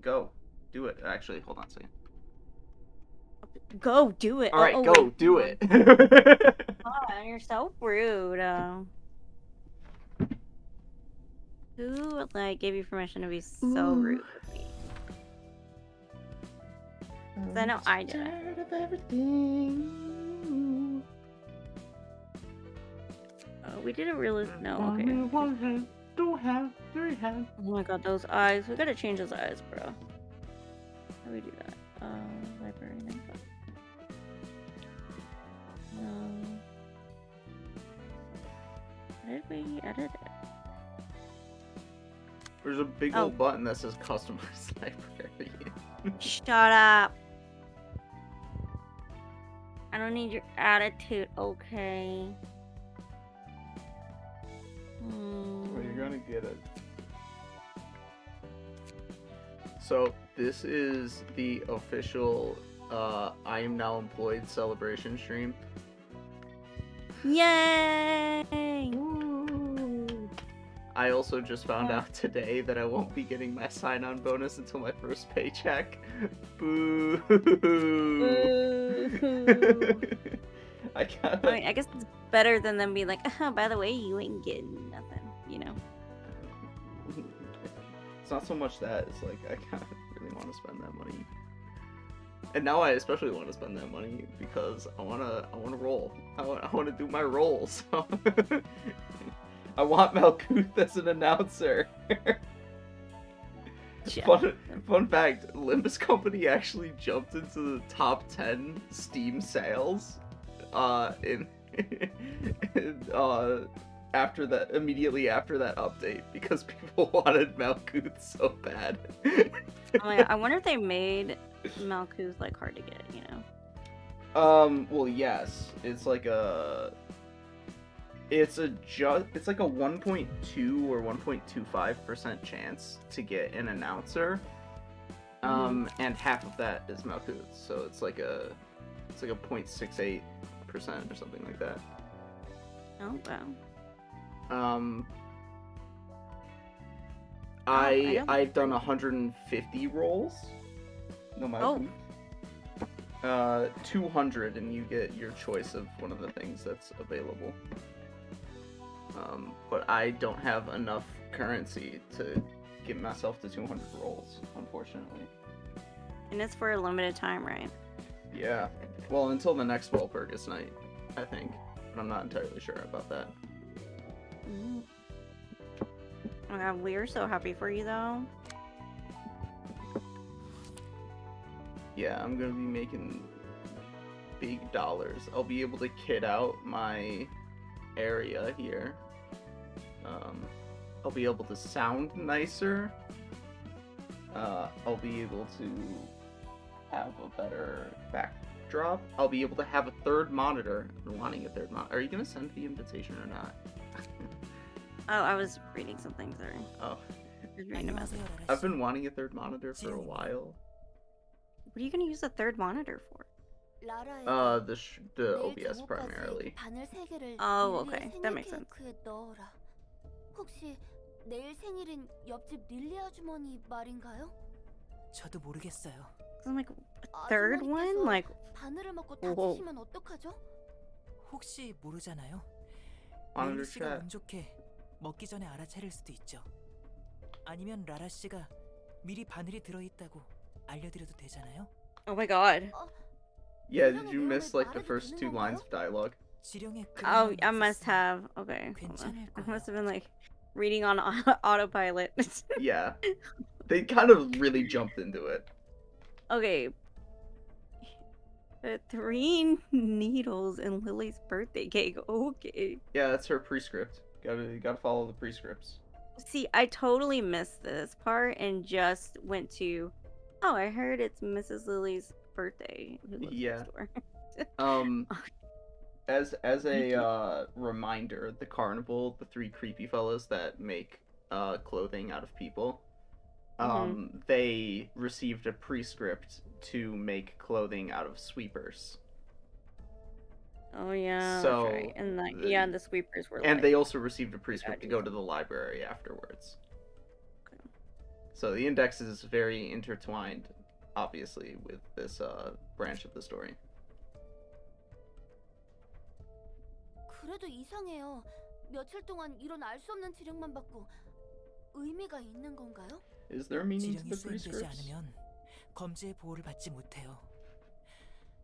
Go. Do it. Actually, hold on a second. Go do it. Alright, go. Wait. Do it. God, you're so rude. Who, like, gave you permission to be so rude with me? Because I know I did it. Tired of everything. Oh, we didn't really... No, okay. One hand, two hand, three hand. Oh my god, those eyes. We gotta change those eyes, bro. How do we do that? Library info. No. How did we edit it? There's a big old button that says customize library. Shut up. I don't need your attitude, okay? Well, you're gonna get it. So, this is the official I am now employed celebration stream. Yay! I also just found out today that I won't be getting my sign-on bonus until my first paycheck. Boo! I mean, I guess it's better than them being like, oh, by the way, you ain't getting nothing, you know? It's not so much that, it's like, I kind of really want to spend that money. And now I especially want to spend that money because I wanna roll. I wanna do my rolls. I want Malkuth as an announcer. Fun fact, Limbus Company actually jumped into the top 10 Steam sales immediately after that update because people wanted Malkuth so bad. Oh my god, I wonder if they made Malkuth like hard to get, you know? Well, yes. It's like a 1.2 or 1.25% chance to get an announcer. And half of that is Malkuth, so it's like a 0.68% or something like that. Oh wow. I've done 150 rolls. No Malkuth. 200 and you get your choice of one of the things that's available. But I don't have enough currency to get myself to 200 rolls, unfortunately. And it's for a limited time, right? Yeah. Well, until the next Walpurgis night, I think. But I'm not entirely sure about that. Oh my god, we're so happy for you, though. Yeah, I'm gonna be making big dollars. I'll be able to kit out my area here. I'll be able to sound nicer. I'll be able to have a better backdrop. I'll be able to have a third monitor. I'm wanting a third monitor. Are you gonna send the invitation or not? Oh, I was reading something, sorry. Oh. Reading a message. I've been wanting a third monitor for a while. What are you gonna use a third monitor for? The OBS primarily. Oh, okay. That makes sense. 혹시 내일 생일인 옆집 릴리 아주머니 말인가요? 저도 모르겠어요. I'm like, a third one? Like, 바늘을 먹고 다치시면 어떡하죠? 혹시 모르잖아요. Monitor 릴리 씨가 chat. 운 좋게 먹기 전에 알아차릴 수도 있죠. 아니면 라라 씨가 미리 바늘이 들어있다고 알려드려도 되잖아요. oh my god. Yeah, did you miss like the first 2 lines of dialogue? Oh, I must have. Okay. I must have been like reading on autopilot. Yeah. They kind of really jumped into it. Okay. 3 needles in Lily's birthday cake. Okay. Yeah, that's her prescript. Gotta follow the prescripts. See, I totally missed this part and just went to, oh, I heard it's Mrs. Lily's birthday. Yeah. As a reminder, the carnival, the 3 creepy fellas that make clothing out of people, they received a prescript to make clothing out of sweepers. Oh yeah. So that's right. And like, yeah, the sweepers were. And like, they also received a prescript to go to the library afterwards. Okay. So the index is very intertwined, obviously, with this branch of the story. 그래도 이상해요. 며칠 동안 이런 알 수 없는 지령만 받고 의미가 있는 건가요? Is there meaning to 지령이 the 수행되지 prescripts? 않으면 검지의 보호를 받지 못해요.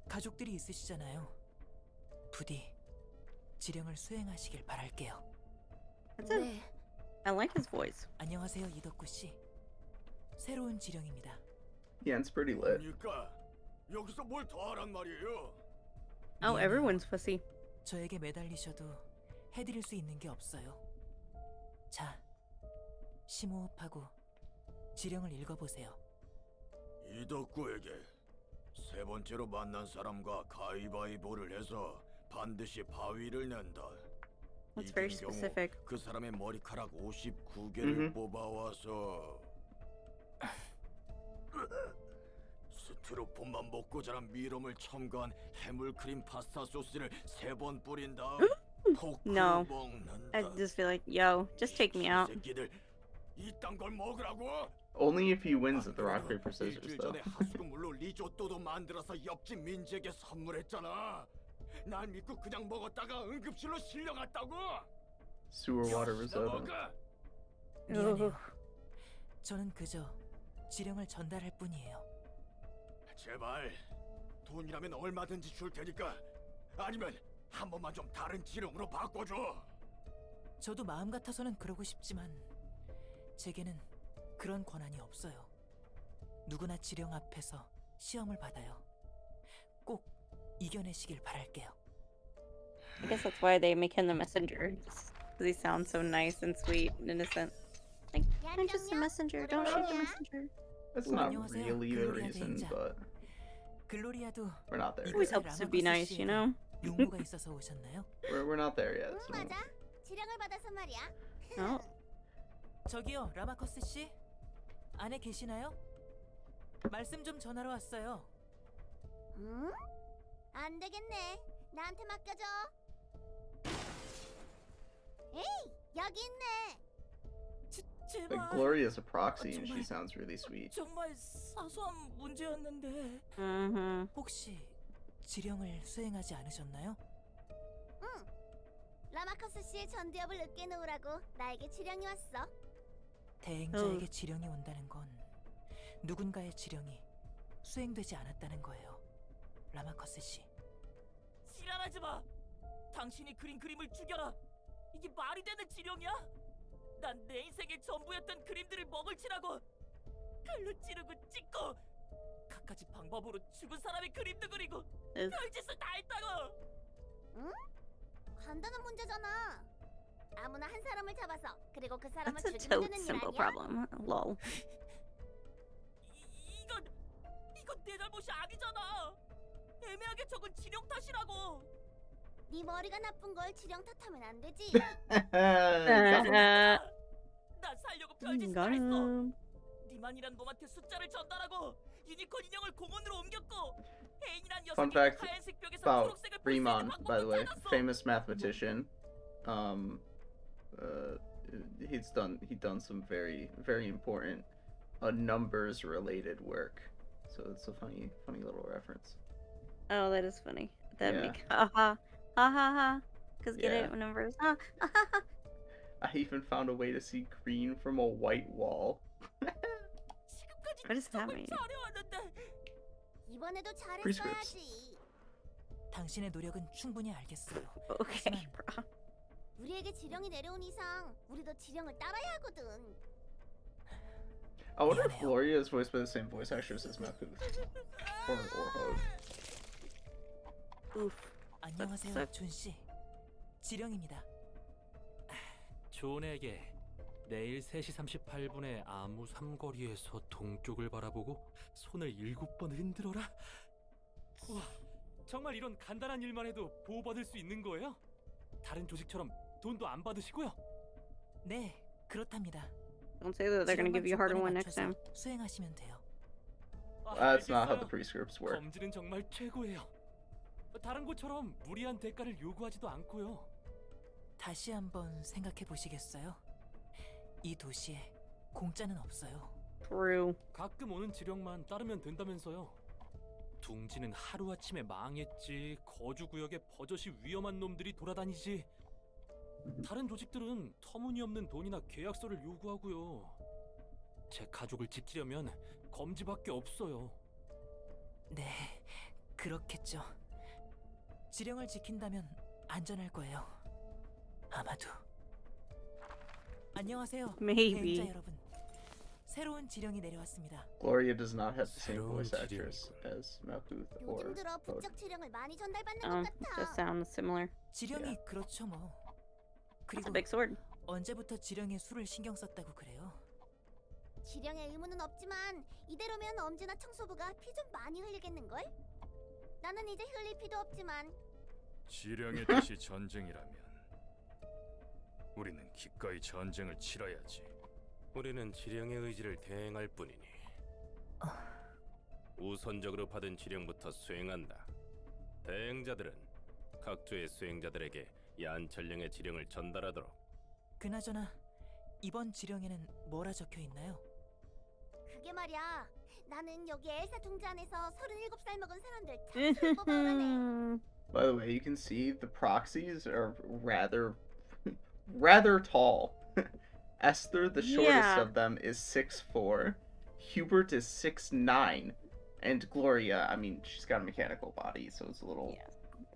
가족들이 있으시잖아요. 부디 지령을 수행하시길 바랄게요. That's a, 네. I like his voice. 안녕하세요, 이덕구 씨. 새로운 지령입니다. Yeah, it's pretty lit. 그러니까 여기서 뭘 더 하란 말이에요? Oh, 미안해요. everyone's pussy. 저에게 매달리셔도 해드릴 수 있는 게 없어요. 자, 심호흡하고 지령을 읽어보세요. 이덕구에게 세 번째로 만난 사람과 가위바위보를 해서 반드시 바위를 낸다. That's very 이긴 경우 specific. 그 사람의 머리카락 59개를 뽑아와서 스티로폼만 먹고 자란 미럼을 첨가한 해물크림 파스타 소스를 3번 뿌린 다음 포크로 No. 먹는다. I just feel like, yo, just take me out. 새끼들 이딴 걸 먹으라고? Only if he wins at the rock, paper, scissors, 일주일 though. 전에 하수구물로 리조또도 만들어서 옆집 민지에게 선물했잖아. 날 믿고 그냥 먹었다가 응급실로 실려갔다고. Sewer water 나 risotto. 먹어. 미안해요. 저는 그저 지령을 전달할 뿐이에요. 제발 돈이라면 얼마든지 줄 테니까 아니면 한 번만 좀 다른 지령으로 바꿔줘. 저도 마음 같아서는 그러고 싶지만 제게는 그런 권한이 없어요. 누구나 지령 앞에서 시험을 받아요. 꼭 이겨내시길 바랄게요. I guess that's why they make him the messenger. Because he sounds so nice and sweet and innocent. Like, I'm just a messenger. Don't shoot the messenger. That's not 안녕하세요. really the 글로리아 reason, 대행자. but 글로리아도 we're not there Always yet. helps to be nice, you know? 용무가 있어서 오셨나요? We're not there yet. So. 맞아. 지령을 받아서 말이야. Oh. 저기요, 라마커스 씨? 안에 계시나요? 말씀 좀 전하러 왔어요. 응? 안 되겠네. 나한테 맡겨줘. 에이, 여기 있네. 제발. Like Gloria's a proxy, and she sounds really sweet. 정말 사소한 문제였는데 Mm-hmm. 혹시 지령을 수행하지 않으셨나요? 응. 라마커스 씨의 전두엽을 으깨 놓으라고 나에게 지령이 왔어. 대행자에게 지령이 온다는 건 누군가의 지령이 수행되지 않았다는 거예요. 라마커스 씨. 지랄하지 마. 당신이 그린 그림을 죽여라. 이게 말이 되는 지령이야? 난 내 인생의 전부였던 그림들을 먹을 치라고. 칼로 찌르고 찢고 갖가지 방법으로 죽은 사람의 그림도 그리고 Ugh. 별짓을 다 했다고. 응? 간단한 문제잖아. 아무나 한 사람을 잡아서 그리고 그 사람을 That's a 죽이면 totes 되는 일 simple 아니야? problem. Lol. 이건 내 잘못이 아니잖아. 애매하게 적은 지령 탓이라고. 네 머리가 나쁜 걸 지령 탓하면 안 되지. Uh, 나 살려고 별짓을 다 got 했어. him. 니만이란 놈한테 숫자를 전달하고 유니콘 인형을 공원으로 옮겼고 애인이란 Fun 녀석이 fact 하얀색 벽에서 about 초록색을 볼 수 있는 Riemann, by the 방법도 way, 찾았어. famous mathematician. He's done some very important numbers related work. So it's a funny little reference. Oh, that is funny. That Yeah. make ha ha ha ha ha. Cause get Yeah. it whenever it's ha ha ha ha. I even found a way to see green from a white wall. 지금까지 What does that 정말 mean? 잘해왔는데. 이번에도 Prescripts. 잘했어야지. 당신의 노력은 충분히 알겠어요. Okay, 하지만 bro. 우리에게 지령이 내려온 이상 우리도 지령을 따라야 하거든. I wonder if 미안해요. Gloria is voiced by the same voice actress as Mapu or Hog. Oof. 안녕하세요, that's- 존 씨. 지령입니다. 존에게 내일 3시 38분에 아무 삼거리에서 동쪽을 바라보고 손을 7번 흔들어라? 와, 정말 이런 간단한 일만 해도 보호받을 수 있는 거예요? 다른 조직처럼 돈도 안 받으시고요? 네, 그렇답니다. Don't say that they're gonna give you a harder one next time. 수행하시면 돼요. That's not how the 알겠어요. prescripts work. 검지는 정말 최고예요. 다른 곳처럼 무리한 대가를 요구하지도 않고요. 다시 한번 생각해 보시겠어요? 이 도시에 공짜는 없어요. True. 가끔 오는 지령만 따르면 된다면서요. 둥지는 하루아침에 망했지. 거주구역에 버젓이 위험한 놈들이 돌아다니지. 다른 조직들은 터무니없는 돈이나 계약서를 요구하고요. 제 가족을 지키려면 검지밖에 없어요. 네, 그렇겠죠. 지령을 지킨다면 안전할 거예요. 아마도. 안녕하세요, Maybe. 대행자 여러분. 새로운 지령이 내려왔습니다. Gloria does not have the same 새로운 voice actress 지령이군. as Malkuth or 요즘 들어 Bode. 부쩍 지령을 많이 전달받는 Oh, 것 it 같아. just sounds similar. 지령이 그렇죠 뭐. It's 그리고 a big sword. 언제부터 지령에 술을 신경 썼다고 그래요? 지령의 의무는 없지만 이대로면 엄지나 청소부가 피 좀 많이 흘리겠는걸? 나는 이제 흘릴 피도 없지만 지령의 뜻이 전쟁이라면 우리는 기꺼이 전쟁을 치러야지. 우리는 지령의 의지를 대행할 뿐이니 우선적으로 받은 지령부터 수행한다. 대행자들은 각조의 수행자들에게 얀철령의 지령을 전달하도록. 그나저나 이번 지령에는 뭐라 적혀 있나요? 그게 말이야. 나는 여기 엘사 둥지 안에서 37살 먹은 사람들 찬스를 뽑아오라네. By the way, you can see the proxies are rather tall. Esther, the shortest Yeah. of them, is 6'4". Hubert is 6'9", and Gloria, I mean, she's got a mechanical body, so it's a little Yeah.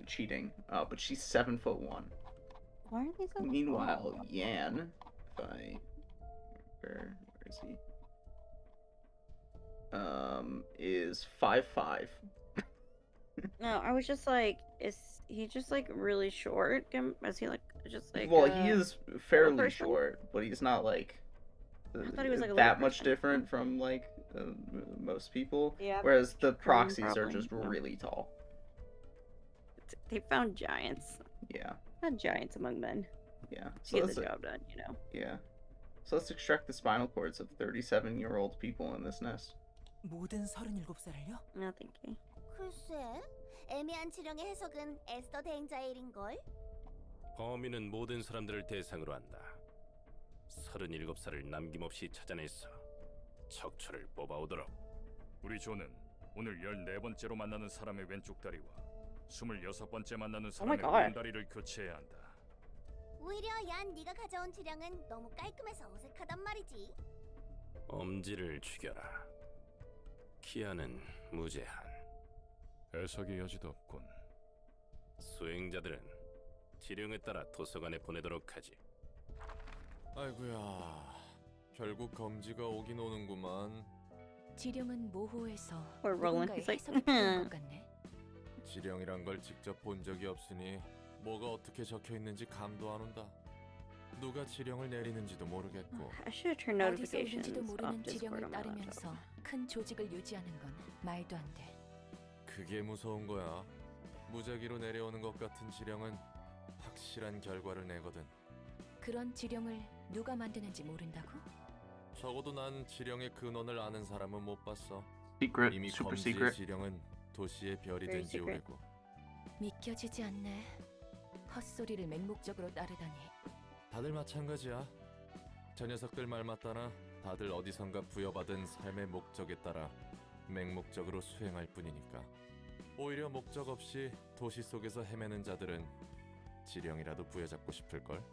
cheating. But she's 7'1". Why are they so Meanwhile, tall? Yan, where is he? Is 5'5". No, I was just like, is he just like really short? Is he like just like? Well, he is fairly person? short, but he's not like I thought he was, like, a that little much person. different from like most people. Yeah. Whereas the True, proxies are probably, just yeah. really tall. They found giants. Yeah, Not giants among men. yeah. To So get let's the job done, you know. yeah. So let's extract the spinal cords of 37-year-old people in this nest. 모든 37살을요? No, thank you. 글쎄, 애매한 지령의 해석은 에스더 대행자의 일인걸? 범인은 모든 사람들을 대상으로 한다. 37살을 남김없이 찾아내서 척추를 뽑아오도록. 우리 조는 오늘 14번째로 만나는 사람의 왼쪽 다리와 26번째 만나는 사람의 God. 오른다리를 교체해야 한다. 오히려 얀 네가 가져온 지령은 너무 깔끔해서 어색하단 말이지. 엄지를 죽여라. 키아는 무제한. 해석의 여지도 없군. 수행자들은 지령에 따라 도서관에 보내도록 하지. 아이고야, 결국 검지가 오긴 오는구만. 지령은 모호해서 Poor Roland. 누군가의 He's like, 해석이 필요한 것 같네. 지령이란 걸 직접 본 적이 없으니 뭐가 어떻게 적혀 있는지 감도 안 온다. 누가 지령을 내리는지도 모르겠고. I should have turned 어디서 notifications 오는지도 off 모르는 Discord 지령을 on my 따르면서 laptop. 큰 조직을 유지하는 건 말도 안 돼. 그게 무서운 거야. 무작위로 내려오는 것 같은 지령은 확실한 결과를 내거든. 그런 지령을 누가 만드는지 모른다고? 적어도 난 지령의 근원을 아는 사람은 못 봤어. Secret, 이미 super 검지의 secret. 지령은 도시의 별이 Very 된 지 secret. 오래고. 믿겨지지 않네. 헛소리를 맹목적으로 따르다니. 다들 마찬가지야. 저 녀석들 말 맞다나 다들 어디선가 부여받은 삶의 목적에 따라 맹목적으로 수행할 뿐이니까. 오히려 목적 없이 도시 속에서 헤매는 자들은 지령이라도 부여잡고 싶을걸.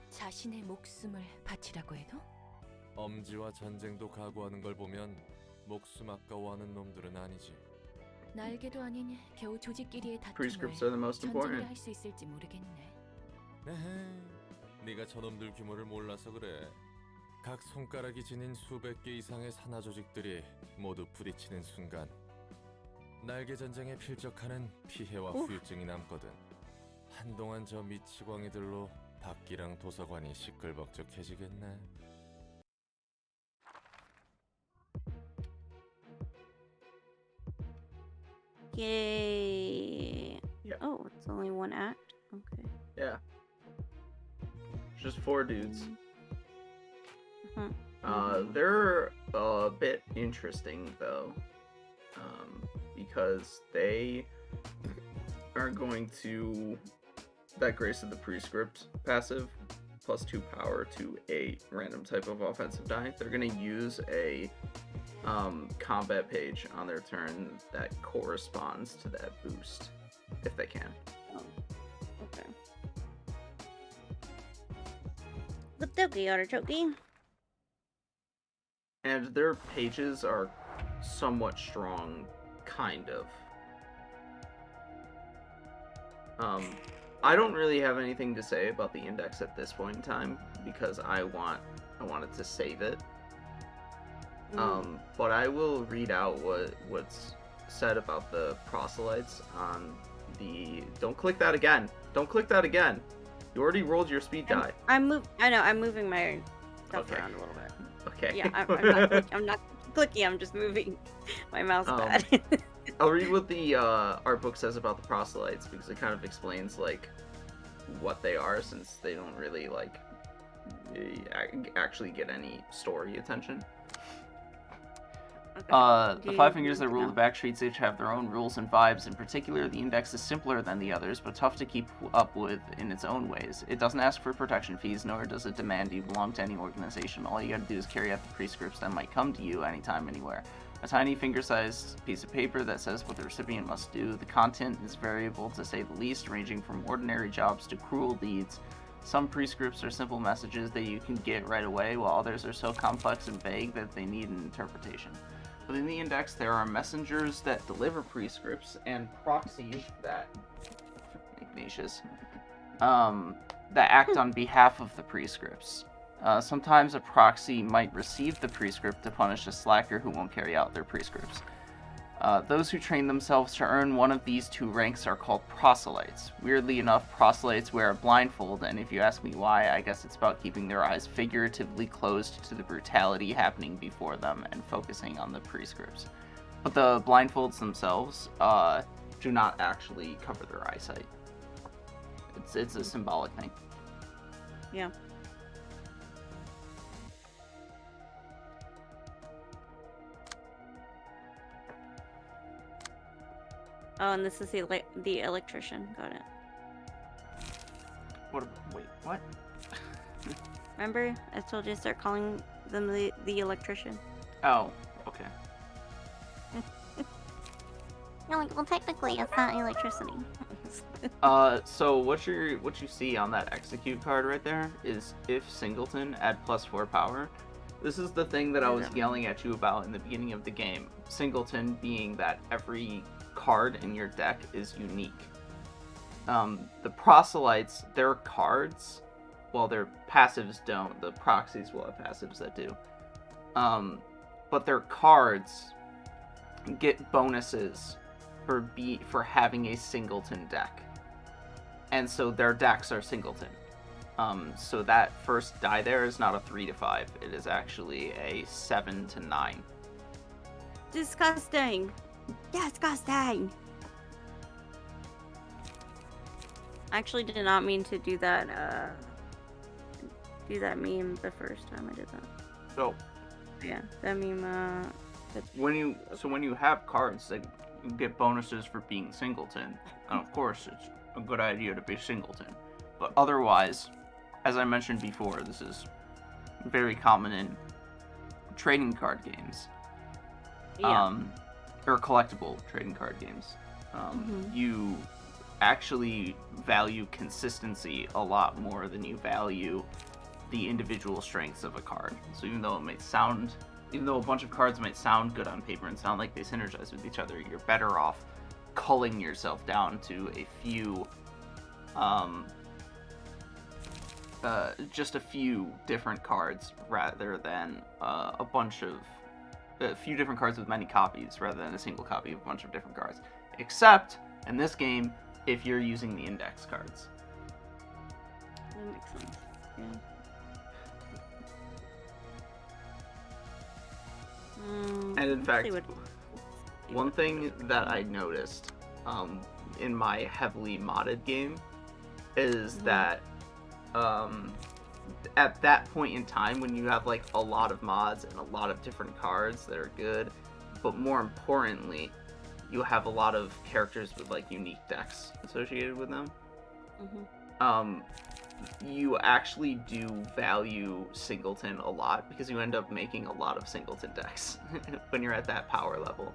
자신의 목숨을 바치라고 해도? 엄지와 전쟁도 각오하는 걸 보면 목숨 아까워하는 놈들은 아니지. 날개도 아닌 겨우 조직끼리의 다툼을 Prescripts are the most 전쟁이라 important. 할 수 있을지 모르겠네. 에헤이, 네가 저놈들 규모를 몰라서 그래. 각 손가락이 지닌 수백 개 이상의 산하 조직들이 모두 부딪히는 순간 날개 전쟁에 필적하는 피해와 후유증이 남거든. 한동안 저 미치광이들로 밖이랑 도서관이 시끌벅적해지겠네. Yay. Yeah. Oh, it's only one act? Okay. Yeah. Just 4 dudes. They're a bit interesting though, because they are going to that Grace of the Prescript passive +2 power to a random type of offensive die, they're going to use a combat page on their turn that corresponds to that boost, if they can. Oh, okay. Okie artichoke. And their pages are somewhat strong, kind of. I don't really have anything to say about the index at this point in time because I wanted to save it. But I will read out what's said about the proselytes on the. Don't click that again. Don't click that again. You already rolled your speed die. I know. I'm moving my stuff Okay. around a little bit. Okay. Yeah, I'm not clicky. I'm just moving my mouse pad. I'll read what the art book says about the proselytes because it kind of explains like what they are, since they don't really like actually get any story attention. The five fingers that rule the back streets each have their own rules and vibes. In particular, the index is simpler than the others, but tough to keep up with in its own ways. It doesn't ask for protection fees, nor does it demand you belong to any organization. All you gotta do is carry out the prescripts that might come to you anytime, anywhere. A tiny finger-sized piece of paper that says what the recipient must do. The content is variable, to say the least, ranging from ordinary jobs to cruel deeds. Some prescripts are simple messages that you can get right away, while others are so complex and vague that they need an interpretation. Within the index, there are messengers that deliver prescripts and proxies that Ignatius that act on behalf of the prescripts. Sometimes a proxy might receive the prescript to punish a slacker who won't carry out their prescripts. Those who train themselves to earn one of these two ranks are called proselytes. Weirdly enough, proselytes wear a blindfold, and if you ask me why, I guess it's about keeping their eyes figuratively closed to the brutality happening before them and focusing on the prescripts. But the blindfolds themselves do not actually cover their eyesight. It's a symbolic thing. Yeah. Oh, and this is the electrician. Got it. Wait, what? Remember, I told you to start calling them the electrician. Oh, okay. You're like, well, technically, it's not electricity. So what you see on that execute card right there is if singleton, add +4 power. This is the thing that I was yelling at you about in the beginning of the game. Singleton being that every card in your deck is unique. The proselytes, their cards, well, their passives don't. The proxies will have passives that do. But their cards get bonuses for having a singleton deck. And so their decks are singleton. So that first die there is not a 3 to 5. It is actually a 7 to 9. Disgusting. Disgusting. I actually did not mean to do that meme the first time I did that. So Yeah, that meme that's when you have cards that you get bonuses for being singleton, and of course it's a good idea to be singleton. But otherwise, as I mentioned before, this is very common in trading card games. Or collectible trading card games. You actually value consistency a lot more than you value the individual strengths of a card. So even though a bunch of cards might sound good on paper and sound like they synergize with each other, you're better off culling yourself down to a few, just a few different cards rather than a few different cards with many copies rather than a single copy of a bunch of different cards. Except, in this game, if you're using the index cards. that makes sense. Yeah. And in fact, see what- one thing that I noticed in my heavily modded game is that at that point in time when you have like a lot of mods and a lot of different cards that are good, but more importantly, you have a lot of characters with like unique decks associated with them. you actually do value singleton a lot because you end up making a lot of singleton decks when you're at that power level.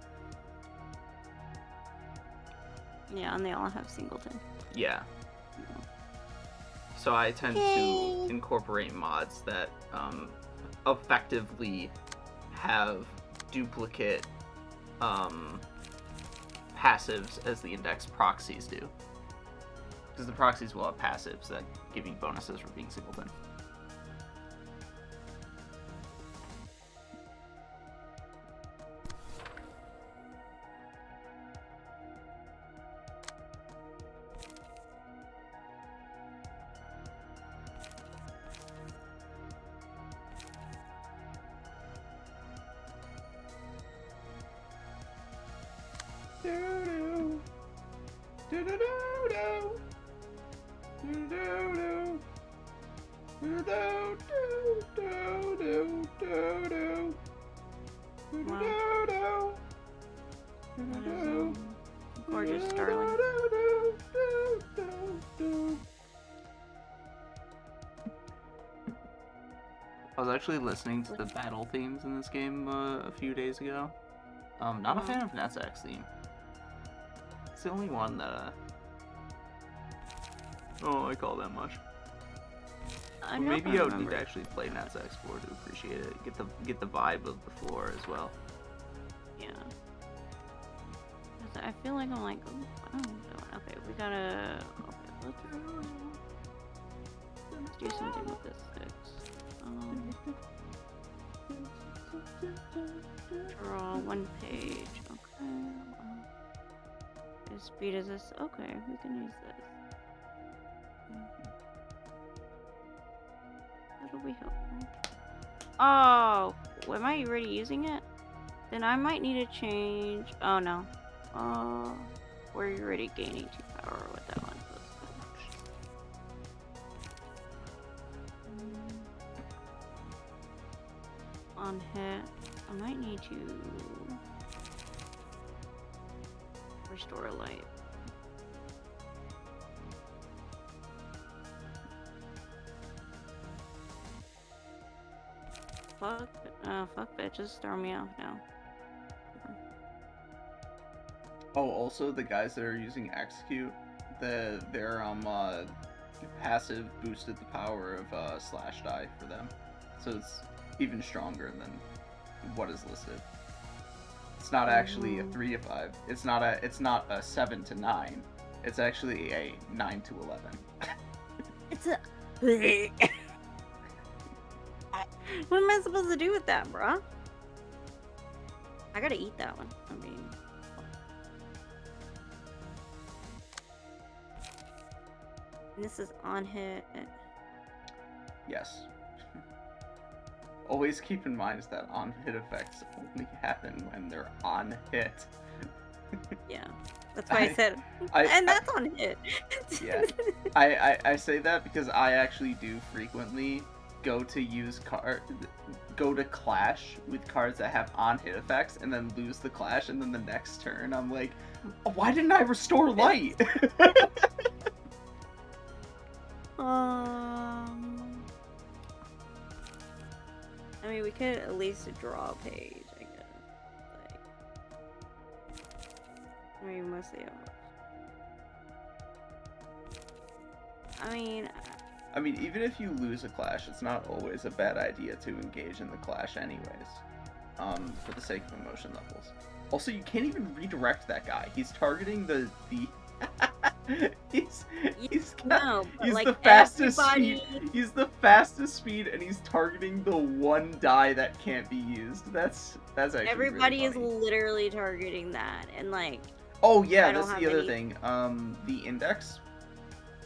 Yeah, and they all have singleton. Yeah. So I tend to incorporate mods that effectively have duplicate passives as the index proxies do. Because the proxies will have passives that give you bonuses for being singleton. Gorgeous darling. I was actually listening to the battle themes in this game a few days ago. Not a fan of Netzak's theme. It's the only one that I don't like all that much. But maybe I would need to actually play Netzak's floor to appreciate it. Get the vibe of the floor as well. Yeah. 'Cause I feel like I'm like, oh, okay, we gotta. Okay, let's do something with this 6. Draw 1 page. Okay. As speed as this. Okay, we can use this. That'll be helpful. Oh, am I already using it? Then I might need to change. Oh no. We're already gaining 2 power with that one. So it's good. On hit, I might need to restore light. Fuck bitches, throw me off now. Oh, also the guys that are using execute, their passive boosted the power of slash die for them, so it's even stronger than what is listed. It's not actually a 3 to 5. It's not a 7 to 9. It's actually a 9 to 11. It's a. What am I supposed to do with that, bruh? I gotta eat that one. I mean. And this is on hit. Yes. Always keep in mind that on hit effects only happen when they're on hit. Yeah. That's why I said. And that's on hit. Yeah. I say that because I actually do frequently go to clash with cards that have on hit effects and then lose the clash, and then the next turn I'm like, oh, why didn't I restore light? I mean, we could at least draw a page, I guess. Like, I mean, mostly I mean, even if you lose a clash, it's not always a bad idea to engage in the clash anyways, for the sake of emotion levels. Also, you can't even redirect that guy. He's targeting the he's the fastest speed. He's the fastest speed, and he's targeting the one die that can't be used. That's actually everybody really is literally targeting that, and like. Oh yeah, that's the other thing. The index,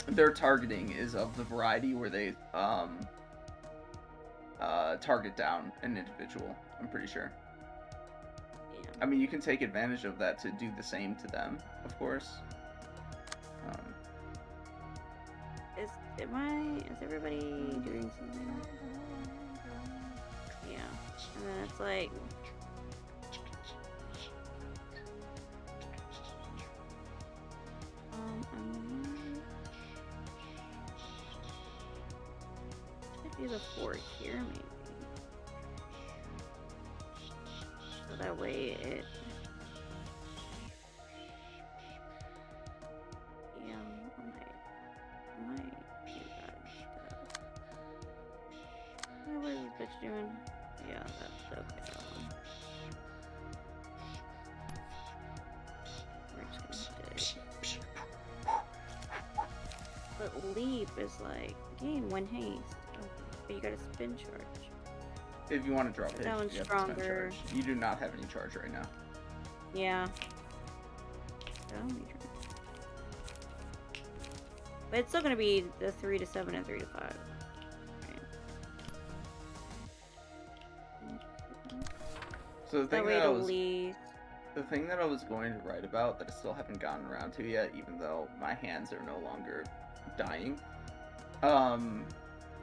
their targeting is of the variety where they target down an individual. I'm pretty sure. Yeah. I mean, you can take advantage of that to do the same to them, of course. Is everybody doing something? Yeah. And then it's like. Do the 4 here, maybe. So that way it. Yeah, I might do that instead. What is this bitch doing? Yeah, that's okay. We're just gonna But leap is like gain 1 haste. Okay. But you got a spin charge. If you want to drop it, That one's you have to spend stronger. charge. You do not have any charge right now. Yeah. But it's still gonna be the 3 to 7 and 3 to 5. So the That thing way that I it'll was leave. the thing that I was going to write about that I still haven't gotten around to yet, even though my hands are no longer dying,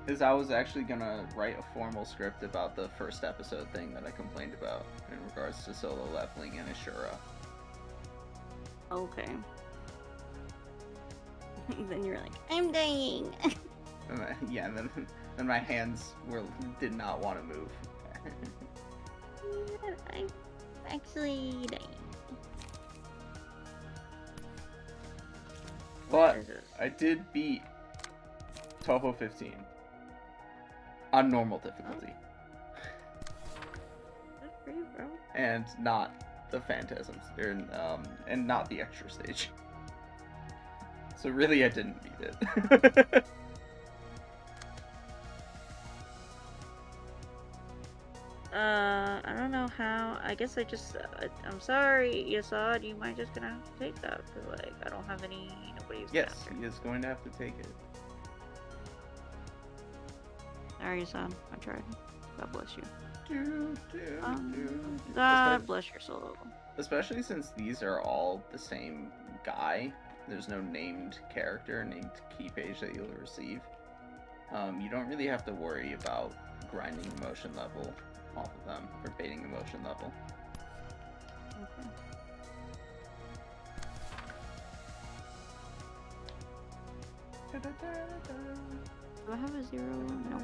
is I was actually gonna write a formal script about the first episode thing that I complained about in regards to solo leveling and Ashura. Okay. Then you're like, I'm dying. And then my hands did not want to move. I'm actually dying. But I did beat Toho 15 on normal difficulty. Good for you, bro. And not the Phantasms, and not the extra stage. So really, I didn't beat it. I don't know how. I guess I just. I'm sorry, Yasad. You might just gonna have to take that because, like, I don't have nobody's. Yes, he is going to have to take it. Sorry, Yasad. I tried. God bless you. God God bless your soul. Especially since these are all the same guy. There's no named character, named key page that you'll receive. You don't really have to worry about grinding emotion level off of them, or baiting emotion level. Okay. Do I have a 0? No.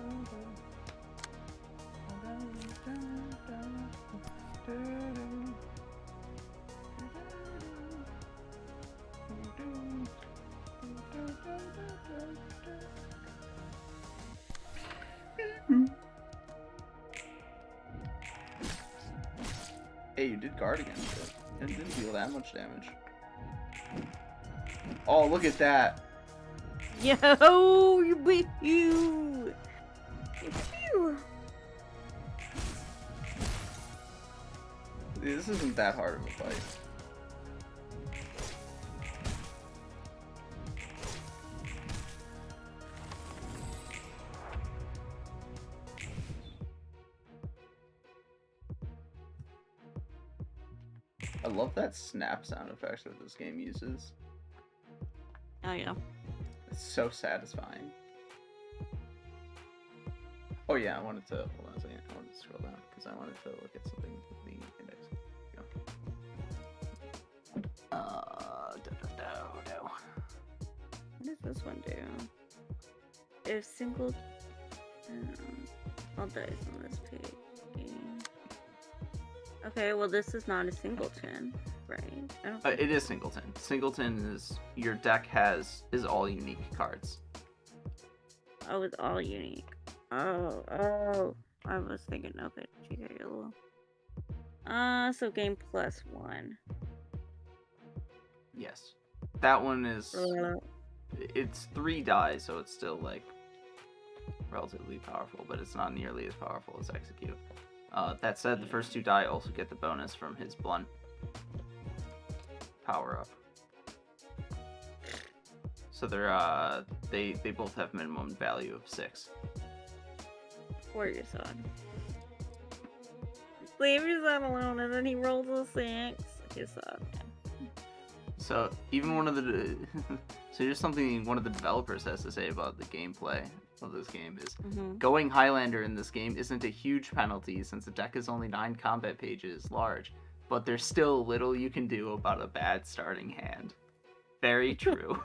Hey, you did guard against it, and it didn't deal that much damage. Oh, look at that! Yo, you beat you. This isn't that hard of a fight. I love that snap sound effect that this game uses. Oh yeah. It's so satisfying. Oh yeah, I wanted to hold on a second. I wanted to scroll down because I wanted to look at something with the index. What does this one do? If single all dice on this page. Okay, well this is not a singleton, right? I don't think It is singleton. Singleton is your deck is all unique cards. Oh, it's all unique. Oh. I was thinking, okay, GK yellow. So game +1. Yes, that one is. It's 3 die, so it's still like relatively powerful, but it's not nearly as powerful as Execute. That said, the first 2 die also get the bonus from his blunt power up. So they're they both have minimum value of 6. Poor Yasad. Leave Yasad alone, and then he rolls a 6. Yasad. So even one of the so here's something one of the developers has to say about the gameplay of this game is going Highlander in this game isn't a huge penalty since the deck is only 9 combat pages large, but there's still little you can do about a bad starting hand. Very true.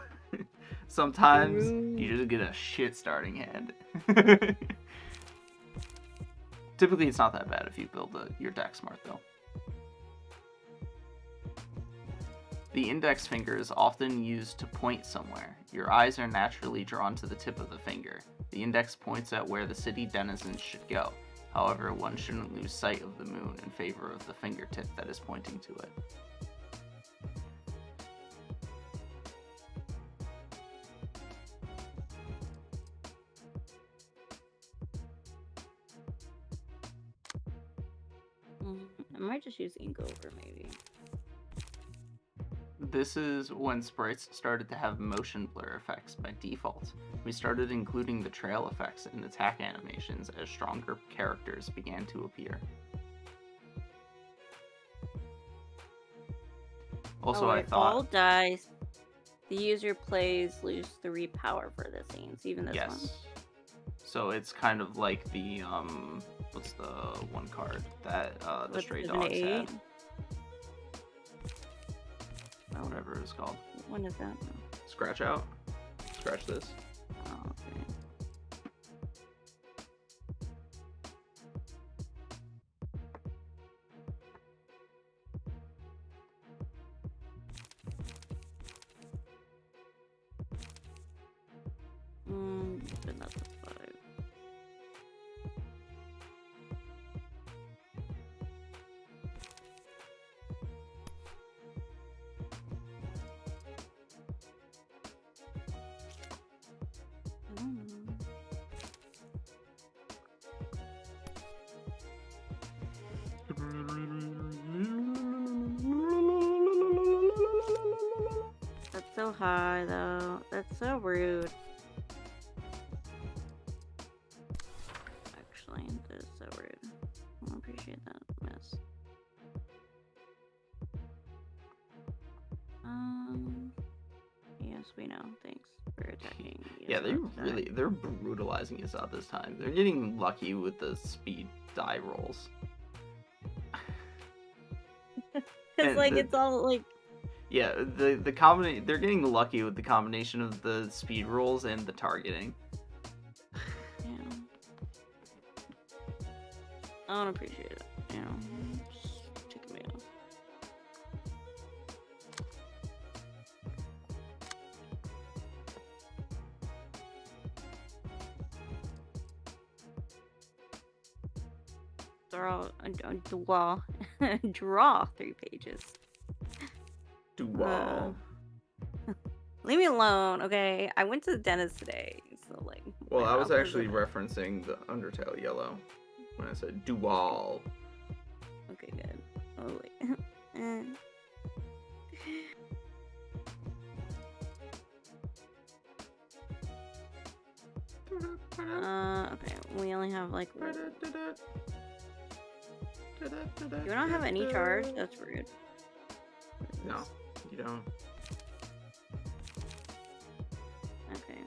Sometimes you just get a shit starting hand. Typically, it's not that bad if you build your deck smart, though. The index finger is often used to point somewhere. Your eyes are naturally drawn to the tip of the finger. The index points at where the city denizens should go. However, one shouldn't lose sight of the moon in favor of the fingertip that is pointing to it. I might just use ink over, maybe. This is when sprites started to have motion blur effects by default. We started including the trail effects in attack animations as stronger characters began to appear. Also, I if thought... all dice the user plays lose 3 power for the scenes, even this one. So it's kind of like the, what's the one card that the Stray Dogs had? Whatever it's called. When is that? Scratch out. Scratch this. Oh, okay. But not the 5. That's so high, though. That's so rude. Actually, that is so rude. I don't appreciate that mess. Yes, we know. Thanks for attacking. Yeah, they're brutalizing us out this time. They're getting lucky with the speed die rolls. Because like it's all like. Yeah, the combination, they're getting lucky with the combination of the speed rolls and the targeting. Yeah. I don't appreciate it. You know, just ticking me off. Draw 3 pages. Leave me alone, okay? I went to the dentist today, so like. Well, I was actually referencing the Undertale yellow when I said dual. Okay, good. Oh wait. Okay. We only have like. You don't have any charge? That's rude. No, you don't. Okay.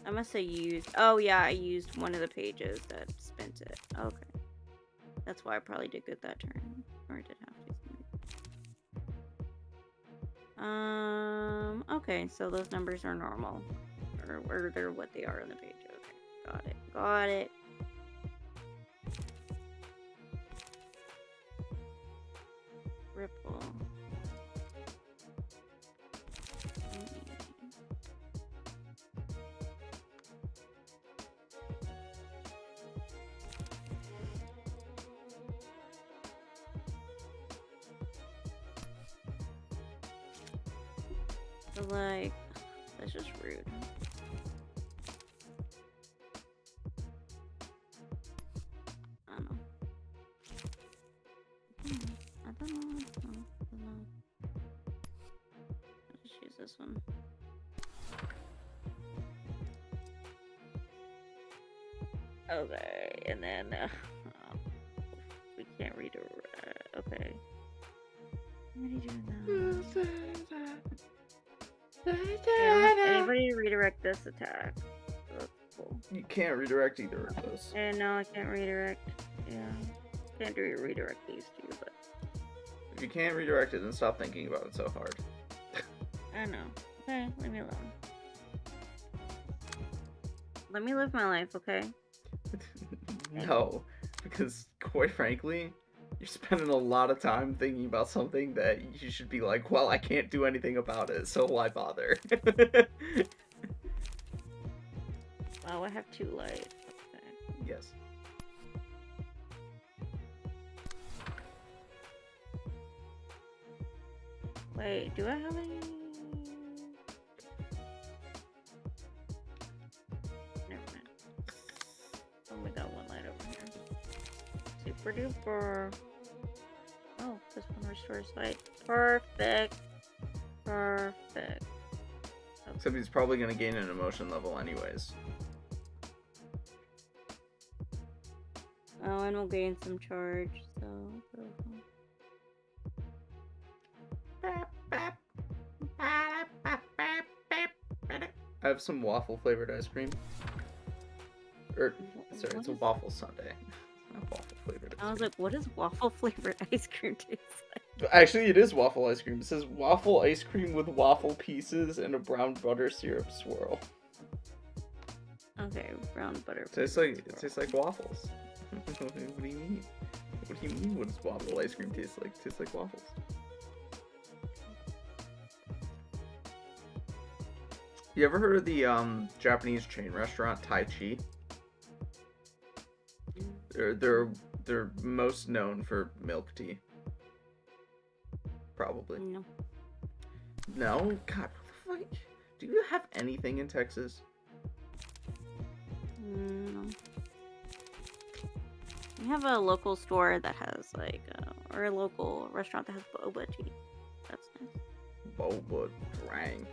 I must have used. Oh yeah, I used one of the pages that spent it. Okay. That's why I probably did good that turn, or I did have to. Okay, so those numbers are normal, or they're what they are on the page. Okay, got it. Got it. Ripple. So like, that's just rude. I don't know. I don't know. I'll just use this one. Okay, and then we can't redirect. Okay. What are you doing now? Anybody redirect this attack? That's cool. You can't redirect either of those. And no, I can't redirect. Yeah. Can't redirect these two, but. If you can't redirect it, then stop thinking about it so hard. I know. Okay, leave me alone. Let me live my life, okay? No, because quite frankly, you're spending a lot of time thinking about something that you should be like, well, I can't do anything about it, so why bother? Oh, I have 2 lights. Okay. Yes. Wait, do I have any? Never mind. Oh, we got 1 light over here. Super duper. Oh, this one restores light. Perfect. Perfect. Except he's probably gonna gain an emotion level anyways. Oh, and we'll gain some charge, so. I have some waffle flavored ice cream. Sorry, it's a waffle sundae. Not waffle flavored. I was like, what does waffle flavored ice cream taste like? Actually, it is waffle ice cream. It says waffle ice cream with waffle pieces and a brown butter syrup swirl. Okay, brown butter. It tastes like waffles. What do you mean? What do you mean? What does waffle ice cream taste like? It tastes like waffles. You ever heard of the Japanese chain restaurant Tai Chi? They're most known for milk tea. Probably. No. No? God, what the fuck? Do you have anything in Texas? No. We have a local store that has like, or a local restaurant that has boba tea. That's nice. Boba drank.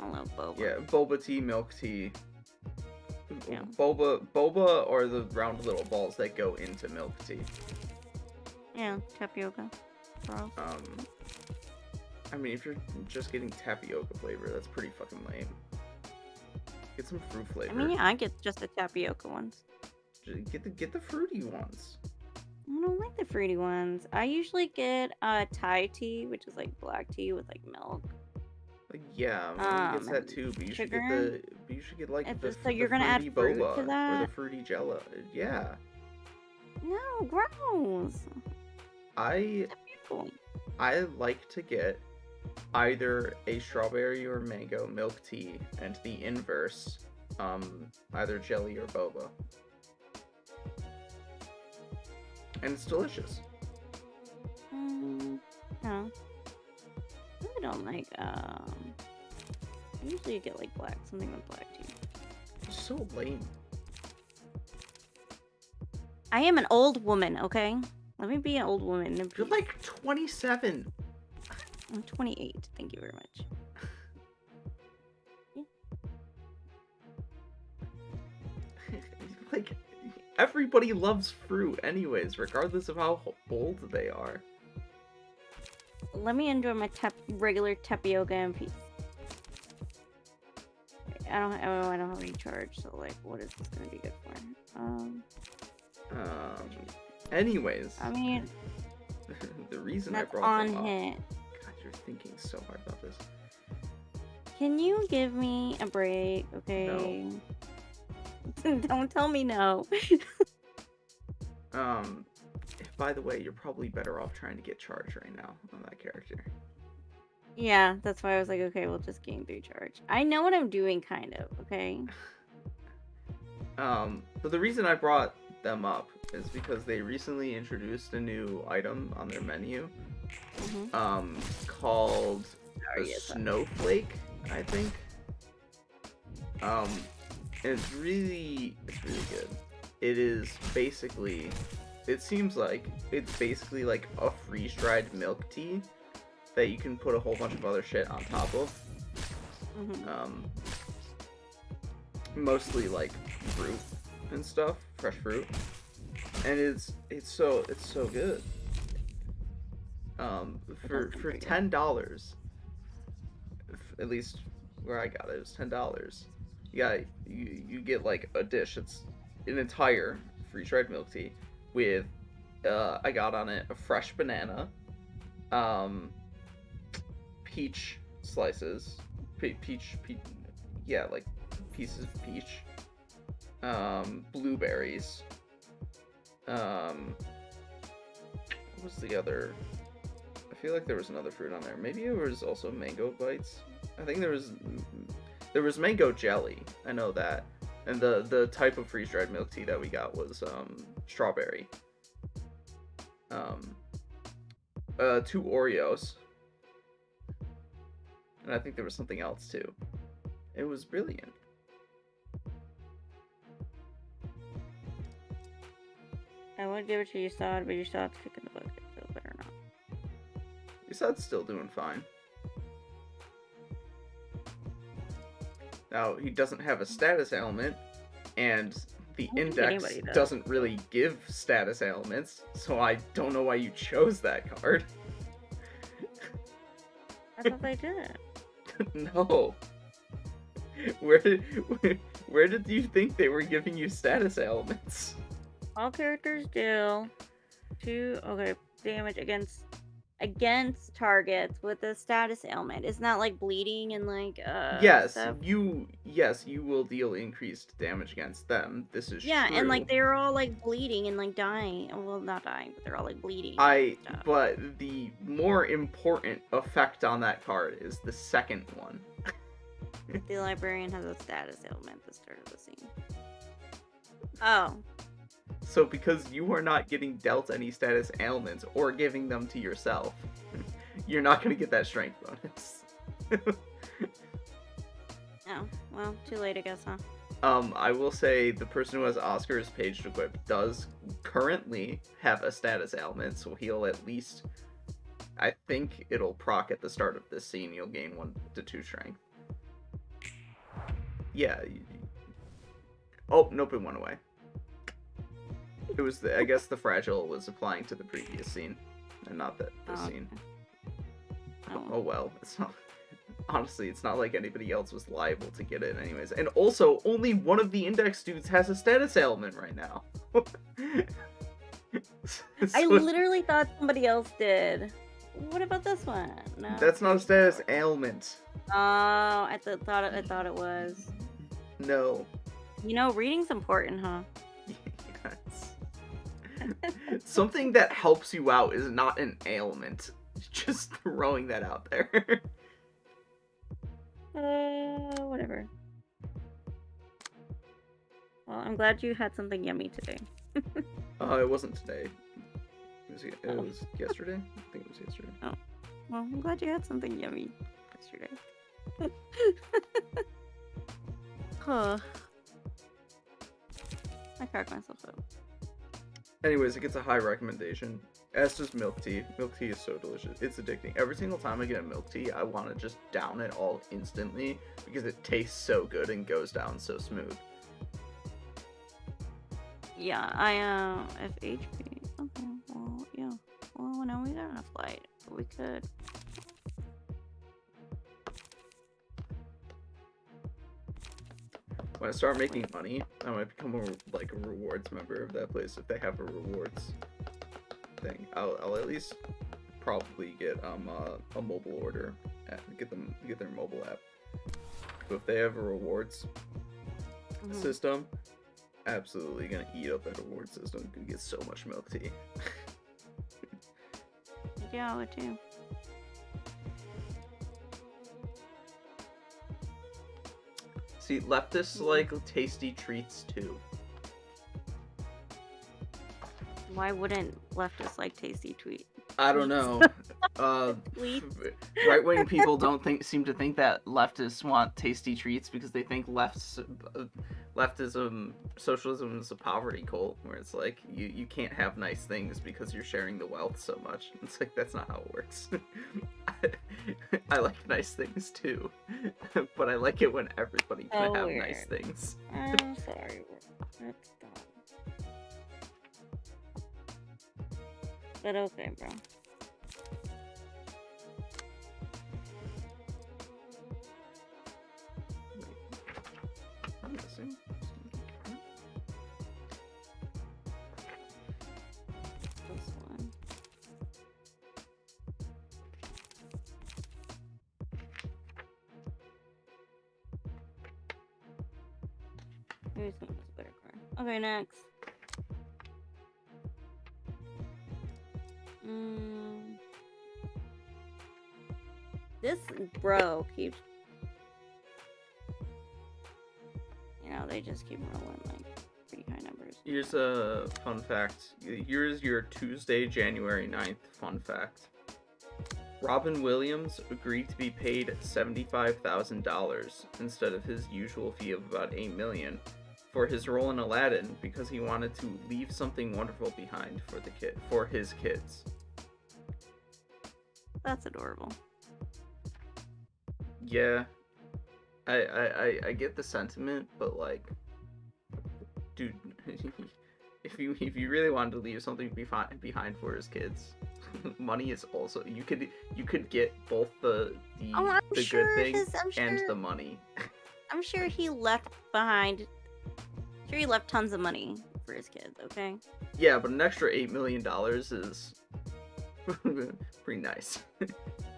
I love boba. Yeah, boba tea, milk tea. Yeah. Boba or the round little balls that go into milk tea. Yeah, tapioca. Bro. I mean, if you're just getting tapioca flavor, that's pretty fucking lame. Get some fruit flavor. I mean, yeah, I get just the tapioca ones. Get the fruity ones. I don't like the fruity ones. I usually get Thai tea, which is like black tea with like milk. Like, yeah, I mean, gets that too, but you should get like So you're gonna add fruity fruit boba to that? or the fruity jello. Yeah. No, gross. I Cool. like to get either a strawberry or mango milk tea, and the inverse, either jelly or boba. And it's delicious. No. I really don't like, I usually get like something with black tea. It's so lame. I am an old woman, okay? Let me be an old woman. You're like 27. I'm 28. Thank you very much. Like, everybody loves fruit anyways, regardless of how old they are. Let me enjoy my regular tapioca in peace. I don't have any charge, so like, what is this gonna be good for? Anyways. I mean, the reason I that's brought on them up. hit. God, you're thinking so hard about this. Can you give me a break, okay? No. Don't tell me no. By the way, you're probably better off trying to get charge right now on that character. Yeah, that's why I was like, okay, we'll just gain 3 charge. I know what I'm doing, kind of, okay? But the reason I brought them up is because they recently introduced a new item on their menu, called a snowflake, I think. And it's really good. It is basically, it seems like it's basically like a freeze-dried milk tea that you can put a whole bunch of other shit on top of. Mostly like fruit and stuff, fresh fruit, and it's so good. For $10, at least where I got it, was $10. You get like a dish. It's an entire freeze-dried milk tea with I got on it a fresh banana, peach slices, peach, yeah, like pieces of peach, blueberries. What was the other? I feel like there was another fruit on there. Maybe it was also mango bites. I think there was mango jelly. I know that. And the type of freeze-dried milk tea that we got was strawberry. 2 Oreos. And I think there was something else too. It was brilliant. I would give it to Yasad, but Yasad's kicking the bucket, so better not. Yasad's still doing fine. Now, he doesn't have a status element, and the index doesn't really give status elements, so I don't know why you chose that card. I thought they did. No. Where did you think they were giving you status elements? All characters deal 2 damage against targets with a status ailment. Isn't that like bleeding and like yes, stuff? you will deal increased damage against them. This is true. And like they're all like bleeding and like dying. Well, not dying, but they're all like bleeding. But the more important effect on that card is the second one. The librarian has a status ailment at the start of the scene. Oh. So because you are not getting dealt any status ailments or giving them to yourself, you're not going to get that strength bonus. Oh, well, too late, I guess, huh? I will say the person who has Oscar's page equipped does currently have a status ailment, so he'll at least, I think it'll proc at the start of this scene. You'll gain 1 to 2 strength. Yeah. Oh, nope, it went away. It was I guess the fragile was applying to the previous scene, and not this scene. Oh well, it's not. Honestly, it's not like anybody else was liable to get it anyways. And also, only one of the index dudes has a status ailment right now. I literally thought somebody else did. What about this one? No. That's not a status ailment. Oh, I thought it was. No. You know, reading's important, huh? Yes. Something that helps you out is not an ailment. Just throwing that out there. Whatever. Well, I'm glad you had something yummy today. It wasn't today. It was yesterday? I think it was yesterday. Oh. Well, I'm glad you had something yummy yesterday. Huh. I cracked myself up. Anyways, it gets a high recommendation. As does milk tea. Milk tea is so delicious. It's addicting. Every single time I get a milk tea, I want to just down it all instantly because it tastes so good and goes down so smooth. Yeah, I have HP. Okay, well, yeah. Well, no, we got enough light, but we could. When I start making money, I might become a rewards member of that place if they have a rewards thing. I'll at least probably get a mobile order, get their mobile app. But if they have a rewards system, absolutely gonna eat up that reward system. Gonna get so much milk tea. Yeah, I would too. See, leftists like tasty treats too. Why wouldn't leftists like tasty tweet? I don't know. Right-wing people seem to think that leftists want tasty treats because they think leftism, socialism is a poverty cult, where it's like you can't have nice things because you're sharing the wealth so much. It's like that's not how it works. I like nice things too, but I like it when everybody can have weird. nice things. I'm sorry, that's dumb. But okay, bro. I'm missing. This one. Maybe someone has a better car. Okay, next. This bro keeps. You know, they just keep rolling like pretty high numbers. Here's a fun fact. Here's your Tuesday, January 9th fun fact. Robin Williams agreed to be paid $75,000 instead of his usual fee of about $8 million for his role in Aladdin because he wanted to leave something wonderful behind for his kids. That's adorable. Yeah, I get the sentiment, but like, dude, if you really wanted to leave something behind for his kids, money is also you could get both the good thing and the money. I'm sure he left behind. Sure, he left tons of money for his kids. Okay. Yeah, but an extra $8 million is pretty nice.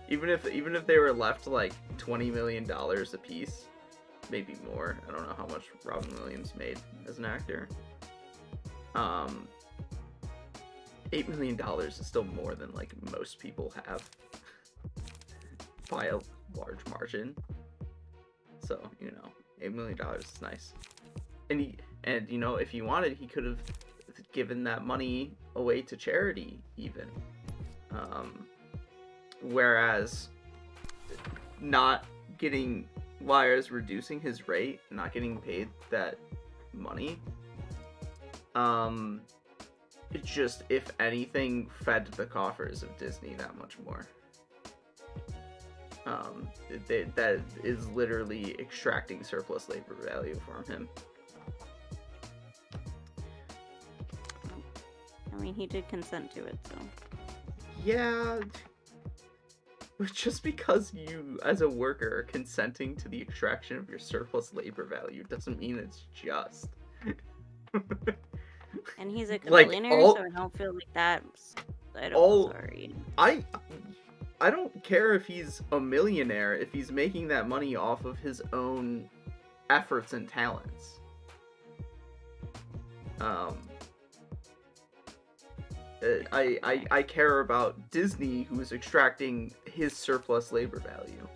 Even if they were left like $20 million a piece, maybe more. I don't know how much Robin Williams made as an actor. $8 million is still more than like most people have by a large margin. So, you know, $8 million is nice. And you know, if he wanted, he could have given that money away to charity even. Whereas not getting Wires reducing his rate, not getting paid that money, it just, if anything, fed the coffers of Disney that much more. That is literally extracting surplus labor value from him. I mean, he did consent to it, so. Yeah. Just because you, as a worker, are consenting to the extraction of your surplus labor value doesn't mean it's just. And he's a Like, billionaire, so I don't feel like that's. I don't feel sorry. I don't care if he's a millionaire if he's making that money off of his own efforts and talents. I care about Disney, who is extracting his surplus labor value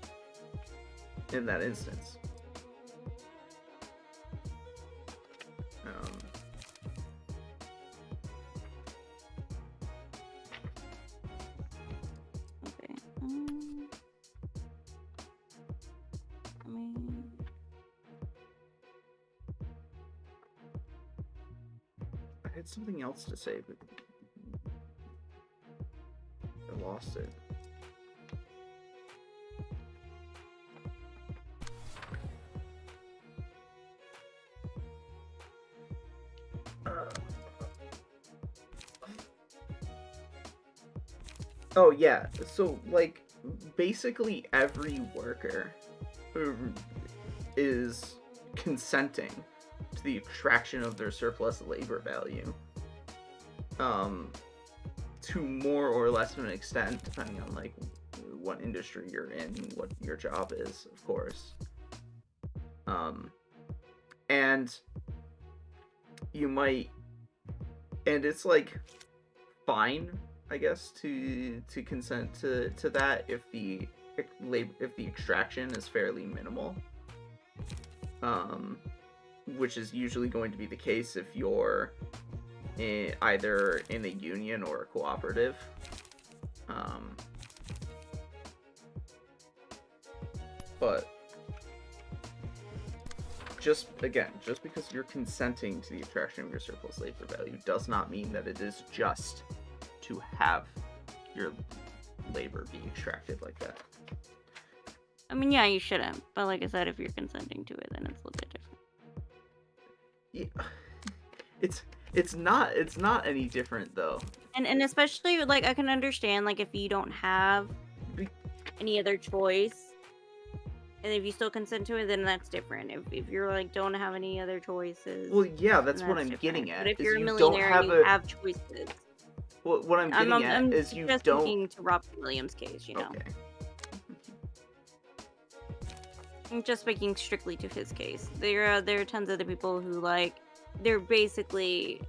in that instance. Okay. I mean. I had something else to say, but I lost it. Oh yeah, so like basically every worker is consenting to the extraction of their surplus labor value, to more or less of an extent, depending on like what industry you're in, what your job is, of course. And you might, and it's like fine, I guess, to consent to that if the extraction is fairly minimal, which is usually going to be the case if you're either in a union or a cooperative. But just because you're consenting to the extraction of your surplus labor value does not mean that it is just to have your labor be extracted like that. I mean, yeah, you shouldn't. But like I said, if you're consenting to it, then it's a little bit different. Yeah, it's not any different though. And especially like I can understand like if you don't have any other choice, and if you still consent to it, then that's different. If you're like don't have any other choices. Well, yeah, that's what I'm different. getting at. But if you're a you millionaire don't and you have choices. Well, what I'm getting at is you don't. Speaking to Robin Williams' case, you know. Okay. Just speaking strictly to his case, there are tons of other people who like they're basically.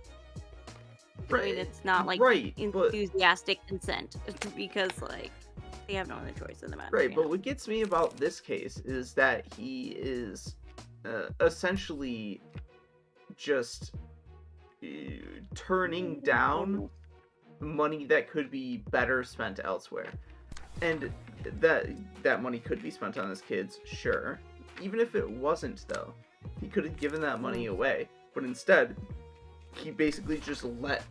I mean, it's not like right, but enthusiastic consent because like they have no other choice in the matter. right, you but know? what gets me about this case is that he is essentially just turning down money that could be better spent elsewhere, and that money could be spent on his kids, sure. Even if it wasn't, though, he could have given that money away, but instead he basically just let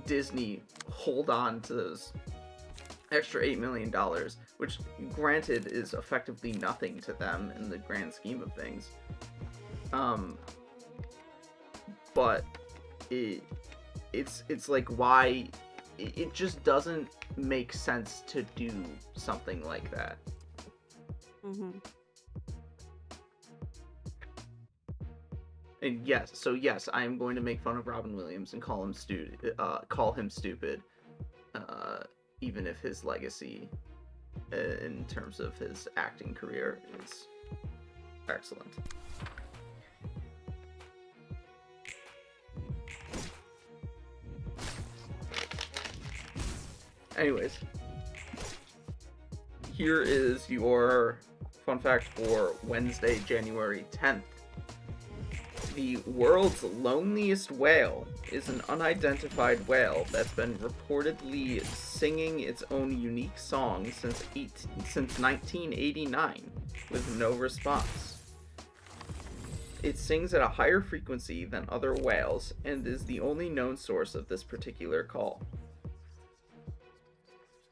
Disney hold on to those extra $8 million, which granted is effectively nothing to them in the grand scheme of things. But it's like, why it just doesn't make sense to do something like that. And yes, I am going to make fun of Robin Williams and call him stupid, even if his legacy, in terms of his acting career, is excellent. Anyways, here is your fun fact for Wednesday, January 10th. The world's loneliest whale is an unidentified whale that's been reportedly singing its own unique song since 1989, with no response. It sings at a higher frequency than other whales and is the only known source of this particular call.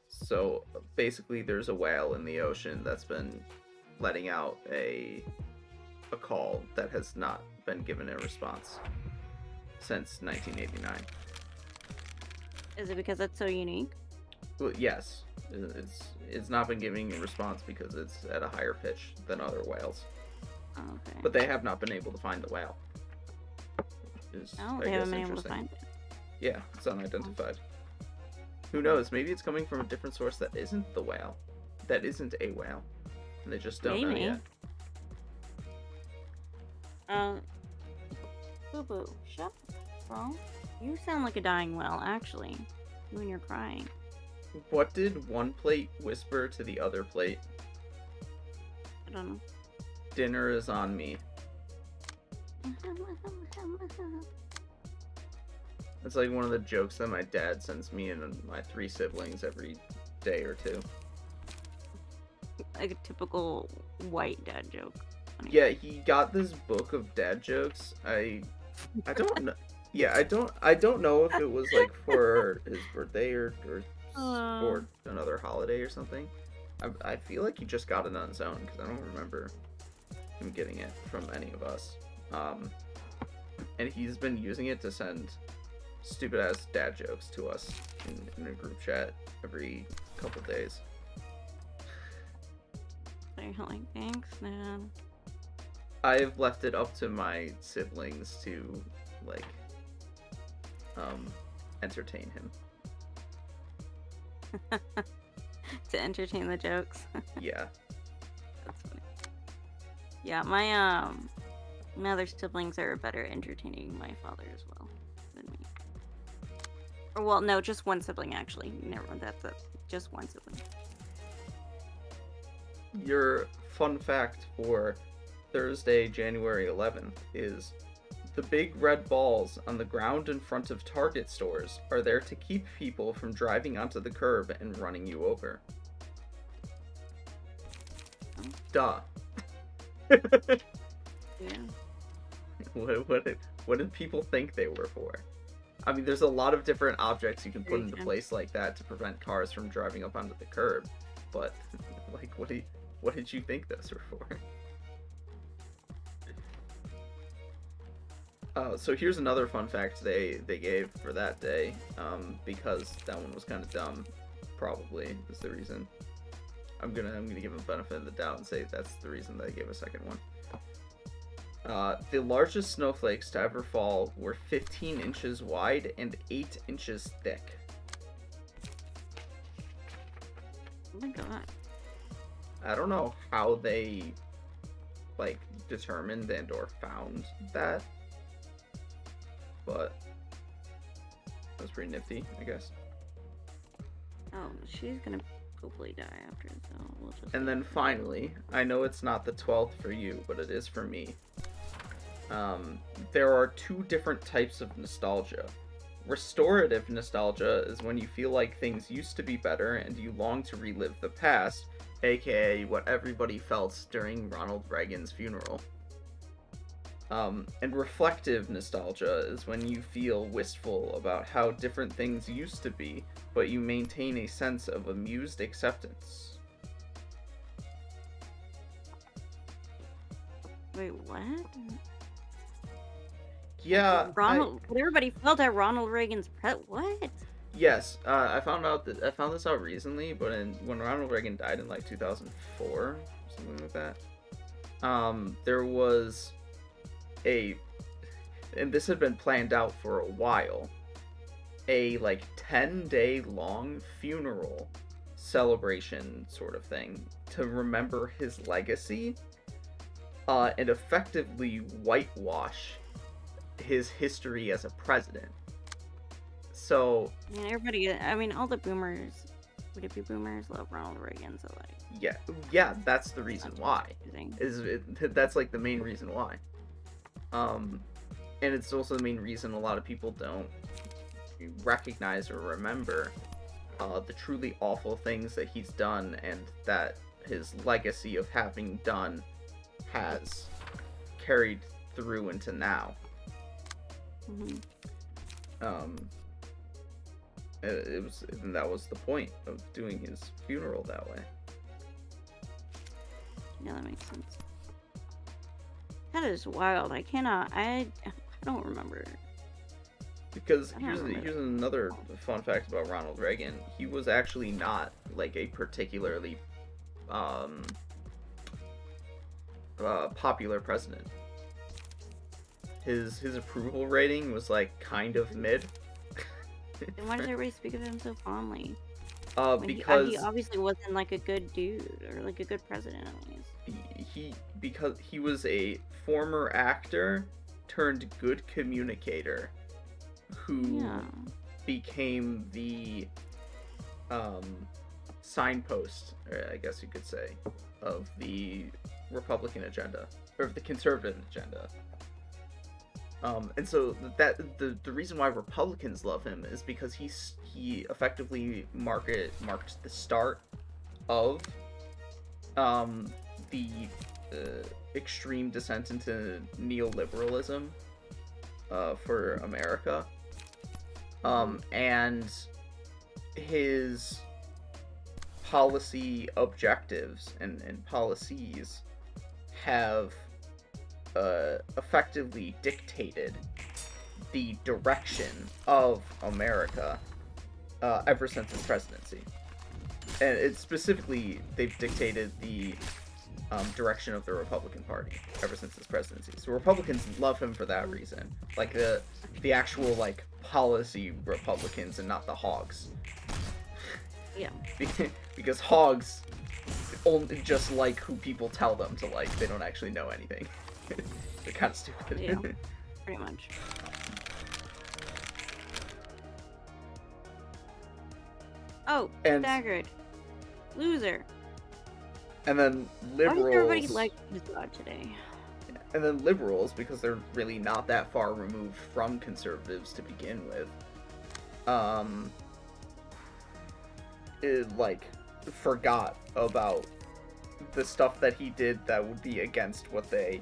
So basically there's a whale in the ocean that's been letting out a call that has not been given a response since 1989. Is it because it's so unique? Well, yes. It's not been giving a response because it's at a higher pitch than other whales. Oh, okay. But they have not been able to find the whale. They haven't been able to find it. Yeah, it's unidentified. Who knows? Maybe it's coming from a different source that isn't the whale. That isn't a whale. And they just don't know yet. Boo Boo, shut up, bro. You sound like a dying whale, actually. When you're crying. What did one plate whisper to the other plate? I don't know. Dinner is on me. It's like one of the jokes that my dad sends me and my 3 siblings every day or two. Like a typical white dad joke. Yeah, he got this book of dad jokes. I don't know. Yeah, I don't know if it was like for his birthday or another holiday or something. I feel like he just got it on his own because I don't remember him getting it from any of us. And he's been using it to send stupid ass dad jokes to us in a group chat every couple days. They're like, thanks, man. I've left it up to my siblings to like entertain him. To entertain the jokes. Yeah. That's funny. Yeah, my other siblings are better at entertaining my father as well than me. Or well, no, just one sibling actually. Never mind, that's it. Just one sibling. Your fun fact for Thursday, January 11th is the big red balls on the ground in front of Target stores are there to keep people from driving onto the curb and running you over. Duh. Yeah. What did people think they were for? I mean, there's a lot of different objects you can put into place like that to prevent cars from driving up onto the curb, but like, what did you think those were for? So here's another fun fact they gave for that day, because that one was kind of dumb, probably is the reason. I'm gonna give them the benefit of the doubt and say that's the reason they gave a second one. The largest snowflakes to ever fall were 15 inches wide and 8 inches thick. Oh my god. I don't know how they like determined and or found that, but that was pretty nifty, I guess. Oh, she's gonna hopefully die after, so we'll just. And then finally, I know it's not the 12th for you, but it is for me. There are two different types of nostalgia. Restorative nostalgia is when you feel like things used to be better and you long to relive the past, aka what everybody felt during Ronald Reagan's funeral. And reflective nostalgia is when you feel wistful about how different things used to be, but you maintain a sense of amused acceptance. Wait, what? Yeah, But everybody felt that Ronald Reagan's what? yes, I found this out recently, but when Ronald Reagan died in like 2004, something like that, there was and this had been planned out for a while, a like 10-day long funeral celebration sort of thing to remember his legacy, and effectively whitewash his history as a president. So all the boomers, would it be boomers, love Ronald Reagan, so like yeah, that's the reason why. That's like the main reason why. And it's also the main reason a lot of people don't recognize or remember the truly awful things that he's done and that his legacy of having done has carried through into now. That was the point of doing his funeral that way. Yeah, that makes sense. That is wild. I don't remember. Because here's another fun fact about Ronald Reagan. He was actually not like a particularly popular president. His approval rating was like kind of mid. Then why does everybody speak of him so fondly? Because he obviously wasn't like a good dude or like a good president at least. Because he was a former actor turned good communicator who became the signpost, or I guess you could say, of the Republican agenda or of the conservative agenda. And so that the reason why Republicans love him is because he effectively marked the start of the extreme descent into neoliberalism for America, and his policy objectives and policies have effectively dictated the direction of America ever since his presidency. And it's specifically, they've dictated the direction of the Republican Party ever since his presidency. So Republicans love him for that reason. Like the actual like policy Republicans and not the hogs. Yeah. Because hogs only just like who people tell them to like. They don't actually know anything. They're kind of stupid. Yeah, pretty much. Oh, staggered. Loser. And then liberals. Why does everybody like this god today? And then liberals, because they're really not that far removed from conservatives to begin with, forgot about the stuff that he did that would be against what they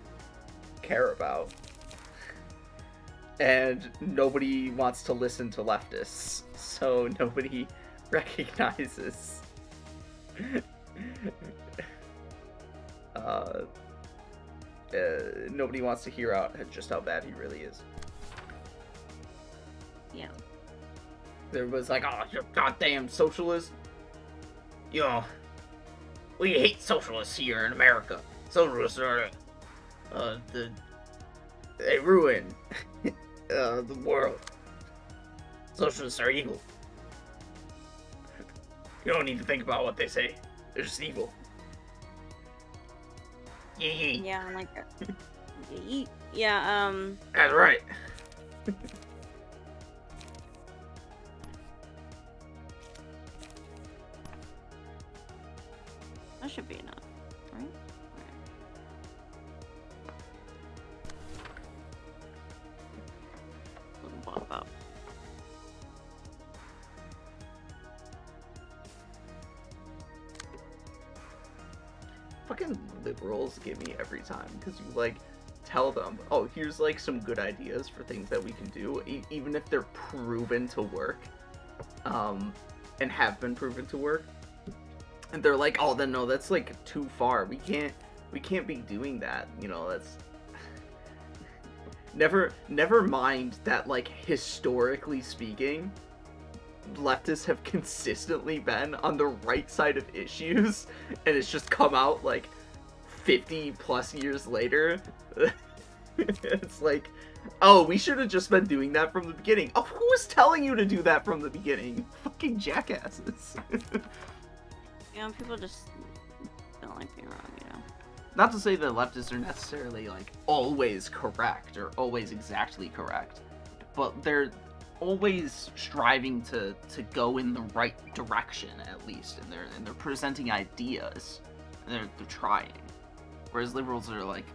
care about. And nobody wants to listen to leftists, so nobody recognizes nobody wants to hear out just how bad he really is. Yeah. There was like, oh, you goddamn socialist. You know, we hate socialists here in America. Socialists are, they ruin the world. Socialists are evil. You don't need to think about what they say. They're just evil. Yeah, like yeah, That's right. that should be enough, right? Little pop up. Fucking liberals get me every time because you like tell them, oh, here's like some good ideas for things that we can do, even if they're proven to work, and have been proven to work, and they're like, oh, then no, that's like too far. We can't be doing that. You know, that's never mind that, like, historically speaking, leftists have consistently been on the right side of issues, and it's just come out like 50 plus years later. It's like, oh, we should have just been doing that from the beginning. Oh, who was telling you to do that from the beginning? Fucking jackasses. Yeah, people just don't like being wrong, you know. Not to say that leftists are necessarily like always correct or always exactly correct, but they're always striving to go in the right direction, at least, and they're presenting ideas, and they're trying. Whereas liberals are like,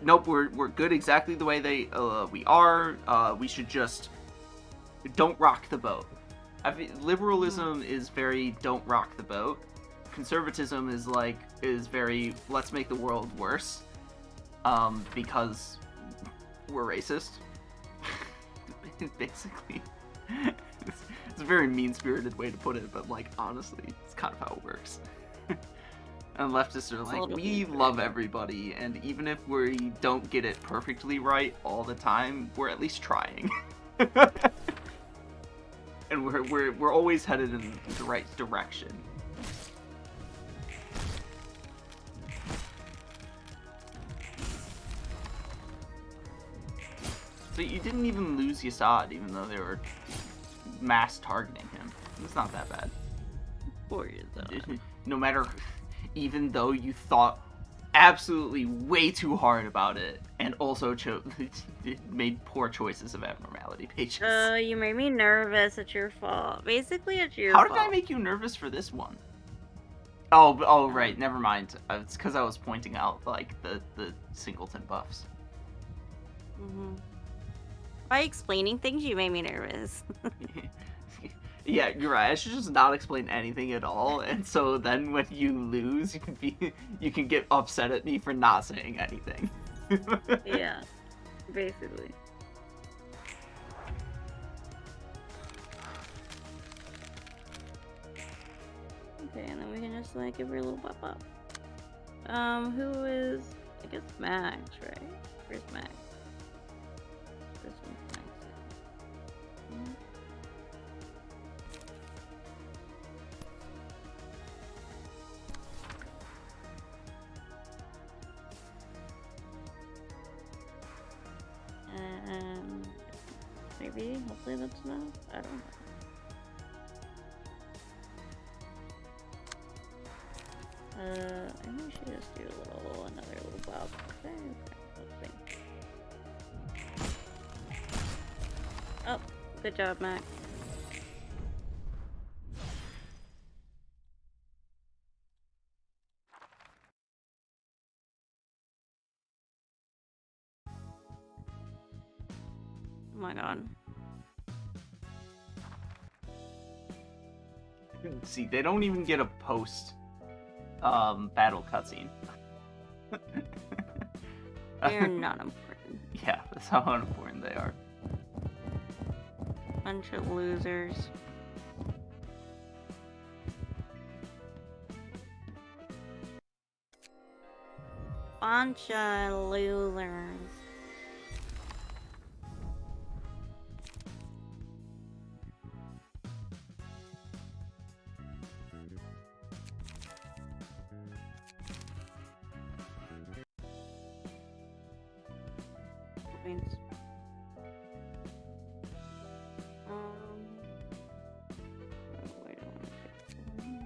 nope, we're good exactly the way we are. We should just don't rock the boat. Liberalism is very don't rock the boat. Conservatism is very let's make the world worse, because we're racist. Basically, it's a very mean-spirited way to put it, but like honestly, it's kind of how it works. And leftists are like, we love everybody, and even if we don't get it perfectly right all the time, we're at least trying. And we're always headed in the right direction. So you didn't even lose Yasad, even though they were mass targeting him. It's not that bad. Poor Yasad. No matter, even though you thought absolutely way too hard about it, and also made poor choices of abnormality pages. You made me nervous. It's your fault. Basically, it's your fault. How did I make you nervous for this one? Oh, right. Never mind. It's because I was pointing out like the singleton buffs. Mm-hmm. By explaining things, you made me nervous. Yeah, you're right. I should just not explain anything at all, and so then when you lose, you can get upset at me for not saying anything. Yeah, basically. Okay, and then we can just like give her a little pop up. Who is? I guess Max, right? Where's Max? This one's Max. And maybe, hopefully that's enough. I don't know. I think we should just do another little bob. Okay, let's see. Oh, good job, Max. Oh my god. See, they don't even get a post battle cutscene. They're not important. Yeah, that's how unimportant they are. Bunch of losers. Bunch of losers. Means wait, I want to pick one.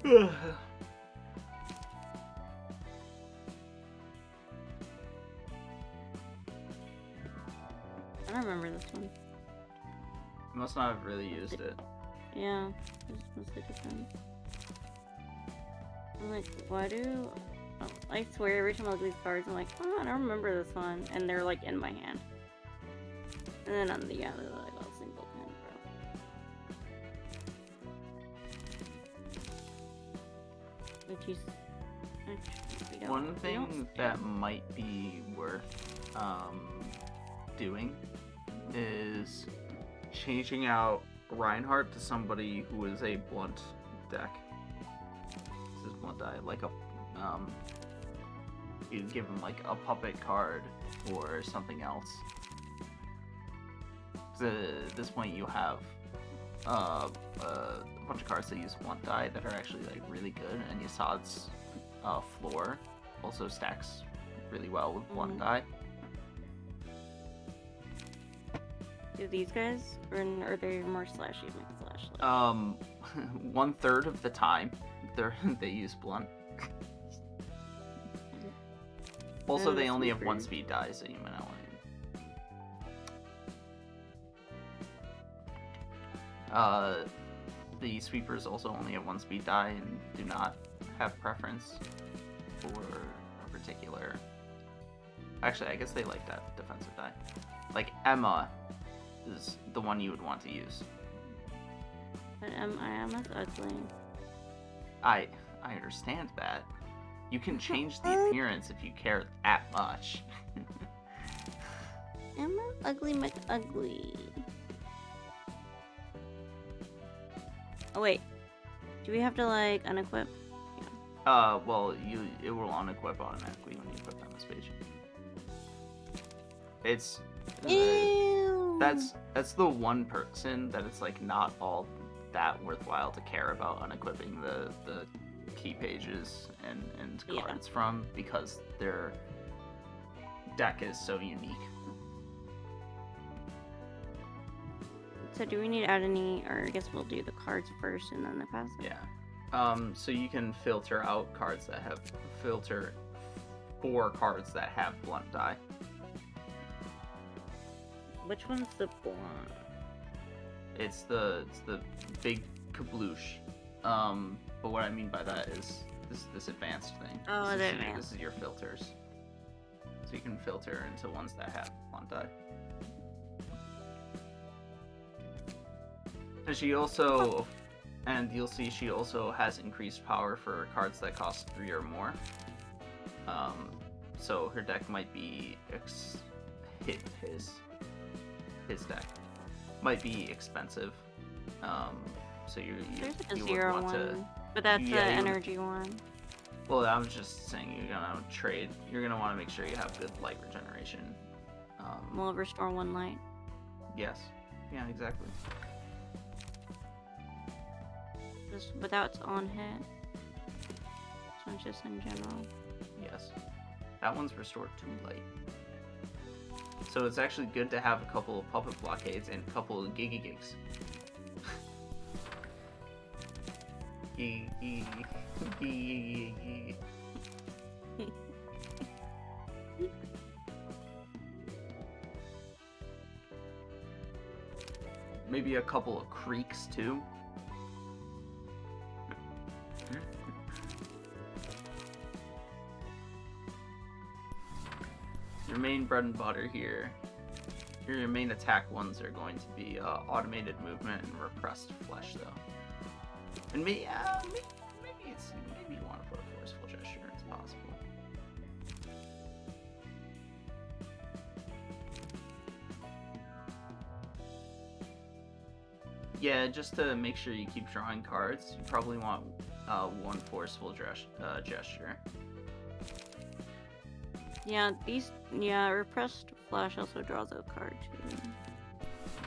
I don't remember this one. You must not have really used it. Yeah, this mostly depends. I'm like, why do... Oh, I swear, every time I look at these cards, I'm like, oh, I don't remember this one. And they're like in my hand. And then on the other, like, all single pin, bro. Which is... Actually, One thing that might be worth doing is changing out Reinhardt to somebody who is a blunt deck. This is blunt die, like a you give him like a puppet card or something else. At this point, you have a bunch of cards that use blunt die that are actually like really good, and Yasad's floor also stacks really well with blunt die. Do these guys, or are they more slashy like slash? 1/3 of the time, they use blunt. Also, they only have 1 speed die, so you might not want to. The sweepers also only have 1 speed die and do not have preference for a particular. Actually, I guess they like that defensive die. Like Emma is the one you would want to use. But Emma's ugly. I understand that. You can change the appearance if you care that much. Emma's ugly McUgly. Oh wait, do we have to like unequip? Yeah. Well, it will unequip automatically when you equip on this page. It's that's the one person that it's like not all that worthwhile to care about unequipping the key pages and cards from, because their deck is so unique. So do we need to add any, or I guess we'll do the cards first and then the passive? Yeah. So you can filter out cards that have filter 4 cards that have blunt die. Which one's the blunt? It's the big kabloosh. But what I mean by that is this advanced thing. Oh, this the is advanced. This is your filters. So you can filter into ones that have blunt die. And she also, and you'll see she also has increased power for cards that cost 3 or more. So her deck might be his deck might be expensive. So you There's like a you would 0 want one, to. but that's the Yeah, you would- energy one. Well, I was just saying you're gonna trade. You're gonna want to make sure you have good light regeneration. We'll restore 1 light. Yes. Yeah, exactly. But that's on hit. So it's just in general. Yes. That one's restored 2 light. So it's actually good to have a couple of puppet blockades and a couple of giga gigs. Maybe a couple of creaks too. Your main bread and butter here, your main attack ones are going to be automated movement and repressed flesh, though. And maybe you want to put a forceful gesture. It's possible. Yeah, just to make sure you keep drawing cards, you probably want 1 forceful gesture. Yeah, repressed flash also draws a card too.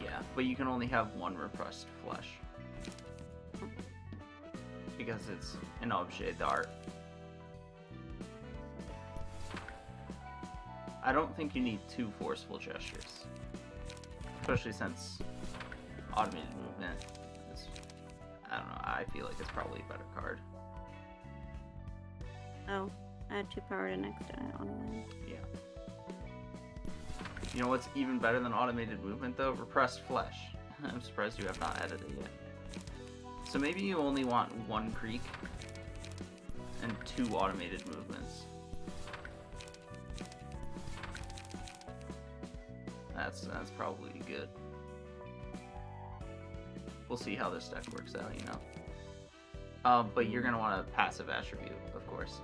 Yeah, but you can only have 1 repressed flesh. Because it's an objet d'art. I don't think you need 2 forceful gestures. Especially since automated movement is, I don't know, I feel like it's probably a better card. Oh, add 2 power to next on win. Yeah. You know what's even better than automated movement though? Repressed flesh. I'm surprised you have not added it yet. So maybe you only want 1 creek and 2 automated movements. That's probably good. We'll see how this deck works out, you know. But you're gonna want a passive attribute, of course.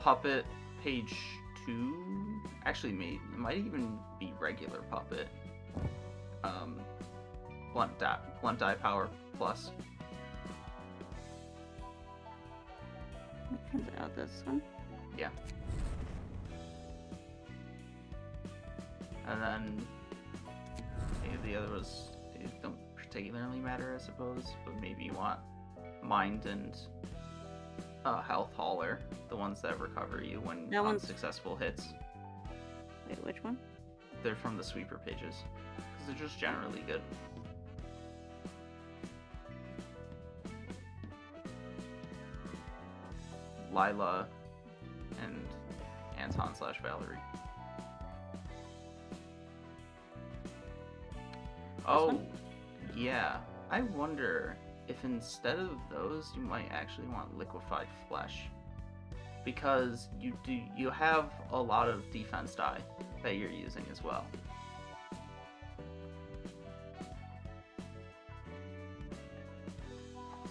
Puppet page 2. Actually, it might even be regular puppet. Blunt die power plus. Turns out this one. Yeah. And then the other was, they don't particularly matter, I suppose, but maybe you want mind and health hauler, the ones that recover you when unsuccessful hits. Wait, which one? They're from the sweeper pages, because they're just generally good. Lila and Anton/Valerie. Oh, yeah. I wonder if instead of those, you might actually want liquefied flesh, because you have a lot of defense die that you're using as well.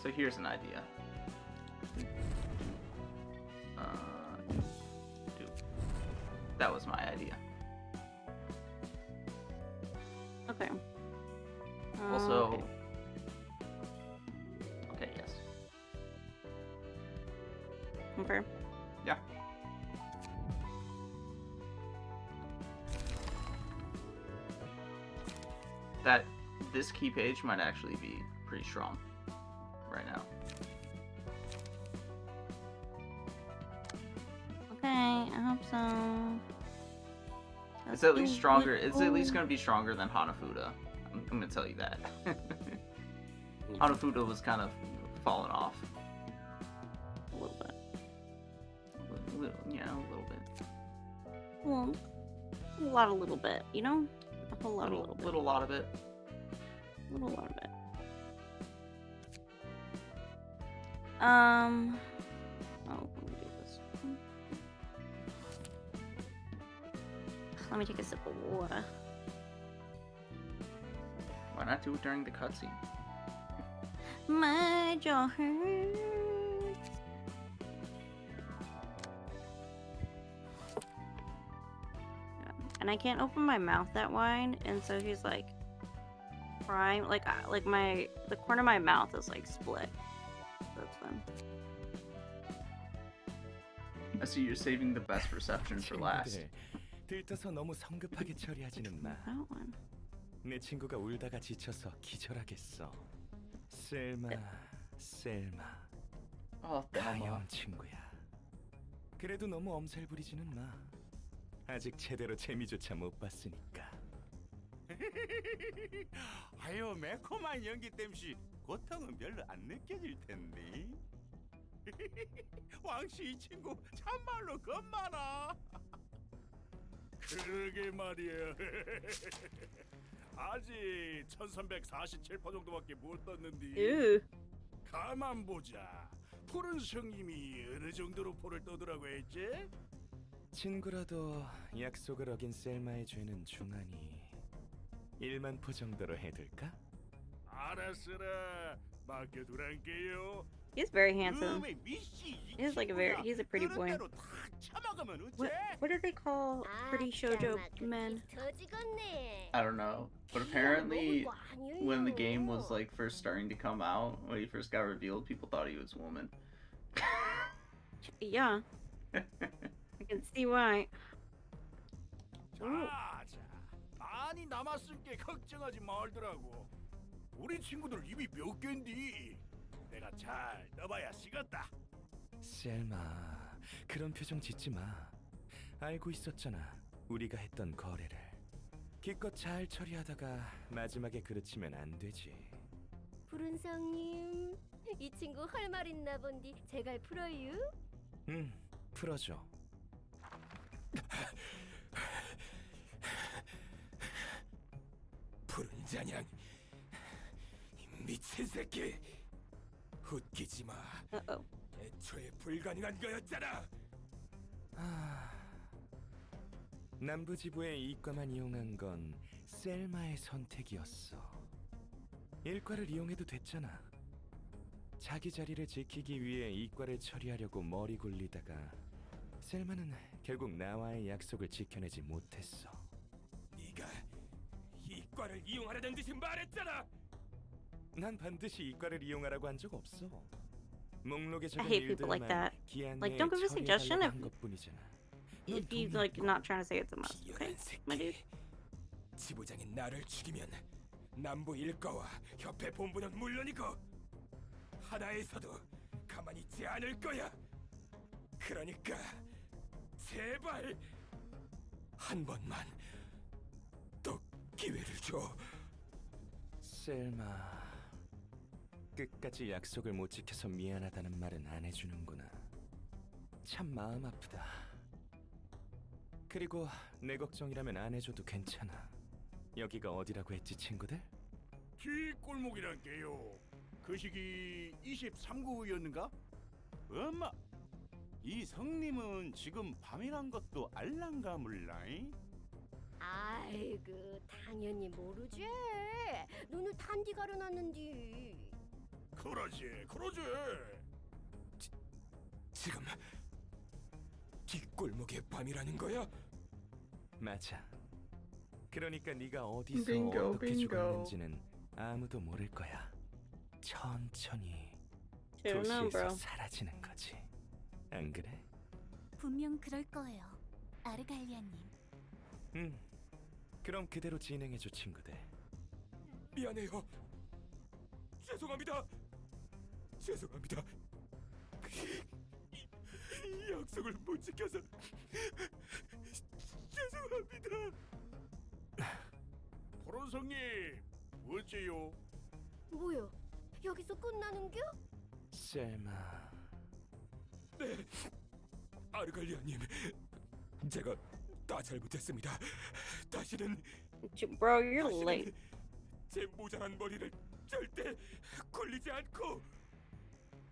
So here's an idea. That was my idea. Okay. Also, okay, yes. Confirm. Yeah. This key page might actually be pretty strong right now. Okay, I hope so. It's at least stronger. It's at least going to be stronger than Hanafuda. I'm going to tell you that. Hanafuda was kind of falling off. A little bit. Yeah, a little bit. Well, a lot of little bit, you know? A whole lot of little bit. Little lot of it. Little lot of it. Oh, let me do this. Let me take a sip of water. Why not do it during the cutscene? My jaw hurts. And I can't open my mouth that wide, and so he's like crying, like the corner of my mouth is like split. That's fun. I see you're saving the best reception for last. 들떠서 너무 성급하게 처리하지는 마. That one. 내 친구가 울다가 지쳐서 기절하겠어. 셀마. Oh, 가여운 친구야. 그래도 너무 엄살 부리지는 마. 아직 제대로 재미조차 못 봤으니까. 아유, 매콤한 연기 땜시 고통은 별로 안 느껴질 텐데. 왕씨 이 친구 참말로 겁많아. 그러게 말이야. 아직 1347% 정도밖에 못 떴는데. Ew. 가만 보자. 푸른 성님이 어느 정도로 포를 떠더라고 했지? 친구라도 약속을 어긴 셀마의 죄는 중하니 1만 포 정도로 해둘까? 알았으라. 맡겨두란게요. He's very handsome. He's like he's a pretty boy. What do they call pretty shoujo men? I don't know. But apparently, when the game was like first starting to come out, when he first got revealed, people thought he was a woman. Yeah. I can see why. 자, 많이 남았으니까 걱정하지 말더라고. 우리 친구들 입이 몇 갠디? 내가 잘 떠봐야 시겠다. 셀마, 그런 표정 짓지 마. 알고 있었잖아. 우리가 했던 거래를. 기껏 잘 처리하다가 마지막에 그르치면 안 되지. 푸른성님, 이 친구 할 말 있나 본디 제가 풀어요? 응, 풀어줘. 푸른 잔향, 이 미친 새끼. 웃기지 마. Uh-oh. 애초에 불가능한 거였잖아. 남부지부의 이과만 이용한 건 셀마의 선택이었어. 일과를 이용해도 됐잖아. 자기 자리를 지키기 위해 이과를 처리하려고 머리 굴리다가 셀마는 결국 나와의 약속을 지켜내지 못했어. 네가 이과를 이용하려는 듯이 말했잖아. 난 반드시 이과를 이용하라고 한 적 없어. 목록에 적은 hate people like 일들만 that. 기한 Like, 내에 don't give a suggestion 처리해달라고 한 if- 것뿐이잖아. If you like not trying to say it the most, okay, my dude. 지부장이 나를 죽이면 남부 일과와 협회 본부는 물론이고 하나에서도 가만히 있지 않을 거야. 그러니까 제발 한 번만 더 기회를 줘. 셀마, 끝까지 약속을 못 지켜서 미안하다는 말은 안 해주는구나. 참 마음 아프다. 그리고 내 걱정이라면 안 해줘도 괜찮아. 여기가 어디라고 했지, 친구들? 뒷골목이란 게요. 그 시기 23구였는가? 엄마, 이 성님은 지금 밤이란 것도 알랑가 몰라잉? 아이고, 당연히 모르지. 눈을 단디 가려놨는디. 그러지. 지금 뒷골목의 밤이라는 거야? 맞아. 그러니까 네가 어디서 빙고, 어떻게 빙고. 죽었는지는 아무도 모를 거야. 천천히 Don't know, 도시에서 bro. 사라지는 거지. 안 그래? 분명 그럴 거예요. 아르갈리아님. 그럼 그대로 진행해줘, 친구들. 미안해요. 죄송합니다. 약속을 못 지켜서 죄송합니다. 포론성님, 어째요? 뭐야? 여기서 끝나는겨? 셀마. 네, 아르갈리아님, 제가 다 잘못했습니다. 다시는 Bro, you're late. 제 모자란 머리를 절대 굴리지 않고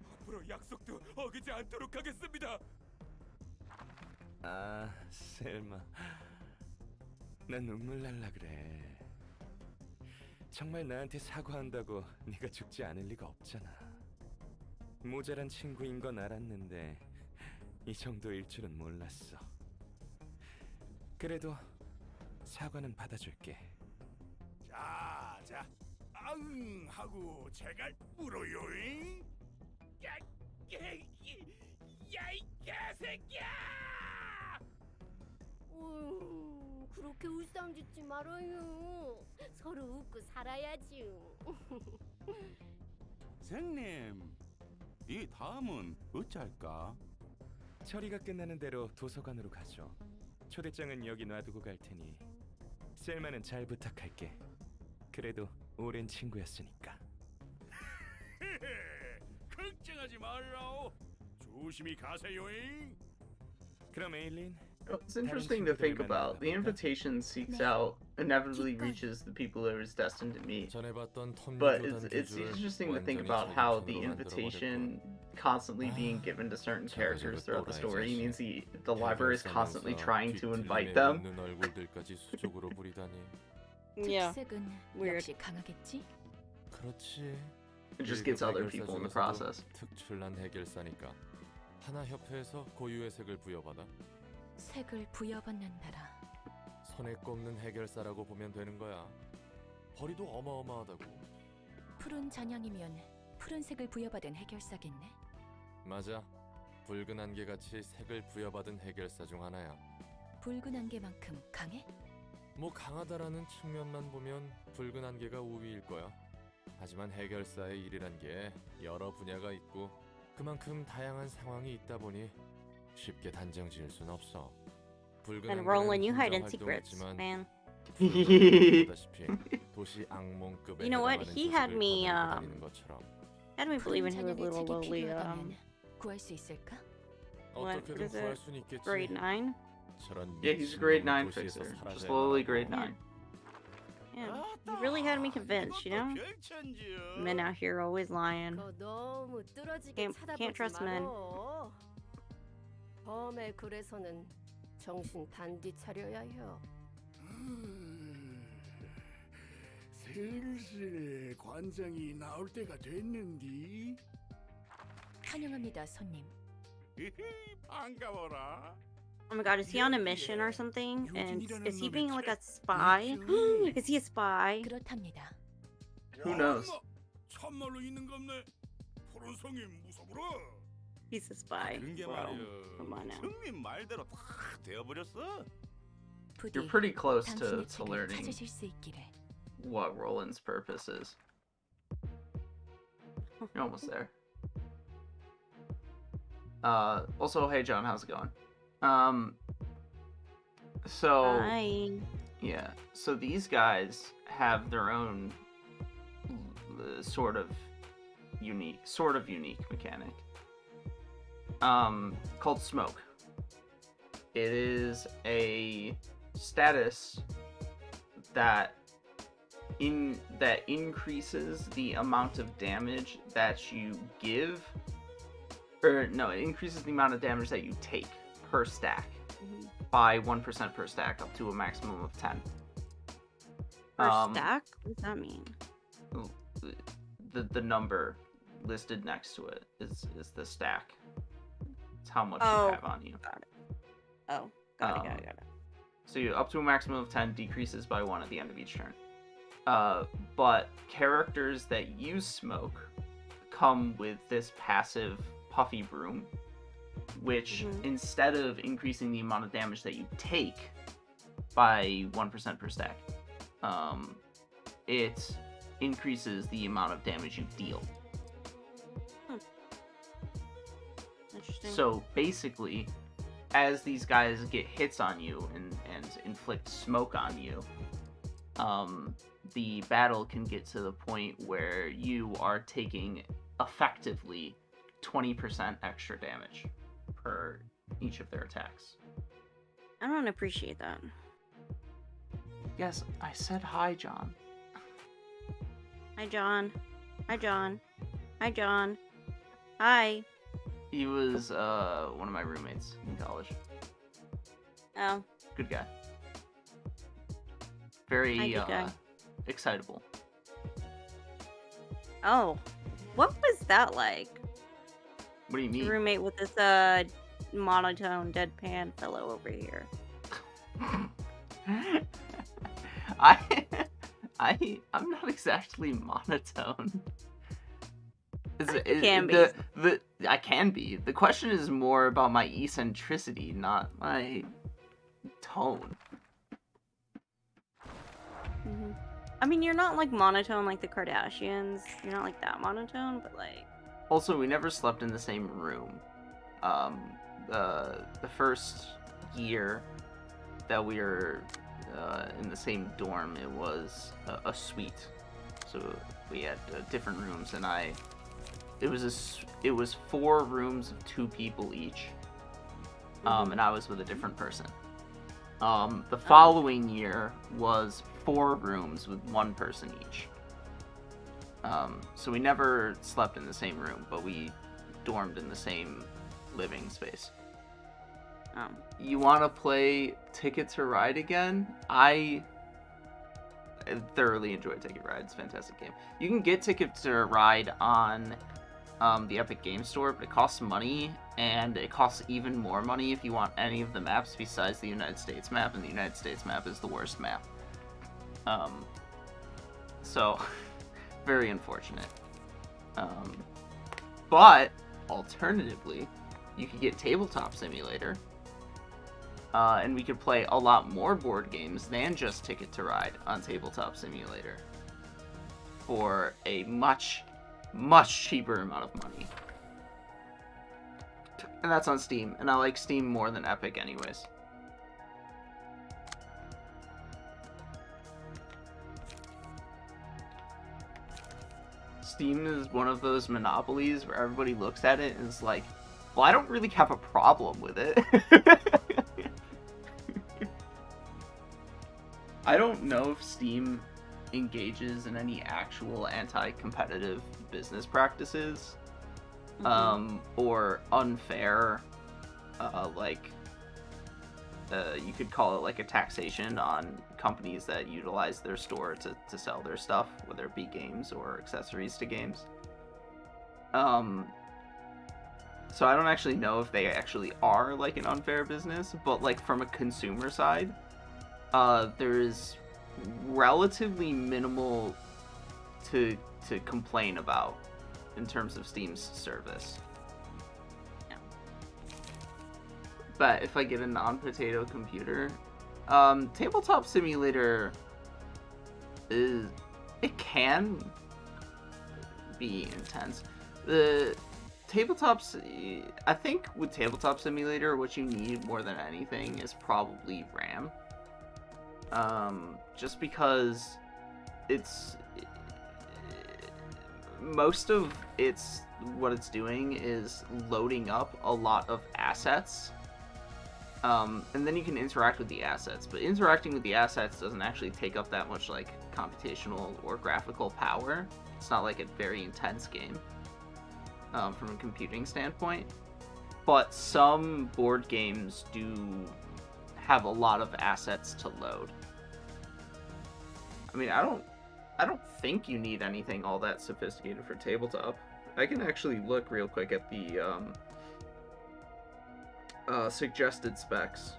앞으로 약속도 어기지 않도록 하겠습니다. 아, 셀마, 난 눈물 날라 그래. 정말 나한테 사과한다고 네가 죽지 않을 리가 없잖아. 모자란 친구인 건 알았는데 이 정도일 줄은 몰랐어. 그래도 사과는 받아줄게. 자, 아응 하고 제갈 물어요잉? 야이 개새끼야! 그렇게 울상 짓지 말아요. 서로 웃고 살아야지요. 생님, 이 다음은 어찌할까? 처리가 끝나는 대로 도서관으로 가죠. 초대장은 여기 놔두고 갈 테니 셀마는 잘 부탁할게. 그래도 오랜 친구였으니까. 걱정하지 말라오. 조심히 가세요잉. 그럼 에일린, It's interesting to think about. The invitation seeks out, inevitably reaches the people it was destined to meet. 전해봤던 But 텀 it's interesting to think about how the invitation constantly being given to certain characters throughout the story means the library is constantly trying to invite them. 얼굴들까지 수족으로 부리다니. Yeah. 특색은 Weird. 역시 강하겠지? 그렇지. It just gets other people in the process. 특출난 해결사니까 하나 협회에서 고유의 색을 부여받아 색을 부여받는다라. 손에 꼽는 해결사라고 보면 되는 거야. 벌이도 어마어마하다고. 푸른 잔향이면 푸른색을 부여받은 해결사겠네. 맞아. 붉은 안개같이 색을 부여받은 해결사 중 하나야. 붉은 안개만큼 강해? 뭐 강하다라는 측면만 보면 붉은 안개가 우위일 거야. 하지만 해결사의 일이란 게 여러 분야가 있고 그만큼 다양한 상황이 있다 보니 쉽게 단정 지을 순 없어. 붉은 And Roland, you hide in 안개는 secrets, 활동했지만 man. 보다시피 도시 악몽급에 You know what? 해당하는 He had 조직을 me, 거느리고 다니는 것처럼. had me believing he was a 푸른 little 찬양의 책이 lowly. 필요하다면 구할 수 있을까? What 어떻게든 is 구할 it? 수는 있겠지. Grade 9? 저런 Yeah, he's a grade 9 미친놈은 도시에서 fixer. Just 사라져야만 lowly 하고. grade 9. Yeah, he really had me convinced, you know? Men out here always lying. 거 너무 뚫어지게 Can't trust men. 말어. 범의 굴에서는 정신 단디 차려야 해요. 슬슬 관장이 나올 때가 됐는디. 환영합니다, 손님. 반가워라. Oh my god, is he on a mission or something? And is he being like a spy? Is he a spy? 그렇답니다. Who knows? 참말로 있는 겁네. 푸른 성이 무서워라. He's a spy. 그게 Bro, 말이야. come on now. 형님 말대로 다 되어버렸어. 부디 You're pretty close 당신의 to 책을 learning 찾으실 수 있기를. what Roland's purpose is. You're almost there. Also, hey John, how's it going? So Hi. yeah, so these guys have their own sort of unique mechanic. Called smoke. It is a status that increases the amount of damage that you give, or no, it increases the amount of damage that you take per stack by 1% per stack up to a maximum of 10. Per stack? What does that mean? The number listed next to it is the stack. It's how much you have on you. Got it. Oh, got it. So you up to a maximum of 10, decreases by 1 at the end of each turn. But characters that use smoke come with this passive Puffy Broom, which instead of increasing the amount of damage that you take by 1% per stack, it increases the amount of damage you deal. Interesting. So basically, as these guys get hits on you and inflict smoke on you, the battle can get to the point where you are taking effectively 20% extra damage per each of their attacks. I don't appreciate that. Yes, I said hi, John. Hi, John. Hi, John. Hi, John. Hi. He was one of my roommates in college. Oh. Good guy. Very Hi, good guy. excitable. Oh. What was that like? What do you To mean? roommate with this monotone deadpan fellow over here. I'm not exactly monotone. You can be. I can be. The question is more about my eccentricity, not my tone. I mean, you're not like monotone like the Kardashians. You're not like that monotone, but like. Also, we never slept in the same room. The first year that we were in the same dorm, it was a suite. So we had different rooms, and it was 4 rooms of 2 people each. And I was with a different person. The following year was 4 rooms with 1 person each. So we never slept in the same room, but we dormed in the same living space. You want to play Ticket to Ride again? I thoroughly enjoy Ticket Ride. It's a fantastic game. You can get Ticket to Ride on the Epic Game Store, but it costs money, and it costs even more money if you want any of the maps besides the United States map, and the United States map is the worst map. So, very unfortunate. But, alternatively, you could get Tabletop Simulator, and we could play a lot more board games than just Ticket to Ride on Tabletop Simulator for a much cheaper amount of money. And that's on Steam, and I like Steam more than Epic anyways. Steam is one of those monopolies where everybody looks at it and is like, well, I don't really have a problem with it. I don't know if Steam engages in any actual anti-competitive business practices, or unfair, you could call it like a taxation on companies that utilize their store to sell their stuff, whether it be games or accessories to games. So I don't actually know if they actually are like an unfair business, but like from a consumer side, there is relatively minimal to complain about in terms of Steam's service. Yeah. But if I get a non-potato computer, Tabletop Simulator it can be intense. The I think with Tabletop Simulator, what you need more than anything is probably RAM. Just because most of what it's doing is loading up a lot of assets. And then you can interact with the assets, but interacting with the assets doesn't actually take up that much like computational or graphical power. It's not like a very intense game from a computing standpoint, but some board games do have a lot of assets to load. I mean, I don't think you need anything all that sophisticated for tabletop. I can actually look real quick at the suggested specs.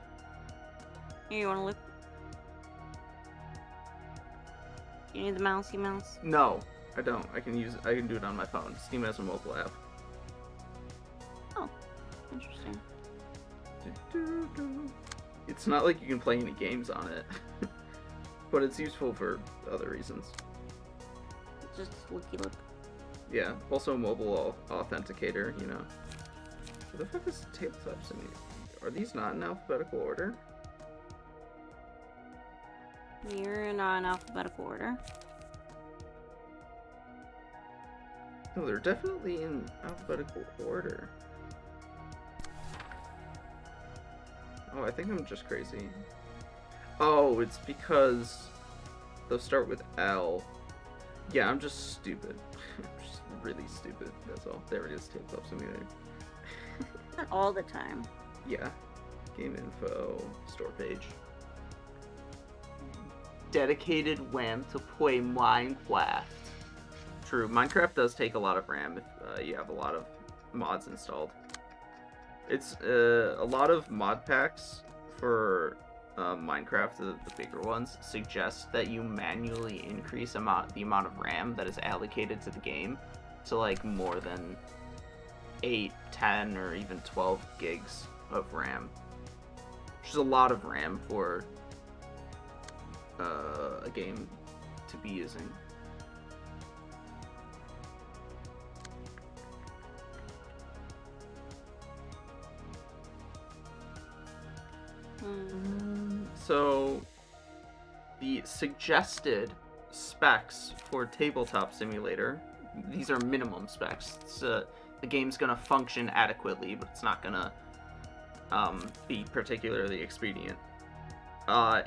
You want to look? You need the mousey mouse? No, I don't. I can do it on my phone. Steam has a mobile app. Oh, interesting. It's not like you can play any games on it, but it's useful for other reasons. Just looky look. Yeah, also a mobile authenticator, you know. What the fuck is Tabletop Simulator? Are these not in alphabetical order? You're not in alphabetical order. No, they're definitely in alphabetical order. Oh, I think I'm just crazy. Oh, it's because they'll start with L. Yeah, I'm just stupid. I'm just really stupid, that's all. There it is, Tabletop Simulator. Not all the time. Yeah. Game info, store page. Dedicated RAM to play Minecraft. True, Minecraft does take a lot of RAM if you have a lot of mods installed. It's a lot of mod packs for Minecraft, the bigger ones, suggest that you manually increase the amount of RAM that is allocated to the game to like more than 8, 10, or even 12 gigs of RAM. Which is a lot of RAM for a game to be using. So the suggested specs for Tabletop Simulator, these are minimum specs. The game's gonna function adequately, but it's not gonna be particularly expedient.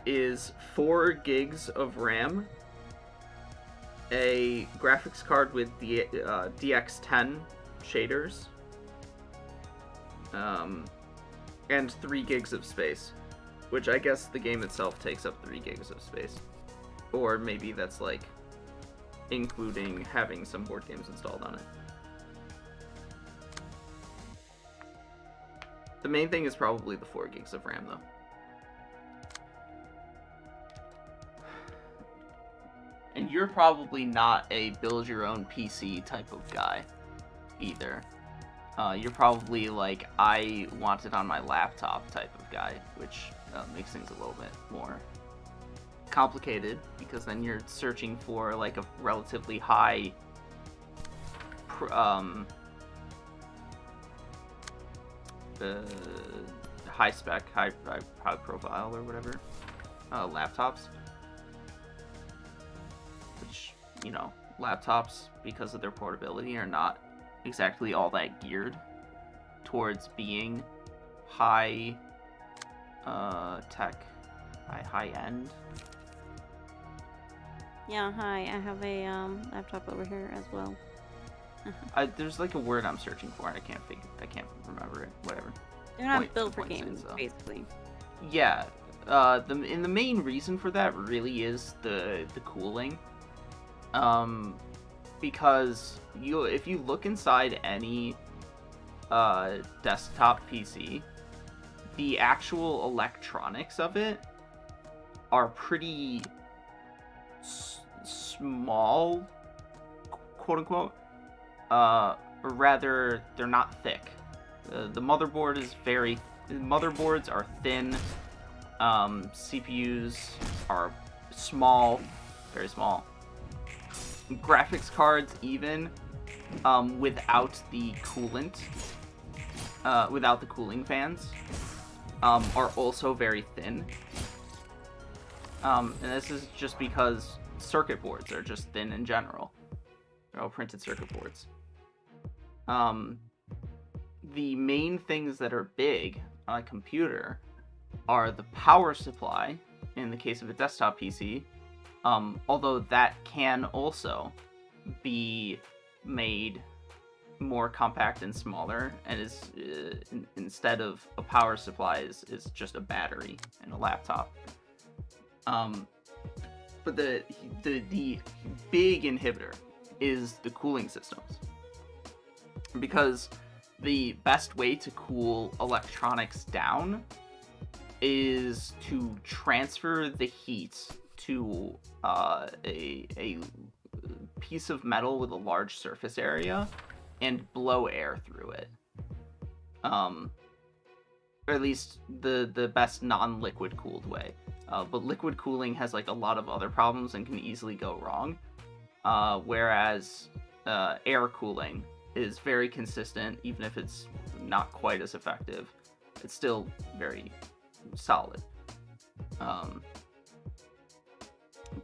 Is 4 gigs of RAM, a graphics card with the DX10 shaders, and 3 gigs of space, which I guess the game itself takes up 3 gigs of space. Or maybe that's like including having some board games installed on it. The main thing is probably the 4 gigs of RAM though. And you're probably not a build your own PC type of guy either. You're probably like, I want it on my laptop type of guy, which makes things a little bit more complicated, because then you're searching for like a relatively high high spec, high profile or whatever laptops, which, you know, laptops, because of their portability, are not exactly all that geared towards being high tech, high end. Yeah, hi. I have a laptop over here as well. There's like a word I'm searching for, and I can't remember it. Whatever. They're not Point- built for point gaming, is, though. basically. Yeah. The main reason for that really is the cooling. Because if you look inside any desktop PC, the actual electronics of it are pretty small, quote unquote. Or rather, they're not thick. The motherboards are thin. CPUs are small, very small. Graphics cards, even without the coolant, without the cooling fans, are also very thin. And this is just because circuit boards are just thin in general. They're all printed circuit boards. The main things that are big on a computer are the power supply, in the case of a desktop PC, although that can also be made more compact and smaller, and is instead of a power supply is just a battery in a laptop. But the big inhibitor is the cooling systems, because the best way to cool electronics down is to transfer the heat to a piece of metal with a large surface area and blow air through it. Or at least the best non-liquid cooled way. But liquid cooling has like a lot of other problems and can easily go wrong. Whereas air cooling is very consistent, even if it's not quite as effective. It's still very solid.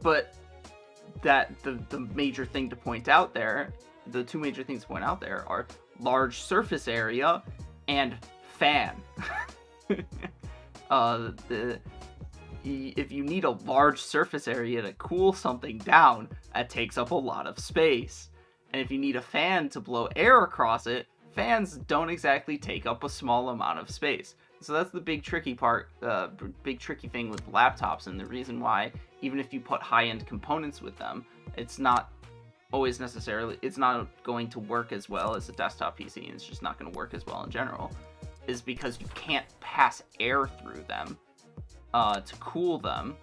But that the major thing to point out there, the two major things to point out there are large surface area and fan. If you need a large surface area to cool something down, that takes up a lot of space. And if you need a fan to blow air across it, fans don't exactly take up a small amount of space. So that's the big tricky part, big tricky thing with laptops, and the reason why, even if you put high-end components with them, it's not always necessarily, it's not going to work as well as a desktop PC, and it's just not going to work as well in general, is because you can't pass air through them to cool them,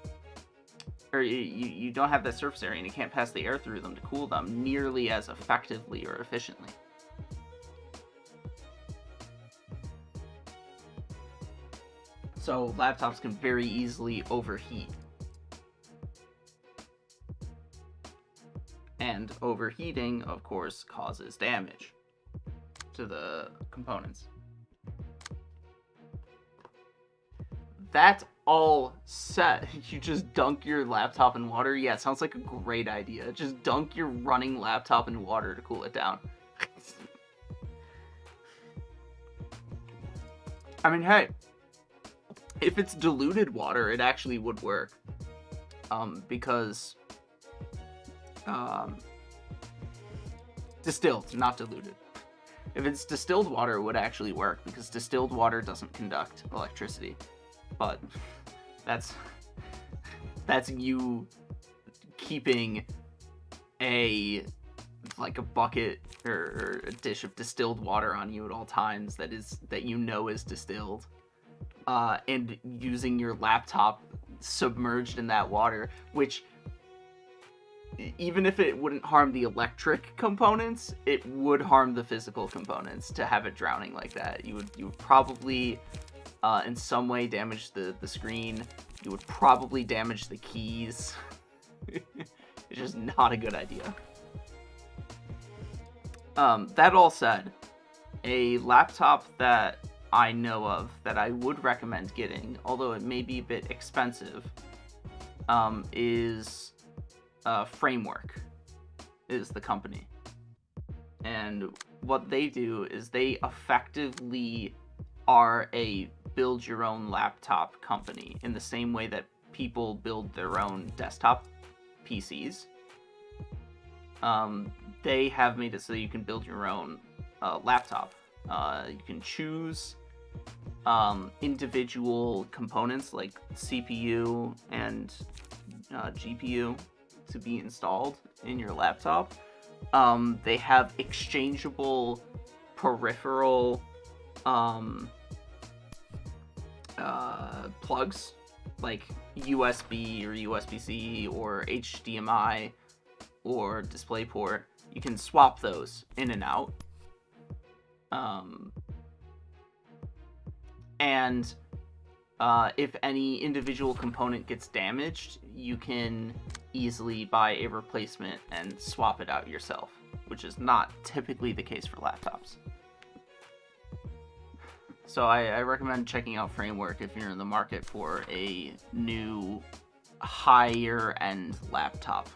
or you don't have that surface area, and you can't pass the air through them to cool them nearly as effectively or efficiently. So laptops can very easily overheat. And overheating, of course, causes damage to the components. That all said, you just dunk your laptop in water? Yeah, it sounds like a great idea. Just dunk your running laptop in water to cool it down. I mean, hey, if it's diluted water, it actually would work. Because distilled, not diluted. If it's distilled water, it would actually work, because distilled water doesn't conduct electricity. But that's you keeping a bucket or a dish of distilled water on you at all times that you know is distilled, and using your laptop submerged in that water, which, even if it wouldn't harm the electric components, it would harm the physical components to have it drowning like that. You would probably in some way damage the screen. You would probably damage the keys. It's just not a good idea. That all said, a laptop that I know of that I would recommend getting, although it may be a bit expensive, is Framework. is the company. And what they do is they effectively are a build your own laptop company in the same way that people build their own desktop PCs. They have made it so you can build your own laptop. You can choose individual components like CPU and GPU to be installed in your laptop. They have exchangeable peripheral plugs like USB or USB-C or HDMI or DisplayPort. You can swap those in and out. And if any individual component gets damaged, you can easily buy a replacement and swap it out yourself, which is not typically the case for laptops. So I recommend checking out Framework if you're in the market for a new higher end laptop.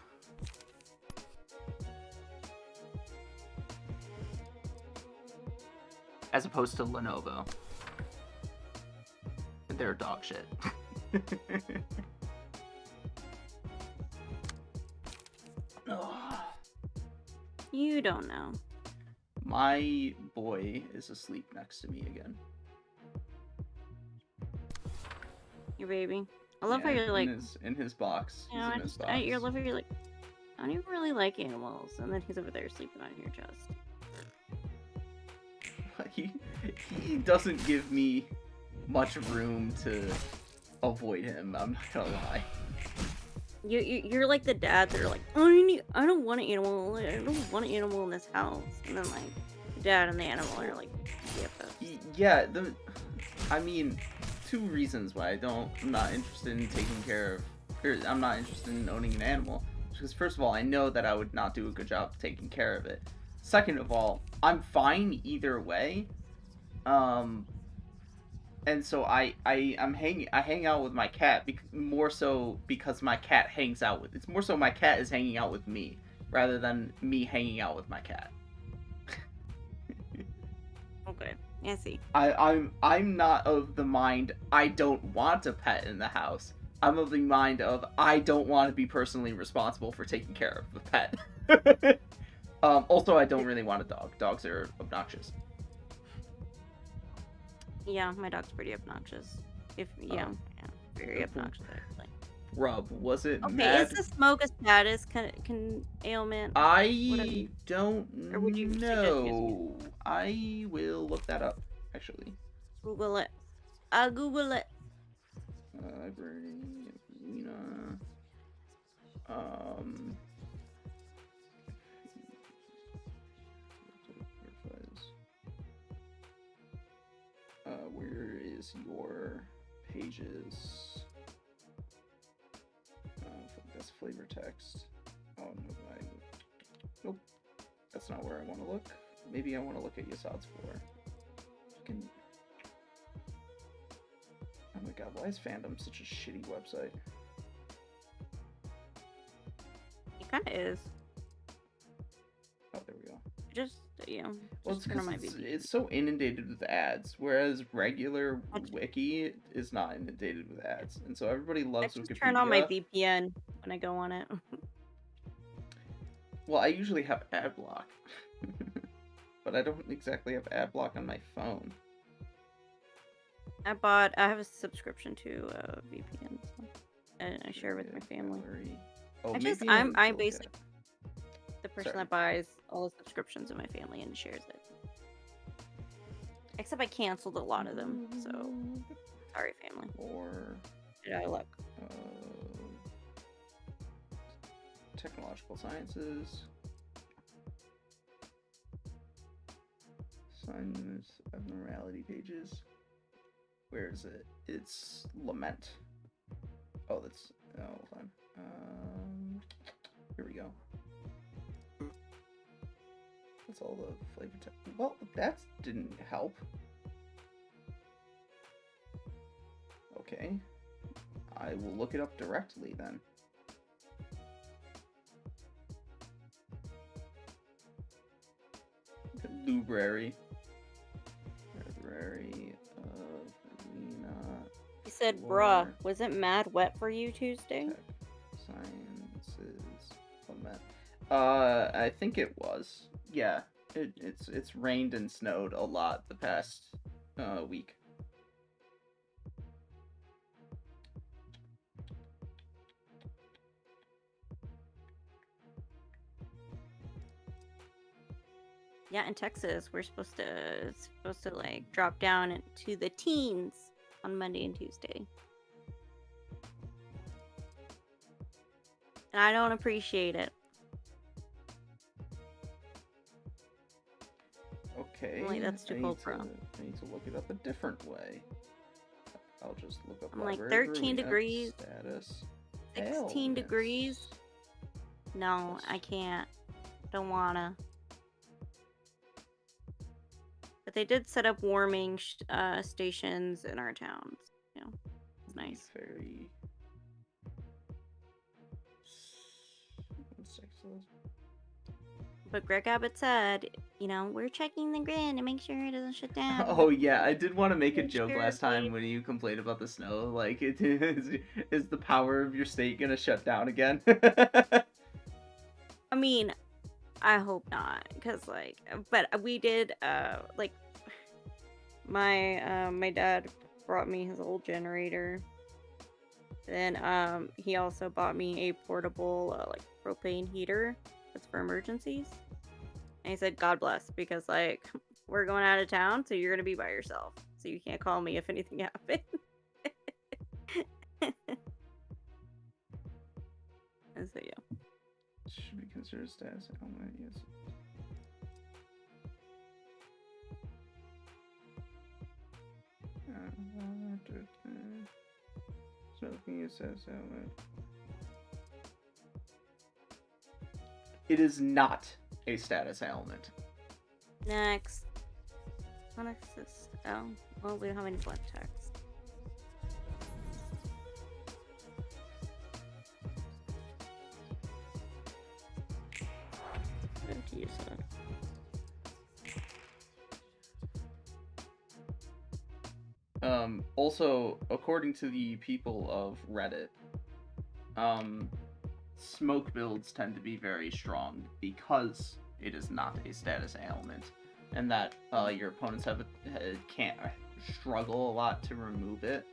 As opposed to Lenovo. They're dog shit. You don't know. My boy is asleep next to me again. Your baby. I love how you're like in his box. You know, He's in his box. you're loving. You're like, I don't even really like animals, and then he's over there sleeping on your chest. He doesn't give me much room to avoid him. I'm not gonna lie. You're like the dad that are like, I don't want an animal. I don't want an animal in this house. And then like the dad and the animal are like, yeah. I mean, two reasons why I'm not interested in taking care of, or I'm not interested in owning an animal. Because first of all, I know that I would not do a good job taking care of it. Second of all, I'm fine either way. And so I hang out with my cat more so because my cat hangs out with. It's more so my cat is hanging out with me rather than me hanging out with my cat. Okay, I see. I'm not of the mind I don't want a pet in the house. I'm of the mind of I don't want to be personally responsible for taking care of the pet. Also, I don't really want a dog. Dogs are obnoxious. Yeah, my dog's pretty obnoxious. Yeah, very obnoxious actually. Rub, was it okay, mad? Is the smoke a status can ailment? I don't know. I will look that up, actually. Google it. I'll Google it. Where is your pages? That's flavor text. Oh no, nope. That's not where I want to look. Maybe I want to look at Yasad's floor. Oh my god, why is fandom such a shitty website? It kind of is. Oh, there we go. Just, you know. Well, it's because it's so inundated with ads, whereas regular wiki is not inundated with ads, and so everybody loves Wikipedia. Turn on my VPN when I go on it. Well, I usually have ad block, but I don't exactly have ad block on my phone. I have a subscription to VPN, so, and I share with my family. Oh, I'm basically the person that buys all the subscriptions in my family and shares it. Except I canceled a lot of them, so sorry, family. Or did I look? Technological sciences. Signs abnormality pages. Where is it? It's lament. Oh, that's hold on. Here we go. That's all the flavor text. Well, that didn't help. Okay. I will look it up directly then. Library. Library of Lena. He said, Lore. bruh, was it mad wet for you Tuesday? Tech Sciences. What meant? I think it was. Yeah, it's rained and snowed a lot the past week. Yeah, in Texas, it's supposed to like drop down into the teens on Monday and Tuesday. And I don't appreciate it. Okay. I'm like, that's too cold, bro. I need to look it up a different way. I'll just look up I'm like library 13 degrees. status. 16 degrees. No, I can't. Don't wanna. But they did set up warming stations in our towns. You know, it's nice. Very. What's sexless? But Greg Abbott said, you know, we're checking the grid to make sure it doesn't shut down. Oh yeah, I did want to make a joke Sure, last time please. when you complained about the snow. Like, is the power of your state gonna shut down again? I mean, I hope not, cause like, but we did like my dad brought me his old generator. Then he also bought me a portable like propane heater that's for emergencies. And he said, God bless, because like we're going out of town, so you're gonna be by yourself. So you can't call me if anything happens. And so yeah. Should be considered status element, yes. Smoking is status element. It is not a status ailment. Next. What is this? Oh, well, we don't have any left text. What do you say? Also, according to the people of Reddit, smoke builds tend to be very strong because it is not a status ailment, and that your opponents can't struggle a lot to remove it,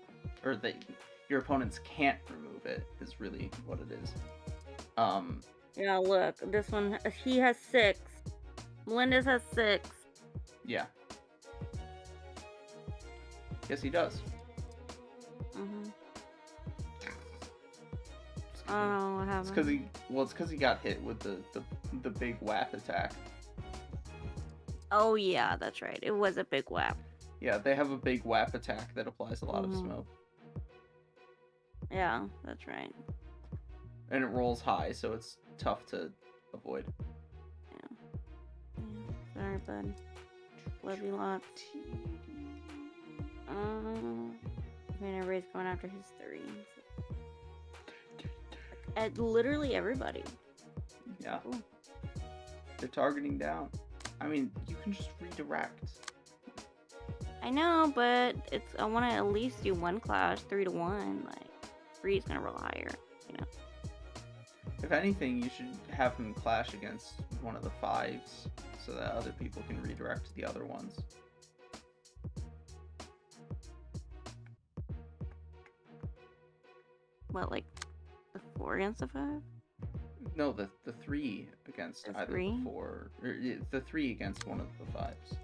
or that your opponents can't remove it is really what it is. Yeah, look, this one, he has 6. Melinda's has 6. Yeah. Yes, he does. Mm-hmm. I don't know what happened. It's because he got hit with the big whack attack. Oh yeah, that's right. It was a big whap. Yeah, they have a big whap attack that applies a lot of smoke. Yeah, that's right. And it rolls high, so it's tough to avoid. Yeah. Sorry, bud. Love you lots. I mean, everybody's going after his 3. So. At literally everybody. Yeah. Cool. They're targeting down. I mean, you can just redirect. I know, but I want to at least do 1 clash, 3-1. Like, 3 is gonna roll higher, you know. If anything, you should have him clash against one of the 5s, so that other people can redirect the other ones. What, like the 4 against the 5? No, the 3 against The either 3? the 4, or the 3 against one of the 5s.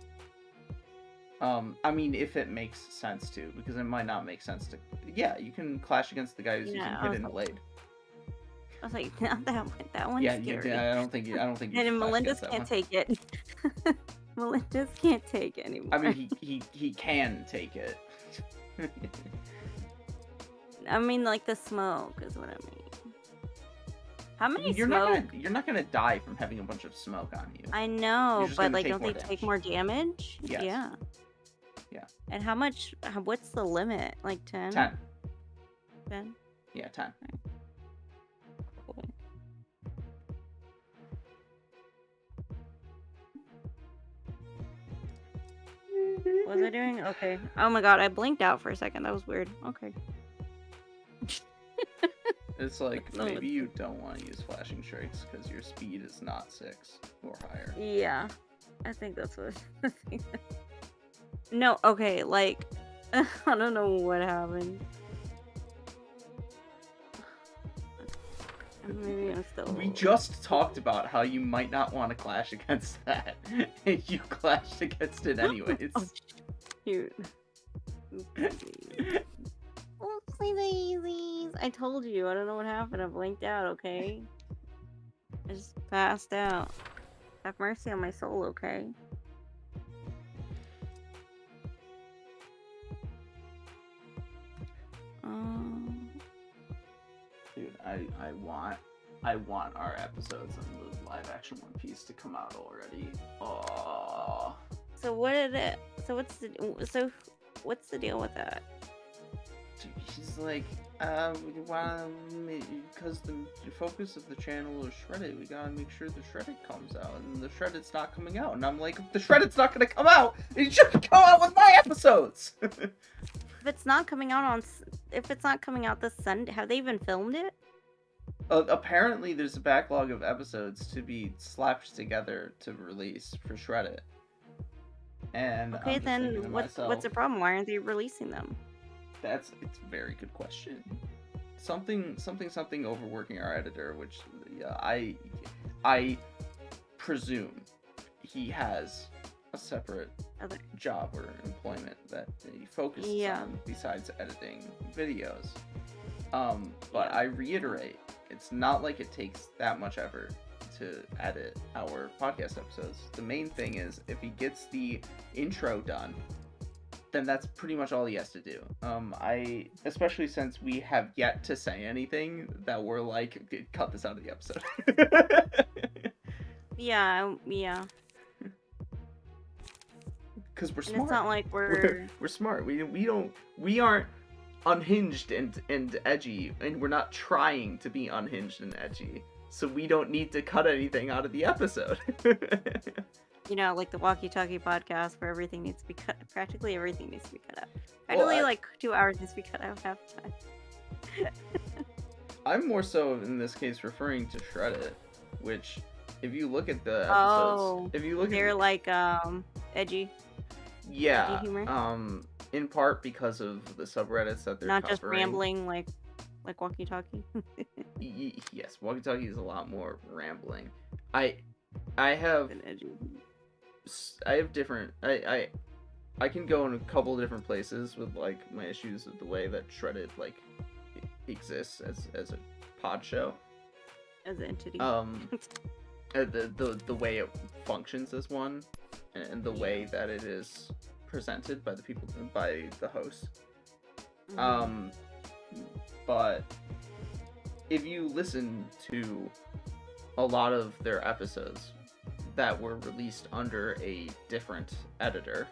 I mean, if it makes sense to, because it might not make sense to. Yeah, you can clash against the guy who's using Hidden Blade. I was like, not that one. That one's scary. Yeah, I don't think you. And should clash Melinda's against that can't one. take it. Melinda's can't take it anymore. I mean, he can take it. I mean, like the smoke is what I mean. How many You're smoke? you're not gonna die from having a bunch of smoke on you. I know, just but gonna like, take don't more they take more damage? Yes. Yeah. Yeah. And how much? What's the limit? Like 10? 10. 10? Yeah, 10. Was I doing? Okay. Oh my god, I blinked out for a second. That was weird. Okay. It's like, No, maybe you don't want to use flashing strikes because your speed is not 6 or higher. Yeah. I think that's what I think. No, okay, like, I don't know what happened. Maybe I'm still... We just talked about how you might not want to clash against that, and you clashed against it anyways. Oh, shoot. Oopsie daisies. I told you, I don't know what happened. I blinked out, okay? I just passed out. Have mercy on my soul, okay? Dude, I want our episodes on the live action One Piece to come out already. Oh. So what's the deal with that? He's like, because the focus of the channel is Shredded, we gotta make sure the Shredded comes out, and the Shredded's not coming out. And I'm like, if the Shredded's not gonna come out, it should come out with my episodes! If it's not coming out this Sunday, have they even filmed it? Apparently there's a backlog of episodes to be slapped together to release for Shredded. And okay, then what's the problem? Why aren't they releasing them? It's a very good question. Something overworking our editor, which I presume he has a separate job or employment that he focuses on besides editing videos. But I reiterate, it's not like it takes that much effort to edit our podcast episodes. The main thing is if he gets the intro done, then that's pretty much all he has to do. Especially since we have yet to say anything that we're like, cut this out of the episode. Yeah. Because we're smart. And it's not like we're smart. We aren't unhinged and edgy, and we're not trying to be unhinged and edgy. So we don't need to cut anything out of the episode. You know, like the walkie-talkie podcast where everything needs to be cut. Practically everything needs to be cut out. Practically like 2 hours needs to be cut out half the time. I'm more so in this case referring to Shredded, which if you look at the episodes, they're like edgy. Yeah. Edgy humor. In part because of the subreddits that they're not covering. Just rambling like walkie-talkie. Yes, walkie-talkie is a lot more rambling. I have different. I can go in a couple different places with like my issues with the way that Shredded like exists as a pod show, as an entity. The way it functions as one, and the way that it is presented by the host. Mm-hmm. But if you listen to a lot of their episodes that were released under a different editor,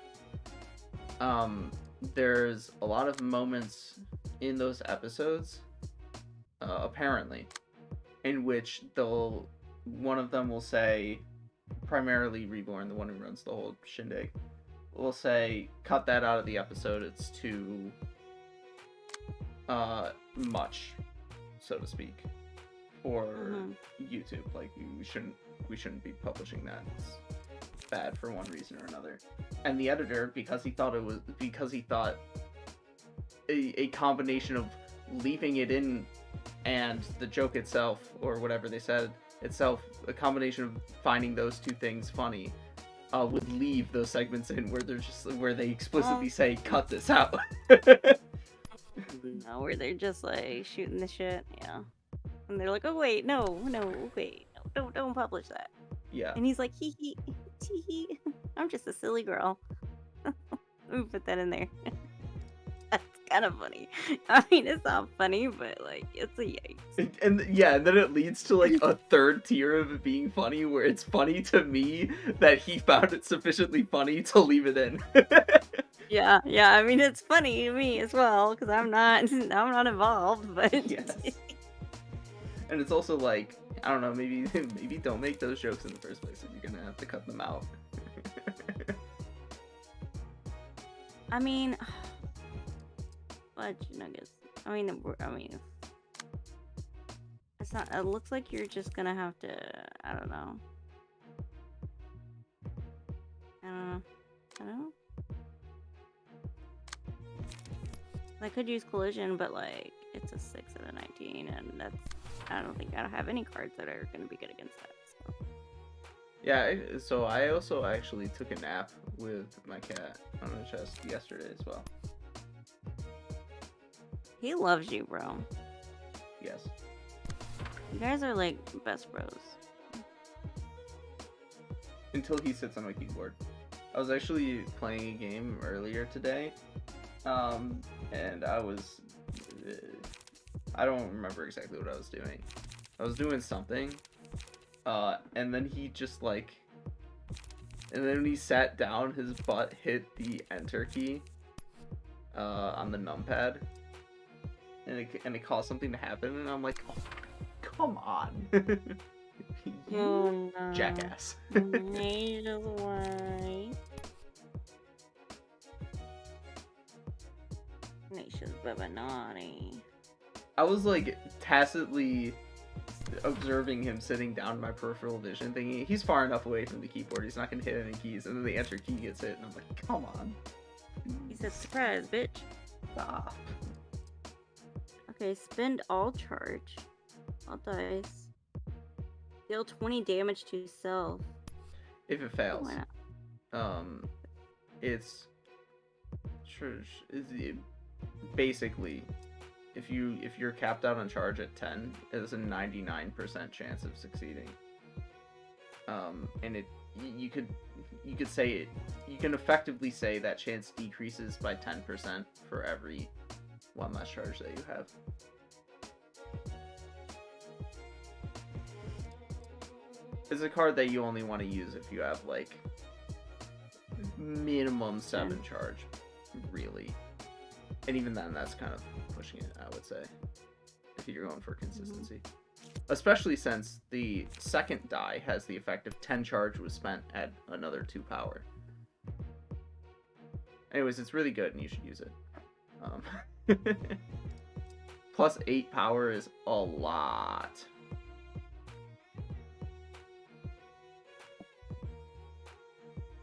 there's a lot of moments in those episodes, apparently, in which one of them will say, primarily Reborn, the one who runs the whole shindig, will say, cut that out of the episode, it's too much, so to speak, for YouTube. Like, we shouldn't be publishing that. It's bad for one reason or another. And the editor, because he thought a combination of leaving it in and the joke itself, or whatever they said itself, a combination of finding those two things funny, would leave those segments in where they explicitly say, cut this out. No, where they're just like shooting the shit, yeah. And they're like, oh wait, no, wait, no, don't publish that. Yeah. And he's like, hee hee, tee hee, I'm just a silly girl. Let me put that in there. That's kind of funny. I mean, it's not funny, but like, it's a yikes. And then it leads to like a third tier of it being funny, where it's funny to me that he found it sufficiently funny to leave it in. Yeah. I mean, it's funny to me as well because I'm not involved, but yes. And it's also like, I don't know, maybe don't make those jokes in the first place if you're gonna have to cut them out. I mean, fudge nuggets. I mean, it's not. It looks like you're just gonna have to. I don't know. I don't know. I don't know. I could use collision, but like it's a 6 and a 19, and that's. I don't think I have any cards that are gonna be good against that. So. Yeah, so I also actually took a nap with my cat on the chest yesterday as well. He loves you, bro. Yes. You guys are like best bros. Until he sits on my keyboard. I was actually playing a game earlier today, and I don't remember exactly what I was doing. I was doing something, and then he just like, and then when he sat down, his butt hit the enter key on the numpad, and it caused something to happen, and I'm like, oh, come on. You jackass. Nature's way. Nature's baby naughty. I was like tacitly observing him sitting down in my peripheral vision, thinking he's far enough away from the keyboard, he's not gonna hit any keys, and then the enter key gets hit, and I'm like, come on. He said, surprise, bitch. Stop. Okay, spend all charge. All dice. Deal 20 damage to self. If it fails. Why not? It's basically if you're capped out on charge at 10, there's a 99% chance of succeeding. And you could say it, you can effectively say that chance decreases by 10% for every one less charge that you have. It's a card that you only want to use if you have like minimum 7 charge, really. And even then, that's kind of pushing it, I would say, if you're going for consistency. Especially since the second die has the effect of 10 charge was spent at another 2 power. Anyways, it's really good and you should use it. Plus 8 power is a lot.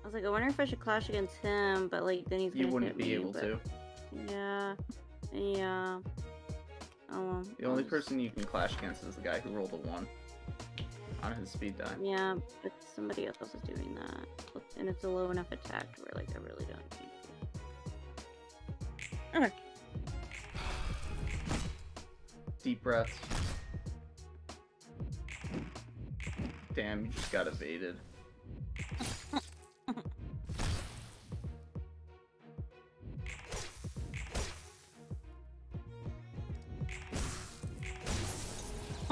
I was like, I wonder if I should clash against him, but like then he's gonna You wouldn't hit be me, able to. Yeah. Oh well. The only person you can clash against is the guy who rolled a 1 on his speed die. Yeah, but somebody else is doing that, and it's a low enough attack to where like I really don't need to. Okay. Deep breaths. Damn, you just got evaded.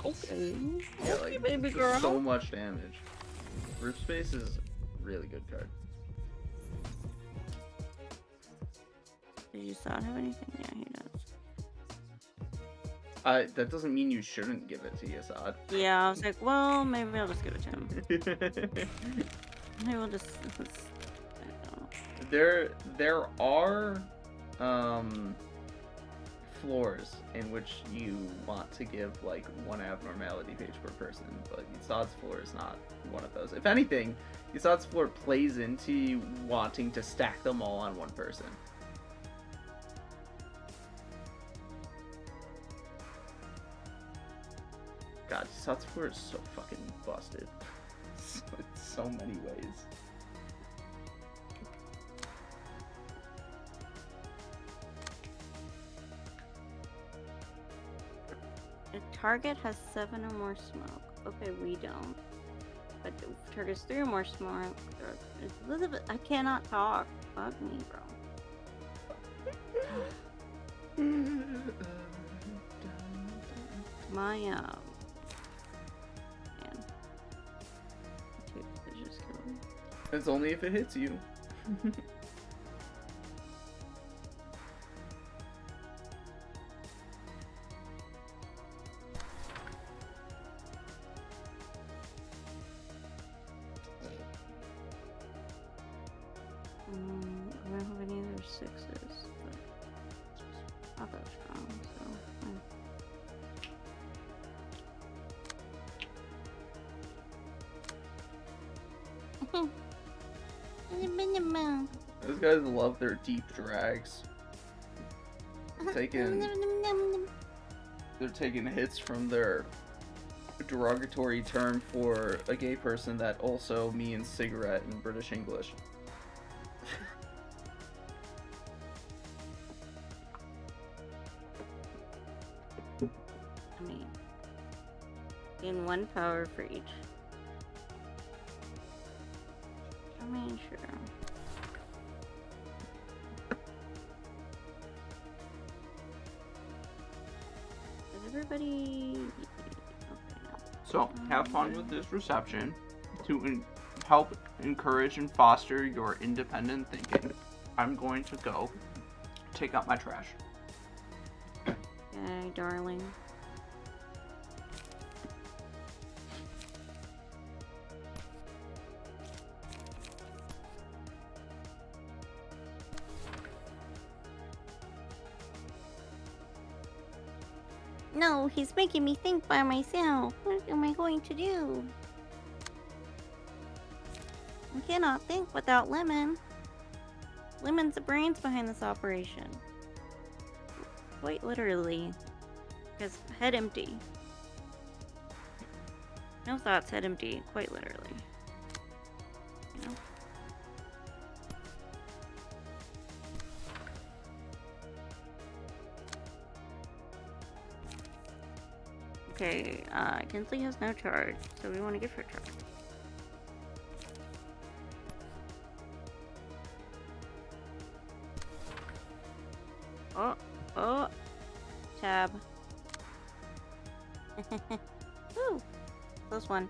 Okay. Yeah, Okay, like, baby girl. so much damage. Roof Space is a really good card. Did you not have anything? Yeah, he does. That doesn't mean you shouldn't give it to Yasad. Yeah, I was like, well, maybe I'll just give it to him. Maybe we'll just. I don't know. There are floors in which you want to give like 1 abnormality page per person, but Yasad's floor is not one of those. If anything, Yasad's floor plays into you wanting to stack them all on one person. God, Yasad's floor is so fucking busted. In so many ways. A target has 7 or more smoke. Okay, we don't. But the target's 3 or more smoke. Elizabeth, I cannot talk. Fuck me, bro. My man. Just kill me. It's only if it hits you. I don't have any other 6s, but not that strong, so. Those guys love their deep drags. They're taking hits from their derogatory term for a gay person that also means cigarette in British English. I mean, in 1 power for each. I mean, sure. Is everybody... Okay. So, have fun with this reception to help encourage and foster your independent thinking. I'm going to go take out my trash. Okay, darling. No, he's making me think by myself. What am I going to do? I cannot think without Lemon. Lemon's the brains behind this operation. Quite literally. Because head empty. No thoughts, head empty. Quite literally. You know? Okay, Kinsley has no charge, so we want to give her charge. Oh, tab. Woo, close one.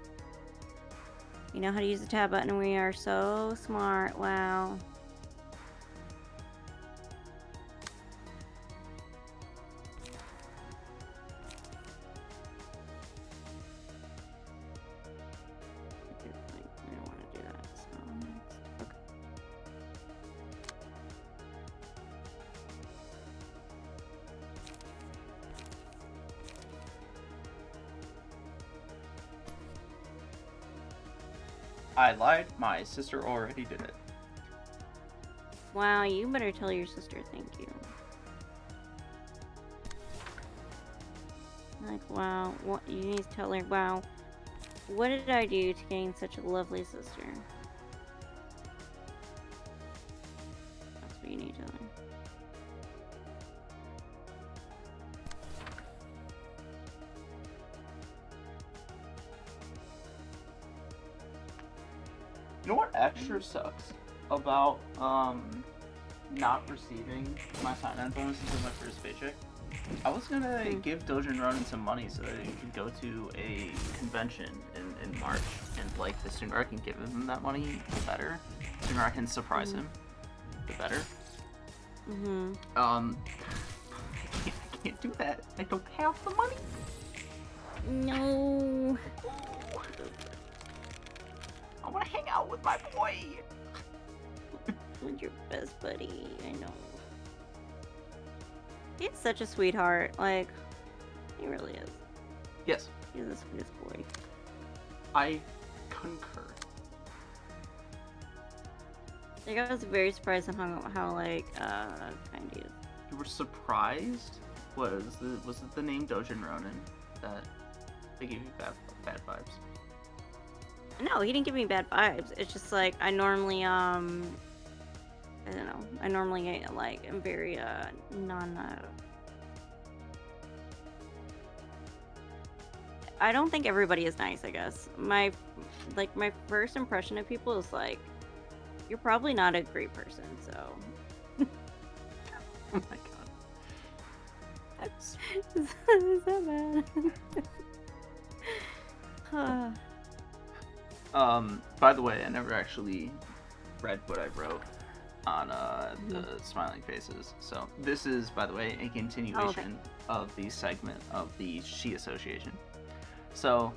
You know how to use the tab button. We are so smart. Wow. I don't want to do that. So next, okay. I lied. My sister already did it. Wow, you better tell your sister thank you. Like, wow, what you need to tell her, wow, what did I do to gain such a lovely sister? That's what you need to tell her. You know what extra sucks about not receiving my sign-on bonus until my first paycheck? I was gonna give Doja and Ronan some money so that they could go to a convention in March, and like the sooner I can give them that money, the better. The sooner I can surprise him, the better. I can't do that. I don't have the money. No. I want to hang out with my boy. With your best buddy, I know. He's such a sweetheart. Like, he really is. Yes. He's the sweetest boy. I concur. Like, I was very surprised on how like, kind he is. You were surprised? Was it the name Doja and Ronan that they gave you bad vibes? No, he didn't give me bad vibes. It's just like I normally I don't know. I normally like am very I don't think everybody is nice, I guess. My first impression of people is like, you're probably not a great person, so. Oh my god. Is that bad? By the way, I never actually read what I wrote on the smiling faces. So this is, by the way, a continuation of the segment of the She Association. So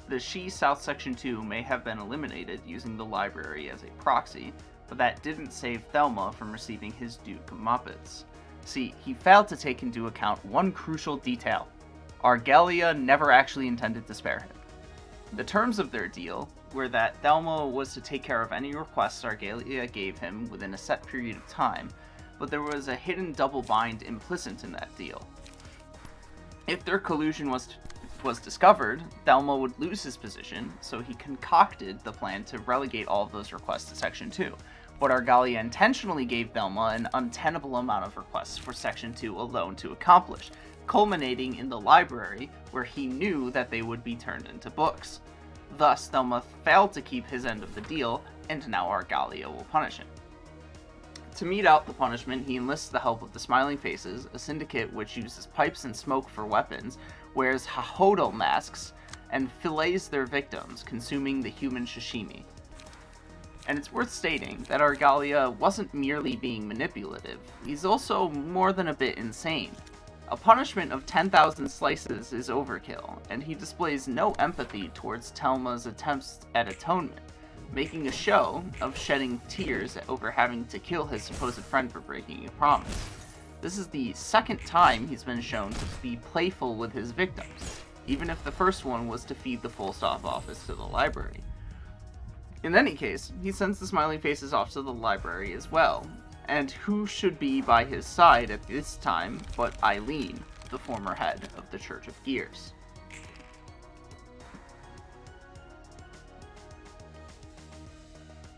The She South Section 2 may have been eliminated using the library as a proxy, but that didn't save Thelma from receiving his due comeuppance. See, he failed to take into account one crucial detail. Argalia never actually intended to spare him. The terms of their deal were that Thelma was to take care of any requests Argalia gave him within a set period of time, but there was a hidden double bind implicit in that deal. If their collusion was discovered, Thelma would lose his position, so he concocted the plan to relegate all of those requests to Section 2. But Argalia intentionally gave Thelma an untenable amount of requests for Section 2 alone to accomplish, culminating in the library, where he knew that they would be turned into books. Thus, Thelma failed to keep his end of the deal, and now Argalia will punish him. To mete out the punishment, he enlists the help of the Smiling Faces, a syndicate which uses pipes and smoke for weapons, wears hahodl masks, and fillets their victims, consuming the human sashimi. And it's worth stating that Argalia wasn't merely being manipulative, he's also more than a bit insane. A punishment of 10,000 slices is overkill, and he displays no empathy towards Thelma's attempts at atonement, making a show of shedding tears over having to kill his supposed friend for breaking a promise. This is the second time he's been shown to be playful with his victims, even if the first one was to feed the full stop office to the library. In any case, he sends the Smiling Faces off to the library as well, and who should be by his side at this time but Eileen, the former head of the Church of Gears.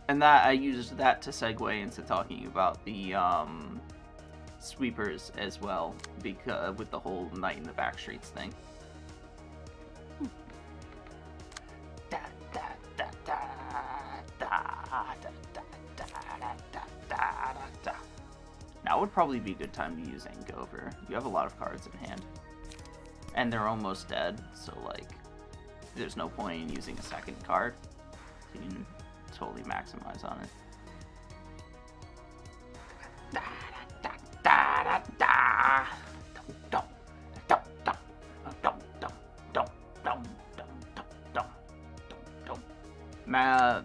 And that I used that to segue into talking about the sweepers as well, because with the whole night in the back streets thing. Now would probably be a good time to use Angover. You have a lot of cards in hand, and they're almost dead, so like, there's no point in using a second card. So you can totally maximize on it.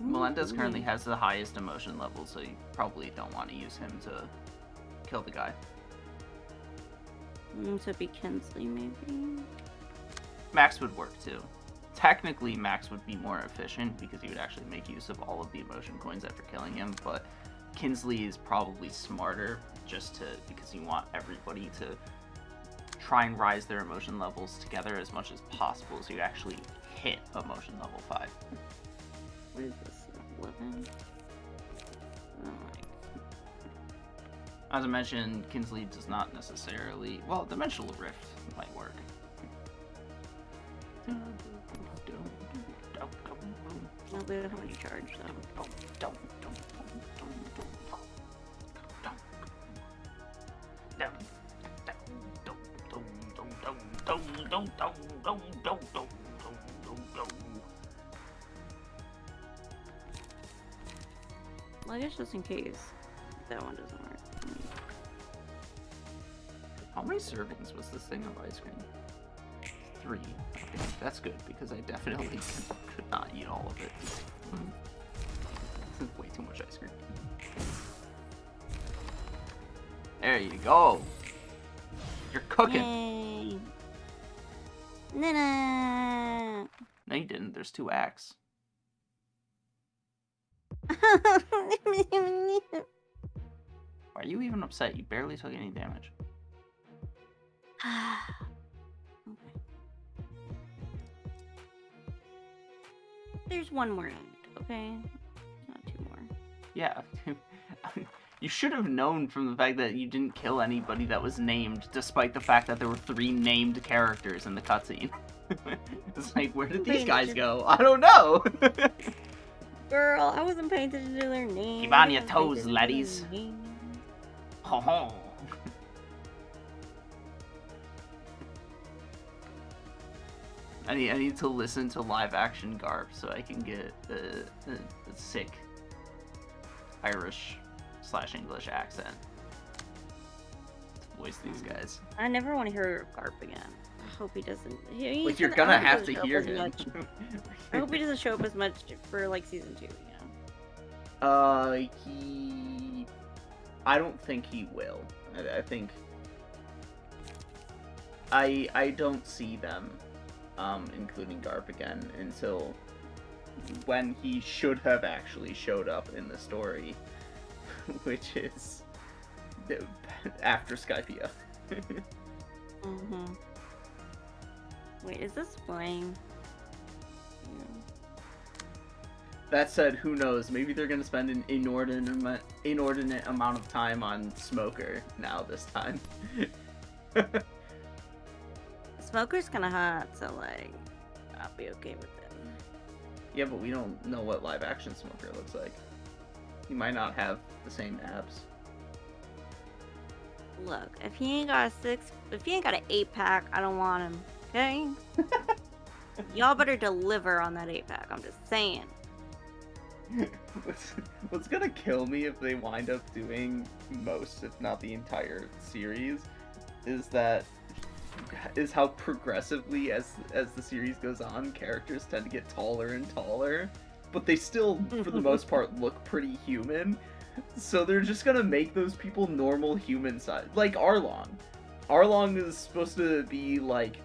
Melendez currently has the highest emotion level, so you probably don't want to use him to kill the guy. So it'd be Kinsley, maybe? Max would work too. Technically, Max would be more efficient because he would actually make use of all of the emotion coins after killing him, but Kinsley is probably smarter because you want everybody to try and rise their emotion levels together as much as possible so you actually hit emotion level 5. What is this? 11? Oh my. As I mentioned, Kinsley does not necessarily... Well, Dimensional Rift might work. I'll be how much charge though. Well, I guess just in case that one doesn't work. How many servings was this thing of ice cream? 3. Okay, that's good, because I definitely could not eat all of it. This is way too much ice cream. There you go! You're cooking! Yay. Nana! No, you didn't. There's 2 acts. Why are you even upset? You barely took any damage. Okay. There's one more act, okay? Not 2 more. Yeah. You should have known from the fact that you didn't kill anybody that was named, despite the fact that there were 3 named characters in the cutscene. It's like, where did these guys go? I don't know! Girl, I wasn't paying attention to their names. Keep on your toes, laddies. Ho ho. I need to listen to live action Garp so I can get a sick Irish/English accent. voice these guys. I never want to hear Garp again. I hope he doesn't. Like, you're gonna have to hear him. I hope he doesn't show up as much for like season 2. I don't think he will. I think I don't see them including Garp again until when he should have actually showed up in the story, which is after Skypia. Wait, is this playing? Yeah. That said, who knows? Maybe they're gonna spend an inordinate amount of time on Smoker now this time. Smoker's kinda hot, so like, I'll be okay with it. Yeah, but we don't know what live action Smoker looks like. He might not have the same abs. Look, if he ain't got an 8-pack, I don't want him. Okay? Y'all better deliver on that 8-pack. I'm just saying. What's gonna kill me if they wind up doing most, if not the entire series, is how progressively as the series goes on, characters tend to get taller and taller, but they still, for the most part, look pretty human. So they're just gonna make those people normal human size, like Arlong. Arlong is supposed to be like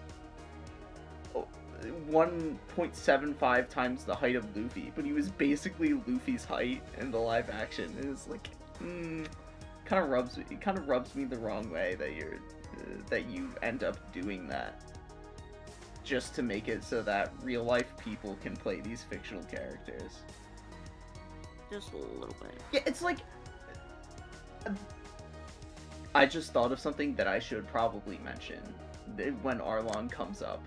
1.75 times the height of Luffy, but he was basically Luffy's height in the live action. It's like, kind of rubs me the wrong way that you end up doing that just to make it so that real life people can play these fictional characters. Just a little bit. Yeah, it's like, I just thought of something that I should probably mention when Arlong comes up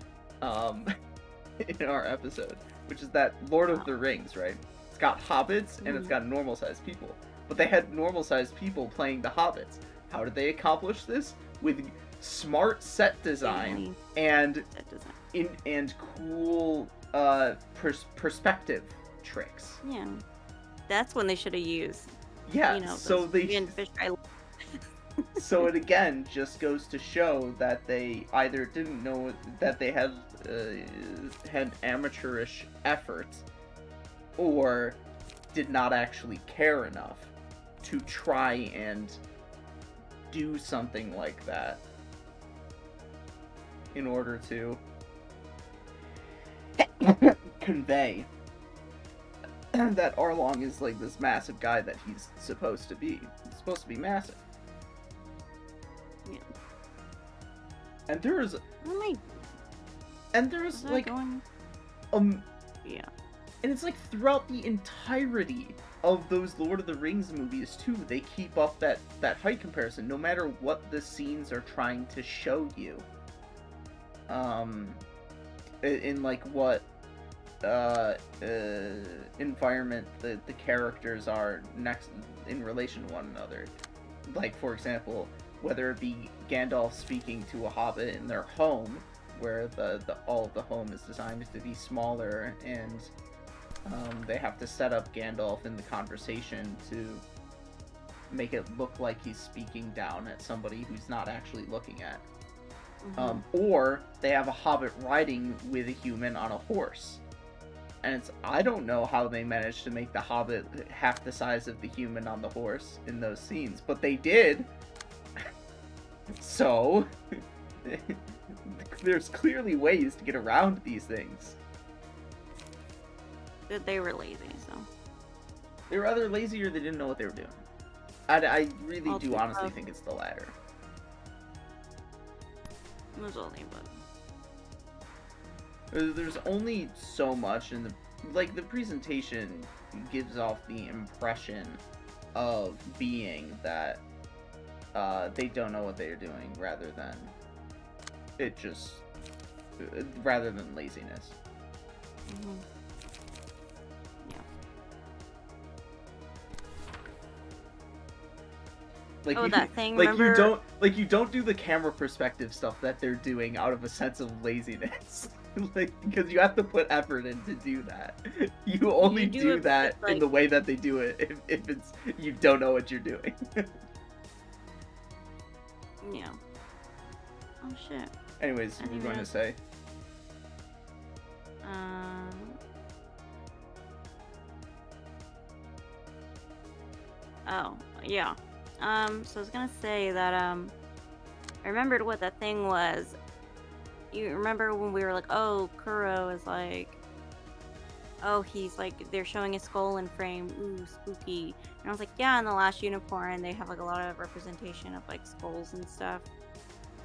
in our episode, which is that Lord of the Rings, right? It's got hobbits and it's got normal-sized people, but they had normal-sized people playing the hobbits. How did they accomplish this? With smart set design and cool perspective tricks. Yeah, that's when they should have used. Yeah, you know, so they. fish So it again just goes to show that they either didn't know that they had amateurish effort, or did not actually care enough to try and do something like that in order to convey that Arlong is like this massive guy that he's supposed to be. He's supposed to be massive. Yeah. And there's like yeah. And it's like throughout the entirety of those Lord of the Rings movies too, they keep up that height comparison no matter what the scenes are trying to show you. In like what environment the characters are next in relation to one another. Like, for example, whether it be Gandalf speaking to a hobbit in their home, where all of the home is designed to be smaller, and they have to set up Gandalf in the conversation to make it look like he's speaking down at somebody who's not actually looking at. Or they have a hobbit riding with a human on a horse. And I don't know how they managed to make the hobbit half the size of the human on the horse in those scenes, but they did. So, there's clearly ways to get around these things. They were lazy, so. They were either lazy or they didn't know what they were doing. I really do honestly think it's the latter. There's only but. There's only so much, and the presentation gives off the impression of being that they don't know what they're doing, rather than laziness. Yeah. Like, that thing. Like, remember? you don't do the camera perspective stuff that they're doing out of a sense of laziness. Like, because you have to put effort in to do that. You only do that in the way that they do it if it's you don't know what you're doing. Yeah. Oh shit. Anyways, I you were didn't going to realize- say? Oh, yeah. So I was gonna say that, I remembered what that thing was. You remember when we were like, oh, Kuro is like, oh, he's like, they're showing his skull in frame, ooh, spooky. And I was like, yeah, in The Last Unicorn, they have like a lot of representation of like skulls and stuff.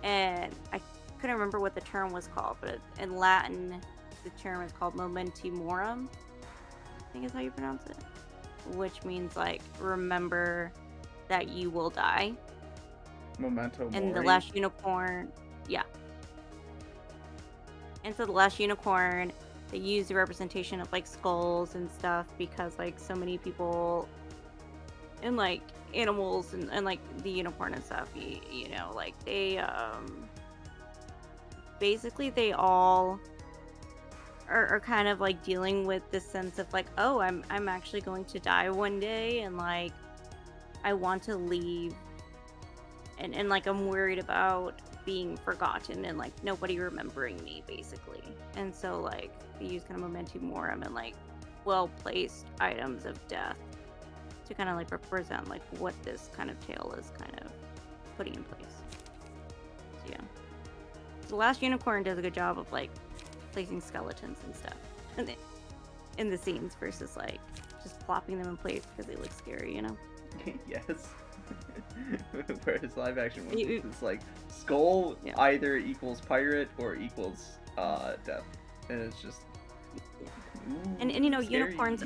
And I couldn't remember what the term was called, but in Latin, the term is called momentamorum, I think is how you pronounce it. Which means like, remember that you will die. Memento And The Mori? Last Unicorn, yeah. And so The Last Unicorn, they use the representation of like skulls and stuff because like so many people and like animals and like the unicorn and stuff, you know, like they basically they all are kind of like dealing with this sense of like, oh, I'm actually going to die one day, and like I want to leave, and like I'm worried about being forgotten and like nobody remembering me, basically. And so like they use kind of momentum morum and like well placed items of death to kind of like represent like what this kind of tale is kind of putting in place. So yeah, The Last Unicorn does a good job of like placing skeletons and stuff in the scenes versus like just plopping them in place because they look scary, you know. Yes. Whereas live action ones, You- it's like skull Yeah. either equals pirate or equals death, and it's just. Ooh, And you know, scary. unicorns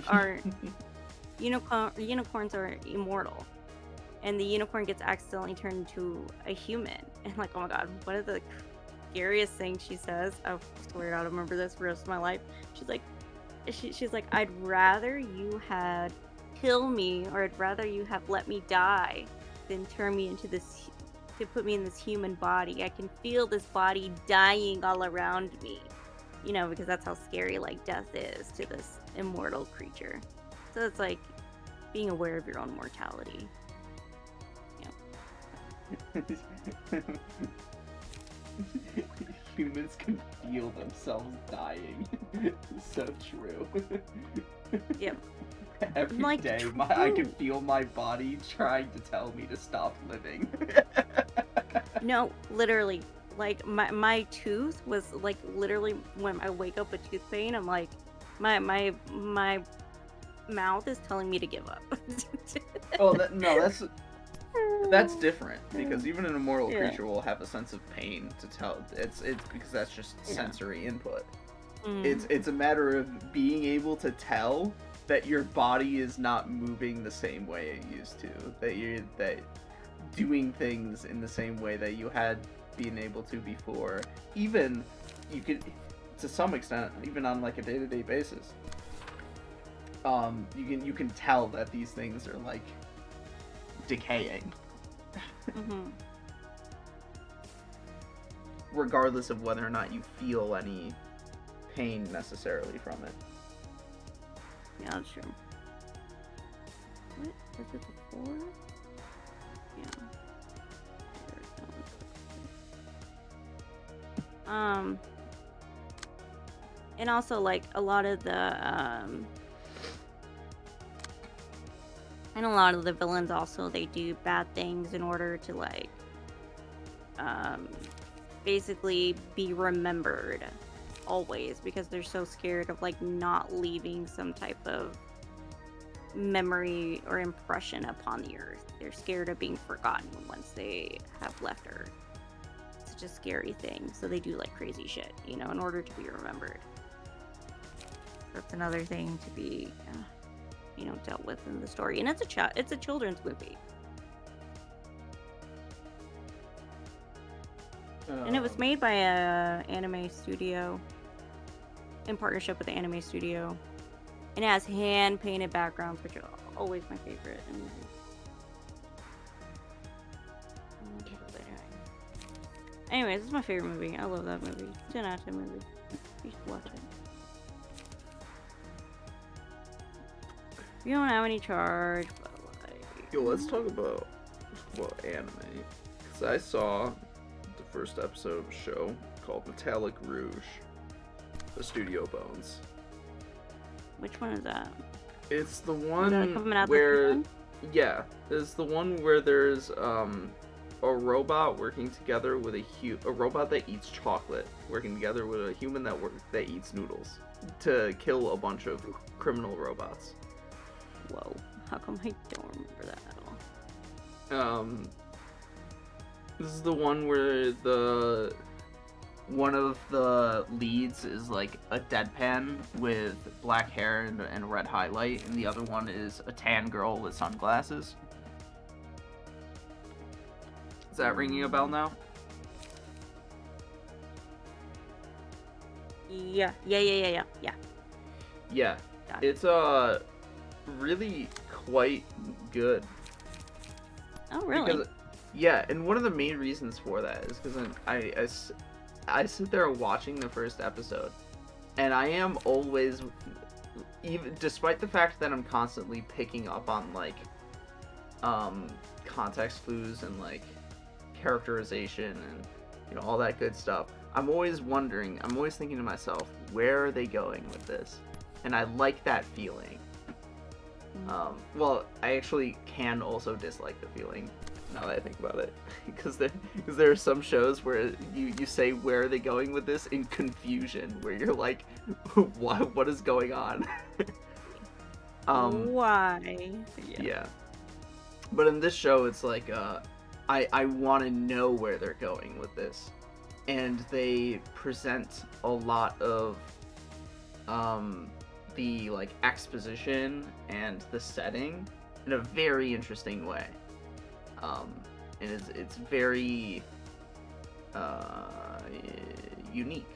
are immortal, and the unicorn gets accidentally turned into a human, and like, oh my god, one of the scariest things she says, I swear to God, I remember this for the rest of my life. She's like, she's like, I'd rather you had kill me, or I'd rather you have let me die than turn me into this, to put me in this human body. I can feel this body dying all around me, you know, because that's how scary like death is to this immortal creature. So it's like being aware of your own mortality. Humans can feel themselves dying. So true. Yep. Every Like, day, I can true. feel my body trying to tell me to stop living. No, literally. Like my tooth was like literally when I wake up with tooth pain, I'm like my mouth is telling me to give up. Oh, that's different, because even an immortal Yeah. creature will have a sense of pain to tell. It's because that's just sensory input. Mm. It's a matter of being able to tell that your body is not moving the same way it used to. That doing things in the same way that you had been able to before. Even you could, to some extent, even on like a day-to-day basis. You can tell that these things are like decaying. Mm-hmm. Regardless of whether or not you feel any pain necessarily from it. Yeah, that's true. What? Was it before? Yeah. And also like a lot of the and a lot of the villains also, they do bad things in order to like basically be remembered always, because they're so scared of like not leaving some type of memory or impression upon the earth. They're scared of being forgotten once they have left Earth. It's such a scary thing, so they do like crazy shit, you know, in order to be remembered. That's another thing to be you know, dealt with in the story. And it's a children's movie. And it was made by a anime studio in partnership with the anime studio. And it has hand-painted backgrounds, which are always my favorite in movies. Anyways, this is my favorite movie. I love that movie. 10 out of 10 movie. You should watch it. You don't have any charge, but like... Yo, let's talk about anime. Because is I saw the first episode of a show called Metallic Rouge, the Studio Bones. Which one is that? It's the Is one that coming out where, this season? yeah, it's the one where there's a robot working together with a robot that eats chocolate, working together with a human that eats noodles to kill a bunch of criminal robots. Whoa, how come I don't remember that at all? This is the one where one of the leads is like a deadpan with black hair and a red highlight, and the other one is a tan girl with sunglasses. Is that ringing a bell now? Yeah. Yeah. Got it. It's really quite good. Oh, really? Because, yeah, and one of the main reasons for that is because I sit there watching the first episode, and I am always, even despite the fact that I'm constantly picking up on like context clues and like characterization and, you know, all that good stuff, I'm always thinking to myself, where are they going with this? And I like that feeling. Well, I actually can also dislike the feeling now that I think about it, because there are some shows where you say, where are they going with this, in confusion, where you're like, what is going on? Why? Yeah. But in this show, it's like, I want to know where they're going with this, and they present a lot of the like exposition and the setting in a very interesting way. And it's very unique.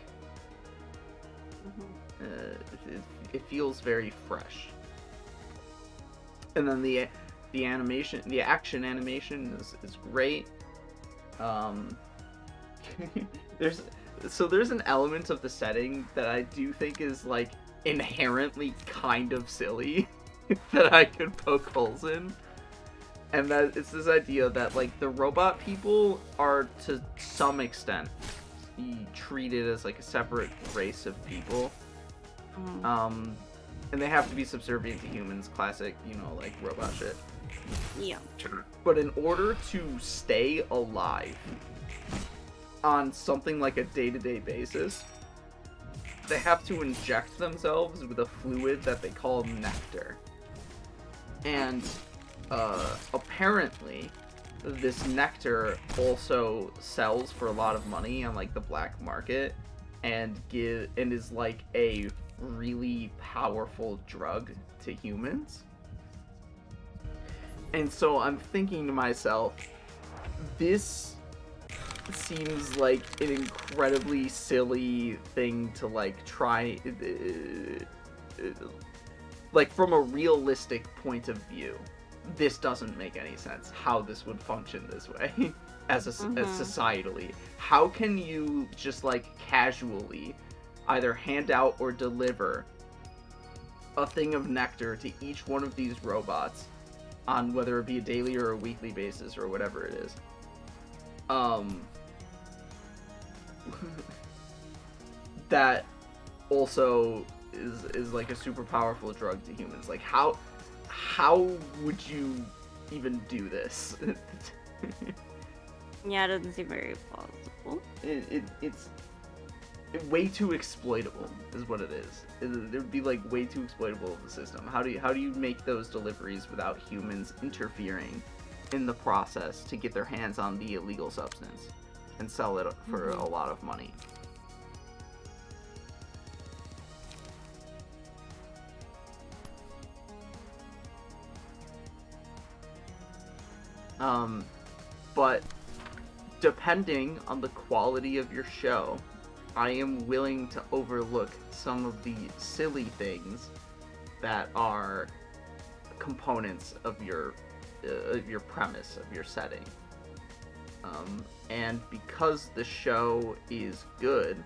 It feels very fresh. And then the animation, the action animation is great. There's an element of the setting that I do think is like inherently kind of silly that I could poke holes in. And that it's this idea that like the robot people are to some extent treated as like a separate race of people. And they have to be subservient to humans, classic, you know, like robot shit. Yeah. But in order to stay alive on something like a day-to-day basis, they have to inject themselves with a fluid that they call nectar. And apparently this nectar also sells for a lot of money on like the black market, and is like a really powerful drug to humans. And so I'm thinking to myself, this seems like an incredibly silly thing to like try, like from a realistic point of view. This doesn't make any sense how this would function this way as societally. How can you just like casually either hand out or deliver a thing of nectar to each one of these robots on whether it be a daily or a weekly basis or whatever it is? That also is like a super powerful drug to humans. Like how would you even do this? Yeah, it doesn't seem very plausible. It's way too exploitable is what it is. It would be like way too exploitable of the system. How do you make those deliveries without humans interfering in the process to get their hands on the illegal substance and sell it for a lot of money? But depending on the quality of your show, I am willing to overlook some of the silly things that are components of your premise, of your setting. And because the show is good,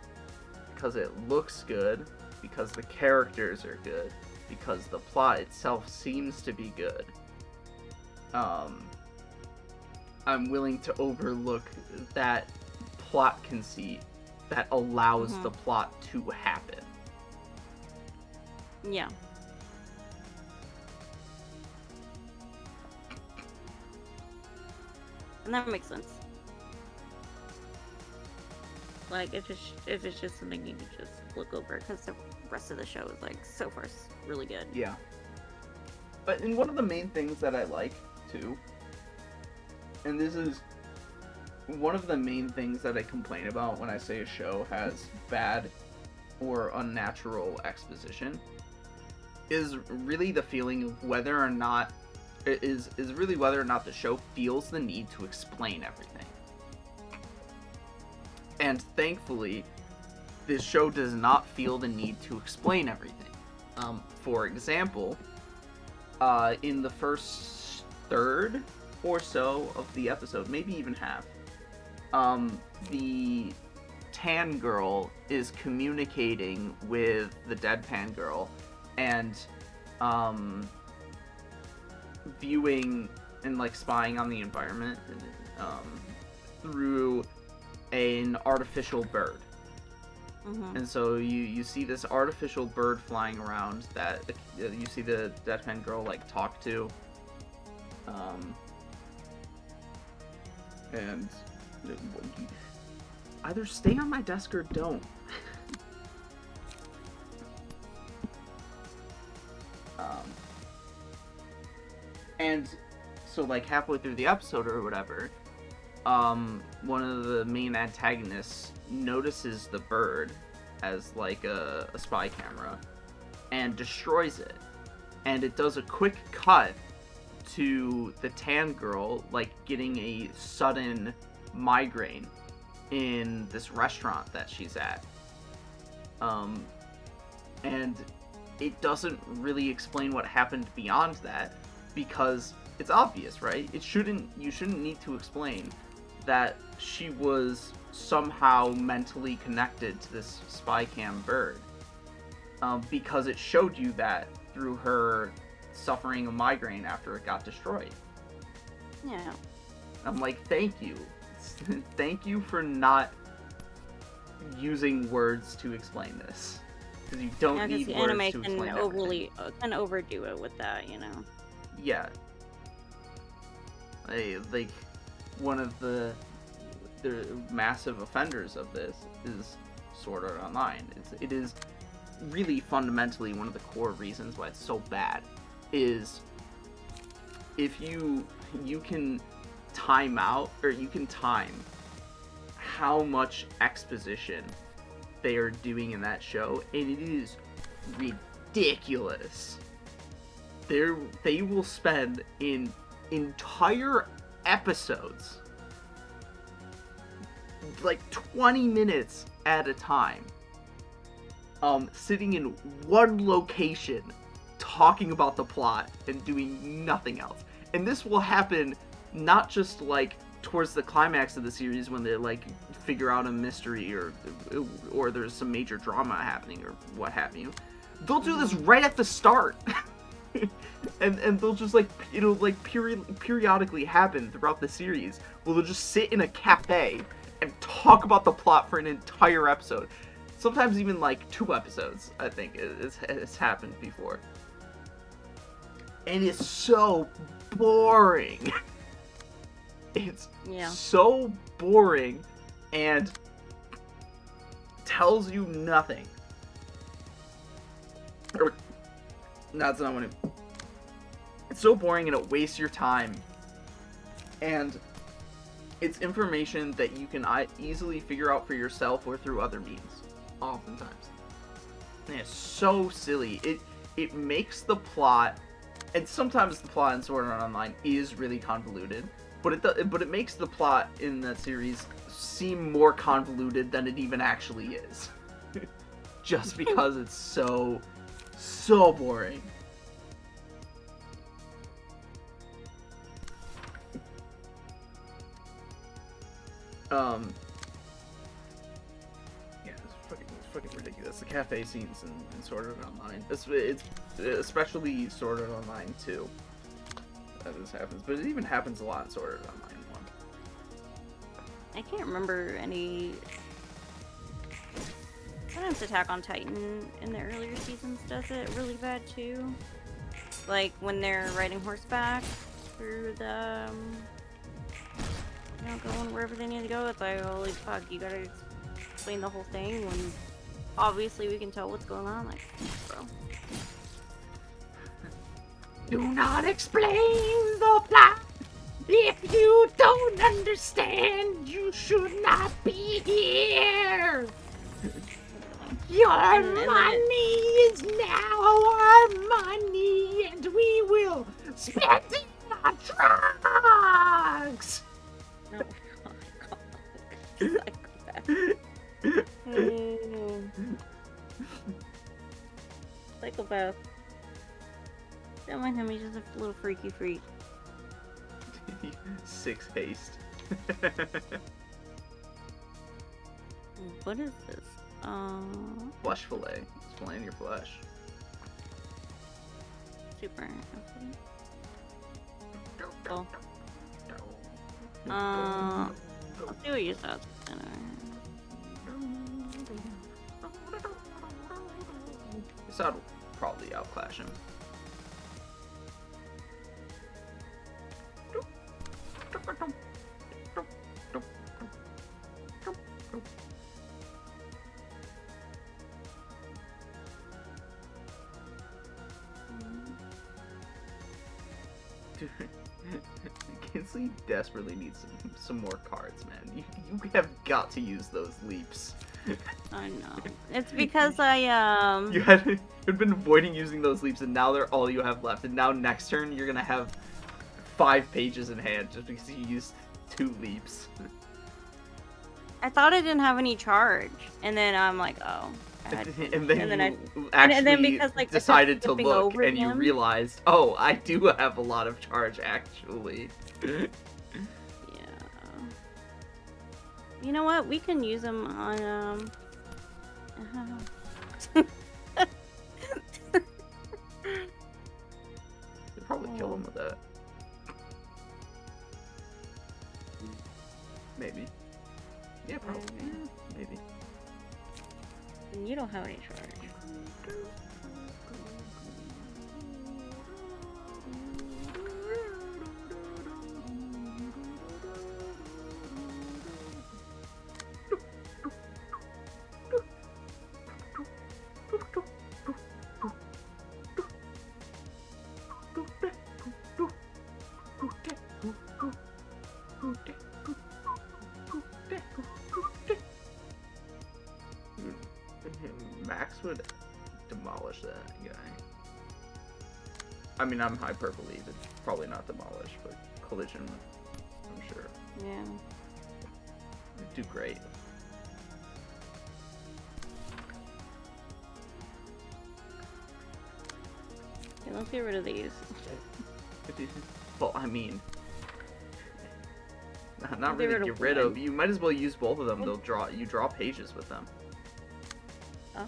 because it looks good, because the characters are good, because the plot itself seems to be good, I'm willing to overlook that plot conceit that allows the plot to happen. Yeah. And that makes sense. Like, if it's just something you can just look over, because the rest of the show is, like, so far really good. Yeah. But and one of the main things that I like, too, and this is one of the main things that I complain about when I say a show has bad or unnatural exposition, is really the feeling of whether or not is really whether or not the show feels the need to explain everything. And thankfully, this show does not feel the need to explain everything. For example, in the first third or so of the episode, maybe even half, the tan girl is communicating with the deadpan girl and viewing and like spying on the environment through an artificial bird. And so you see this artificial bird flying around that you see the deadpan girl like talk to, and either stay on my desk or don't. And so like halfway through the episode or whatever, one of the main antagonists notices the bird as like a spy camera and destroys it. And it does a quick cut to the tan girl like getting a sudden migraine in this restaurant that she's at. And it doesn't really explain what happened beyond that, because it's obvious, right? You shouldn't need to explain that she was somehow mentally connected to this spy cam bird, because it showed you that through her suffering a migraine after it got destroyed. Yeah. I'm like, thank you. Thank you for not using words to explain this. Because you don't need the words anime to can explain can overdo it with that, you know. Yeah. Like one of the massive offenders of this is Sword Art Online. It is really fundamentally one of the core reasons why it's so bad, is if you can time out, or you can time how much exposition they are doing in that show, and it is ridiculous. They will spend in entire episodes, like 20 minutes at a time, sitting in one location talking about the plot and doing nothing else. And this will happen not just like towards the climax of the series when they like figure out a mystery or there's some major drama happening or what have you. They'll do this right at the start. and they'll just like, it'll like periodically happen throughout the series where they'll just sit in a cafe and talk about the plot for an entire episode. Sometimes even like 2 episodes, I think, it's happened before. And it's so boring. It's so boring and tells you nothing. Or, that's not what it... It's so boring and it wastes your time. And it's information that you can easily figure out for yourself or through other means. Oftentimes. And it's so silly. It makes the plot... And sometimes the plot in Sword Art Online is really convoluted. But it makes the plot in that series seem more convoluted than it even actually is. Just because it's so boring. Yeah, it's fucking ridiculous. The cafe scenes in Sword Art Online. It's especially Sword Art Online 2. That this happens, but it even happens a lot in Sword Art Online I can't remember any. Sometimes Attack on Titan in the earlier seasons does it really bad too. Like when they're riding horseback through the, going wherever they need to go. It's like, holy fuck, you gotta explain the whole thing when obviously we can tell what's going on. Like, bro. Do not explain the plot. If you don't understand, you should not be here. Your money is now our money, and we will spend it on drugs. No. Psychopath. Don't mind him, he's just a little freaky freak. 6 haste. What is this? Flesh fillet. It's filleting your flesh. Super. Cool. I'll see what you said. This would probably outclash him. Kinsley desperately needs some more cards, man. You have got to use those leaps. I know. It's because You had been avoiding using those leaps, and now they're all you have left. And now next turn you're gonna have 5 pages in hand just because you used 2 leaps. I thought I didn't have any charge, and then I'm like, oh. And then because, like, decided to look, and you realized, oh, I do have a lot of charge, actually. Yeah. You know what? We can use them on, You'll probably kill him with that. Maybe. Yeah, probably. Maybe. And you don't have any charge. Max would demolish that guy. I mean, I'm hyperbole. It's probably not demolish, but collision, I'm sure. Yeah. It'd do great. Okay, let's get rid of these. Well, I mean, not really get rid of. You might as well use both of them. They'll you draw pages with them. Oh.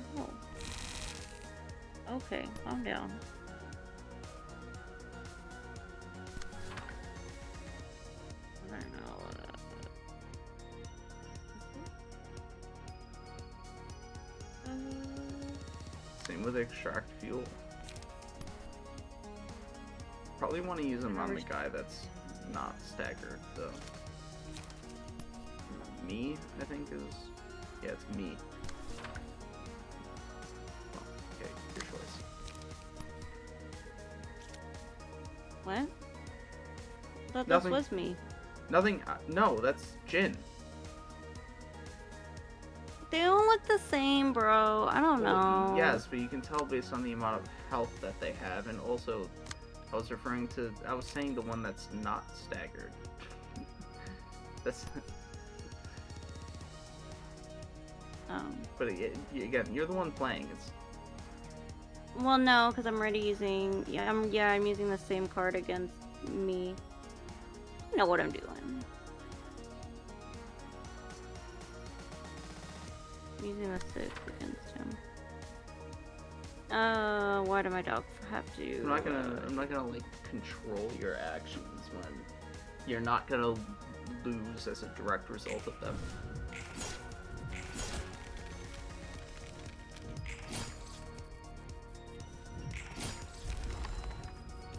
Okay, calm down. I don't know. Same with extract fuel. Probably want to use them on the guy that's not staggered, though. Me, I think is... Yeah, it's me. Well, okay, your choice. What? I thought Nothing. this was me. Nothing... no, that's Jin. They don't look the same, bro. I don't know. Yes, but you can tell based on the amount of health that they have, and also... I was referring to... I was saying the one that's not staggered. That's... But again, you're the one playing. It's... Well, no, because I'm already using... I'm using the same card against me. I know what I'm doing. I'm using the 6 against him. Why do my dogs have to... I'm not gonna like control your actions when you're not gonna lose as a direct result of them.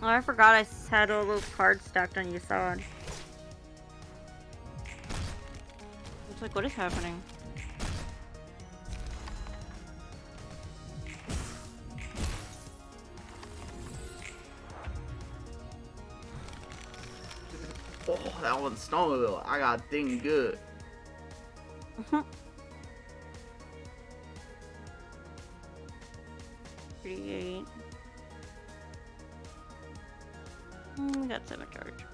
Oh, I forgot I had all those cards stacked on Yasad. It's like, what is happening? Oh, that one stung a little. I got dinged good. 38. We got 7 charge.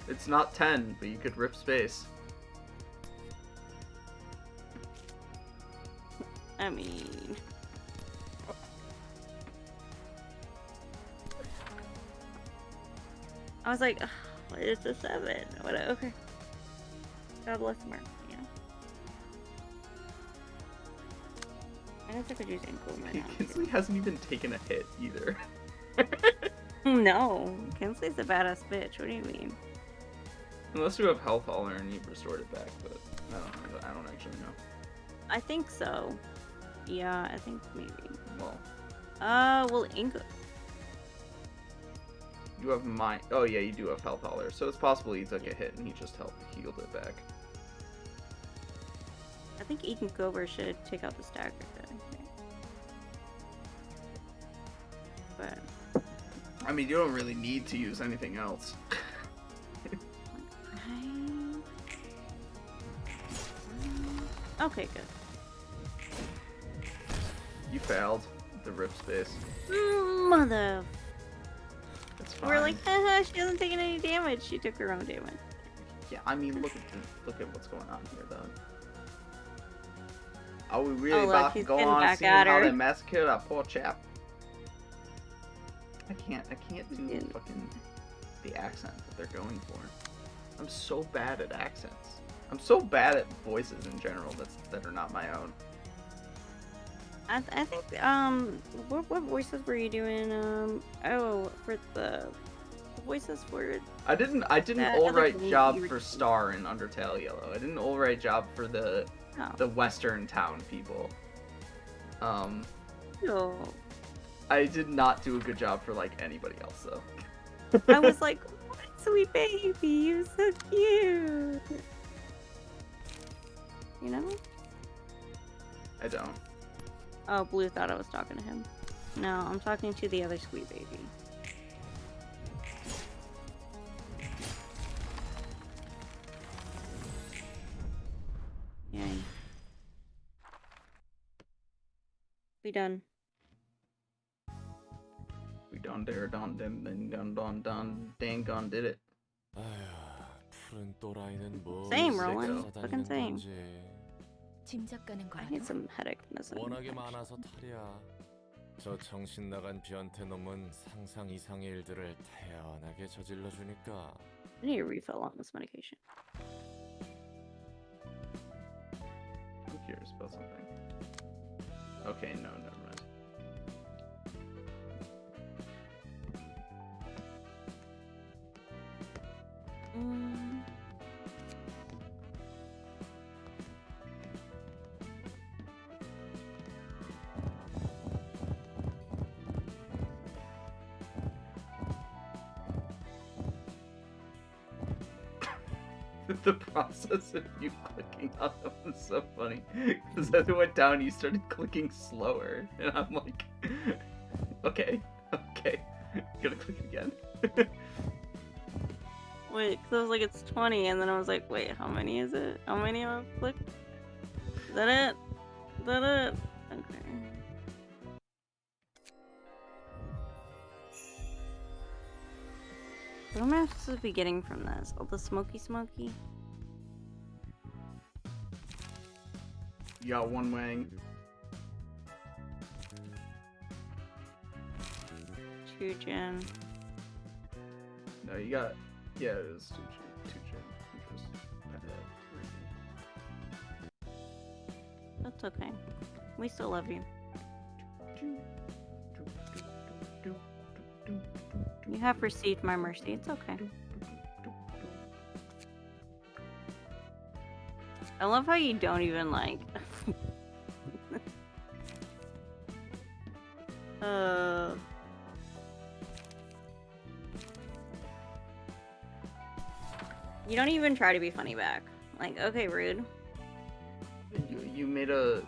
It's not 10, but you could rip space. I mean... I was like, oh, it's a 7. Whatever. Okay. God bless Mark, you know? I guess I could use Inkle right now. Kinsley hasn't even taken a hit either. No, Kinsley's a badass bitch. What do you mean? Unless you have Health Hauler and you've restored it back, but I don't actually know. I think so. Yeah, I think maybe. Well, well, Inkle. you have mine. Oh yeah, you do have Health Hauler, so it's possible he took a hit and he just healed it back. I think Inkle should take out the stagger. But I mean, you don't really need to use anything else. Okay, good. You failed the rip space. Mother. That's fine. We're like, haha, she hasn't taken any damage. She took her own damage. Yeah, I mean, look at what's going on here, though. Are we really about to go on seeing how they massacred that poor chap? I can't do fucking the accent that they're going for. I'm so bad at accents. I'm so bad at voices in general that are not my own. I think what voices were you doing? For the voices for I didn't all-right job for Star in Undertale Yellow. I did an all-right job for the Western town people. Oh. I did not do a good job for like anybody else though. I was like, what a sweet baby, you're so cute. You know? I don't. Oh, Blue thought I was talking to him. No, I'm talking to the other sweet baby. Yay. We done. We done dang gone did it. Same, Roland. Fucking same. 짐작 가는 거 I 알아? need some headache medicine. 워낙에 많아서 탈이야. 저 정신 나간 변태 놈은 상상 이상의 일들을 태연하게 저질러 주니까. I need a refill on this medication. I'm curious about something. Okay, no, never mind. The process of you clicking on them was so funny. Because as it went down, you started clicking slower. And I'm like, okay. Gonna click it again. Wait, because I was like, it's 20, and then I was like, wait, how many is it? How many have I clicked? Is that it? Is that it? Okay. What am I supposed to be getting from this? All the smoky? You got one wang. 2 gen. No, you got... Yeah, it is 2 gen. Just That's okay. We still love you. You have received my mercy. It's okay. I love how you don't even like. You don't even try to be funny back. Like, okay, rude. You made a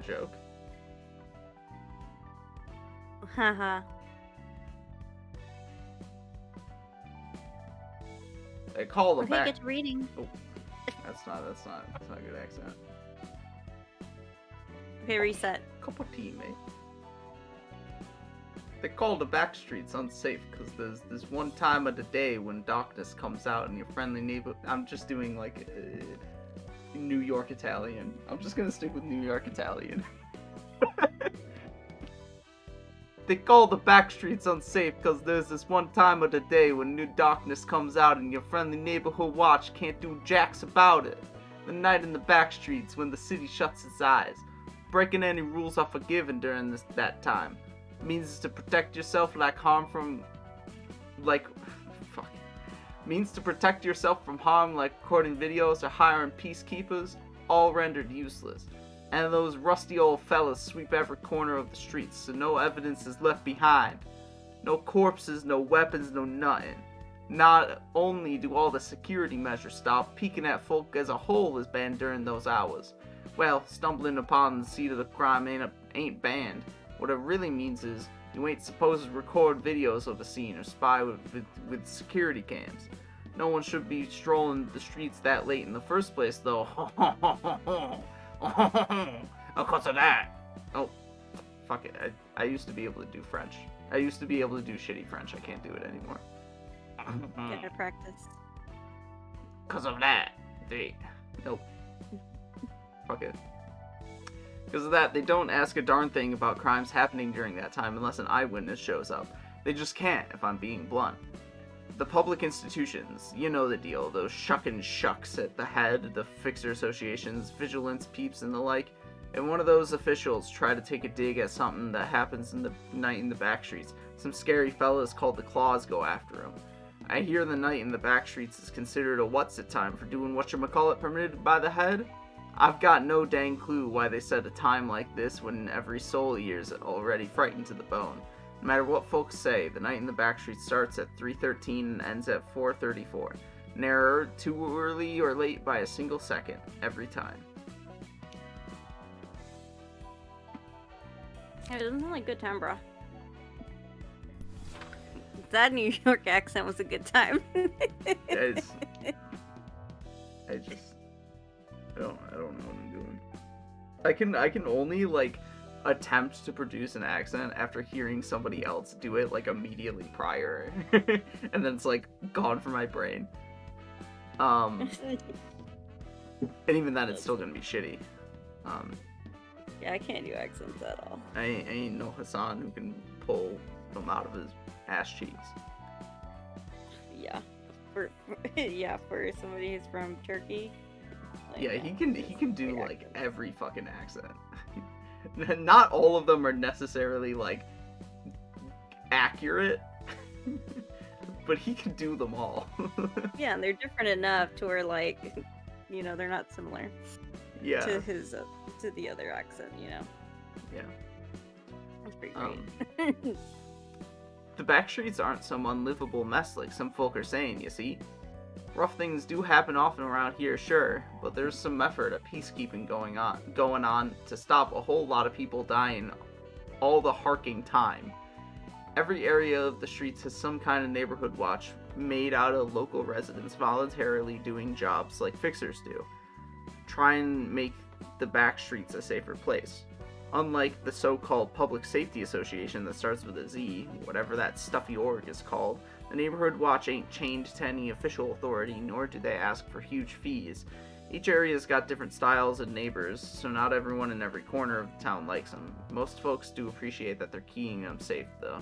joke. Haha. They call the Okay, back. get to reading. Oh, that's not a good accent. Okay, reset. Cup of tea, mate. They call the back streets unsafe because there's this one time of the day when darkness comes out and your friendly neighbor. I'm just doing like New York Italian. I'm just gonna stick with New York Italian. They call the back streets unsafe because there's this one time of the day when new darkness comes out and your friendly neighborhood watch can't do jacks about it. The night in the back streets when the city shuts its eyes. Breaking any rules are forgiven during that time. Means to protect yourself means to protect yourself from harm like recording videos or hiring peacekeepers, all rendered useless. And those rusty old fellas sweep every corner of the streets so no evidence is left behind. No corpses, no weapons, no nothing. Not only do all the security measures stop, peeking at folk as a whole is banned during those hours. Well, stumbling upon the seat of the crime ain't banned. What it really means is, you ain't supposed to record videos of the scene or spy with security cams. No one should be strolling the streets that late in the first place, though. Because of that. Oh, fuck it. I used to be able to do French. I used to be able to do shitty French. I can't do it anymore. Get to practice. Because of that. Nope. Fuck it. Because of that, they don't ask a darn thing about crimes happening during that time unless an eyewitness shows up. They just can't, if I'm being blunt. The public institutions, you know the deal, those shuckin' shucks at the head, the fixer associations, vigilance peeps and the like, and one of those officials try to take a dig at something that happens in the night in the back streets. Some scary fellas called the Claws go after him. I hear the night in the back streets is considered a what's-it time for doing whatchamacallit permitted by the head. I've got no dang clue why they set a time like this when every soul here's already frightened to the bone. No matter what folks say, the night in the backstreet starts at 3:13 and ends at 4:34. Never too early or late by a single second, every time. It doesn't sound like good time, bro. That New York accent was a good time. I don't know what I'm doing. I can only like attempt to produce an accent after hearing somebody else do it like immediately prior. And then it's like gone from my brain. And even then it's still gonna be shitty. Yeah, I can't do accents at all. I ain't no Hassan who can pull them out of his ass cheeks. Yeah. For somebody who's from Turkey. Like, yeah, he can do like every fucking accent. Not all of them are necessarily like accurate, but he can do them all. Yeah, and they're different enough to where like, you know, they're not similar. Yeah. To his to the other accent, you know. Yeah. That's pretty great. The backstreets aren't some unlivable mess like some folk are saying, you see. Rough things do happen often around here, sure, but there's some effort at peacekeeping going on to stop a whole lot of people dying all the harking time. Every area of the streets has some kind of neighborhood watch made out of local residents voluntarily doing jobs like fixers do. Try and make the back streets a safer place. Unlike the so-called Public Safety Association that starts with a Z, whatever that stuffy org is called, the Neighborhood Watch ain't chained to any official authority, nor do they ask for huge fees. Each area's got different styles and neighbors, so not everyone in every corner of the town likes them. Most folks do appreciate that they're keeping them safe, though.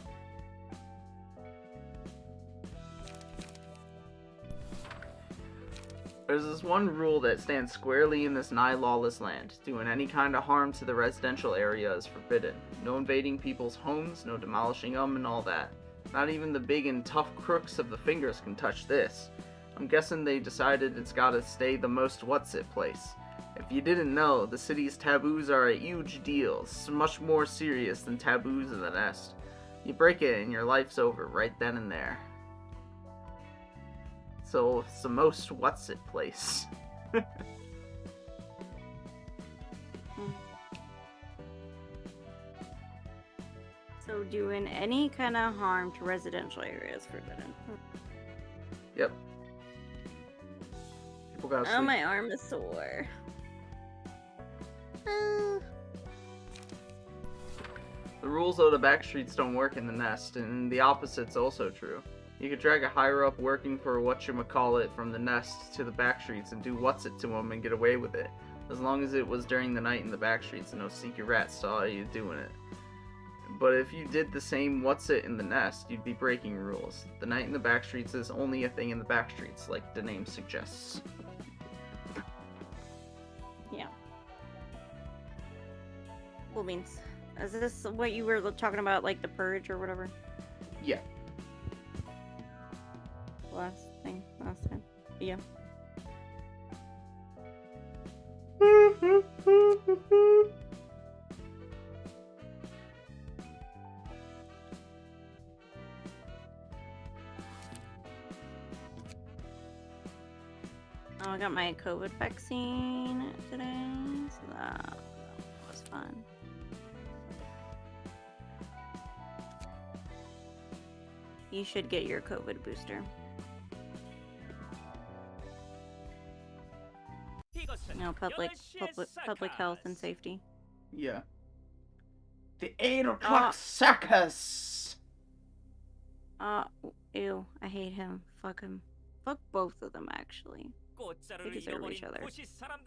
There's this one rule that stands squarely in this nigh lawless land. Doing any kind of harm to the residential area is forbidden. No invading people's homes, no demolishing them, and all that. Not even the big and tough crooks of the fingers can touch this. I'm guessing they decided it's gotta stay the most what's-it place. If you didn't know, the city's taboos are a huge deal. It's much more serious than taboos in the nest. You break it and your life's over right then and there. So it's the most what's-it place. So doing any kind of harm to residential areas forbidden. Yep. People gotta sleep. Oh, my arm is sore. The rules of the back streets don't work in the nest, and the opposite's also true. You could drag a higher up working for whatchamacallit from the nest to the back streets and do what's-it to him and get away with it, as long as it was during the night in the back streets and no secret rats saw you doing it. But if you did the same what's-it in the nest, you'd be breaking rules. The night in the back streets is only a thing in the back streets, like the name suggests. Yeah. Cool beans. Is this what you were talking about, like the purge or whatever? Yeah. Last time. Yeah. Oh, I got my COVID vaccine today, so that was fun. You should get your COVID booster. No, public health and safety. Yeah. The 8 o'clock suckers! Ew, I hate him. Fuck him. Fuck both of them, actually. They deserve each other.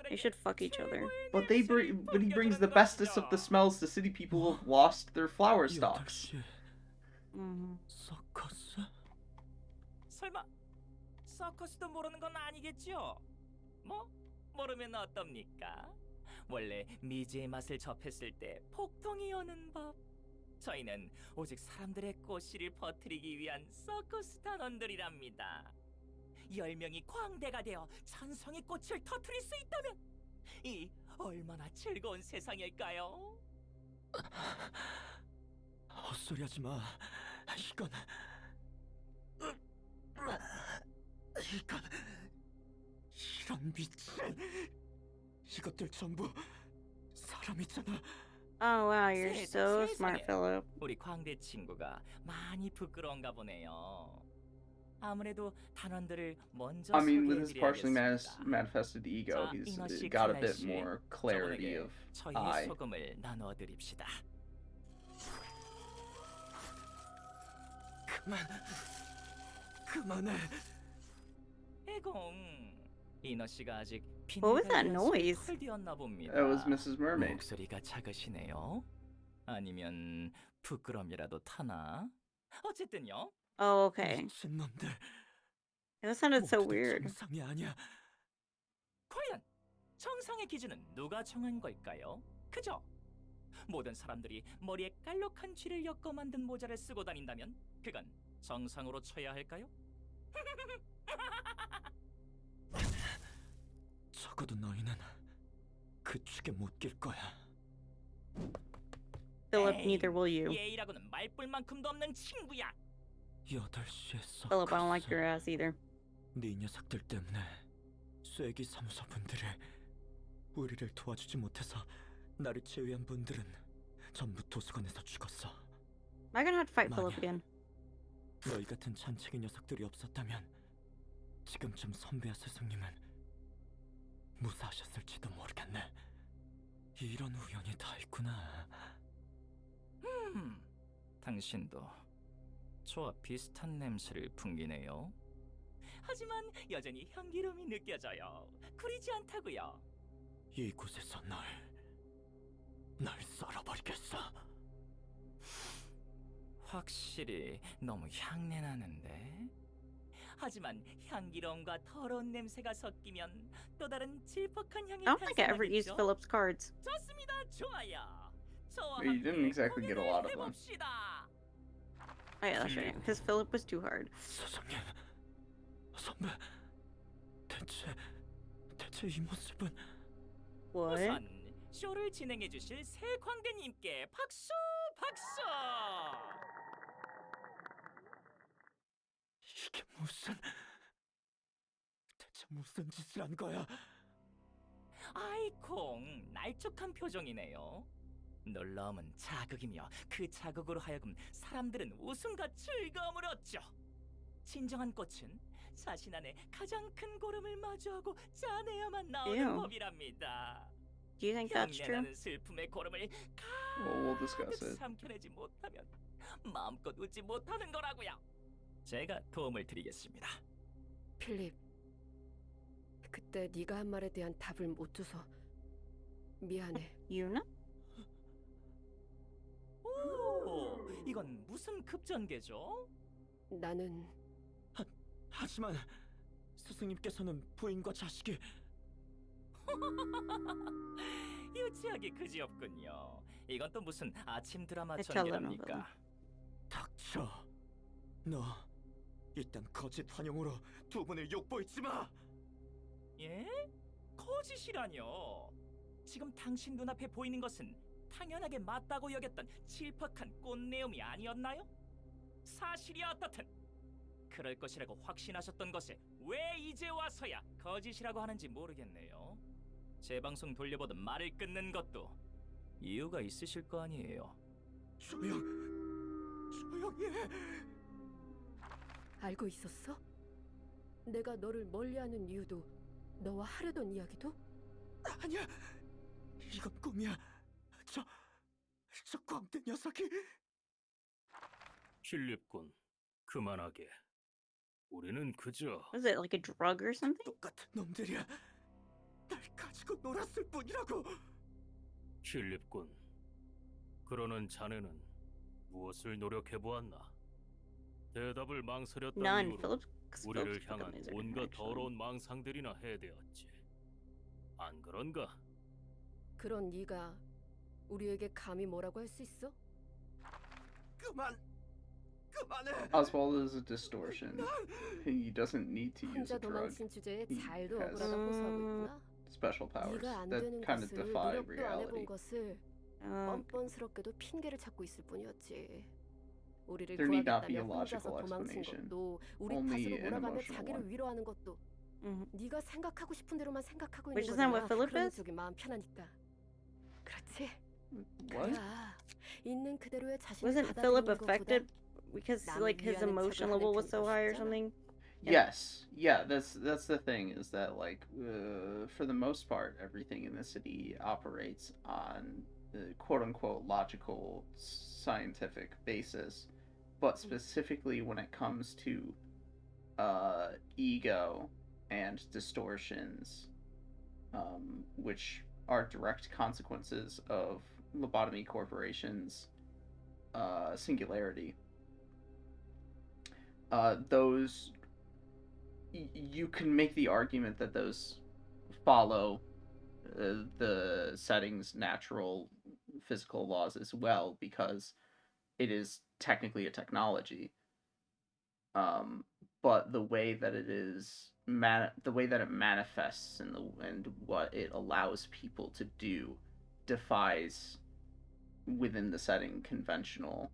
They should fuck each other. But he brings the bestest of the smells to city people who have lost their flower stalks. 서커스? 설마 서커스도 모르는 건 아니겠죠? 뭐 모르면 어떻습니까? 원래 미지의 맛을 접했을 때 폭동이 오는 법. 저희는 오직 사람들의 꽃씨를 퍼뜨리기 위한 서커스 단원들이랍니다. 10명이 광대가 되어 천성의 꽃을 터뜨릴 수 있다면 이 얼마나 즐거운 세상일까요? 헛소리하지 마. 이런 미친 이것들 전부 사람이잖아. Oh wow, you're so smart, Philip. 우리 광대 친구가 많이 부끄러운가 보네요. 아무래도 단원들을 먼저 I mean, with his partially 소개해드려야겠습니다. manifested ego, he's 이너씨 got a bit 클래시, more clarity 저분에게 of 저희의 eye. 소금을 나눠드립시다. 그만해. 애공. 이너 씨가 아직 What was that noise? 헐디었나 봅니다. That was Mrs. Mermaid. 목소리가 작으시네요. 아니면 부끄럼이라도 타나? 어쨌든요. Oh, okay. 미친놈들. That sounded so 모두들 weird. 정상이 아니야. 과연 정상의 기준은 누가 정한 걸까요? 그죠? 모든 사람들이 머리에 깔록한 쥐를 엮어 만든 모자를 쓰고 다닌다면 그건 정상으로 쳐야 할까요? 적어도 너희는 그 축에 못 낄 거야. Philip, neither will you. 예의라고는 말뿔만큼도 없는 친구야. 8시에 서. Philip, I don't like your ass either. 네 녀석들 때문에 쐐기 사무소분들이 우리를 도와주지 못해서 나를 제외한 분들은 전부 도서관에서 죽었어. Am I gonna have to fight Philip again? 너희 같은 잔챙이 녀석들이 없었다면 지금쯤 선배와 스승님은 무사하셨을지도 모르겠네. 이런 우연이 다 있구나. 당신도 저와 비슷한 냄새를 풍기네요. 하지만 여전히 향기로움이 느껴져요. 구리지 않다고요. 이곳에서 널 썰어버리겠어. 확실히 너무 향내 나는데. 하지만 향기로움과 더러운 냄새가 섞이면 또 다른 질퍽한 향이 I don't think I ever used 탄생하겠죠? Philip's cards. 좋습니다, 좋아요. 저와 You didn't 함께 exactly get a lot of them. 공연을 해봅시다. Oh yeah, that's right. Because Philip was too hard. 사장님, 선배, 대체 이 모습은 What? 우선 쇼를 진행해 주실 새 광대님께 박수! 이게 대체 무슨 짓을 한 거야? 아이콩, 날쭉한 표정이네요. 놀라움은 자극이며 그 자극으로 하여금 사람들은 웃음과 즐거움을 얻죠. 진정한 꽃은 자신 안에 가장 큰 고름을 마주하고 짜내야만 나오는 Ew. 법이랍니다. Do you think that's true? 흉내나는 슬픔의 고름을 Well, we'll discuss 가득 it. 삼켜내지 못하면 마음껏 웃지 못하는 거라고요. 제가 도움을 드리겠습니다. 필립, 그때 네가 한 말에 대한 답을 못 줘서 미안해. Yuna? 오, 이건 무슨 급전개죠? 나는 하지만 스승님께서는 부인과 자식이 유치하기 그지없군요. 이건 또 무슨 아침 드라마 전개랍니까? 닥쳐. 너 일단 거짓 환영으로 두 분을 욕보이지 마. 예? 거짓이라뇨. 지금 당신 눈앞에 보이는 것은 당연하게 맞다고 여겼던 질퍽한 꽃내음이 아니었나요? 사실이 어떻든 그럴 것이라고 확신하셨던 것에 왜 이제 와서야 거짓이라고 하는지 모르겠네요. 재방송 돌려보던 말을 끊는 것도 이유가 있으실 거 아니에요. 조용히 해. 알고 있었어? 내가 너를 멀리하는 이유도 너와 하려던 이야기도? 아니야, 이건 꿈이야. 저 광대 녀석이. 필립군, 그만하게. 우리는 그저 Was it like a drug or something? 똑같은 놈들이야. 날 가지고 놀았을 뿐이라고. 필립군. 그러는 자네는 무엇을 노력해 보았나? 대답을 망설였던 None. 이유로 Philip's 우리를 become 향한 laser, 온갖 actually. 더러운 망상들이나 해대었지. 안 그런가? 그런 네가 우리에게 감히 뭐라고 할 수 있어? 그만해. Oswald is a distortion. He doesn't need to use 혼자 a drug. 도망친 주제에 He 잘도 has 억울하다 호소하고 있구나. special powers 네가 안 that 되는 kind of 것을 defy 노력도 안 해본 reality. 것을 뻔뻔스럽게도 핑계를 찾고 있을 뿐이었지. 우리를 There need not be a 구하겠다며 혼자서 logical 도망친 explanation. 것도 우리 Only 탓으로 an 몰아가며 emotional 자기를 one. 위로하는 것도 Mhm. 네가 생각하고 싶은 대로만 생각하고 Which 있는 isn't what 거잖아. Philip 그러는 is? 쪽이 마음 편하니까. 그렇지? What? 그야 있는 그대로의 자신을 Wasn't 받아들이는 Philip 것보다 affected because 남을 like his 위하는 emotion 척을 level 하는 was so 편이 high or 멋있잖아. something? Yes, yeah, that's the thing, is that like for the most part everything in the city operates on quote unquote logical scientific basis, but specifically when it comes to ego and distortions, which are direct consequences of Lobotomy Corporation's singularity. Those you can make the argument that those follow the setting's natural physical laws as well, because it is technically a technology. But the way that it is the way that it manifests and what it allows people to do defies within the setting conventional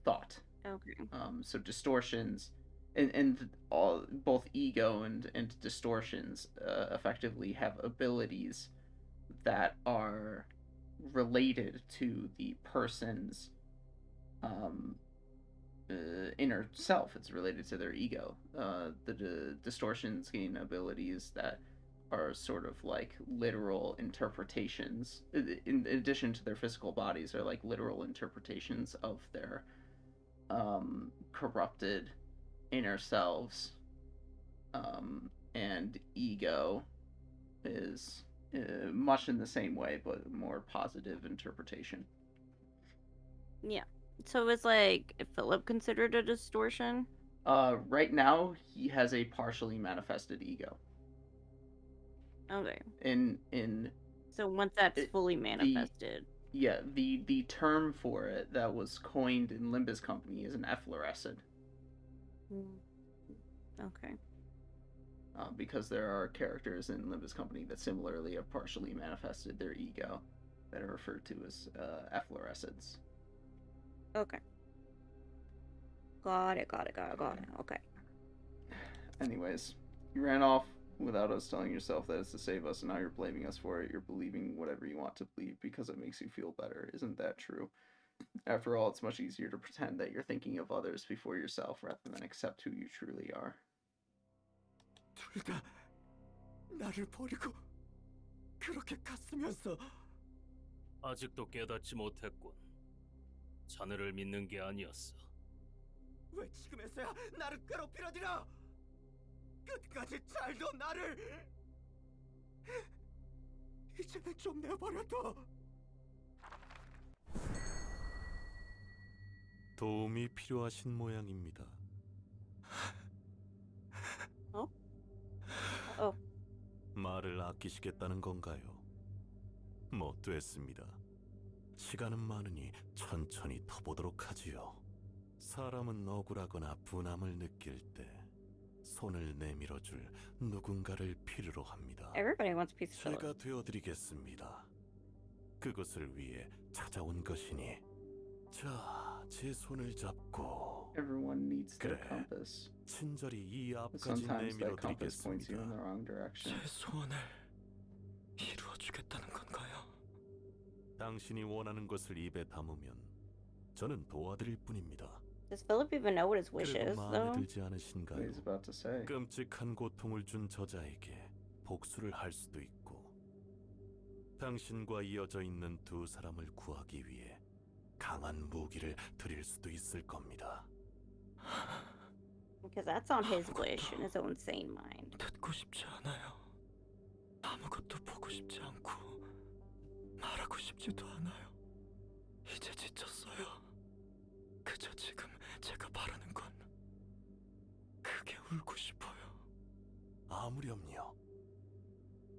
thought. Okay. So distortions and all both ego and distortions effectively have abilities that are related to the person's inner self. It's related to their ego. The distortions gain abilities that are sort of like literal interpretations. In addition to their physical bodies, are like literal interpretations of their corrupted inner selves. And ego is much in the same way, but more positive interpretation. Yeah. So it's like Philip considered a distortion? Right now he has a partially manifested ego. Okay. In So once that's fully manifested. Yeah, the term for it that was coined in Limbus Company is an efflorescent. Okay. Because there are characters in Limbus Company that similarly have partially manifested their ego that are referred to as efflorescents. Okay. Got it. Okay. Anyways, you ran off without us telling yourself that it's to save us, and now you're blaming us for it. You're believing whatever you want to believe because it makes you feel better. Isn't that true? After all, it's much easier to pretend that you're thinking of others before yourself rather than accept who you truly are. 둘 다 나를 버리고 그렇게 갔으면서 아직도 깨닫지 못했군. 자네를 믿는 게 아니었어. 왜 지금에서야 나를 괴롭히려 들어? 끝까지 잘도 나를 이제는 좀 내버려둬. 도움이 필요하신 모양입니다. 말을 아끼시겠다는 건가요? 뭐 됐습니다. 시간은 많으니 천천히 터보도록 하지요. 사람은 억울하거나 분함을 느낄 때 손을 내밀어줄 누군가를 필요로 합니다. Everybody wants a piece of 제가 되어드리겠습니다. 그것을 위해 찾아온 것이니 자, 제 손을 잡고 Everyone needs their 그래, compass. 친절히 이 But 앞까지 sometimes that compass points you in the 내밀어드리겠습니다. wrong direction. 제 소원을 이루어주겠다는 건가요? 당신이 원하는 것을 입에 담으면 저는 도와드릴 뿐입니다. Does Philip even know what his wish 그래도 is, 마음에 though? 들지 What 않으신가요? he's about to say. 끔찍한 고통을 준 저자에게 복수를 할 수도 있고 당신과 이어져 있는 두 사람을 구하기 위해 강한 무기를 드릴 수도 있을 겁니다. Because that's on his wish in his own sane mind. 듣고 싶지 않아요. 아무것도 보고 싶지 않고 말하고 싶지도 않아요. 이제 지쳤어요. 그저 지금 제가 바라는 건 크게 울고 싶어요. 아무렴요.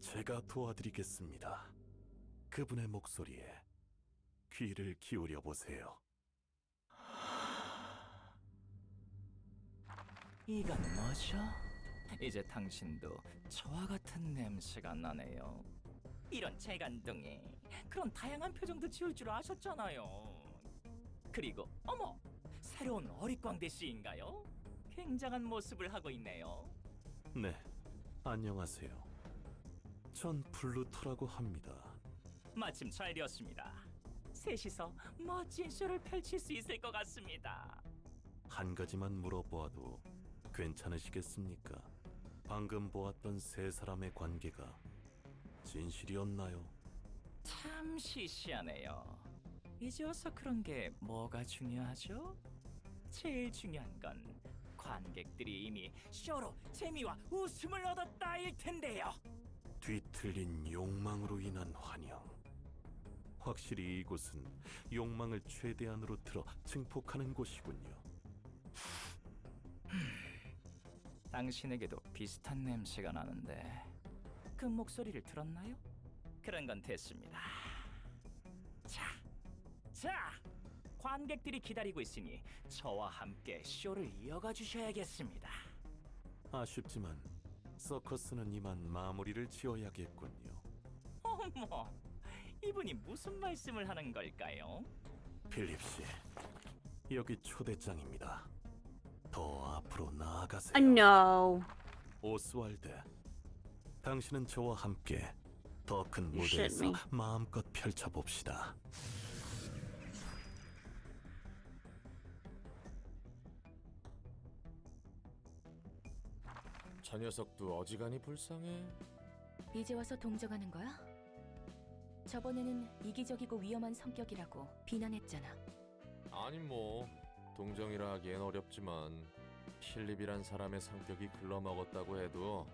제가 도와드리겠습니다. 그분의 목소리에 귀를 기울여 보세요. 이건 뭐죠? 이제 당신도 저와 같은 냄새가 나네요. 이런 재간둥이 그런 다양한 표정도 지을 줄 아셨잖아요. 그리고 어머, 새로운 어릿광대 씨인가요? 굉장한 모습을 하고 있네요. 네, 안녕하세요. 전 플루토라고 합니다. 마침 잘 되었습니다. 셋이서 멋진 쇼를 펼칠 수 있을 것 같습니다. 한 가지만 물어보아도 괜찮으시겠습니까? 방금 보았던 세 사람의 관계가 진실이었나요? 참 시시하네요. 이제 와서 그런 게 뭐가 중요하죠? 제일 중요한 건 관객들이 이미 쇼로 재미와 웃음을 얻었다일 텐데요. 뒤틀린 욕망으로 인한 환영. 확실히 이곳은 욕망을 최대한으로 틀어 증폭하는 곳이군요. 당신에게도 비슷한 냄새가 나는데 그 목소리를 들었나요? 그런 건 됐습니다. 자, 관객들이 기다리고 있으니 저와 함께 쇼를 이어가 주셔야겠습니다. 아쉽지만 서커스는 이만 마무리를 지어야겠군요. 어머, 이분이 무슨 말씀을 하는 걸까요? 필립 씨, 여기 초대장입니다. 더 앞으로 나아가세요. No. 오스왈드, 당신은 저와 함께 더 큰 You shit 무대에서 me. 마음껏 펼쳐봅시다. 저 녀석도 어지간히 불쌍해. 이제 와서 동정하는 거야? 저번에는 이기적이고 위험한 성격이라고 비난했잖아. 아니 뭐 동정이라 하기엔 어렵지만 필립이란 사람의 성격이 글러먹었다고 해도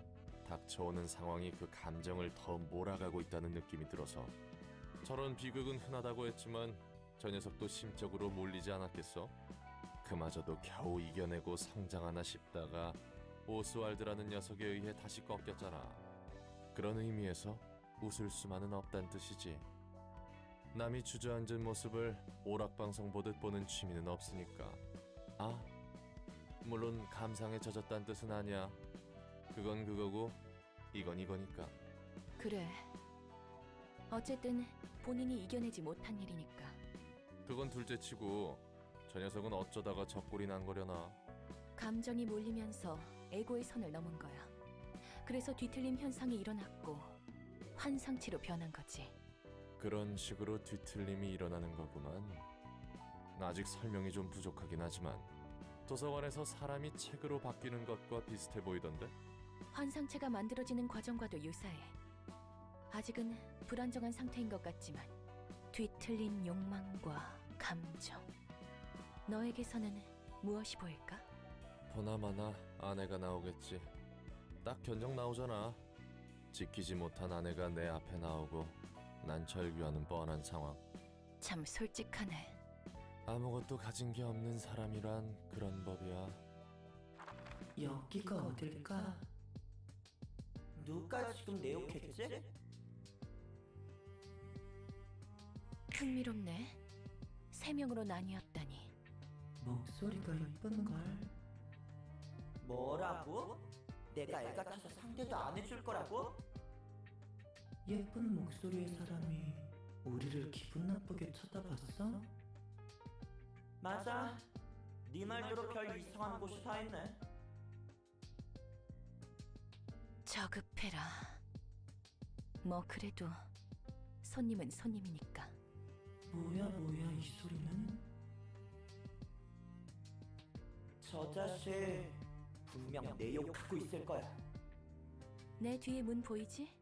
닥쳐오는 상황이 그 감정을 더 몰아가고 있다는 느낌이 들어서 저런 비극은 흔하다고 했지만 저 녀석도 심적으로 몰리지 않았겠어? 그마저도 겨우 이겨내고 성장하나 싶다가 오스왈드라는 녀석에 의해 다시 꺾였잖아. 그런 의미에서 웃을 수만은 없단 뜻이지. 남이 주저앉은 모습을 오락방송 보듯 보는 취미는 없으니까. 아, 물론 감상에 젖었다는 뜻은 아니야. 그건 그거고 이건 이거니까. 그래. 어쨌든 본인이 이겨내지 못한 일이니까. 그건 둘째치고 저 녀석은 어쩌다가 적골이 난 거려나. 감정이 몰리면서 에고의 선을 넘은 거야. 그래서 뒤틀림 현상이 일어났고 환상체로 변한 거지. 그런 식으로 뒤틀림이 일어나는 거구만. 아직 설명이 좀 부족하긴 하지만 도서관에서 사람이 책으로 바뀌는 것과 비슷해 보이던데? 환상체가 만들어지는 과정과도 유사해. 아직은 불안정한 상태인 것 같지만 뒤틀린 욕망과 감정. 너에게서는 무엇이 보일까? 보나마나 아내가 나오겠지. 딱 견적 나오잖아. 지키지 못한 아내가 내 앞에 나오고 난 절규하는 뻔한 상황. 참 솔직하네. 아무것도 가진 게 없는 사람이란 그런 법이야. 여기가 어딜까? 누가 지금 내 욕했지? 흥미롭네. 3명으로 나뉘었다니. 목소리가 이쁜걸. 뭐라고? 내가 애 같아서 상대도 안 해줄 거라고? 예쁜 목소리의 사람이 우리를 기분 나쁘게 쳐다봤어? 맞아. 네 말대로 별 이상한 곳이 다 있네. 저급해라. 뭐 그래도 손님은 손님이니까. 뭐야 이 소리는? 저 자식 분명 내 욕하고 있을 거야. 내 뒤에 문 보이지?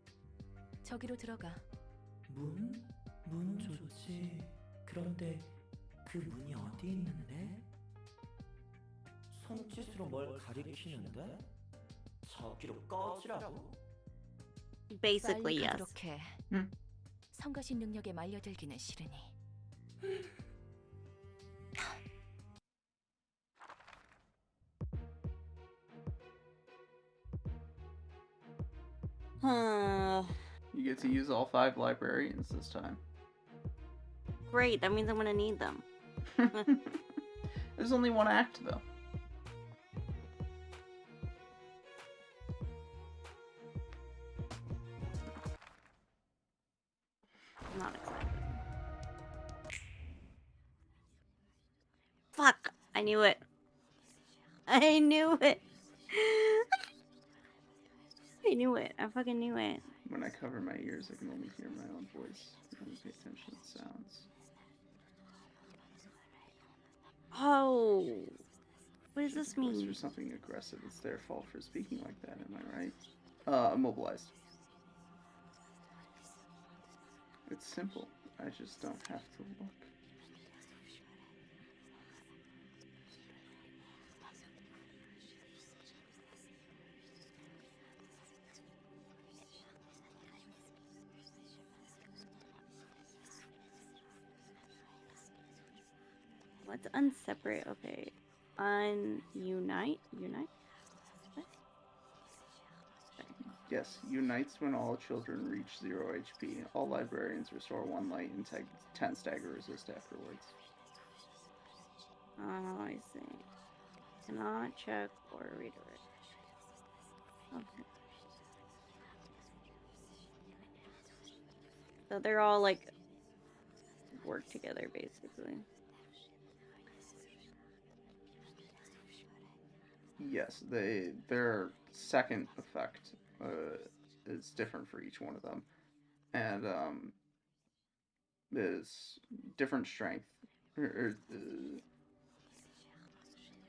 저기로 들어가. 문? 문은 좋지. 그런데 그 문이 어디 있는데? 손짓으로 뭘 가리키는데? 저기로 꺼지라고? Basically, 빨리 yes. 가도록 해. 성가신 능력에 말려들기는 싫으니. You get to use all 5 librarians this time. Great, that means I'm gonna need them. There's only one act, though. I'm not excited. Fuck! I knew it. I knew it. I knew it. I fucking knew it. When I cover my ears, I can only hear my own voice. I don't pay attention to sounds. Oh. What does this Of course, mean? for something aggressive, it's their fault for speaking like that, am I right? Immobilized. It's simple. I just don't have to look. Let's unseparate. Okay. Unite? Unite? What? Yes, unites when all children reach 0 HP. All librarians restore 1 light and 10 stagger resist afterwards. Oh, I see. Cannot check or redirect. Okay. So they're all like work together basically. Yes, their second effect is different for each one of them, and is different strength.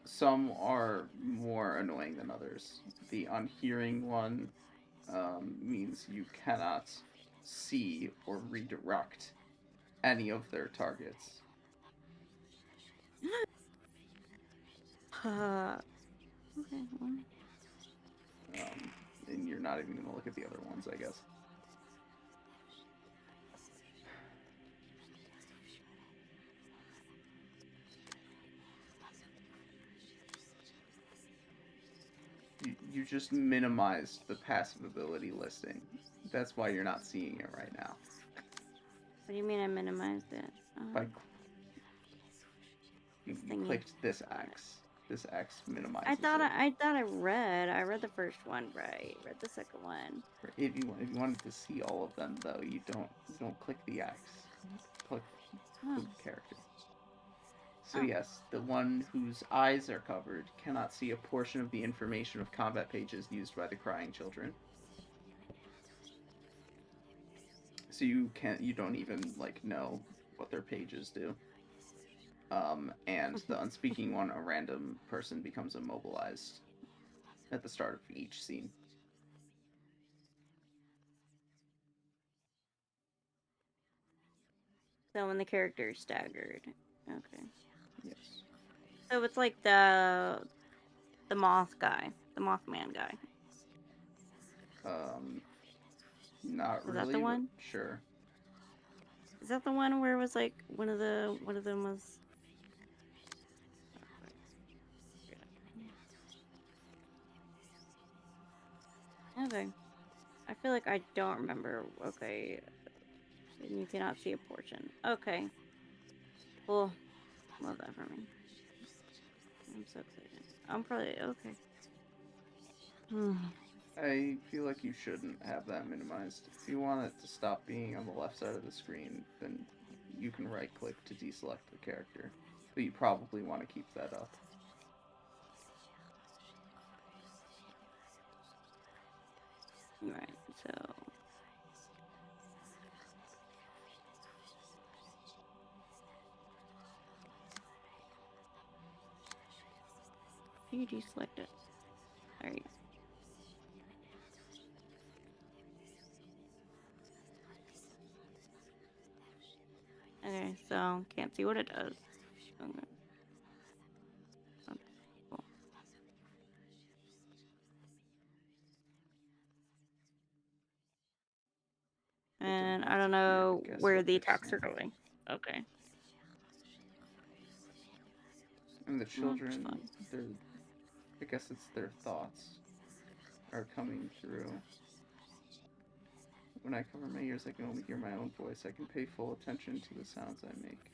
Some are more annoying than others. The unhearing one means you cannot see or redirect any of their targets. Okay, well. And you're not even gonna look at the other ones, I guess. You just minimized the passive ability listing. That's why you're not seeing it right now. What do you mean I minimized it? By you clicked this X. This X minimizes it. I thought I read the first one right. Read the second one. If you wanted to see all of them though, you don't click the X. Click the character. So yes, the one whose eyes are covered cannot see a portion of the information of combat pages used by the crying children. So you don't even like know what their pages do. And the unspeaking one, a random person becomes immobilized at the start of each scene. So when the character is staggered. Okay. Yes. So it's like the moth guy. The Mothman guy. Not really. Is that the one? Sure. Is that the one where it was like one of them was okay. I feel like I don't remember. Okay. And you cannot see a portion. Okay. Cool. Love that for me. I'm so excited. I'm probably okay. I feel like you shouldn't have that minimized. If you want it to stop being on the left side of the screen, then you can right click to deselect the character. But you probably want to keep that up. Right, so you deselect it. There you go. Okay, so can't see what it does. Okay. Okay, cool. And I don't know where the attacks are going. Okay. And the children, I guess it's their thoughts are coming through. When I cover my ears, I can only hear my own voice. I can pay full attention to the sounds I make.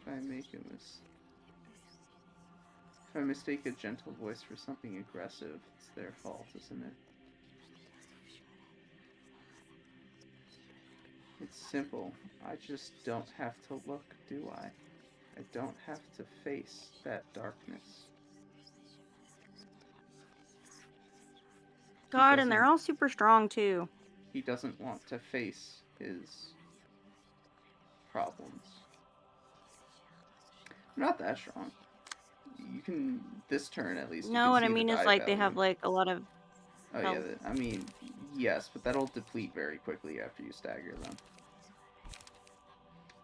If I mistake a gentle voice for something aggressive, it's their fault, isn't it? It's simple. I just don't have to look, do I? I don't have to face that darkness. God, and they're all super strong too. He doesn't want to face his problems. Not that strong. You can, this turn at least. No, what I mean is like they have like a lot of health. Yeah, I mean, yes, but that'll deplete very quickly after you stagger them.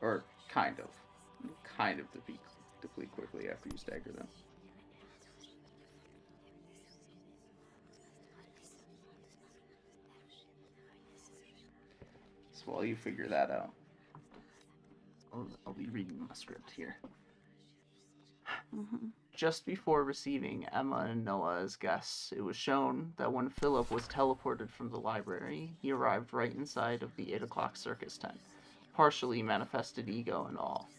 Or kind of deplete quickly after you stagger them. So while you figure that out, I'll be reading my script here. Just before receiving Emma and Noah as guests, it was shown that when Philip was teleported from the library, he arrived right inside of the 8 o'clock circus tent, partially manifested ego and all.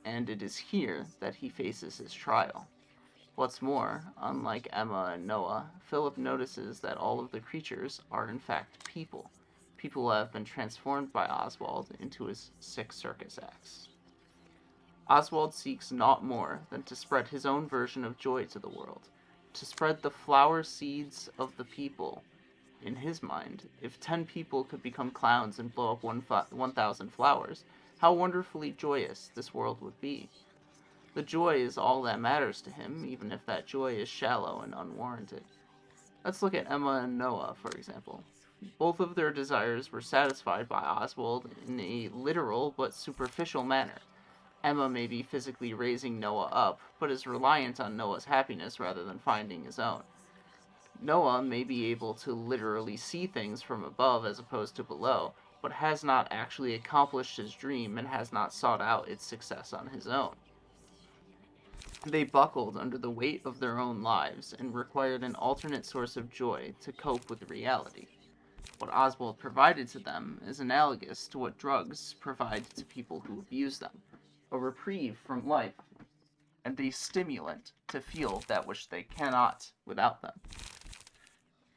And it is here that he faces his trial. What's more, unlike Emma and Noah, Philip notices that all of the creatures are in fact people. People who have been transformed by Oswald into his 6 circus acts. Oswald seeks naught more than to spread his own version of joy to the world, to spread the flower seeds of the people. In his mind, if 10 people could become clowns and blow up 1,000 flowers, how wonderfully joyous this world would be. The joy is all that matters to him, even if that joy is shallow and unwarranted. Let's look at Emma and Noah, for example. Both of their desires were satisfied by Oswald in a literal but superficial manner. Emma may be physically raising Noah up, but is reliant on Noah's happiness rather than finding his own. Noah may be able to literally see things from above as opposed to below, but has not actually accomplished his dream and has not sought out its success on his own. They buckled under the weight of their own lives and required an alternate source of joy to cope with reality. What Oswald provided to them is analogous to what drugs provide to people who abuse them. A reprieve from life, and a stimulant to feel that which they cannot without them.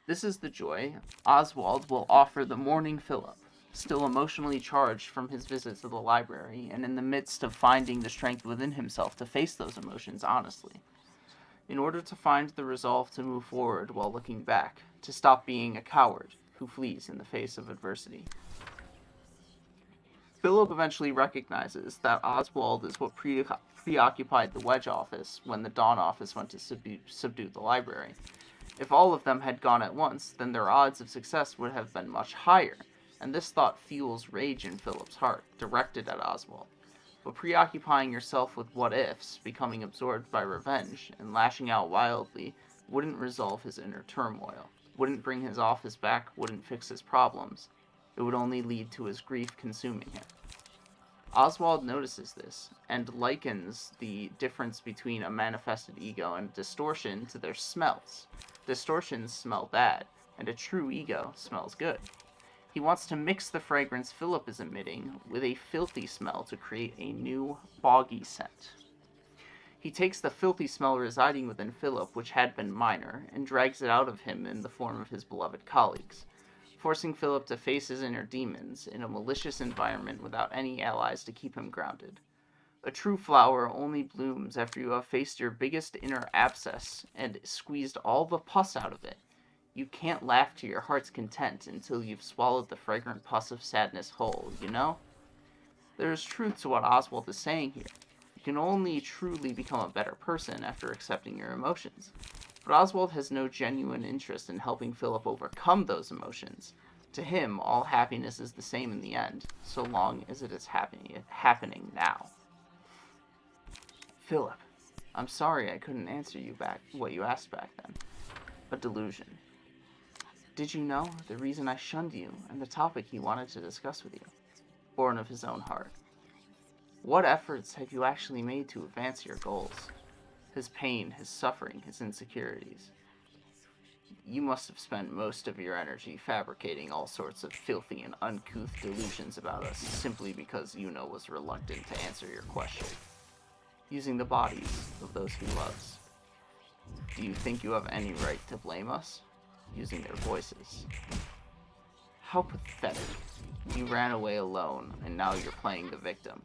This is the joy Oswald will offer the mourning Philip, still emotionally charged from his visit to the library, and in the midst of finding the strength within himself to face those emotions honestly. In order to find the resolve to move forward while looking back, to stop being a coward who flees in the face of adversity. Philip eventually recognizes that Oswald is what preoccupied the Wedge office when the Dawn office went to subdue the library. If all of them had gone at once, then their odds of success would have been much higher, and this thought fuels rage in Philip's heart, directed at Oswald. But preoccupying yourself with what-ifs, becoming absorbed by revenge, and lashing out wildly wouldn't resolve his inner turmoil, wouldn't bring his office back, wouldn't fix his problems. It would only lead to his grief consuming him. Oswald notices this, and likens the difference between a manifested ego and a distortion to their smells. Distortions smell bad, and a true ego smells good. He wants to mix the fragrance Philip is emitting with a filthy smell to create a new, boggy scent. He takes the filthy smell residing within Philip, which had been minor, and drags it out of him in the form of his beloved colleagues, forcing Philip to face his inner demons in a malicious environment without any allies to keep him grounded. A true flower only blooms after you have faced your biggest inner abscess and squeezed all the pus out of it. You can't laugh to your heart's content until you've swallowed the fragrant pus of sadness whole, you know? There is truth to what Oswald is saying here. You can only truly become a better person after accepting your emotions. But Oswald has no genuine interest in helping Philip overcome those emotions. To him, all happiness is the same in the end, so long as it is happening now. Philip, I'm sorry I couldn't answer you back what you asked back then. A delusion. Did you know the reason I shunned you and the topic he wanted to discuss with you? Born of his own heart. What efforts have you actually made to advance your goals? His pain, his suffering, his insecurities. You must have spent most of your energy fabricating all sorts of filthy and uncouth delusions about us simply because Una was reluctant to answer your question. Using the bodies of those he loves. Do you think you have any right to blame us? Using their voices. How pathetic. You ran away alone, and now you're playing the victim.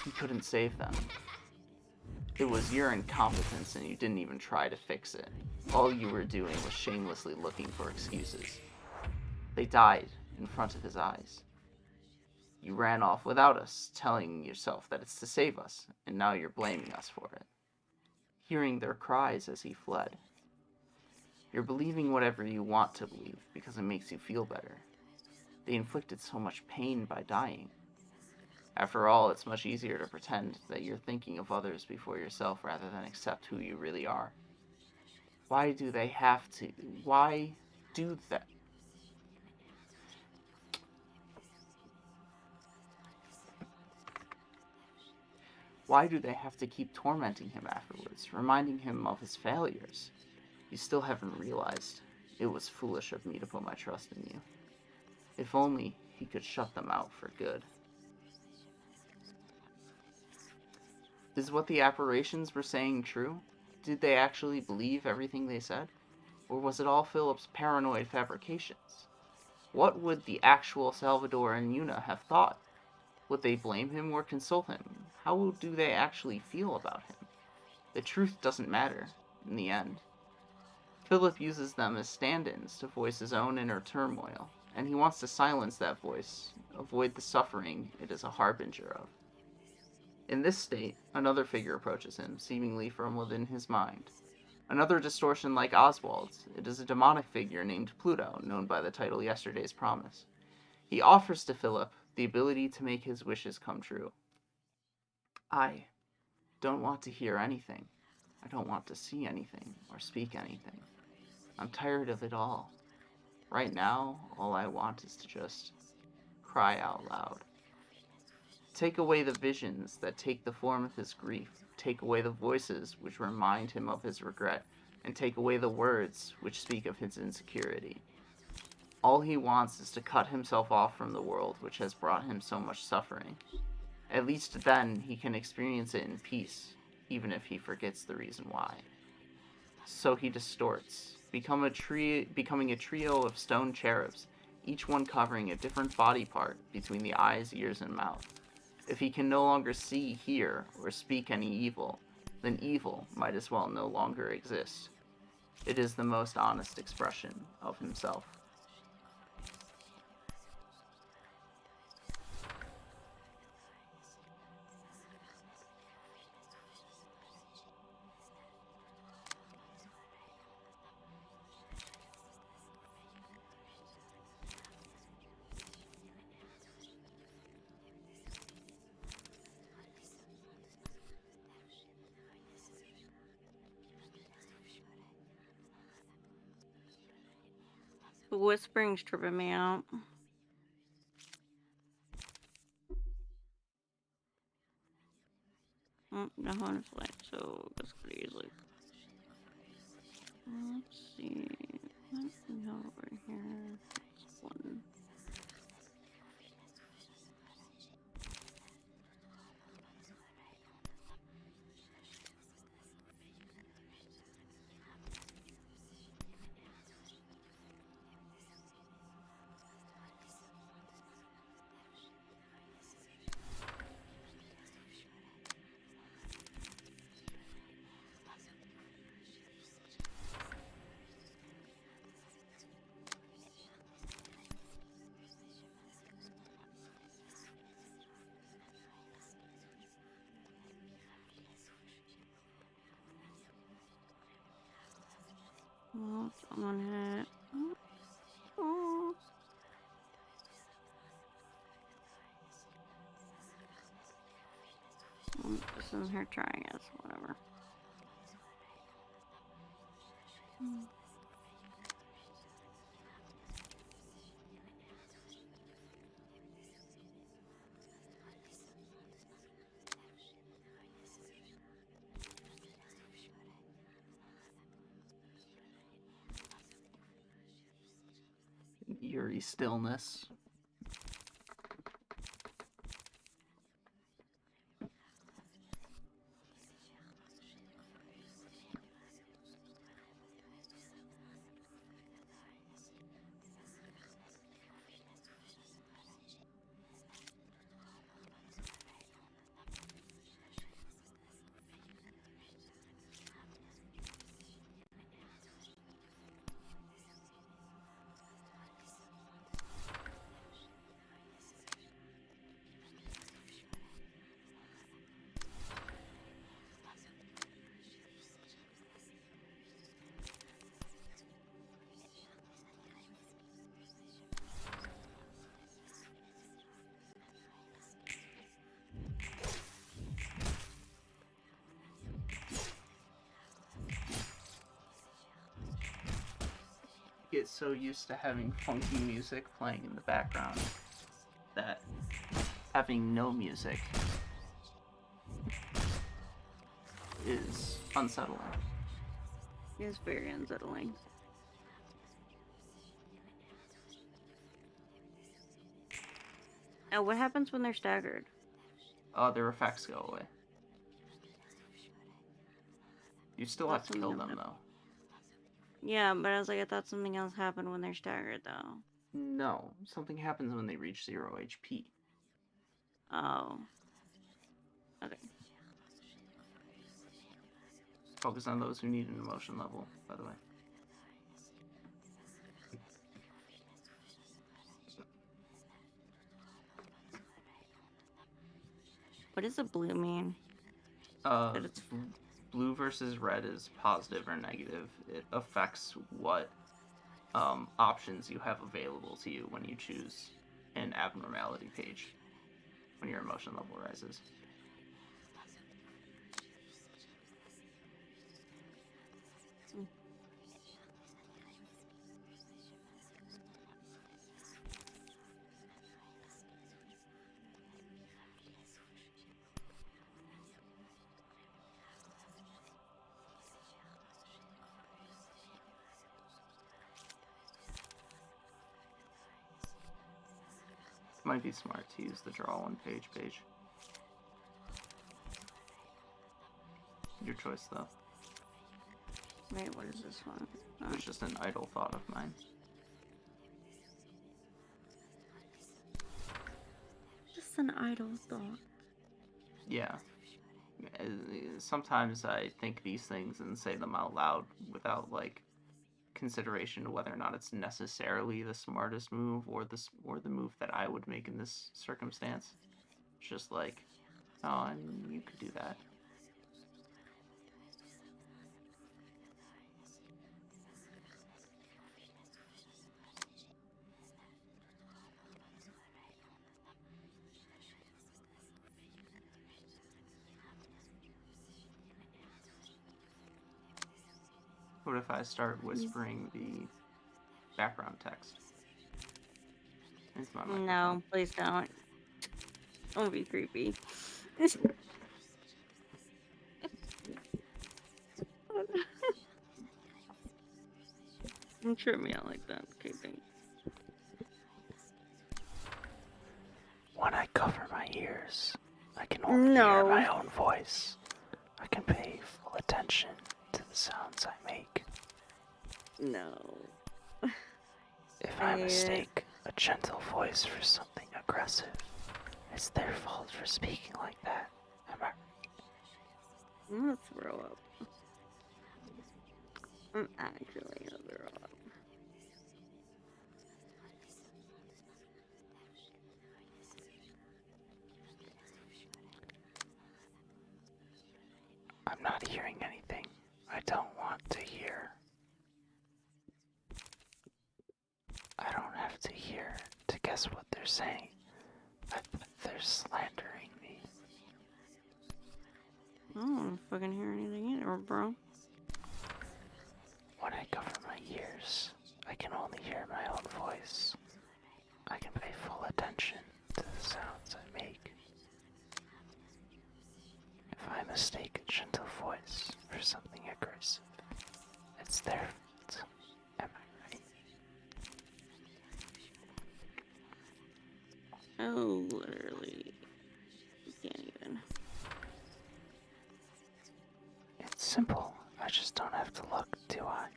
You couldn't save them. It was your incompetence, and you didn't even try to fix it. All you were doing was shamelessly looking for excuses. They died in front of his eyes. You ran off without us, telling yourself that it's to save us, and now you're blaming us for it. Hearing their cries as he fled. You're believing whatever you want to believe because it makes you feel better. They inflicted so much pain by dying. After all, it's much easier to pretend that you're thinking of others before yourself rather than accept who you really are. Why do they have to? Why do that? Why do they have to keep tormenting him afterwards, reminding him of his failures? You still haven't realized. It was foolish of me to put my trust in you. If only he could shut them out for good. Is what the apparitions were saying true? Did they actually believe everything they said? Or was it all Philip's paranoid fabrications? What would the actual Salvador and Una have thought? Would they blame him or console him? How do they actually feel about him? The truth doesn't matter, in the end. Philip uses them as stand-ins to voice his own inner turmoil, and he wants to silence that voice, avoid the suffering it is a harbinger of. In this state, another figure approaches him, seemingly from within his mind. Another distortion like Oswald's, it is a demonic figure named Pluto, known by the title Yesterday's Promise. He offers to Philip the ability to make his wishes come true. I don't want to hear anything. I don't want to see anything or speak anything. I'm tired of it all. Right now, all I want is to just cry out loud. Take away the visions that take the form of his grief. Take away the voices which remind him of his regret. And take away the words which speak of his insecurity. All he wants is to cut himself off from the world which has brought him so much suffering. At least then he can experience it in peace, even if he forgets the reason why. So he distorts, becoming a trio of stone cherubs, each one covering a different body part between the eyes, ears, and mouth. If he can no longer see, hear, or speak any evil, then evil might as well no longer exist. It is the most honest expression of himself. The whispering's tripping me out. No one flight, so this could easily. Let's see. What do we have over here? This one. Oh, someone hit. Oh. Just in here trying it, whatever. Eerie stillness. Get so used to having funky music playing in the background that having no music is unsettling. It's very unsettling. Now, what happens when they're staggered? Their effects go away. You still have to kill them, though. Yeah, but I was like, I thought something else happened when they're staggered, though. No, something happens when they reach 0 HP. Oh. Okay. Focus on those who need an emotion level, by the way. What does the blue mean? Blue versus red is positive or negative. It affects what options you have available to you when you choose an abnormality page, when your emotion level rises. Might be smart to use the draw one page. Your choice, though. Wait, what is this one? Oh. It's just an idle thought of mine. Just an idle thought. Yeah. Sometimes I think these things and say them out loud without, like, consideration to whether or not it's necessarily the smartest move or the move that I would make in this circumstance. It's just like, oh, I mean, you could do that. What if I start whispering the background text? No, please don't. Don't be creepy. Don't trip me out like that. Okay, thanks. When I cover my ears, I can only hear my own voice. I can pay full attention to the sounds I make. No. If I mistake a gentle voice for something aggressive, it's their fault for speaking like that. Am I? I'm gonna throw up. I'm actually gonna throw up. I'm not hearing anything I don't want to hear. I don't have to hear to guess what they're saying. They're slandering me. I don't fucking hear anything either, bro. When I cover my ears, I can only hear my own voice. I can pay full attention to the sounds I make. If I mistake a gentle voice for something aggressive, it's their fault. Am I right? Oh, literally. You can't even. It's simple. I just don't have to look, do I?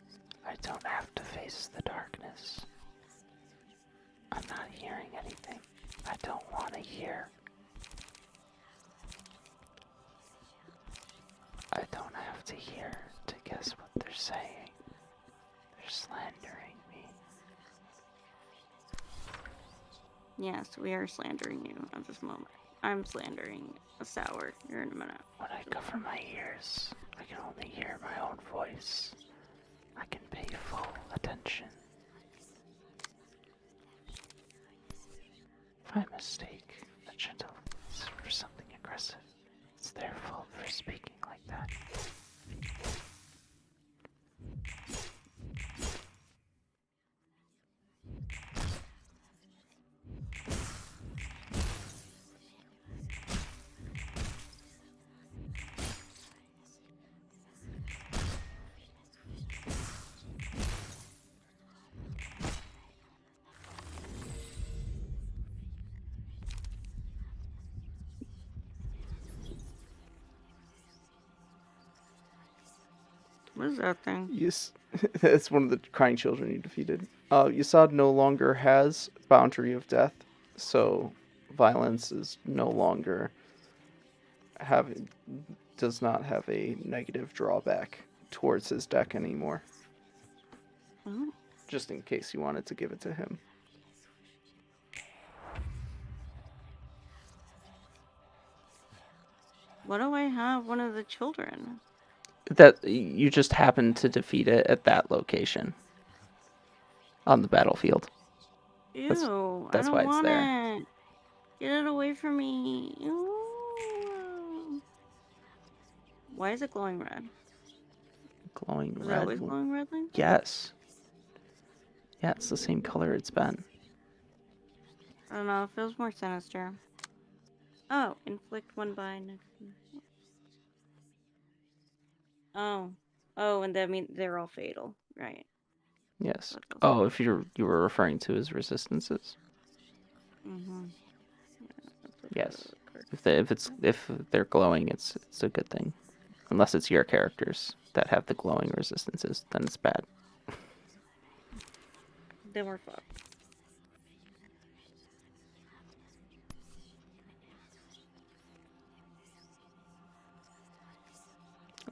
I don't have to face the darkness. I'm not hearing anything I don't want to hear. I don't have to hear to guess what they're saying. They're slandering me. Yes, we are slandering you at this moment. I'm slandering a sour here in a minute. When I cover my ears, I can only hear my own voice. I can pay full attention. If I mistake a gentle voice for something aggressive, it's their fault for speaking like that. What is that thing? Yes, it's one of the crying children you defeated. Yasad no longer has boundary of death, so violence is no longer does not have a negative drawback towards his deck anymore. Oh. Just in case you wanted to give it to him. What do I have? One of the children. That you just happened to defeat it at that location on the battlefield. Ew, that's I don't why it's want there. it. Get it away from me. Ew. Why is it glowing red? Glowing Was red. it always glowing red like that? Yes. Yeah, it's the same color it's been. I don't know, it feels more sinister. Oh, inflict one by next. Oh. Oh, and that means they're all fatal, right? Yes. Oh, if you were referring to his resistances. Mm-hmm. Yes. If they're glowing, it's a good thing. Unless it's your characters that have the glowing resistances, then it's bad. Then we're fucked.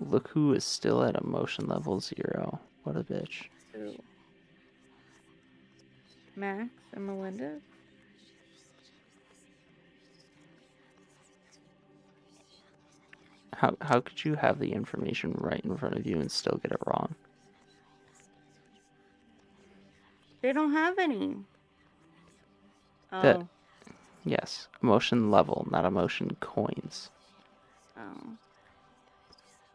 Look who is still at emotion level 0. What a bitch. Ooh. Max and Melinda? How could you have the information right in front of you and still get it wrong? They don't have any. Oh. That, yes, emotion level, not emotion coins. Oh.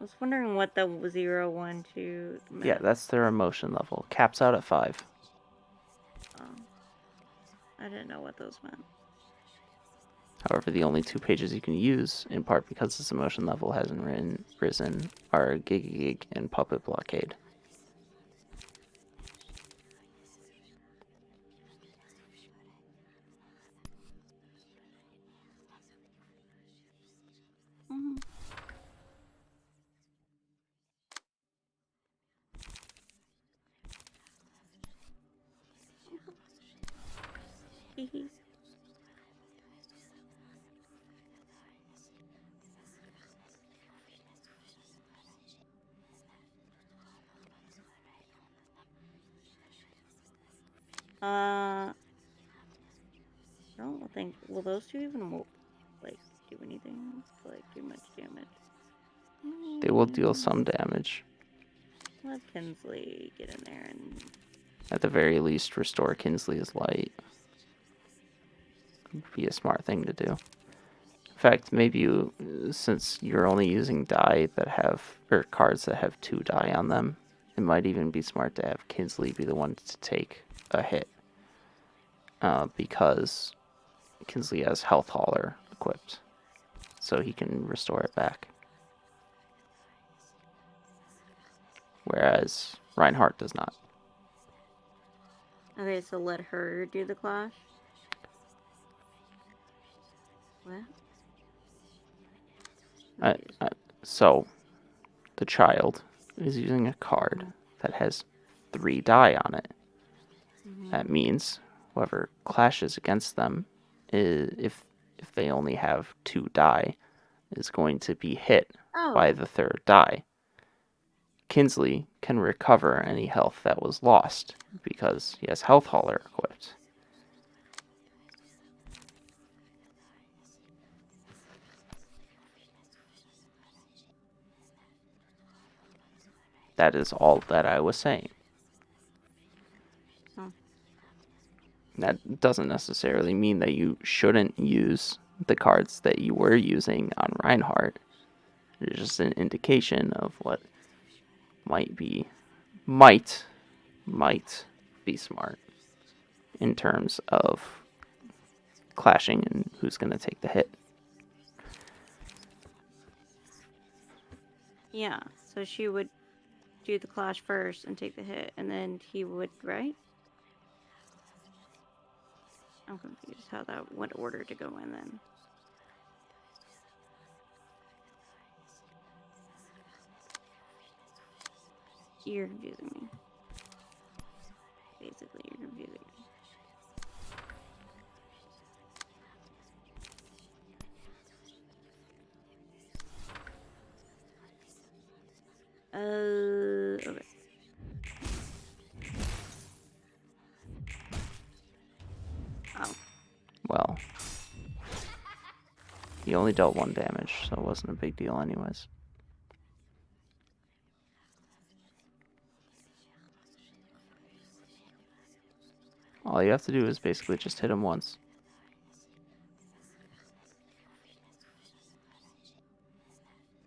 I was wondering what the 0, 1, 2 meant. Yeah, that's their emotion level. Caps out at 5. Oh. I didn't know what those meant. However, the only 2 pages you can use, in part because its emotion level hasn't risen, are Gig and Puppet Blockade. Mm-hmm. I don't think. Will those 2 even like do anything? Like do much damage? They will deal some damage. Let Kinsley get in there and. At the very least, restore Kinsley's light. Would be a smart thing to do. In fact, maybe you, since you're only using die that have, or cards that have 2 die on them, it might even be smart to have Kinsley be the one to take a hit. Because Kinsley has Health Hauler equipped, so he can restore it back. Whereas Reinhardt does not. Okay, so let her do the clash. What? So, the child is using a card that has 3 die on it. Mm-hmm. That means whoever clashes against them, if they only have 2 die, is going to be hit by the 3rd die. Kinsley can recover any health that was lost because he has Health Hauler equipped. That is all that I was saying. Huh. That doesn't necessarily mean that you shouldn't use the cards that you were using on Reinhardt. It's just an indication of what might be smart in terms of clashing and who's going to take the hit. Yeah, so she would do the clash first and take the hit, and then he would, right? I'm confused how that, what order to go in then. You're confusing me. Basically, you're confusing me. Okay. Oh. Well, he only dealt 1 damage, so it wasn't a big deal anyways. All you have to do is basically just hit him once.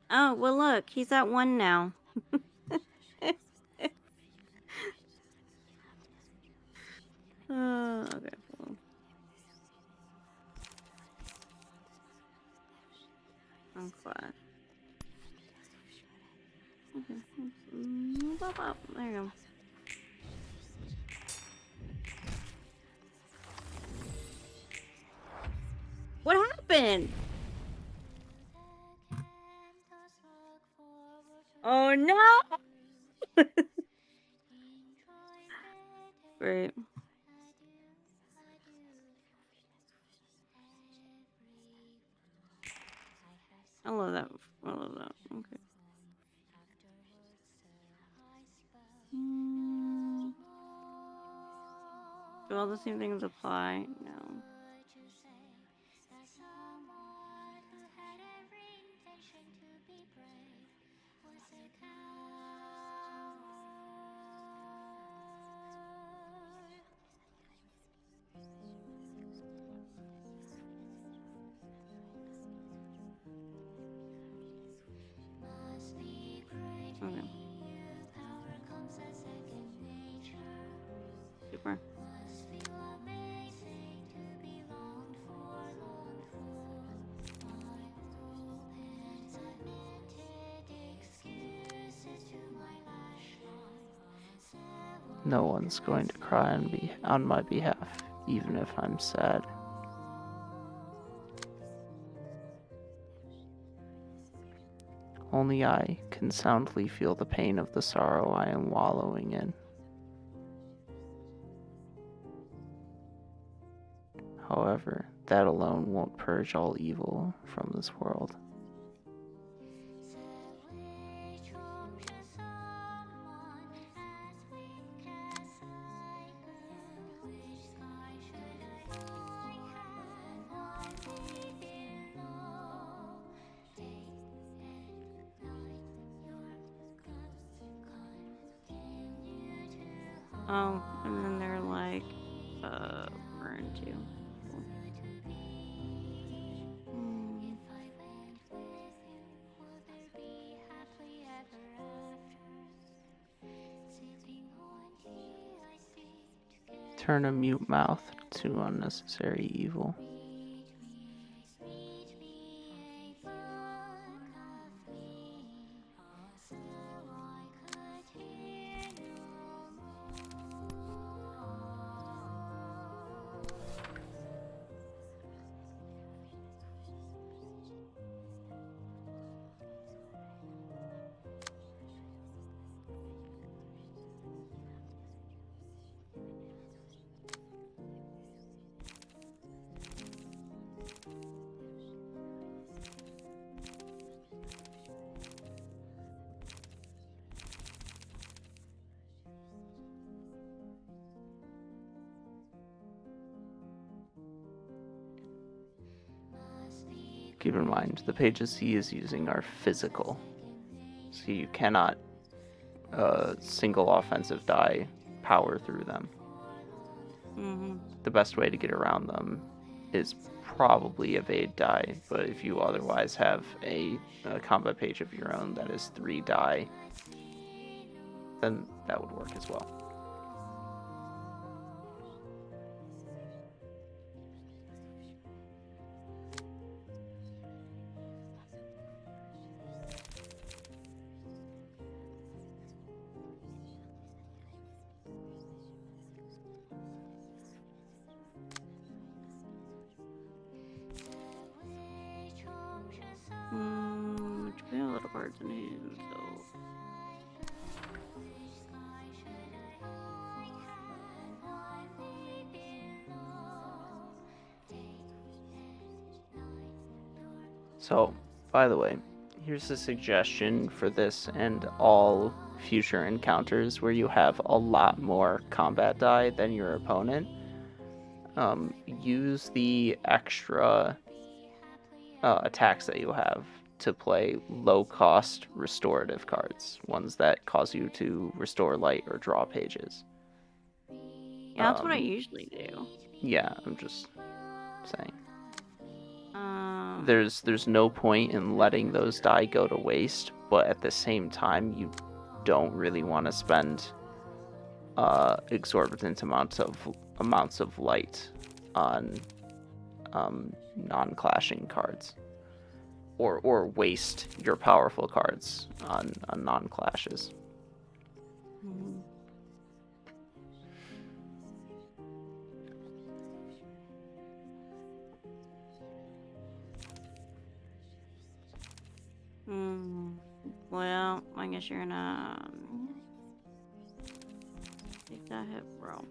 Oh, well look, he's at 1 now. Okay, well. I'm glad. Okay. There you go. happened? Oh no! Great. I love that. I love that. Okay. Do all the same things apply? No. Okay. Super. No one's going to cry on my behalf, even if I'm sad. Only I can soundly feel the pain of the sorrow I am wallowing in. However, that alone won't purge all evil from this world. Oh, and then they're like, burn too. Cool. Turn a mute mouth to unnecessary evil. Keep in mind, the pages he is using are physical, so you cannot single offensive die power through them. The best way to get around them is probably evade die, but if you otherwise have a combat page of your own that is 3 die, then that would work as well. We have a little birds in hand, so. So, by the way, here's a suggestion for this and all future encounters where you have a lot more combat die than your opponent. Use the extra attacks that you have to play low-cost restorative cards, ones that cause you to restore light or draw pages. Yeah, that's what I usually do. Yeah, I'm just saying. There's no point in letting those die go to waste, but at the same time, you don't really want to spend exorbitant amounts of light on non-clashing cards, or waste your powerful cards on non-clashes. Well, I guess you're gonna take that hit, bro.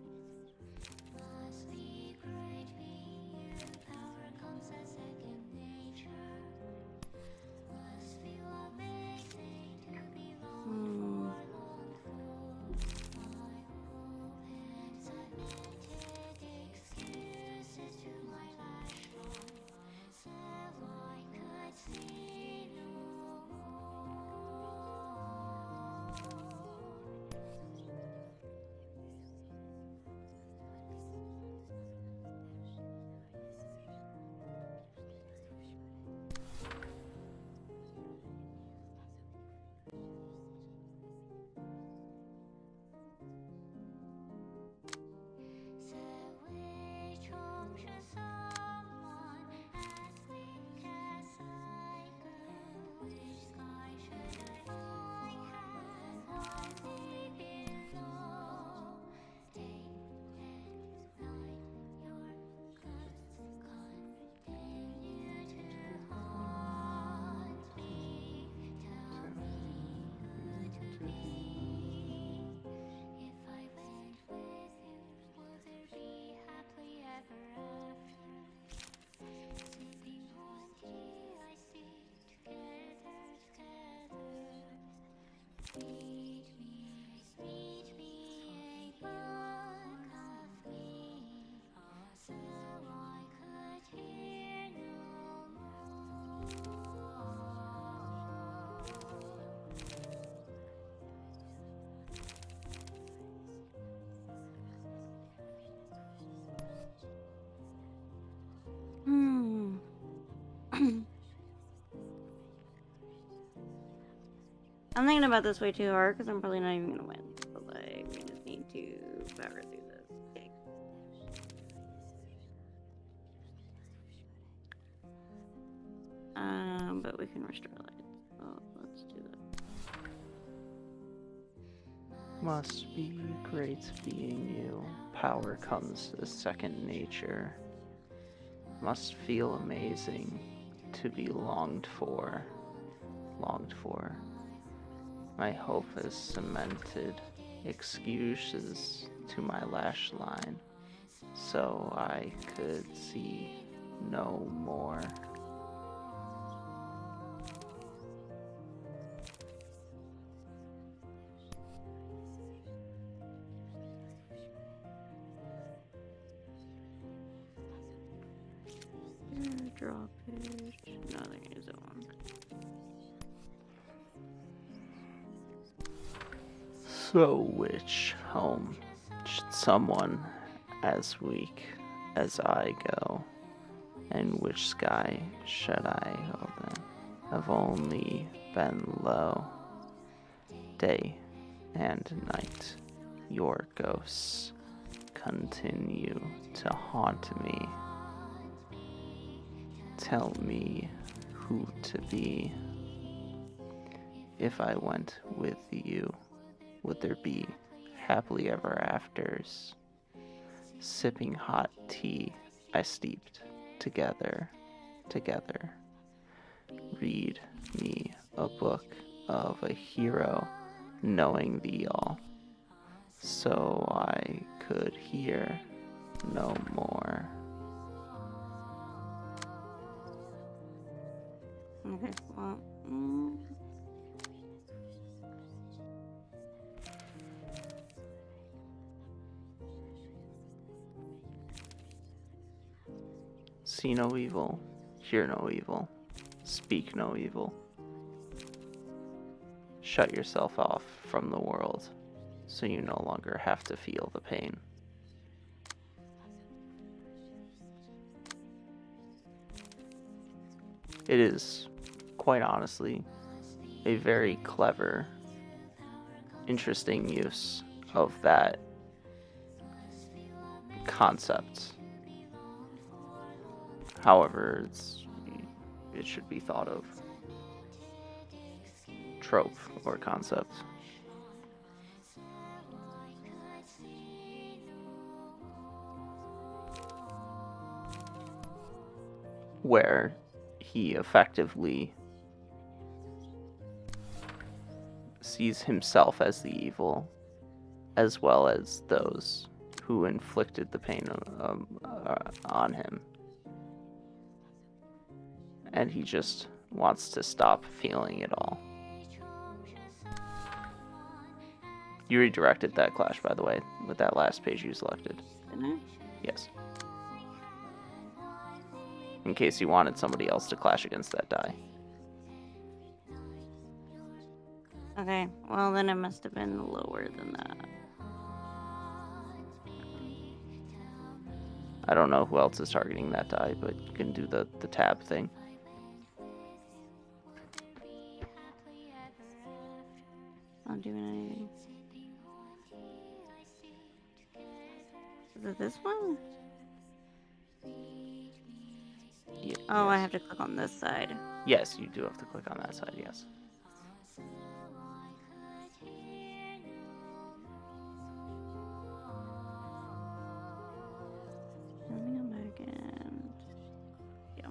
I'm thinking about this way too hard because I'm probably not even gonna win. But like, we just need to power through this. Okay. But we can restore lights. So let's do that. Must be great being you. Power comes as second nature. Must feel amazing to be longed for. My hope is cemented. Excuses to my lash line, so I could see no more. Draw page. No, they're gonna use that one. So which home should someone as weak as I go? And which sky should I open? I've only been low. Day and night, your ghosts continue to haunt me. Tell me who to be. If I went with you, would there be happily ever afters? Sipping hot tea I steeped together. Read me a book of a hero knowing the all, so I could hear no more. Okay, well, See no evil, hear no evil, speak no evil. Shut yourself off from the world, so you no longer have to feel the pain. It is, quite honestly, a very clever, interesting use of that concept. However, it should be thought of trope or concept. Where he effectively sees himself as the evil, as well as those who inflicted the pain on him. And he just wants to stop feeling it all. You redirected that clash, by the way, with that last page you selected. Didn't I? Yes. In case you wanted somebody else to clash against that die. Okay, well then it must have been lower than that. I don't know who else is targeting that die, but you can do the tab thing. Not doing anything. Is it this one? Yeah, oh, yes. I have to click on this side. Yes, you do have to click on that side, yes. Let me go back and... yeah.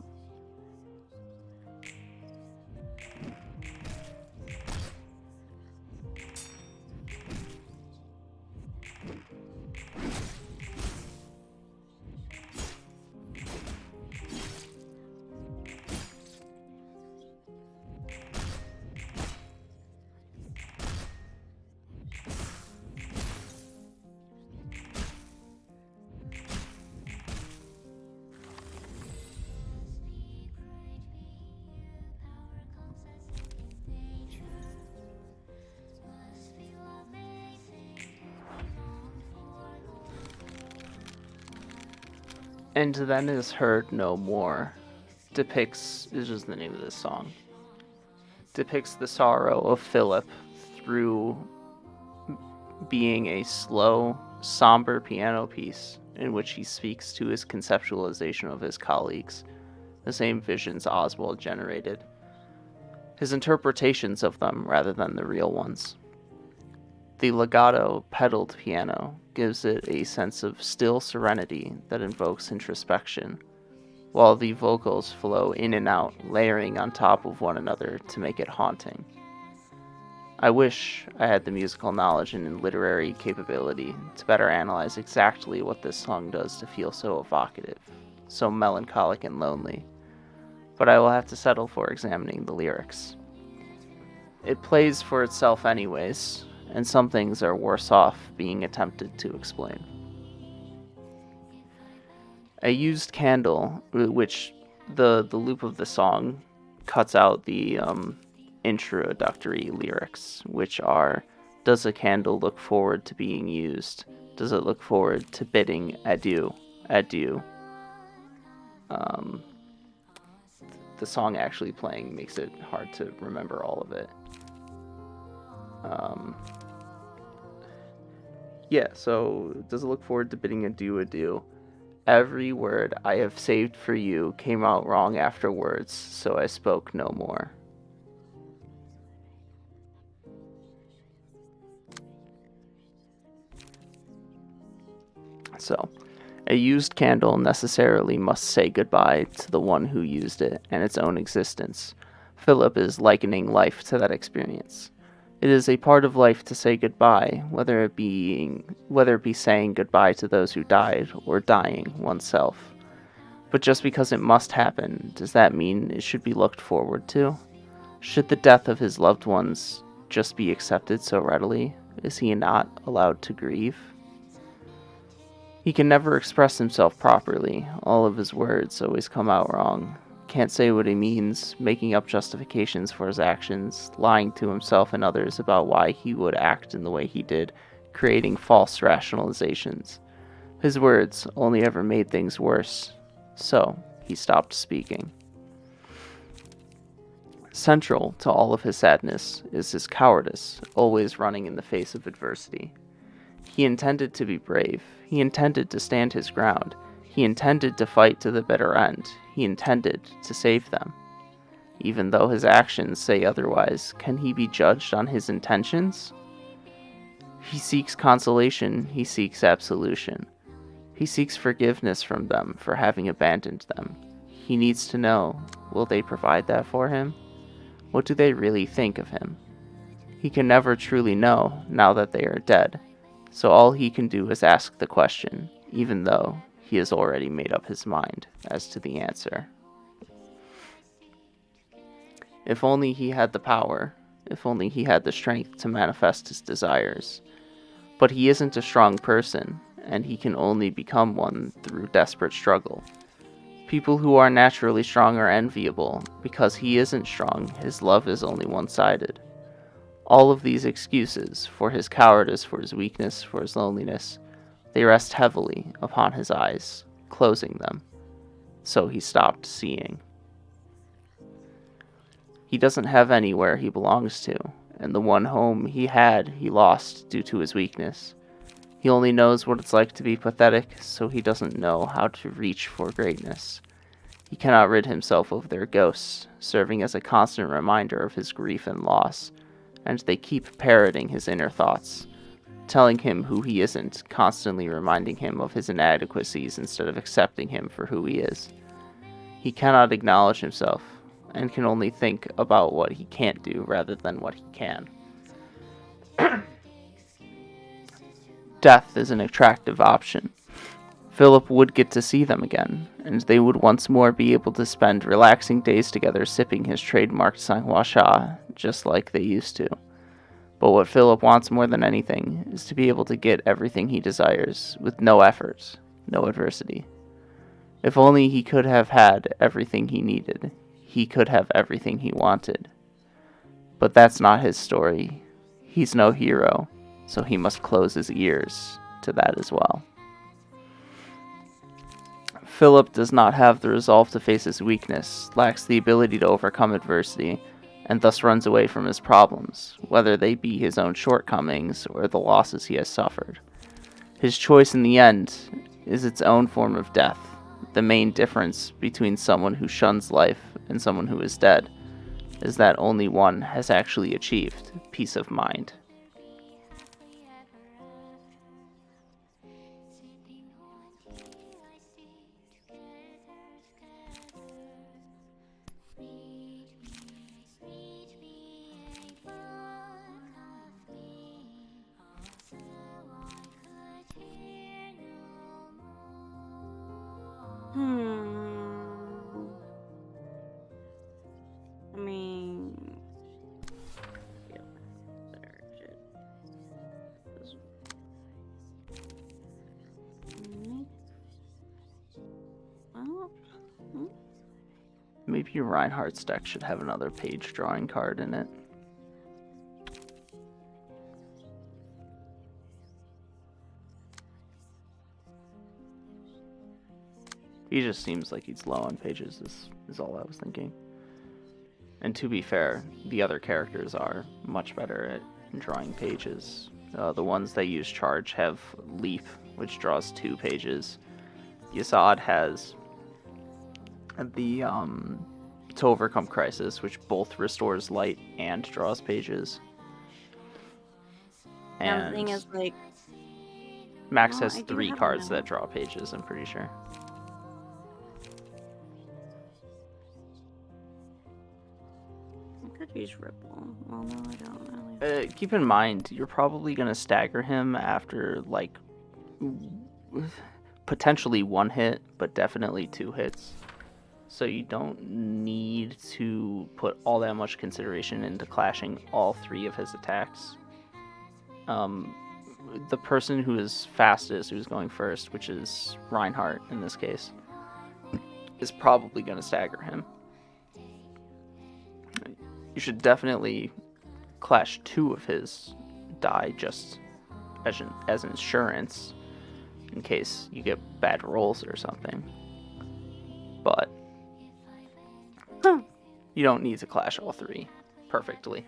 And Then Is Heard No More depicts, is just the name of this song, depicts the sorrow of Philip through being a slow, somber piano piece in which he speaks to his conceptualization of his colleagues, the same visions Oswald generated, his interpretations of them rather than the real ones. The legato pedaled piano gives it a sense of still serenity that invokes introspection, while the vocals flow in and out, layering on top of one another to make it haunting. I wish I had the musical knowledge and literary capability to better analyze exactly what this song does to feel so evocative, so melancholic and lonely, but I will have to settle for examining the lyrics. It plays for itself anyways, and some things are worse off being attempted to explain. A used candle, which the loop of the song cuts out the introductory lyrics, which are, does a candle look forward to being used? Does it look forward to bidding adieu, adieu? The song actually playing makes it hard to remember all of it. Yeah, so does it look forward to bidding adieu, adieu? Every word I have saved for you came out wrong afterwards, so I spoke no more. So, a used candle necessarily must say goodbye to the one who used it and its own existence. Philip is likening life to that experience. It is a part of life to say goodbye, whether it be saying goodbye to those who died or dying oneself. But just because it must happen, does that mean it should be looked forward to? Should the death of his loved ones just be accepted so readily? Is he not allowed to grieve? He can never express himself properly. All of his words always come out wrong. Can't say what he means, making up justifications for his actions, lying to himself and others about why he would act in the way he did, creating false rationalizations. His words only ever made things worse, so he stopped speaking. Central to all of his sadness is his cowardice, always running in the face of adversity. He intended to be brave. He intended to stand his ground. He intended to fight to the bitter end. He intended to save them. Even though his actions say otherwise, can he be judged on his intentions? He seeks consolation. He seeks absolution. He seeks forgiveness from them for having abandoned them. He needs to know, will they provide that for him? What do they really think of him? He can never truly know now that they are dead, so all he can do is ask the question, even though he has already made up his mind as to the answer. If only he had the power, if only he had the strength to manifest his desires. But he isn't a strong person, and he can only become one through desperate struggle. People who are naturally strong are enviable. Because he isn't strong, his love is only one-sided. All of these excuses, for his cowardice, for his weakness, for his loneliness, they rest heavily upon his eyes, closing them. So he stopped seeing. He doesn't have anywhere he belongs to, and the one home he had, he lost due to his weakness. He only knows what it's like to be pathetic, so he doesn't know how to reach for greatness. He cannot rid himself of their ghosts, serving as a constant reminder of his grief and loss, and they keep parroting his inner thoughts, telling him who he isn't, constantly reminding him of his inadequacies instead of accepting him for who he is. He cannot acknowledge himself, and can only think about what he can't do rather than what he can. Death is an attractive option. Philip would get to see them again, and they would once more be able to spend relaxing days together sipping his trademarked Sanghua Sha, just like they used to. But what Philip wants more than anything is to be able to get everything he desires, with no effort, no adversity. If only he could have had everything he needed, he could have everything he wanted. But that's not his story. He's no hero, so he must close his ears to that as well. Philip does not have the resolve to face his weakness, lacks the ability to overcome adversity, and thus runs away from his problems, whether they be his own shortcomings or the losses he has suffered. His choice in the end is its own form of death. The main difference between someone who shuns life and someone who is dead is that only one has actually achieved peace of mind. I mean, yeah, there, shit. Maybe Reinhardt's deck should have another page drawing card in it. He just seems like he's low on pages, is all I was thinking. And to be fair, the other characters are much better at drawing pages. The ones that use charge have Leap, which draws 2 pages. Yasad has the To Overcome Crisis, which both restores light and draws pages. And the thing is, like, Max well, has I do 3 have cards them. that draw pages, I'm pretty sure. I could use Ripple. Well, no, I don't really. Keep in mind, you're probably going to stagger him after, like, potentially 1 hit, but definitely 2 hits. So you don't need to put all that much consideration into clashing all 3 of his attacks. The person who is fastest, who's going first, which is Reinhardt in this case, is probably going to stagger him. You should definitely clash 2 of his die just as insurance in case you get bad rolls or something. But you don't need to clash all 3 perfectly.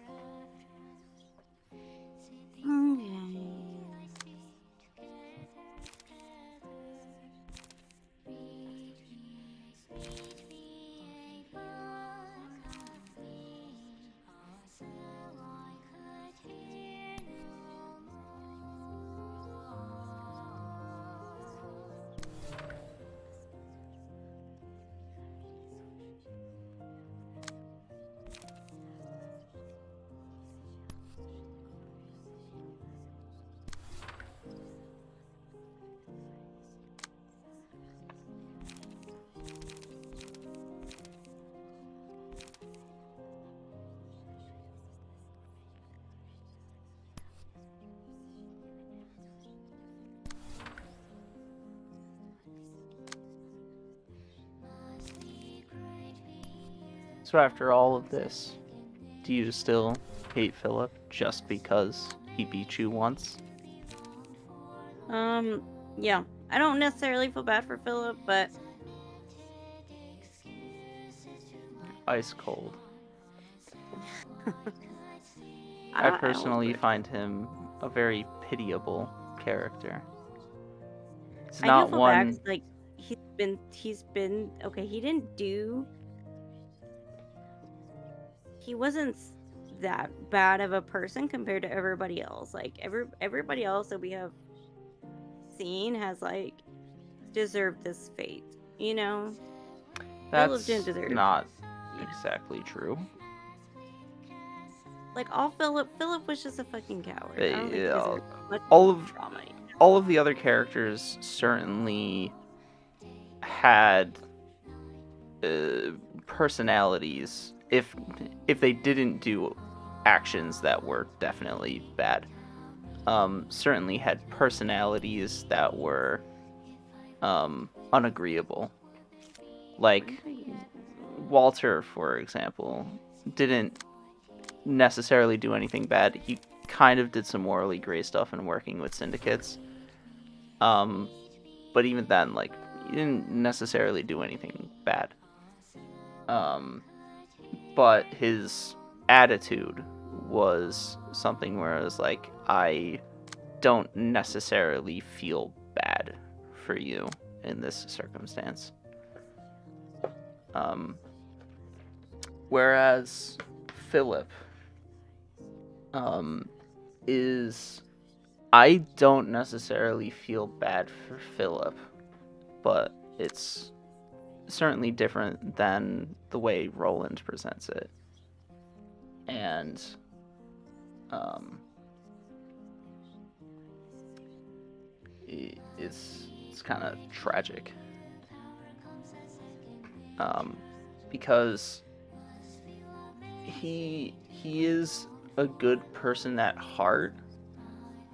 So after all of this, do you still hate Philip just because he beat you once? Yeah. I don't necessarily feel bad for Philip, but Ice cold. I I don't personally agree. find him a very pitiable character. He's I do not feel bad one. 'cause, like, he's been okay. He wasn't that bad of a person compared to everybody else. Like everybody else that we have seen has like deserved this fate. You know, Philip didn't That's deserve. not exactly true. Like all Philip was just a fucking coward. I don't think he Yeah, deserved much all of trauma. all of the other characters certainly had personalities. If they didn't do actions that were definitely bad, certainly had personalities that were unagreeable. Like Walter, for example, didn't necessarily do anything bad. He kind of did some morally gray stuff in working with syndicates. But even then, like, he didn't necessarily do anything bad. But his attitude was something where I was like, I don't necessarily feel bad for you in this circumstance. Whereas Philip is, I don't necessarily feel bad for Philip, but it's certainly different than the way Roland presents it. And it's kind of tragic. Because he is a good person at heart,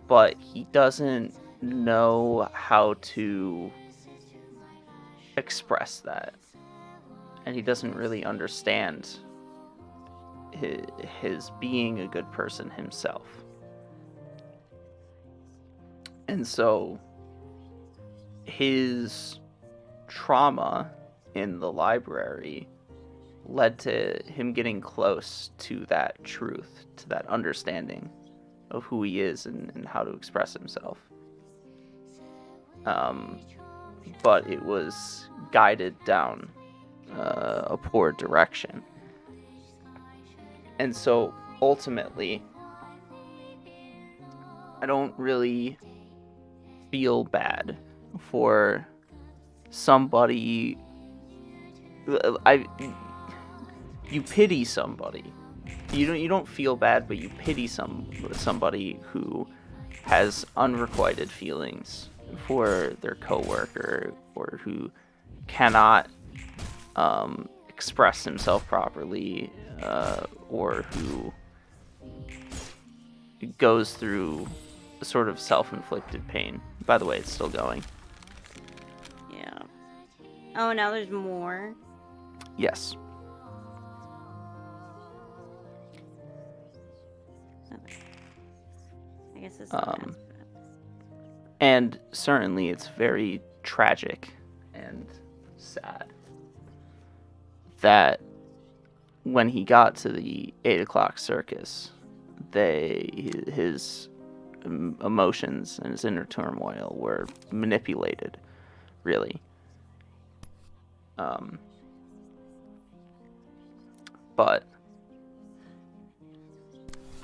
but he doesn't know how to express that, and he doesn't really understand his being a good person himself. And so his trauma in the library led to him getting close to that truth, to that understanding of who he is and how to express himself. But it was guided down a poor direction. And so ultimately, I don't really feel bad for somebody. You pity somebody. You don't feel bad, but you pity somebody who has unrequited feelings for their coworker, or who cannot express himself properly, or who goes through a sort of self-inflicted pain. By the way, it's still going. Yeah. Oh, now there's more. Yes. Okay. I guess it's and certainly it's very tragic and sad that when he got to the 8 o'clock circus, his emotions and his inner turmoil were manipulated, really. But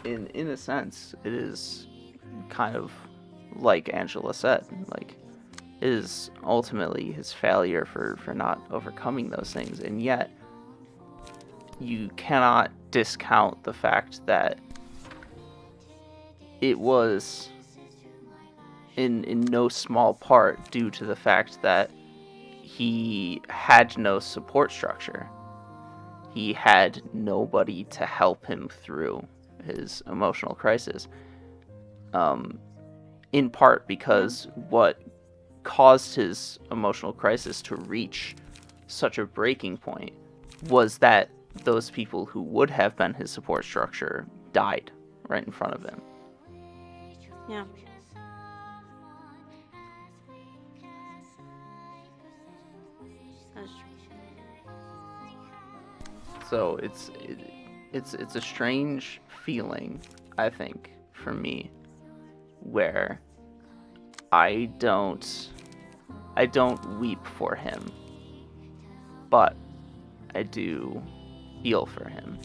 in a sense, it is kind of like Angela said, like, it is ultimately his failure for not overcoming those things, and yet you cannot discount the fact that it was in no small part due to the fact that he had no support structure. He had nobody to help him through his emotional crisis. In part because what caused his emotional crisis to reach such a breaking point was that those people who would have been his support structure died right in front of him. Yeah. That's true. So it's a strange feeling, I think, for me, where I don't weep for him, but I do feel for him.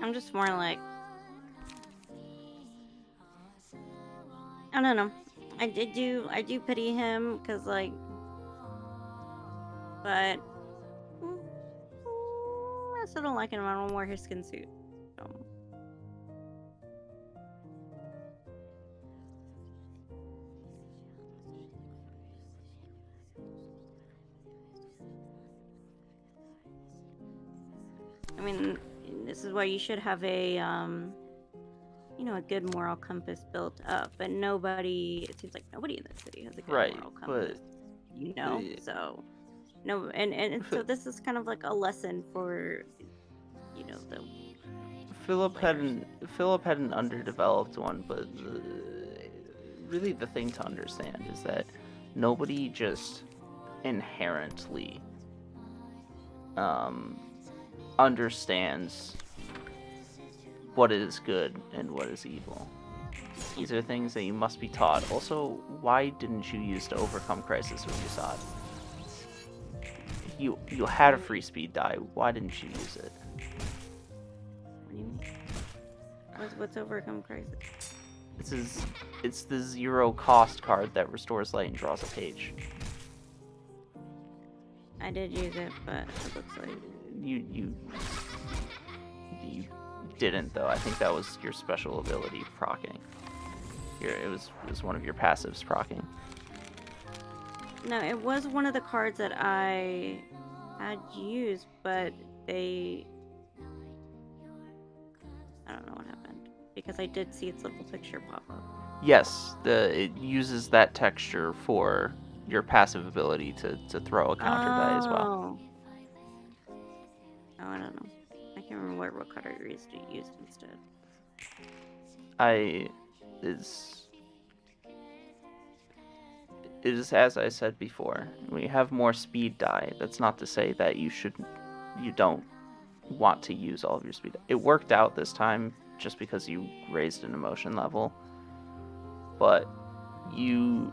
I'm just more like, I don't know. I do pity him because like, but I still don't like him. I don't wear his skin suit. So. I mean, this is why you should have a a good moral compass built up, but it seems like nobody in the city has a good moral compass. But so no, and so this is kind of like a lesson for the Philip had an underdeveloped one, but really the thing to understand is that nobody just inherently understands what is good and what is evil. These are things that you must be taught. Also, why didn't you use to overcome crisis when you saw it? You had a free speed die. Why didn't you use it? What do you mean? What's overcome crisis? It's the 0 cost card that restores light and draws a page. I did use it, but it looks like You didn't though. I think that was your special ability procking. It was one of your passives procking. No, it was one of the cards that I had used, but I don't know what happened because I did see its little picture pop up. Yes, it uses that texture for your passive ability to throw a counter die as well. Oh, I don't know. I can't remember what card I used instead. It is as I said before. When you have more speed die, that's not to say that you don't want to use all of your speed. It worked out this time just because you raised an emotion level, but you,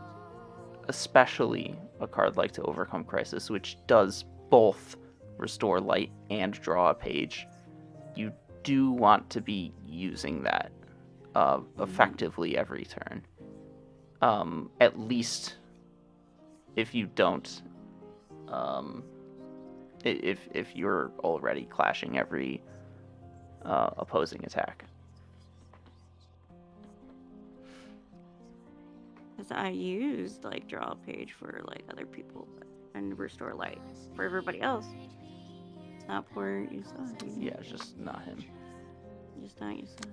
especially a card like to overcome crisis, which does both restore light and draw a page, you do want to be using that effectively every turn. At least if you don't, if you're already clashing every opposing attack. Because I used like draw a page for like other people and restore light for everybody else. It's not for you saw. Yeah, it's just not him. Just not you saw.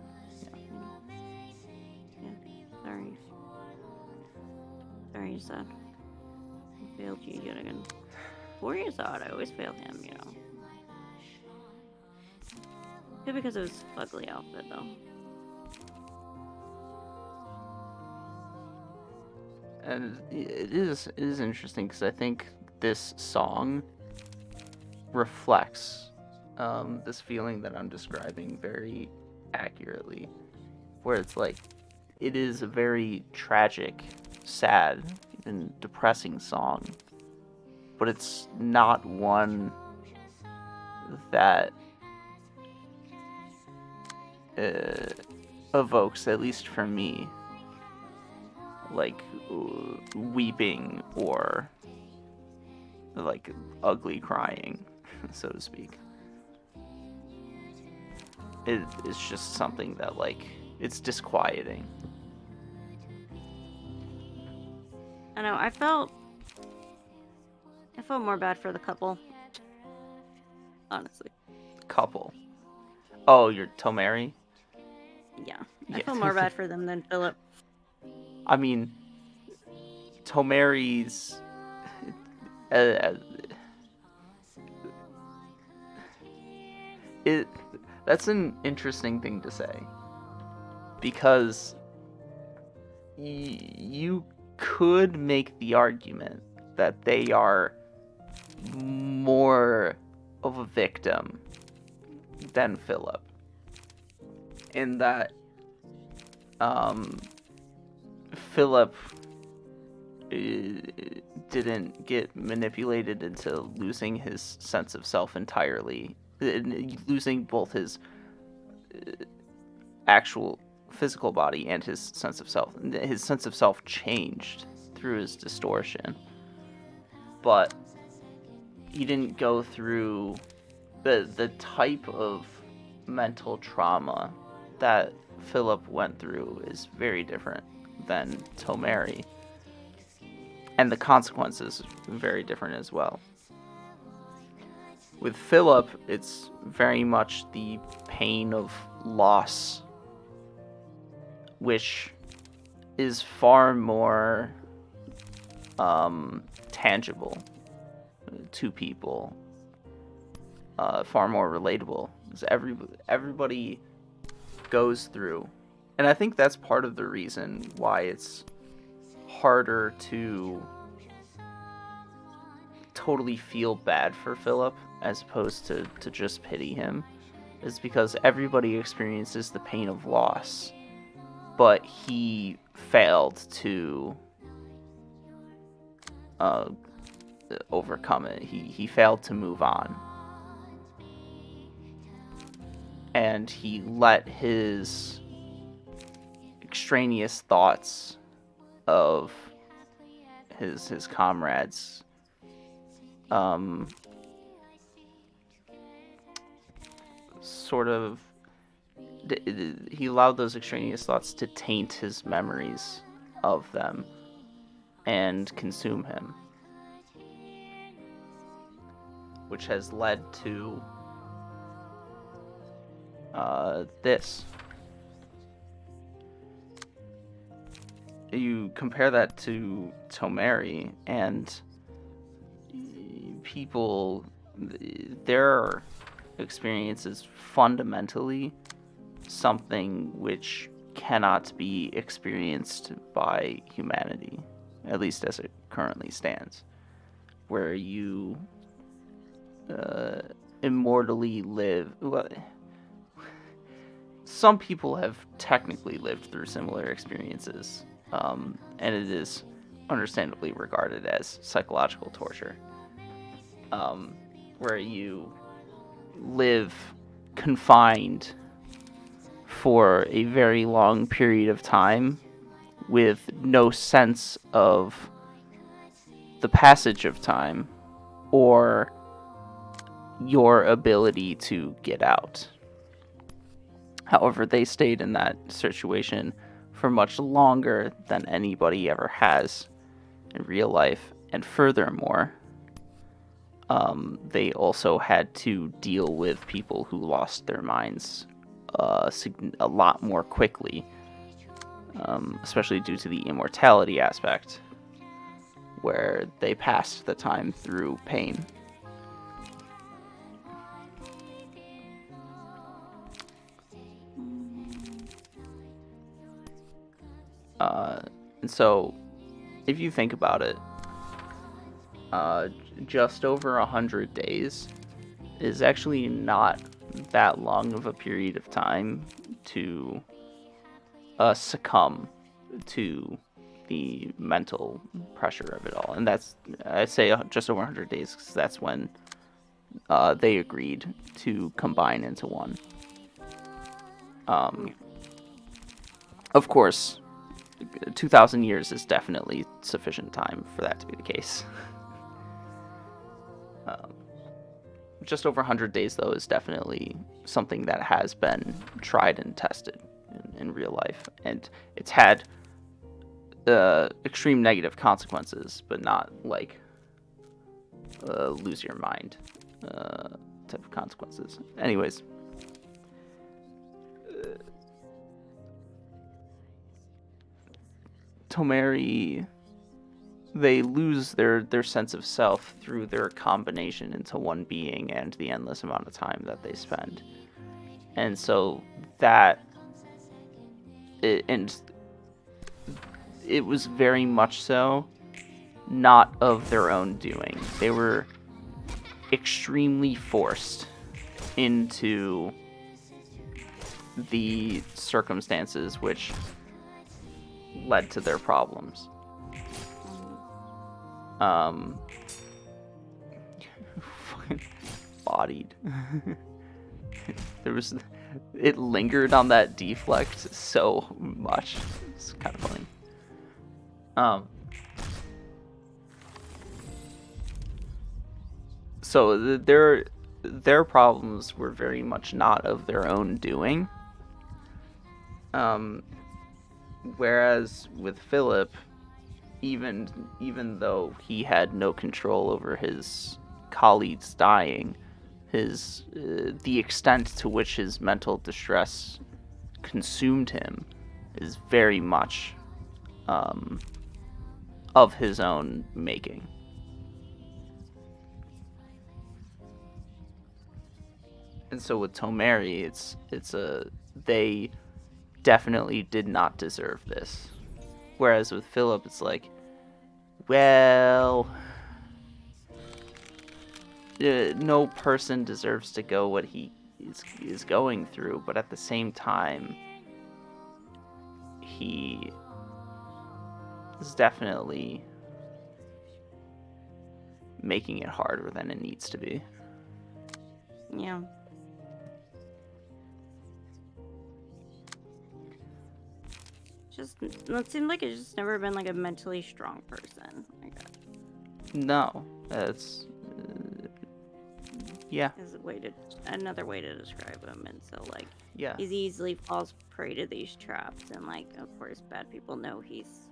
Yeah. Sorry. Sorry, you saw. I failed you yet again. For you saw it, I always fail him, Good because it was ugly outfit though. And it is interesting because I think this song reflects this feeling that I'm describing very accurately, where it's like it is a very tragic, sad, even depressing song, but it's not one that evokes, at least for me, like weeping or like ugly crying, so to speak. It's just something that like it's disquieting. I know. I felt more bad for the couple. Honestly. couple. Oh, you're Tomari? Yeah. I feel more bad for them than Philip. I mean, Tomari's... that's an interesting thing to say. Because you could make the argument that they are more of a victim than Philip. In that Philip didn't get manipulated into losing his sense of self entirely, losing both his actual physical body and his sense of self. His sense of self changed through his distortion, but he didn't go through the type of mental trauma that Philip went through is very different than Tomari. And the consequences are very different as well. With Philip, it's very much the pain of loss, which is far more tangible to people, far more relatable. Because everybody goes through, and I think that's part of the reason why it's harder to totally feel bad for Philip as opposed to just pity him, is because everybody experiences the pain of loss, but he failed to overcome it. He failed to move on, and he let his extraneous thoughts of his comrades sort of he allowed those extraneous thoughts to taint his memories of them and consume him, which has led to this. You compare that to Tomari, and people, their experience is fundamentally something which cannot be experienced by humanity, at least as it currently stands, where you immortally live. Well, some people have technically lived through similar experiences, and it is understandably regarded as psychological torture, where you live confined for a very long period of time with no sense of the passage of time or your ability to get out. However, they stayed in that situation for much longer than anybody ever has in real life, and furthermore, they also had to deal with people who lost their minds a lot more quickly, especially due to the immortality aspect, where they passed the time through pain. And so, if you think about it, just over 100 days is actually not that long of a period of time to succumb to the mental pressure of it all. And that's, I'd say, just over 100 days, because that's when they agreed to combine into one. Of course, 2,000 years is definitely sufficient time for that to be the case. Just over 100 days, though, is definitely something that has been tried and tested in real life. And it's had extreme negative consequences, but not like lose your mind type of consequences. Anyways. Tomari, they lose their sense of self through their combination into one being and the endless amount of time that they spend. And so it was very much so not of their own doing. They were extremely forced into the circumstances which led to their problems. Bodied. It lingered on that deflect so much. It's kind of funny. So their problems were very much not of their own doing. Whereas with Philip, even though he had no control over his colleagues dying, the extent to which his mental distress consumed him is very much of his own making. And so with Tomari, they definitely did not deserve this. Whereas with Philip, it's like, well, no person deserves to go what he is going through, but at the same time, he is definitely making it harder than it needs to be. Yeah. It seemed like it's just never been like a mentally strong person, I guess. No, that's yeah. Is another way to describe him, and so like yeah, he easily falls prey to these traps, and like of course bad people know he's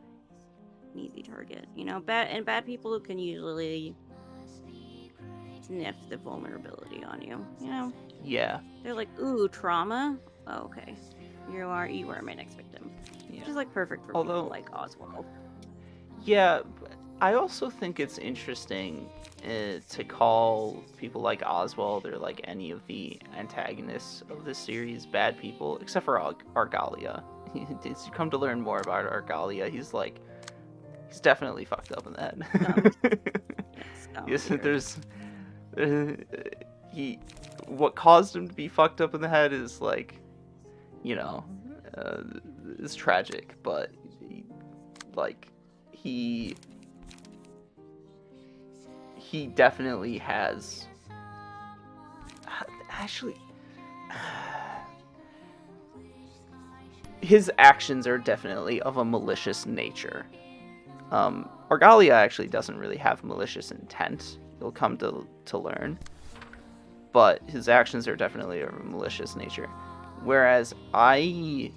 an easy target. You know, bad people can usually sniff the vulnerability on you. You know. Yeah. They're like, ooh, trauma. Oh, okay. You are my next victim. Yeah. Which is like perfect for people like Oswald. Yeah, I also think it's interesting to call people like Oswald or like any of the antagonists of this series bad people, except for Argalia. As you come to learn more about Argalia, he's definitely fucked up in the head. Yes, what caused him to be fucked up in the head is like, you know, is tragic, but he definitely has actually his actions are definitely of a malicious nature. Argalia actually doesn't really have malicious intent. You'll come to learn, but his actions are definitely of a malicious nature. Whereas I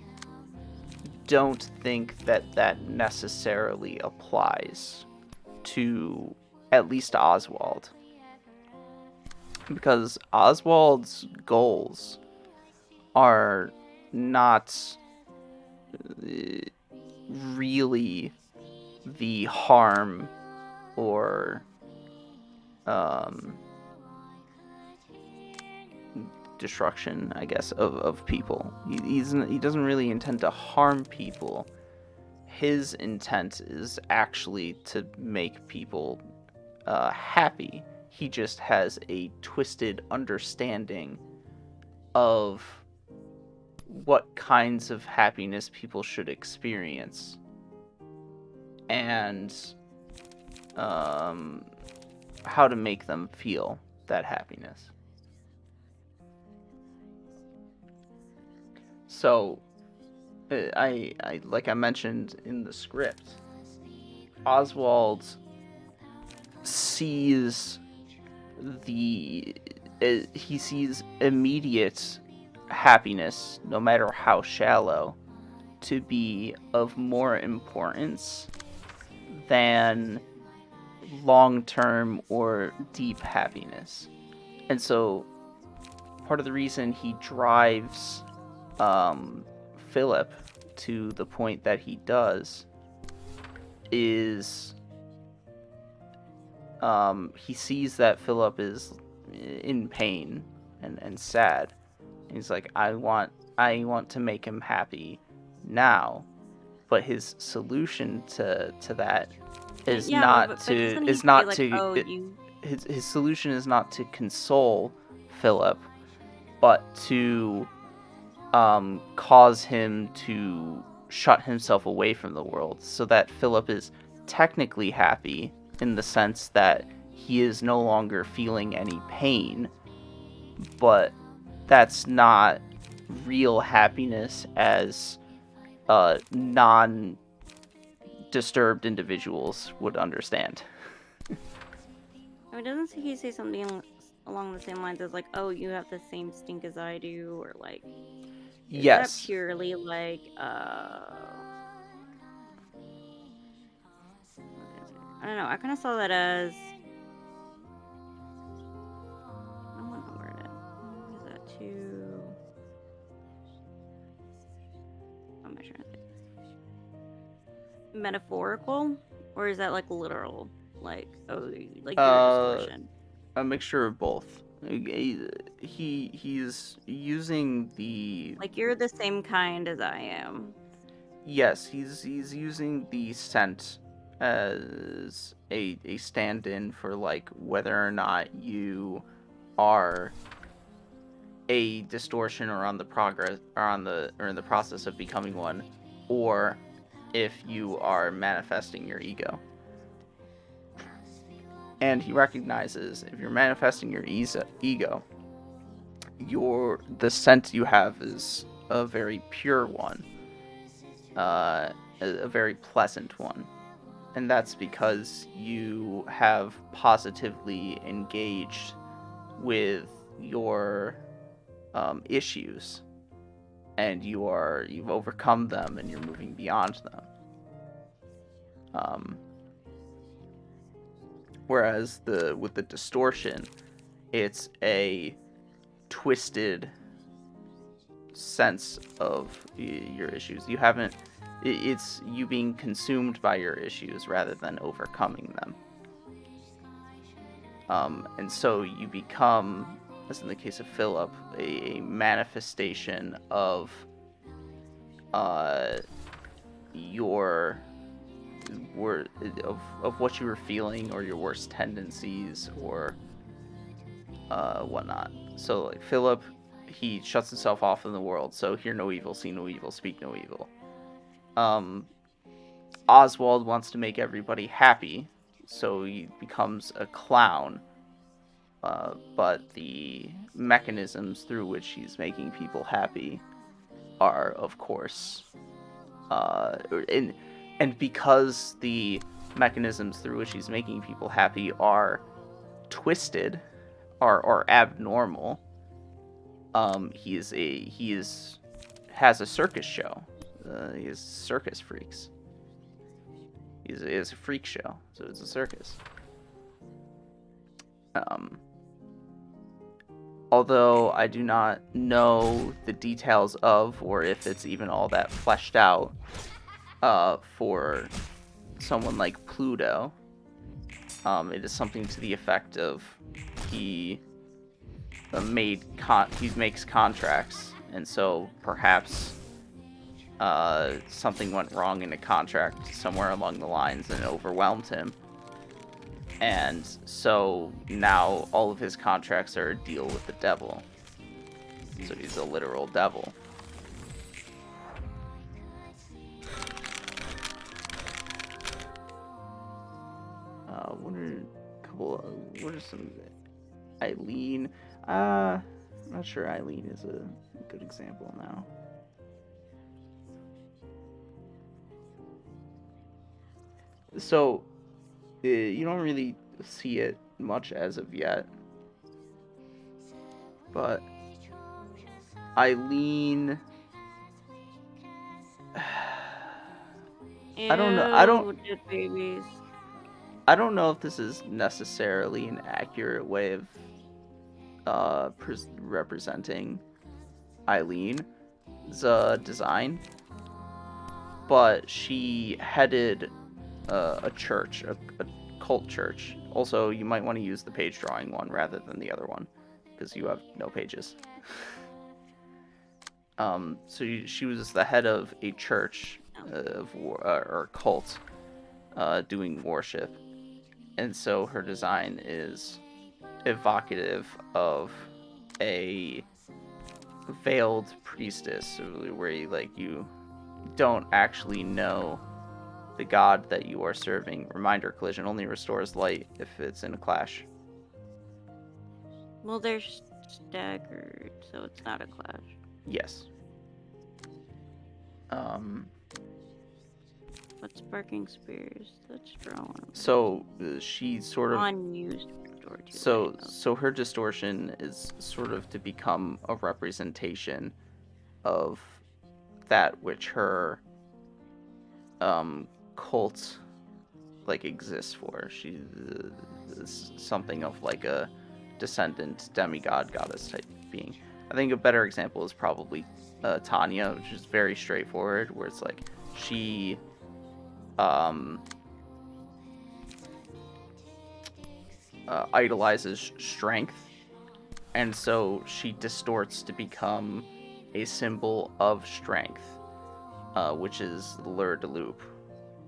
don't think that necessarily applies to at least Oswald. Because Oswald's goals are not really the harm or destruction, I guess, of people. He doesn't really intend to harm people. His intent is actually to make people happy. He just has a twisted understanding of what kinds of happiness people should experience and how to make them feel that happiness. So, I like I mentioned in the script, Oswald sees he sees immediate happiness, no matter how shallow, to be of more importance than long-term or deep happiness. And so part of the reason he drives Philip to the point that he does is he sees that Philip is in pain and sad. And he's like, I want to make him happy now, but his solution to that is his solution is not to console Philip, but to cause him to shut himself away from the world, so that Philip is technically happy in the sense that he is no longer feeling any pain, but that's not real happiness as non-disturbed individuals would understand. I mean, doesn't he say something along the same lines as like, "Oh, you have the same stink as I do," or like, is yes, that purely like I don't know. I kind of saw that as I want to word it. Is that too? How am I trying to think? Metaphorical, or is that like literal? Like, oh, like your distortion. A mixture of both. He's using the like you're the same kind as I am. Yes, he's using the scent as a stand-in for like whether or not you are a distortion or in the process of becoming one, or if you are manifesting your ego. And he recognizes if you're manifesting your ego, the scent you have is a very pure one, a very pleasant one, and that's because you have positively engaged with your issues, and you've overcome them, and you're moving beyond them. Whereas with the distortion, it's a twisted sense of your issues. It's you being consumed by your issues rather than overcoming them. And so you become, as in the case of Philip, a manifestation of what you were feeling, or your worst tendencies, or whatnot. So like Philip, he shuts himself off in the world, so hear no evil, see no evil, speak no evil. Oswald wants to make everybody happy, so he becomes a clown, but the mechanisms through which he's making people happy are, of course, and because the mechanisms through which he's making people happy are twisted, or abnormal, he has a circus show. He has circus freaks. He has a freak show, so it's a circus. Although I do not know the details of, or if it's even all that fleshed out, for someone like Pluto, it is something to the effect of he makes contracts, and so perhaps something went wrong in a contract somewhere along the lines and it overwhelmed him, and so now all of his contracts are a deal with the devil, so he's a literal devil. What are some... Eileen? I'm not sure Eileen is a good example now. So, you don't really see it much as of yet, but Eileen... I don't know if this is necessarily an accurate way representing Eileen's design, but she headed a church, a cult church. Also, you might want to use the page drawing one rather than the other one, because you have no pages. So she was the head of a church or cult doing worship, and so her design is evocative of a veiled priestess, where you don't actually know the god that you are serving. Reminder: collision only restores light if it's in a clash. Well, they're staggered, so it's not a clash. Yes. What's Sparking Spears? That's drawn. So she's sort of unused. So her distortion is sort of to become a representation of that which her cult exists for. She is something of like a descendant demigod goddess type being. I think a better example is probably Tanya, which is very straightforward, where it's like she idolizes strength, and so she distorts to become a symbol of strength, which is Lure de Loup,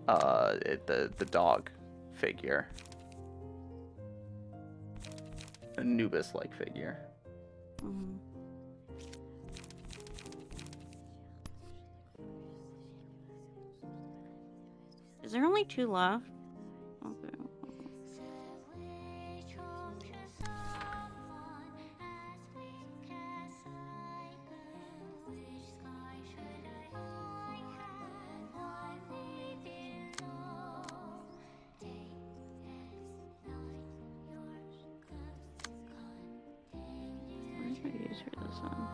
the dog figure, Anubis-like figure. Mm-hmm. Is there only 2 left? Okay. What should I use for this one?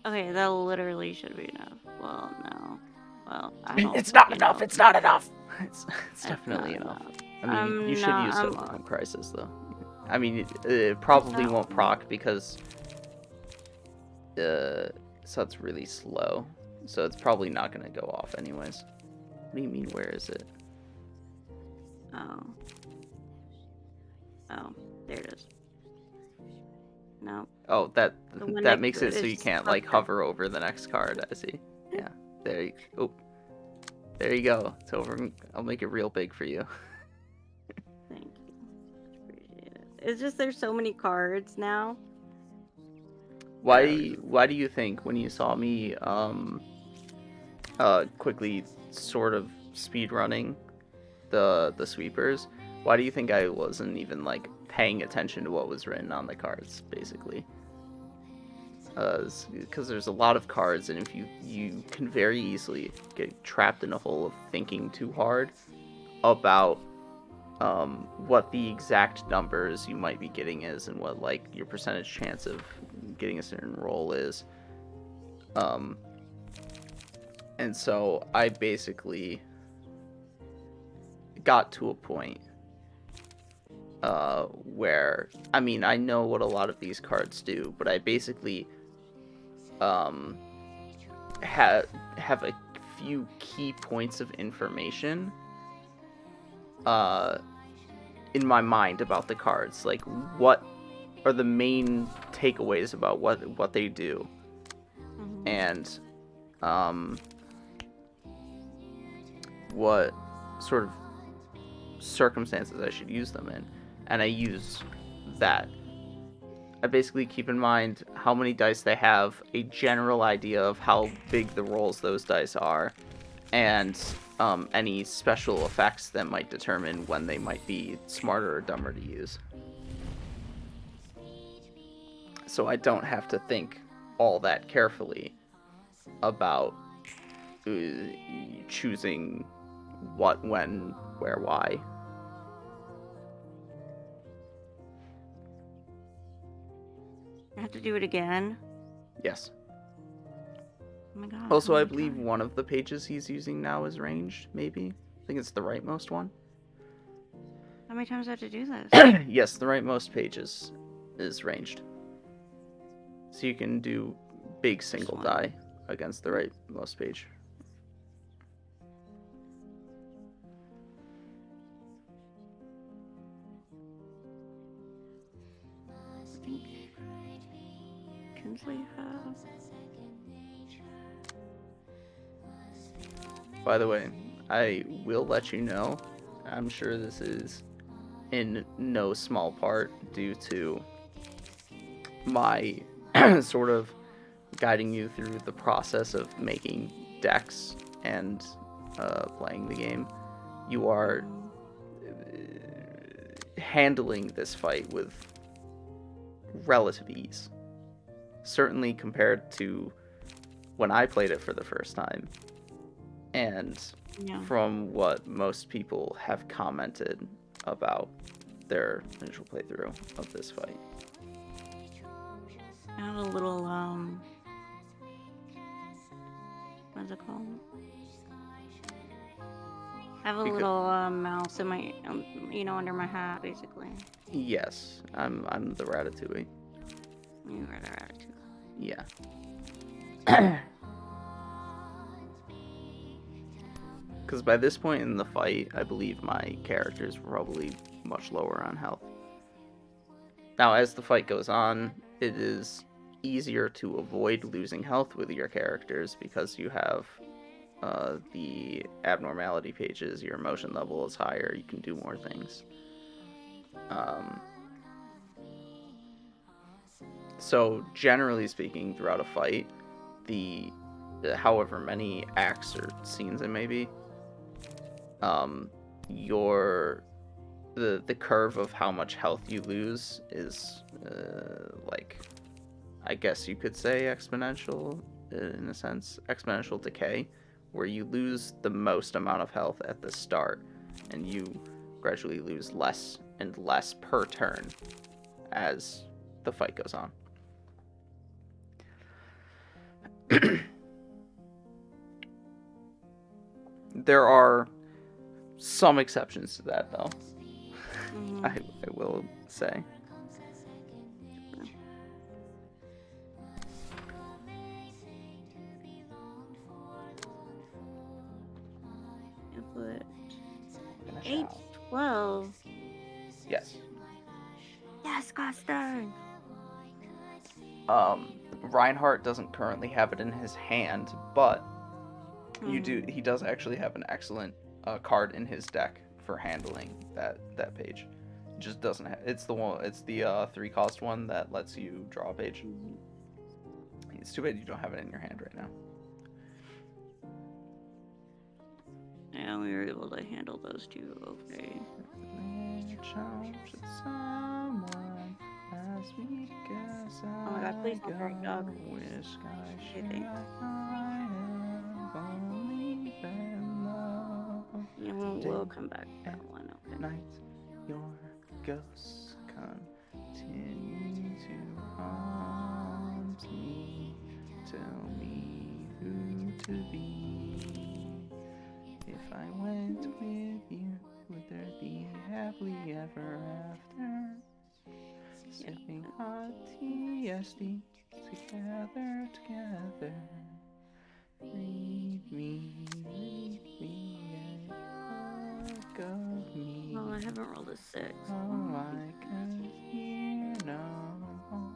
Okay, that literally should be enough. Well, no. Well, I don't. It's not enough. It's not enough. It's definitely enough. I mean, you should use Overcome Crisis though. I mean, it probably won't proc because so it's really slow. So it's probably not gonna go off anyways. What do you mean? Where is it? Oh. Oh, there it is. No. Oh, that makes it so you can't hover over the next card. I see. Yeah. There you. Oh. There you go. It's over. I'll make it real big for you. Thank you. Appreciate it. It's just there's so many cards now. Why do you think when you saw me quickly sort of speed running the sweepers, why do you think I wasn't even paying attention to what was written on the cards, basically? Because there's a lot of cards, and if you can very easily get trapped in a hole of thinking too hard about what the exact numbers you might be getting is, and what your percentage chance of getting a certain roll is. And so I basically got to a point where, I mean, I know what a lot of these cards do, but I basically have a few key points of information in my mind about the cards, what are the main takeaways about what they do, and what sort of circumstances I should use them in, and I use that. I basically keep in mind how many dice they have, a general idea of how big the rolls those dice are, and any special effects that might determine when they might be smarter or dumber to use. So I don't have to think all that carefully about choosing what, when, where, why. have to do it again? Yes. Oh my god. Also, how I many believe times? one of the pages he's using now is ranged, maybe? I think it's the rightmost one. How many times do I have to do this? Yes, the rightmost pages is ranged. So you can do big single one. die against the rightmost page. Kinsley have. By the way, I will let you know, I'm sure this is in no small part due to my sort of guiding you through the process of making decks and playing the game. You are handling this fight with relative ease. Certainly compared to when I played it for the first time. And from what most people have commented about their initial playthrough of this fight. I have a little, what's it called? I have a little mouse in my, under my hat, basically. Yes, I'm the Ratatouille. You are the Ratatouille. Yeah. Because by this point in the fight, I believe my characters were probably much lower on health. Now, as the fight goes on, it is easier to avoid losing health with your characters because you have the abnormality pages, your emotion level is higher, you can do more things. So, generally speaking, throughout a fight, the however many acts or scenes it may be, the curve of how much health you lose is like, I guess you could say exponential in a sense, exponential decay, where you lose the most amount of health at the start and you gradually lose less and less per turn as the fight goes on. There are some exceptions to that, though. I will say. Input 812. Yes. Yes, Gostar. Reinhardt doesn't currently have it in his hand, but he does actually have an excellent card in his deck for handling that page. It just doesn't have, it's the 3-cost one that lets you draw a page. It's too bad you don't have it in your hand right now. Yeah, we were able to handle those two okay. Oh my god, please don't hurt dog. Yeah, we'll come back to that one, okay. Night, your ghosts continue to haunt me. Tell me who to be. If I went with you, would there be happily ever after? Sipping hot TSD together. Read me, look of me. Oh, I haven't rolled a 6. Oh, I could hear no more.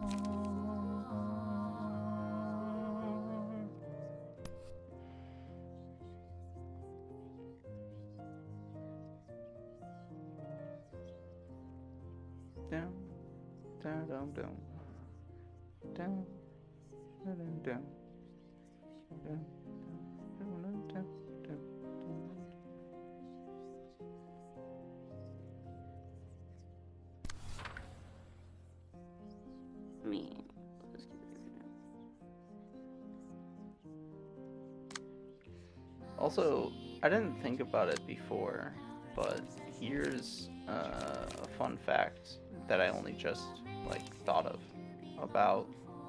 Down, down, down, down, down, down, down, down. I mean, let's keep it now. Also, I didn't think about it before, but here's a fun fact that I only just thought of about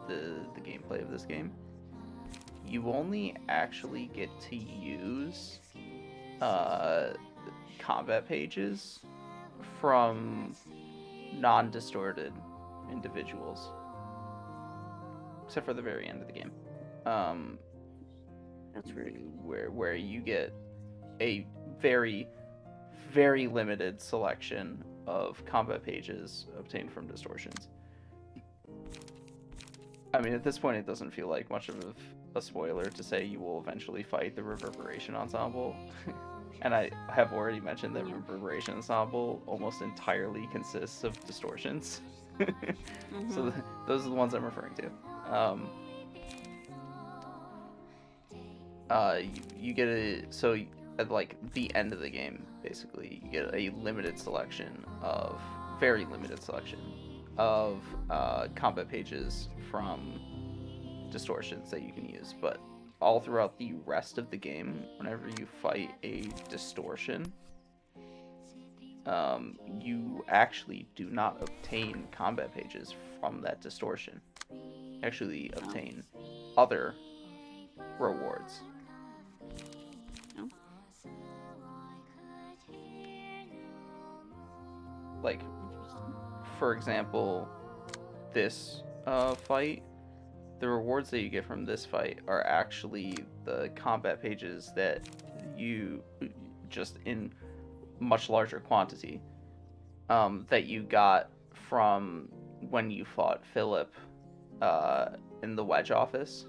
the gameplay of this game, you only actually get to use combat pages from non-distorted individuals, except for the very end of the game. That's rude. Where you get a very, very limited selection of combat pages obtained from distortions. I mean, at this point, it doesn't feel like much of a spoiler to say you will eventually fight the Reverberation Ensemble. And I have already mentioned that Reverberation Ensemble almost entirely consists of distortions. So those are the ones I'm referring to. You get at like the end of the game, basically, you get a very limited selection of combat pages from distortions that you can use. But all throughout the rest of the game, whenever you fight a distortion, you actually do not obtain combat pages from that distortion. You actually obtain other rewards. Like, for example, this fight, the rewards that you get from this fight are actually the combat pages that you, just in much larger quantity, that you got from when you fought Philip in the Wedge office.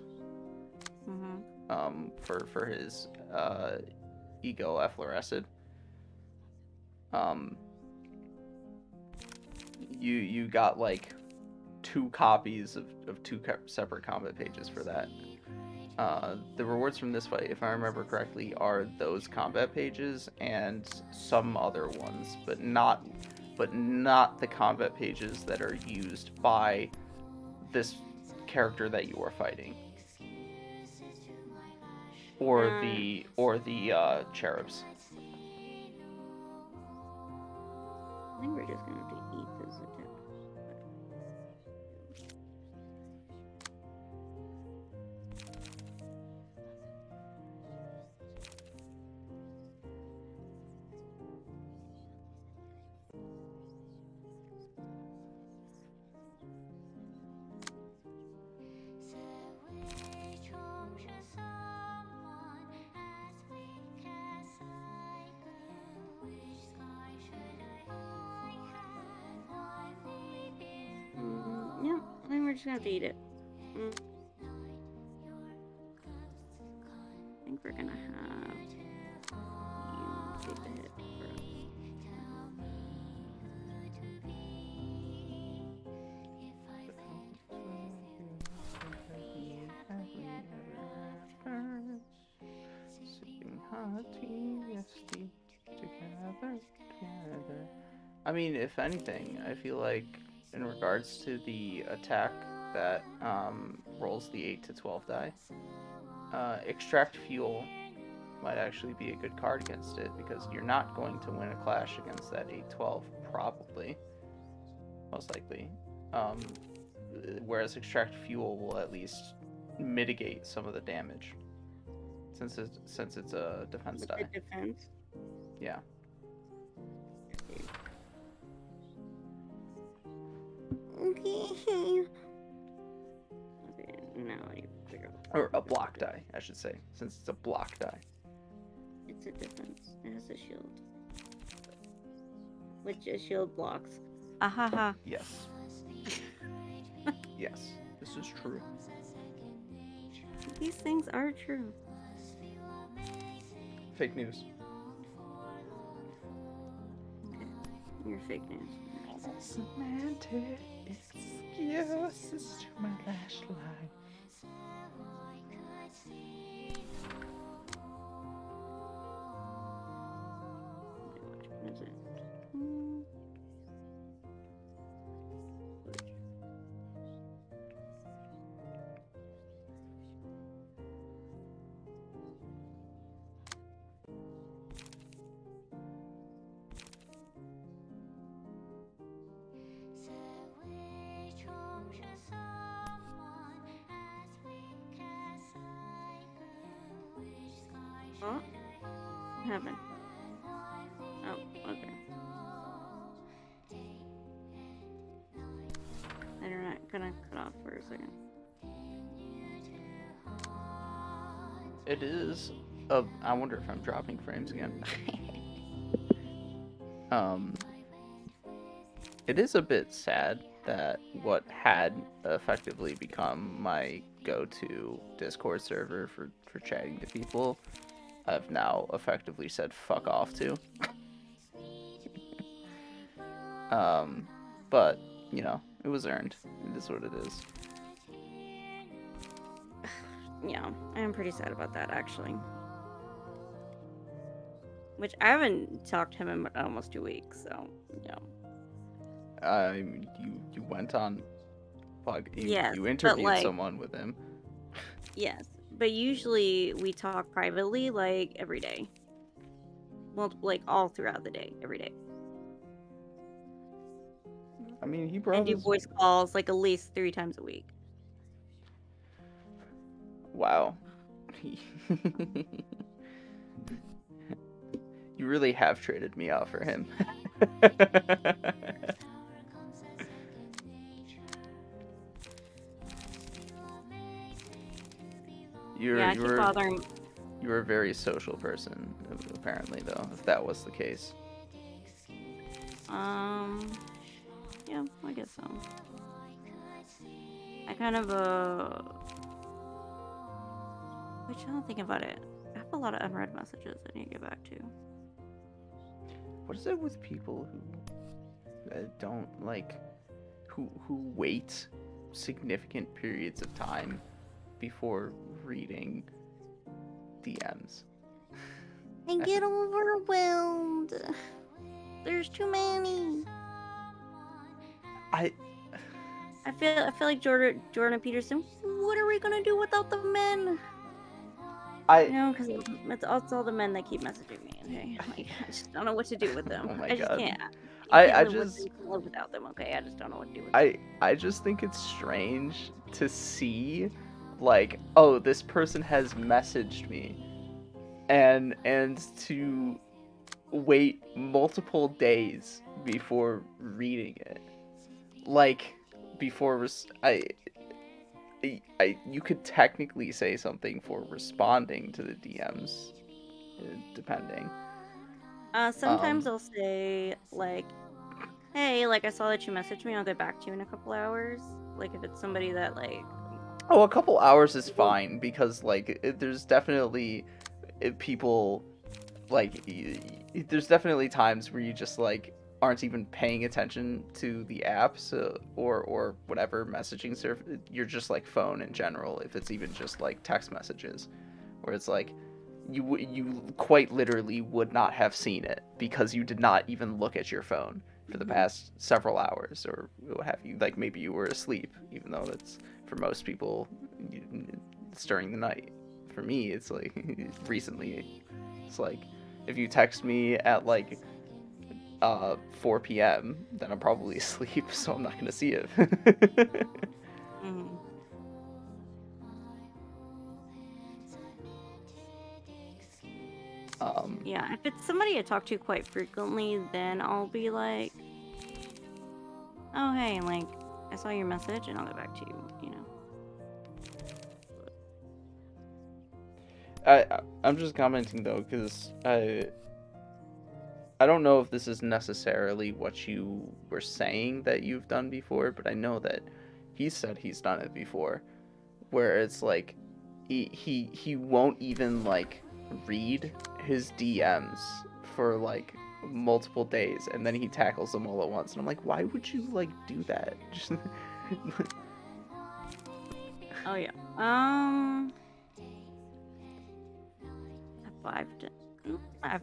For his ego effloresced. You got like 2 copies of 2 separate combat pages for that. The rewards from this fight, if I remember correctly, are those combat pages and some other ones, but not the combat pages that are used by this character that you are fighting, or the cherubs. I think we're just gonna have to eat this attack. Yeah, I think we're just gonna have to eat it. I think we're gonna have you take the hit for us. Sipping hot tea, yes, tea, together. I mean, if anything, I feel like in regards to the attack that rolls the 8 to 12 die, extract fuel might actually be a good card against it, because you're not going to win a clash against that 8-12, probably, most likely. Whereas extract fuel will at least mitigate some of the damage, since it's a defense die. Defense. Yeah. Okay. Now I need to figure out. Or a block die, I should say, since it's a block die. It's a defense. It has a shield. Which a shield blocks. Ahaha. Yes. Yes, this is true. These things are true. Fake news. Okay. You're fake news. Semantic excuses to my flashlight. What is it? What happened? Oh, okay. Internet gonna cut off for a second. It is. I wonder if I'm dropping frames again. It is a bit sad that what had effectively become my go-to Discord server for chatting to people, I've now effectively said fuck off to. But, you know, it was earned. It is what it is. Yeah, I'm pretty sad about that, actually. Which I haven't talked to him in almost 2 weeks, so, yeah. You went on, Yes, you but, interviewed like, someone with him. yes, but usually we talk privately, like, every day. Well, like, all throughout the day, every day. I mean, he And brought do his... voice calls, like, at least 3 times a week. Wow. You really have traded me out for him. Yeah, I keep bothering. You're a very social person, apparently, though, if that was the case. Yeah, I guess so. I kind of, which I don't think about it. I have a lot of unread messages I need to get back to. What is it with people who don't, like, who wait significant periods of time before reading DMs? I get overwhelmed. There's too many. I feel like Jordan Peterson. What are we gonna do without the men? You know, because it's all the men that keep messaging me. Okay, like, I just don't know what to do with them. Oh my I just God. can't. I Live just live without them. Okay, I just don't know what to do with them. I just think it's strange to see, like, oh, this person has messaged me, and to wait multiple days before reading it, like, before you could technically say something for responding to the DMs, depending. Sometimes I'll say, like, hey, like, I saw that you messaged me, I'll get back to you in a couple hours. Like, if it's somebody that, like... Oh, a couple hours is fine, because, like, there's definitely people, like, there's definitely times where you just, like, aren't even paying attention to the apps, or whatever messaging service. You're just, like, phone in general, if it's even just, like, text messages, where it's like, you quite literally would not have seen it because you did not even look at your phone for the past several hours, or what have you. Like, maybe you were asleep, even though that's, for most people, it's during the night. For me, it's like, recently, it's like, if you text me at, like, 4 p.m., then I'm probably asleep, so I'm not gonna see it. Yeah, if it's somebody I talk to quite frequently, then I'll be like, oh, hey, like, I saw your message, and I'll get back to you, you know. I'm just commenting, though, because I don't know if this is necessarily what you were saying that you've done before, but I know that he said he's done it before, where it's like, he won't even, like, read his DMs for, like, multiple days, and then he tackles them all at once, and I'm like, why would you, like, do that? Just... Oh, yeah. I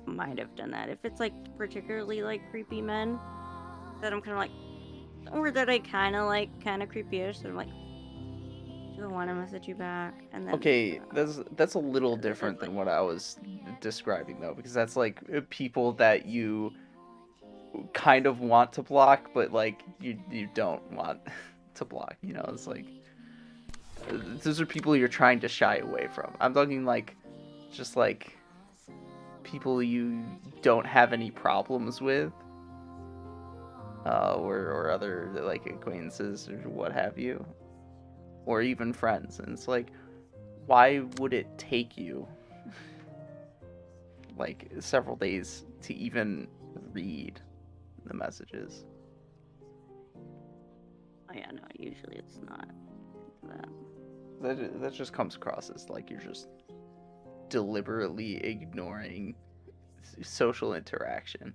might have done that. If it's, like, particularly, like, creepy men, that I'm kind of like, or that I kind of creepy-ish, so I'm like, do I want to message you back? And then... Okay, that's a little different than what I was describing, though, because that's, like, people that you kind of want to block, but, like, you don't want to block, you know? It's like, those are people you're trying to shy away from. I'm talking, like, just, like, people you don't have any problems with, or other like acquaintances or what have you, or even friends. And it's like, why would it take you like several days to even read the messages? Oh yeah, no, usually it's not that. That just comes across as like you're just deliberately ignoring social interaction,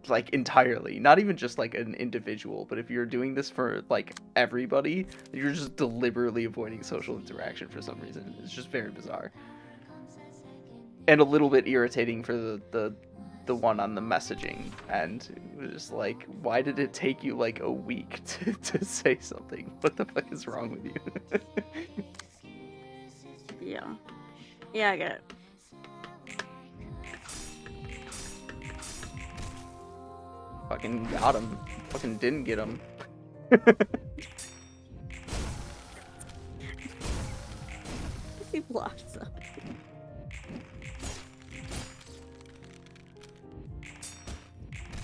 like entirely. Not even just like an individual, but if you're doing this for like everybody, you're just deliberately avoiding social interaction for some reason. It's just very bizarre and a little bit irritating for the one on the messaging. And it was like, why did it take you like a week to say something? What the fuck is wrong with you? Yeah, I get it. Fucking got him. Fucking didn't get him. He blocked some.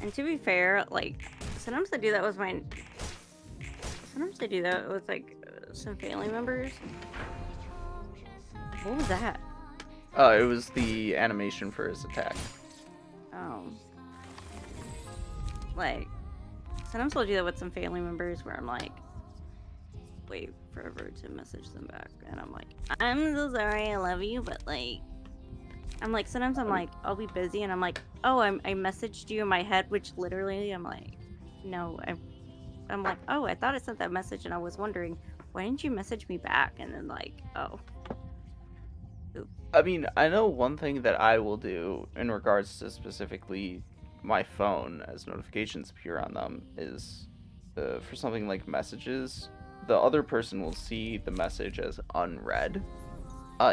And to be fair, like, sometimes I do that with my... Sometimes I do that with, like, some family members. What was that? It was the animation for his attack. Oh. Like, sometimes I'll do that with some family members where I'm like, wait forever to message them back. And I'm like, I'm so sorry, I love you, but like, I'm like, sometimes I'm like, I'll be busy and I'm like, oh, I messaged you in my head, which literally I'm like, no, I'm like, oh, I thought I sent that message and I was wondering, why didn't you message me back? And then like, oh. Oops. I mean, I know one thing that I will do in regards to specifically my phone as notifications appear on them is for something like messages, the other person will see the message as unread,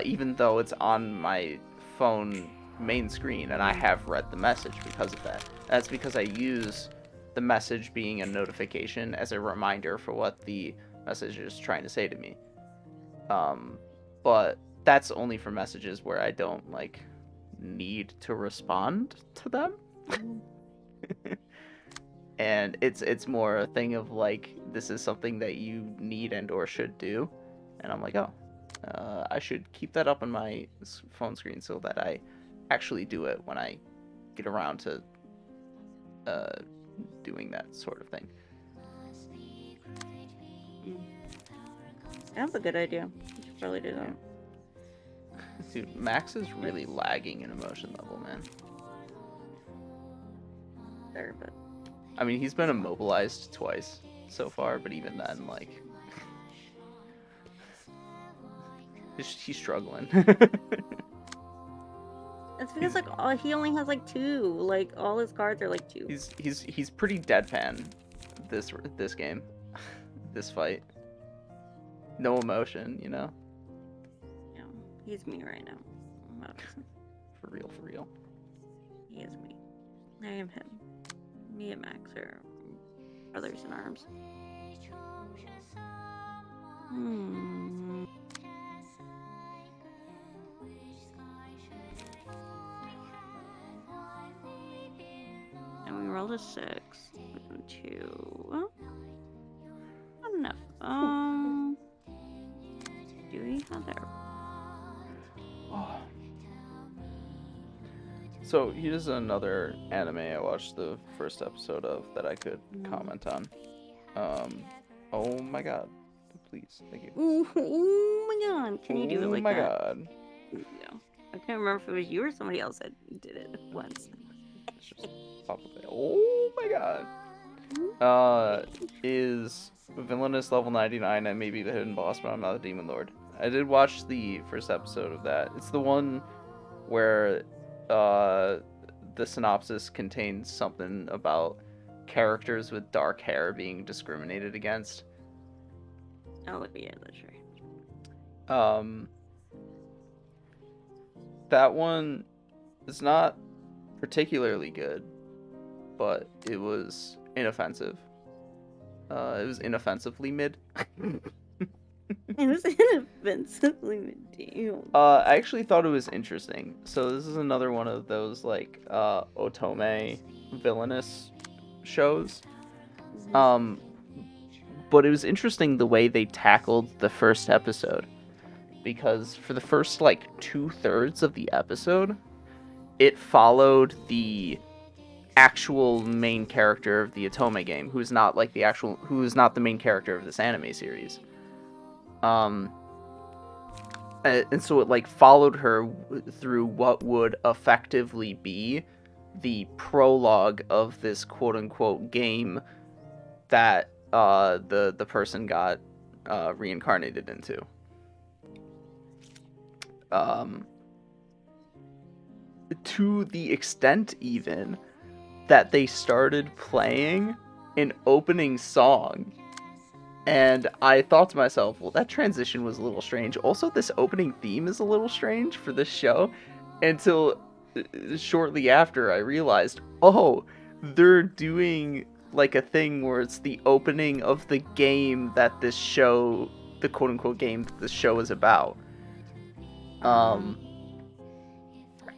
even though it's on my phone main screen and I have read the message because of that. That's because I use the message being a notification as a reminder for what the message is trying to say to me. But that's only for messages where I don't like need to respond to them. And it's more a thing of like, this is something that you need and or should do, and I'm like, oh, I should keep that up on my phone screen so that I actually do it when I get around to doing that sort of thing. That's a good idea. You should probably do that. Dude, Max is really lagging in emotion level, man. There, but I mean, he's been immobilized twice so far, but even then, like, he's struggling. it's because like he only has like 2. Like all his cards are like 2. He's pretty deadpan this game, this fight. No emotion, you know. Yeah, he's me right now. For real. He is me. I am him. Me and Max are brothers in arms. And we rolled a 6 and 2. Well, not enough. Do we have that? Oh. So here's another anime I watched the first episode of that I could comment on. Oh my god. Please, thank you. Oh my god. Can you do it like that? Oh my god. Yeah. I can't remember if it was you or somebody else that did it once. Let's just pop up there. Oh my god. Is Villainous level 99 and maybe the hidden boss, but I'm not a demon lord. I did watch the first episode of that. It's the one where the synopsis contains something about characters with dark hair being discriminated against. Oh yeah, that's right. That one is not particularly good, but it was inoffensive. It was inoffensively mid. It was inoffensively medieval. I actually thought it was interesting. So this is another one of those like otome villainous shows. But it was interesting the way they tackled the first episode, because for the first like 2/3 of the episode, it followed the actual main character of the Otome game, who is not the main character of this anime series. And so it like followed her through what would effectively be the prologue of this quote unquote game that the person got reincarnated into. To the extent even that they started playing an opening song. And I thought to myself, well, that transition was a little strange. Also, this opening theme is a little strange for this show. Until shortly after I realized, oh, they're doing like a thing where it's the opening of the game that this show, the quote-unquote game that this show is about.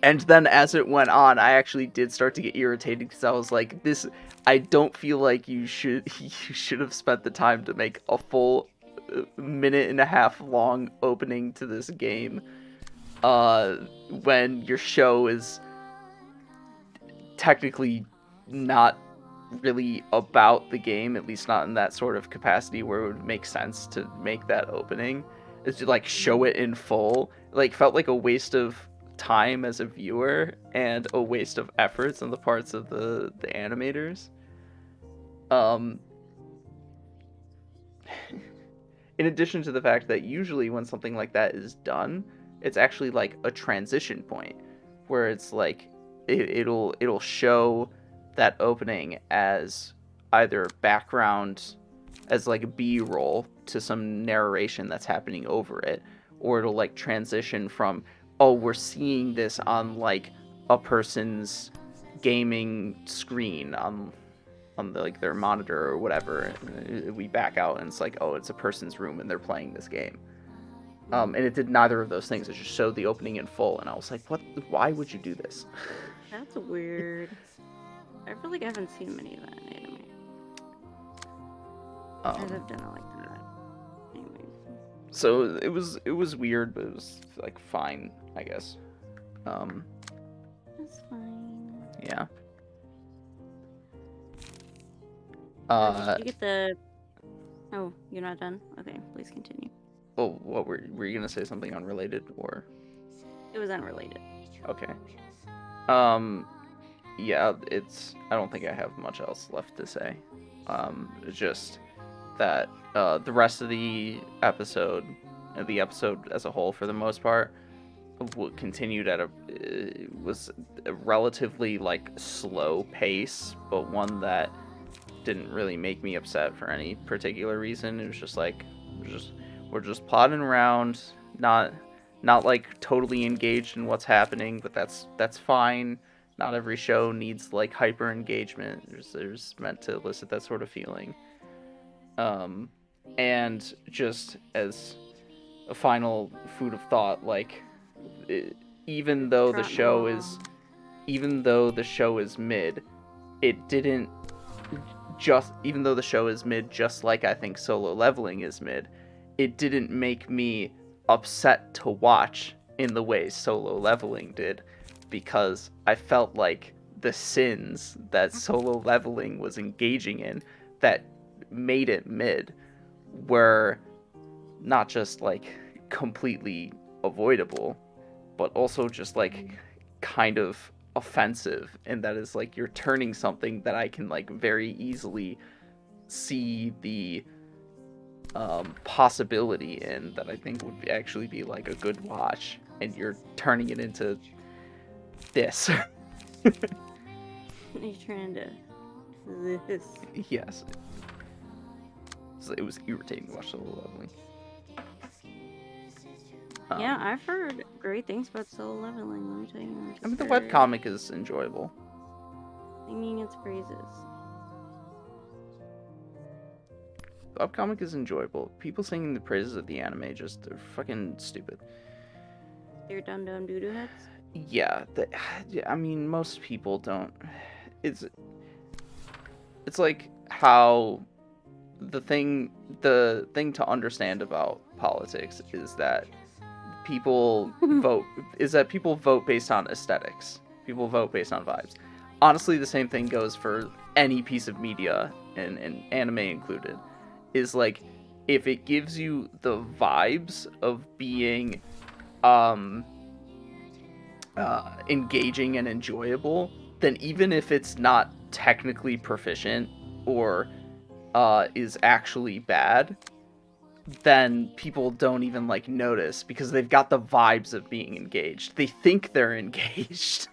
And then as it went on, I actually did start to get irritated because I was like, "This, I don't feel like you should have spent the time to make a full minute and a half long opening to this game, when your show is technically not really about the game, at least not in that sort of capacity where it would make sense to make that opening. Is to like show it in full, like felt like a waste of time as a viewer and a waste of efforts on the parts of the animators. In addition to the fact that usually when something like that is done, it's actually like a transition point where it's like it'll show that opening as either background, as like a B-roll to some narration that's happening over it, or it'll like transition from, oh, we're seeing this on like a person's gaming screen on the, like their monitor or whatever. We back out and it's like, oh, it's a person's room and they're playing this game. And it did neither of those things. It just showed the opening in full, and I was like, what? Why would you do this? That's weird. I feel like I haven't seen many of that in anime. Because I've done it like that. Anyways. So it was weird, but it was like fine, I guess. That's fine. Yeah. Did you get the... Oh, you're not done? Okay, please continue. Oh, what were you gonna say, something unrelated, or? It was unrelated. Okay. Yeah, I don't think I have much else left to say. It's just that the rest of the episode as a whole, for the most part, continued at was a relatively like slow pace, but one that didn't really make me upset for any particular reason. It was just like we're just plodding around, not like totally engaged in what's happening, but that's fine. Not every show needs like hyper engagement. There's meant to elicit that sort of feeling. And just as a final food of thought, like even though the show is mid, it didn't just even though the show is mid, just like I think Solo Leveling is mid, it didn't make me upset to watch in the way Solo Leveling did, because I felt like the sins that Solo Leveling was engaging in that made it mid were not just like completely avoidable, but also just like kind of offensive, and that is like you're turning something that I can like very easily see the possibility in, that I think would actually be like a good watch, and you're turning it into this. You're trying to this. Yes. So it was irritating to watch Solo Leveling. Yeah, I've heard great things about Solo Leveling, let me tell you. I mean, the webcomic is enjoyable. Singing its praises. webcomic is enjoyable. People singing the praises of the anime just they're fucking stupid. They're dumb doo-doo heads? Yeah, I mean, most people don't. It's like how the thing to understand about politics is that people vote based on aesthetics. People vote based on vibes. Honestly, the same thing goes for any piece of media, and anime included. Is like, if it gives you the vibes of being engaging and enjoyable, then even if it's not technically proficient or is actually bad, then people don't even like notice because they've got the vibes of being engaged. They think they're engaged.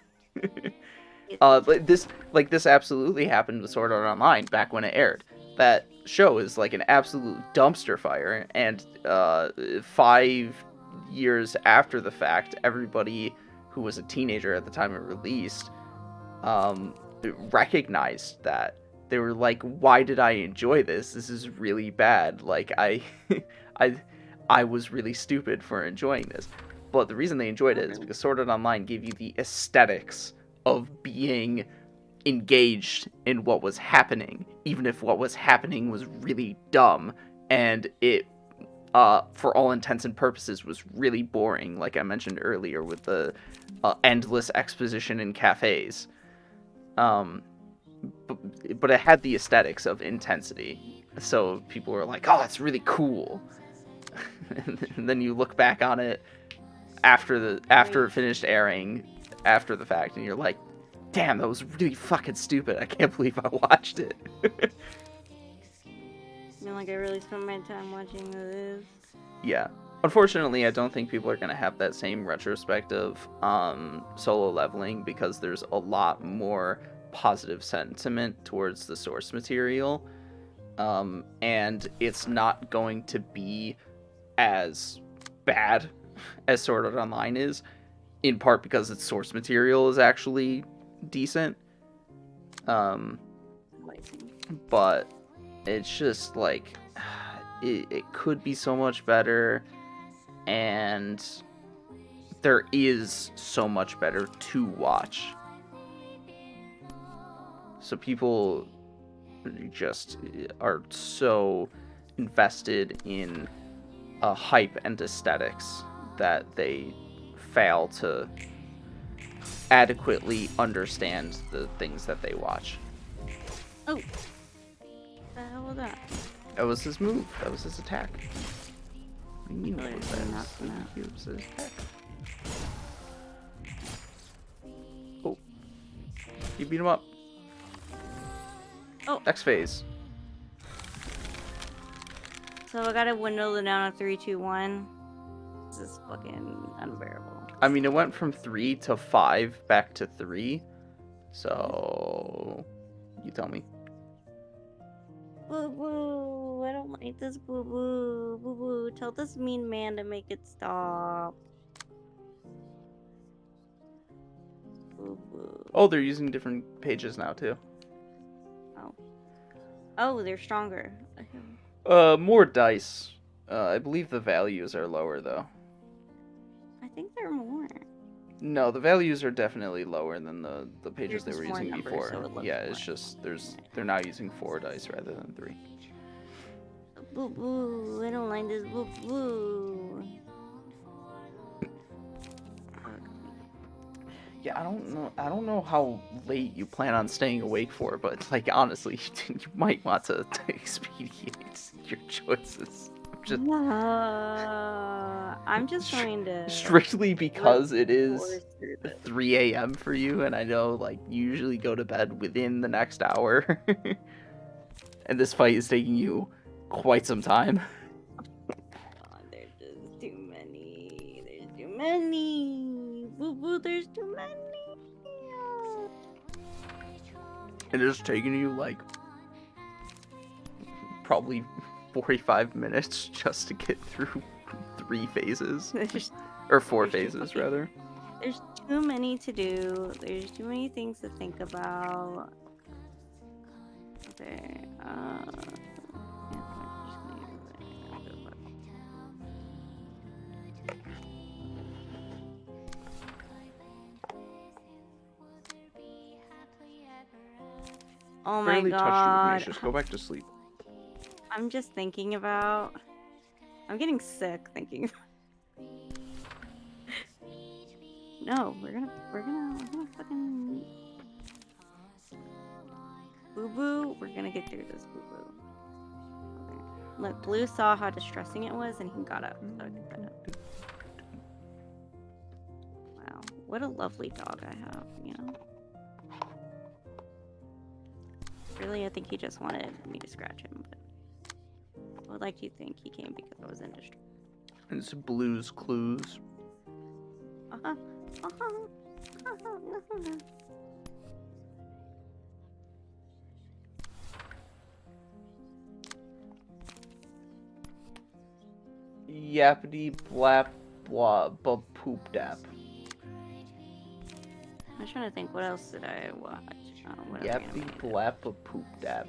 This absolutely happened with Sword Art Online back when it aired. That show is like an absolute dumpster fire, and 5 years after the fact, everybody who was a teenager at the time it released recognized that. They were like, why did I enjoy this? This is really bad. Like, I was really stupid for enjoying this. But the reason they enjoyed it is because Sword Art Online gave you the aesthetics of being engaged in what was happening, even if what was happening was really dumb, and it, for all intents and purposes, was really boring, like I mentioned earlier with the endless exposition in cafes. But it had the aesthetics of intensity, so people were like, oh, that's really cool. And then you look back on it after it finished airing, after the fact, and you're like, damn, that was really fucking stupid. I can't believe I watched it. I mean, like, I really spent my time watching this. Yeah. Unfortunately, I don't think people are going to have that same retrospective Solo Leveling, because there's a lot more positive sentiment towards the source material, and it's not going to be as bad as Sword Art Online is, in part because its source material is actually decent, but it's just like it could be so much better, and there is so much better to watch. So people just are so invested in hype and aesthetics that they fail to adequately understand the things that they watch. Oh! What the hell was that? That was his move. That was his attack. What do you mean Oh, that was his attack? Oh. You beat him up. Oh. X phase. So I gotta window it down to 3, 2, 1. This is fucking unbearable. I mean, it went from 3 to 5 back to 3. So, you tell me. Boo boo! I don't like this boo boo. Boo boo! Tell this mean man to make it stop. Boo boo. Oh, they're using different pages now too. Oh. Oh, they're stronger. More dice. I believe the values are lower though. I think they're more. No, the values are definitely lower than the pages they There's were more using numbers, before. so it looks Yeah, more. it's just they're now using 4 dice rather than 3. Boo boo! I don't like this boo boo. Yeah, I don't know how late you plan on staying awake for, but like honestly, you might want to expedite your choices. I'm just trying to strictly because it is force through this. 3 a.m. for you, and I know like you usually go to bed within the next hour, and this fight is taking you quite some time. There's just too many. There's too many. Boo boo, there's too many. And it's taking you like probably 45 minutes just to get through 3 phases. Or 4 phases, rather. There's too many to do. There's too many things to think about. Okay, just Oh my Barely touched you with god. me. Just go back to sleep. I'm just thinking about. I'm getting sick thinking. No, we're gonna fucking boo boo. We're gonna get through this boo boo. Okay. Look, Blue saw how distressing it was, and he got up. So I can pet him. Wow, what a lovely dog I have. You know. Really, I think he just wanted me to scratch him, but I would like to think he came because I was in distress. It's Blue's Clues. Yappity blap blah poop dap. I'm trying to think, what else did I watch? What other anime Yappity did I blap poop dap.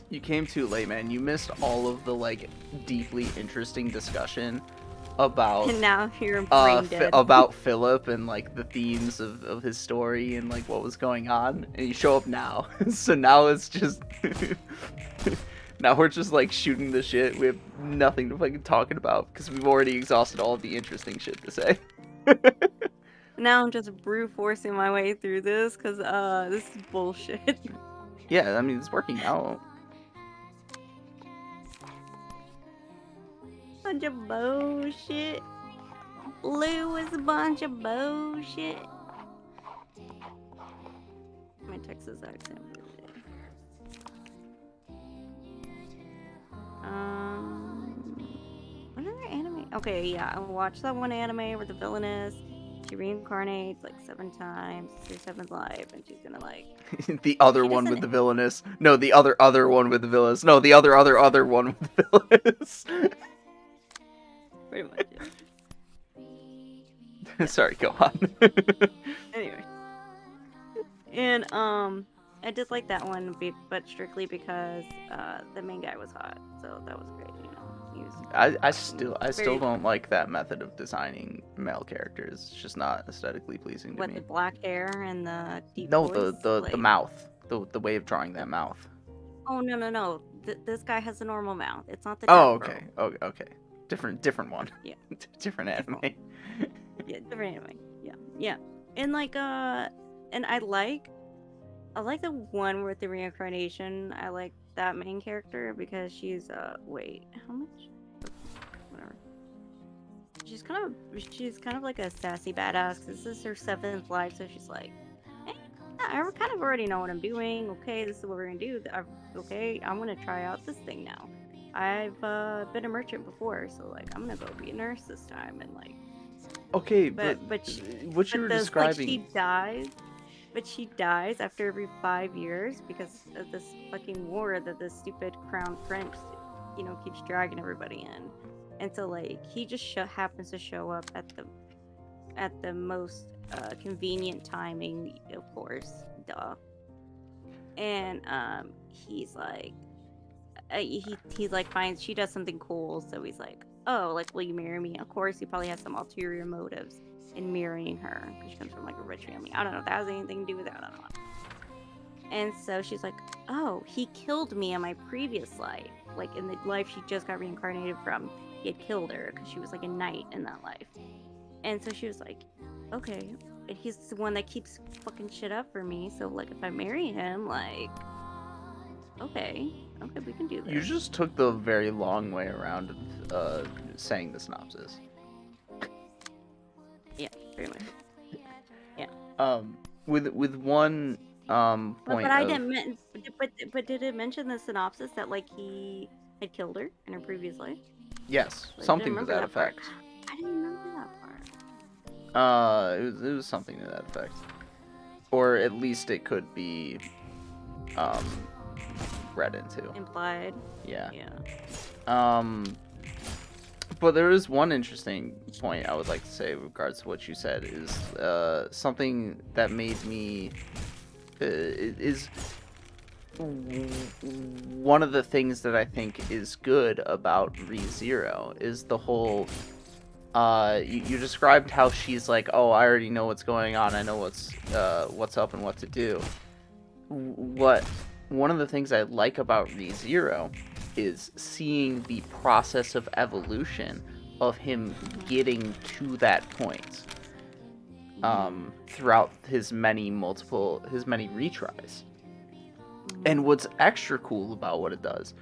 You came too late, man. You missed all of the like deeply interesting discussion about And now you're brain dead. about Philip and like the themes of his story and like what was going on, and you show up now. So now it's just now we're just like shooting the shit. We have nothing to fucking talking about because we've already exhausted all of the interesting shit to say. Now I'm just brute forcing my way through this because this is bullshit. Yeah, I mean it's working out. Bunch of bullshit. Blue is a bunch of bullshit. My Texas accent for the day. What other anime? Okay, yeah, I watched that one anime where the villainess, she reincarnates like 7 times. It's her 7th life, and she's gonna like. The other one with the villainous. No, the other one with the villainous. No, the other one with the villainous. Pretty much. Yeah. Sorry, go on. Anyway. And I did like that one, but strictly because the main guy was hot, so that was great. You know, he was. I still don't like that method of designing male characters. It's just not aesthetically pleasing to me. What, the black hair and the deep No, voice? the mouth, the way of drawing that mouth. Oh no! This guy has a normal mouth. It's not the. Oh, okay. Oh, okay. Different one. Yeah. Different anime. Yeah, different anime. Yeah. And like and I like the one with the reincarnation. I like that main character because she's wait, how much? Whatever. She's kind of like a sassy badass. This is her 7th life, so she's like, hey, I kind of already know what I'm doing. Okay, this is what we're gonna do. Okay, I'm gonna try out this thing now. I've been a merchant before, so like I'm gonna go be a nurse this time, and like. Okay, but what you were describing. Like she dies after every 5 years because of this fucking war that the stupid crown prince, you know, keeps dragging everybody in, and so like he just happens to show up at the most convenient timing, of course, duh. And he's like. He's like finds she does something cool, so he's like, oh, like, will you marry me? Of course, he probably has some ulterior motives in marrying her because she comes from like a rich family. I don't know if that has anything to do with it. I don't know. And so she's like, oh, he killed me in my previous life, like in the life she just got reincarnated from. He had killed her because she was like a knight in that life. And so she was like, okay, and he's the one that keeps fucking shit up for me. So like, if I marry him, like. Okay, we can do this. You just took the very long way around of saying the synopsis. Yeah, pretty much. Yeah. With one point. But I didn't. But did it mention the synopsis that like he had killed her in her previous life? Yes, like, something to that effect. I didn't remember that part. It was something to that effect, or at least it could be, read into. Implied. Yeah. Yeah. But there is one interesting point I would like to say with regards to what you said is something that made me is one of the things that I think is good about ReZero is the whole you described how she's like, oh, I already know what's going on, I know what's up and what to do. One of the things I like about ReZero is seeing the process of evolution of him getting to that point throughout his many retries. And what's extra cool about what it does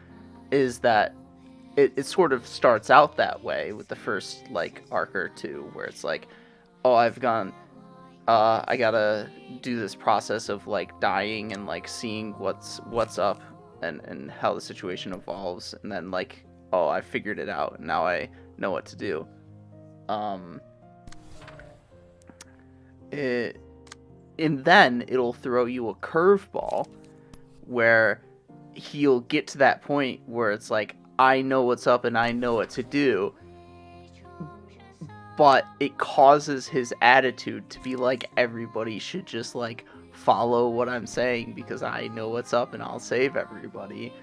is that it sort of starts out that way with the first like arc or two, where it's like, oh, I gotta do this process of like dying and like seeing what's up and how the situation evolves, and then like, oh, I figured it out and now I know what to do. And then it'll throw you a curveball where he'll get to that point where it's like, I know what's up and I know what to do, but it causes his attitude to be like, everybody should just like follow what I'm saying because I know what's up and I'll save everybody.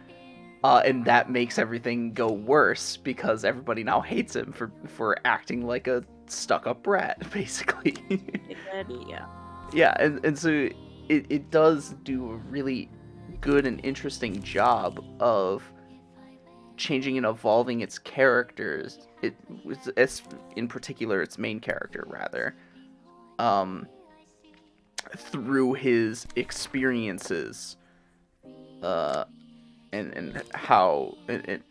And that makes everything go worse because everybody now hates him for acting like a stuck-up brat, basically. Yeah. Yeah, and so it does do a really good and interesting job of changing and evolving its characters. It's in particular its main character, rather, through his experiences, and how and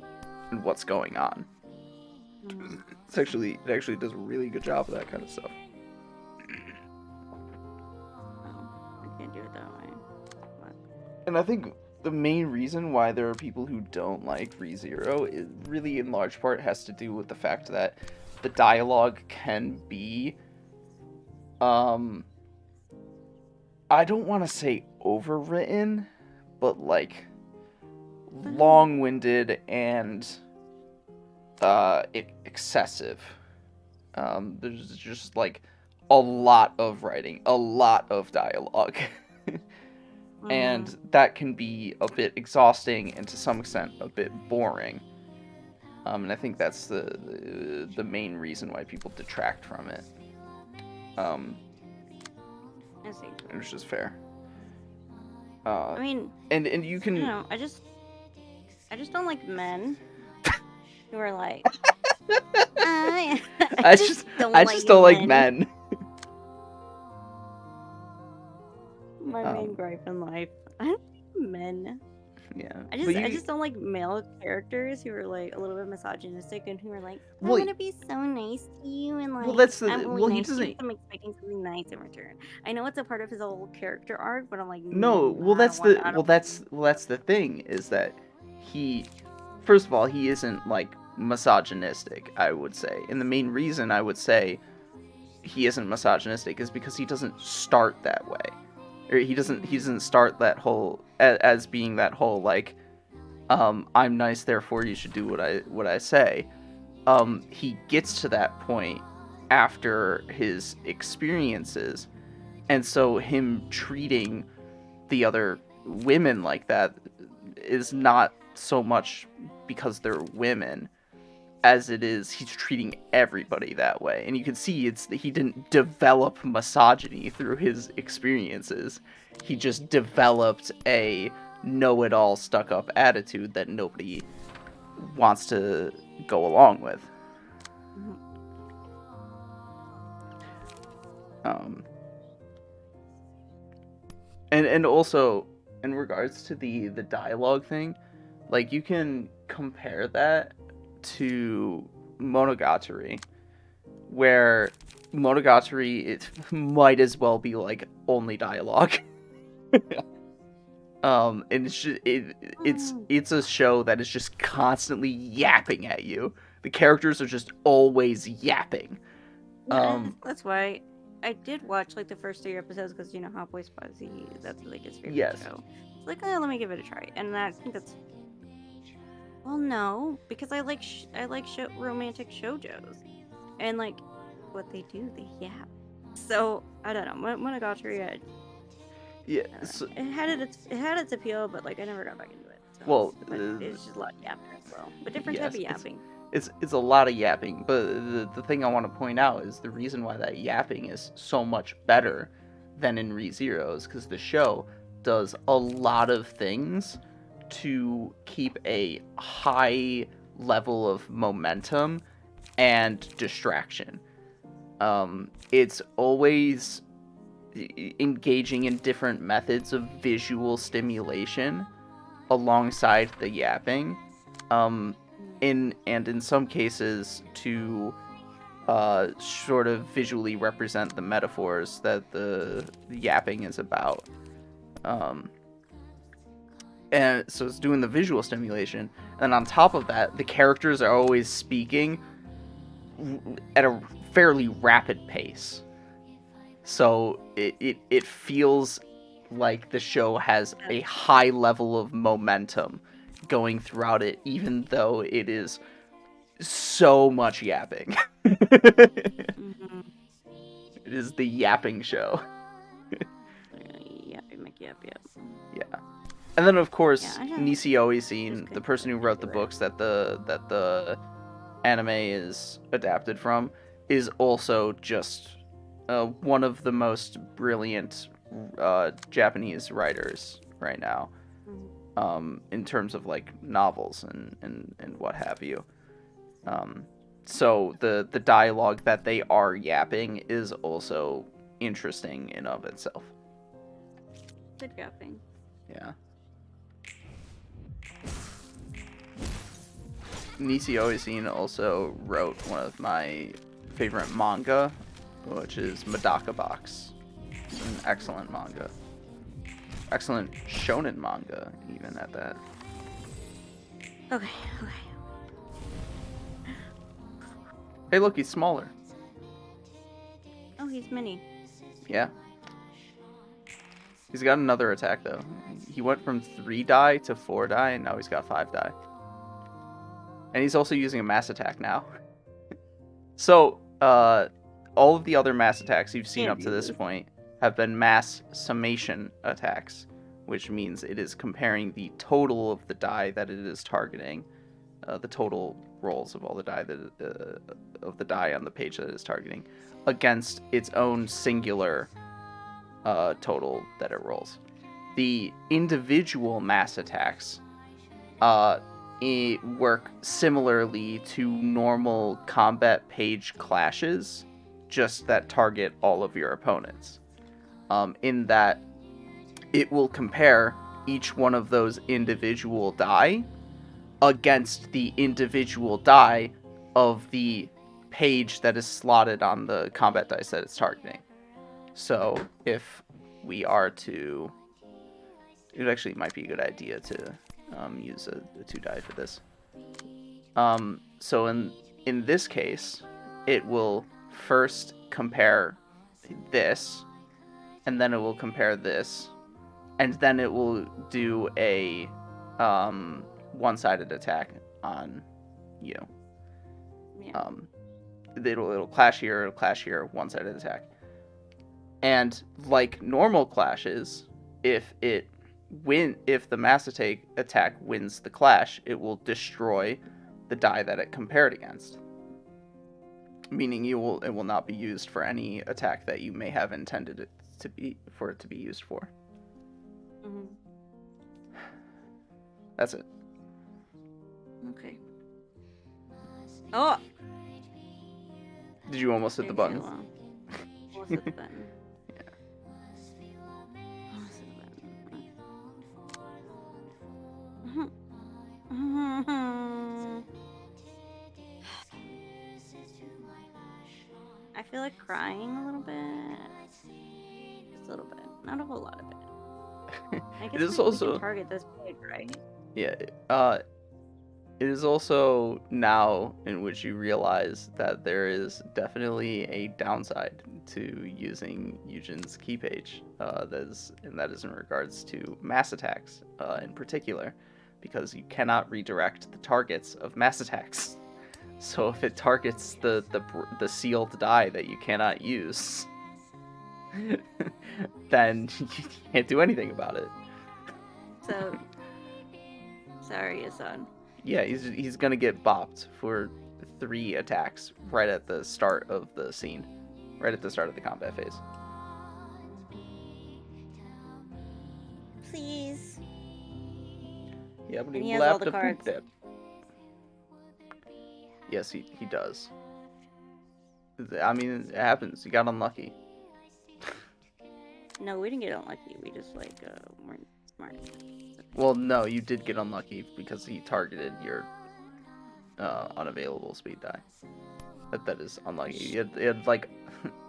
what's going on. It actually does a really good job of that kind of stuff. I can't do it that way. But... And I think the main reason why there are people who don't like ReZero is really in large part has to do with the fact that the dialogue can be, I don't want to say overwritten, but like long-winded and excessive. There's just like a lot of writing, a lot of dialogue. And that can be a bit exhausting and to some extent a bit boring. And I think that's the main reason why people detract from it. I see. Which is fair. I mean, and you can. I don't know, I just don't like men who are like. I just don't like men. My main gripe in life. I don't like men. Yeah. I just don't like male characters who are like a little bit misogynistic and who are like, I'm gonna be so nice to you and like I'm really nice to you, I'm expecting something nice in return. I know it's a part of his whole character arc, but I'm like, that's the thing, is that he, first of all, he isn't like misogynistic, I would say. And the main reason I would say he isn't misogynistic is because he doesn't start that way. Or he doesn't start that whole as being that whole like, I'm nice, therefore you should do what I say. He gets to that point after his experiences, and so him treating the other women like that is not so much because they're women as it is he's treating everybody that way. And you can see he didn't develop misogyny through his experiences. He just developed a know-it-all stuck-up attitude that nobody wants to go along with. And also in regards to the dialogue thing, like you can compare that to Monogatari, where Monogatari, it might as well be like only dialogue. And it's a show that is just constantly yapping at you. The characters are just always yapping. That's why I did watch like the first 3 episodes, because you know how Boy Spazzy, that's like his favorite show. It's like, oh, let me give it a try, and I think that's. Well, no, because I like romantic shoujos, and like what they do, they yap. So I don't know, Monogatari. Yeah. It had its appeal, but like I never got back into it. So. Well, but it's just a lot of yapping as well, but different yes, type of yapping. It's a lot of yapping, but the thing I want to point out is the reason why that yapping is so much better than in ReZero is because the show does a lot of things to keep a high level of momentum and distraction. It's always engaging in different methods of visual stimulation alongside the yapping. In some cases to sort of visually represent the metaphors that the yapping is about. And so it's doing the visual stimulation, and on top of that, the characters are always speaking at a fairly rapid pace. So it feels like the show has a high level of momentum going throughout it, even though it is so much yapping. Mm-hmm. It is the yapping show. Yap. Yeah. And then of course, Yeah, Nisi Seen, the person who wrote the books that the anime is adapted from, is also just one of the most brilliant Japanese writers right now. In terms of like novels and what have you. So the dialogue that they are yapping is also interesting in of itself. Good yapping. Yeah. Nisi Oisin also wrote one of my favorite manga, which is Medaka Box. It's an excellent manga. Excellent shonen manga, even at that. Okay. Hey, look, he's smaller. Oh, he's mini. Yeah. He's got another attack, though. He went from 3 die to 4 die, and now he's got 5 die. And he's also using a mass attack now. So, all of the other mass attacks you've seen up to this point have been mass summation attacks, which means it is comparing the total of the die that it is targeting, the total rolls of all the die of the die on the page that it is targeting, against its own singular total that it rolls. The individual mass attacks work similarly to normal combat page clashes, just that target all of your opponents. In that it will compare each one of those individual die against the individual die of the page that is slotted on the combat dice that it's targeting. So if we are to... It actually might be a good idea to use a 2 die for this. So in this case, it will first compare this, and then it will compare this, and then it will do a one-sided attack on you. Yeah. It'll clash here, one-sided attack. And like normal clashes, if the mass attack wins the clash, it will destroy the die that it compared against. Meaning it will not be used for any attack that you may have intended it to be used for. Mm-hmm. That's it. Okay. Oh! Did you almost hit the button? Almost hit the button. I feel like crying a little bit. Just a little bit. Not a whole lot of it. I guess It is we also can target this page, right? Yeah. It is also now in which you realize that there is definitely a downside to using Eugen's key page. That is in regards to mass attacks in particular, because you cannot redirect the targets of mass attacks. So if it targets the sealed die that you cannot use, then you can't do anything about it. So, sorry, son. Yeah, he's gonna get bopped for 3 attacks right at the start of the scene, right at the start of the combat phase. Please. Yeah, but And he he has all laughed the a poop cards. dip. Yes, he does. I mean, it happens. You got unlucky. No, we didn't get unlucky. We just weren't smart. Well, no, you did get unlucky because he targeted your unavailable speed die. That is unlucky. It had like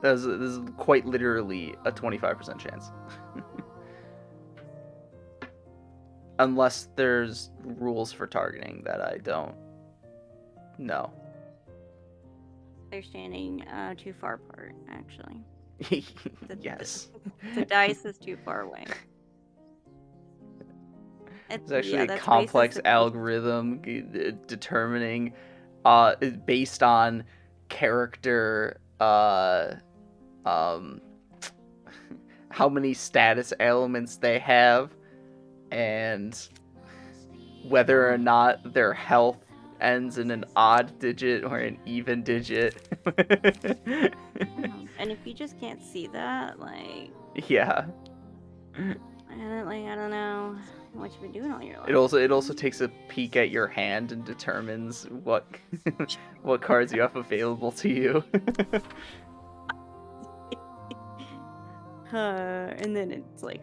this is quite literally a 25% chance. Unless there's rules for targeting that I don't know. They're standing too far apart, actually. Yes. The dice is too far away. It's actually a that's complex racist. algorithm determining based on character how many status elements they have and whether or not their health ends in an odd digit or an even digit. And if you just can't see that, Yeah. I don't know what you've been doing all your life. It also takes a peek at your hand and determines what what cards you have available to you. And then it's like.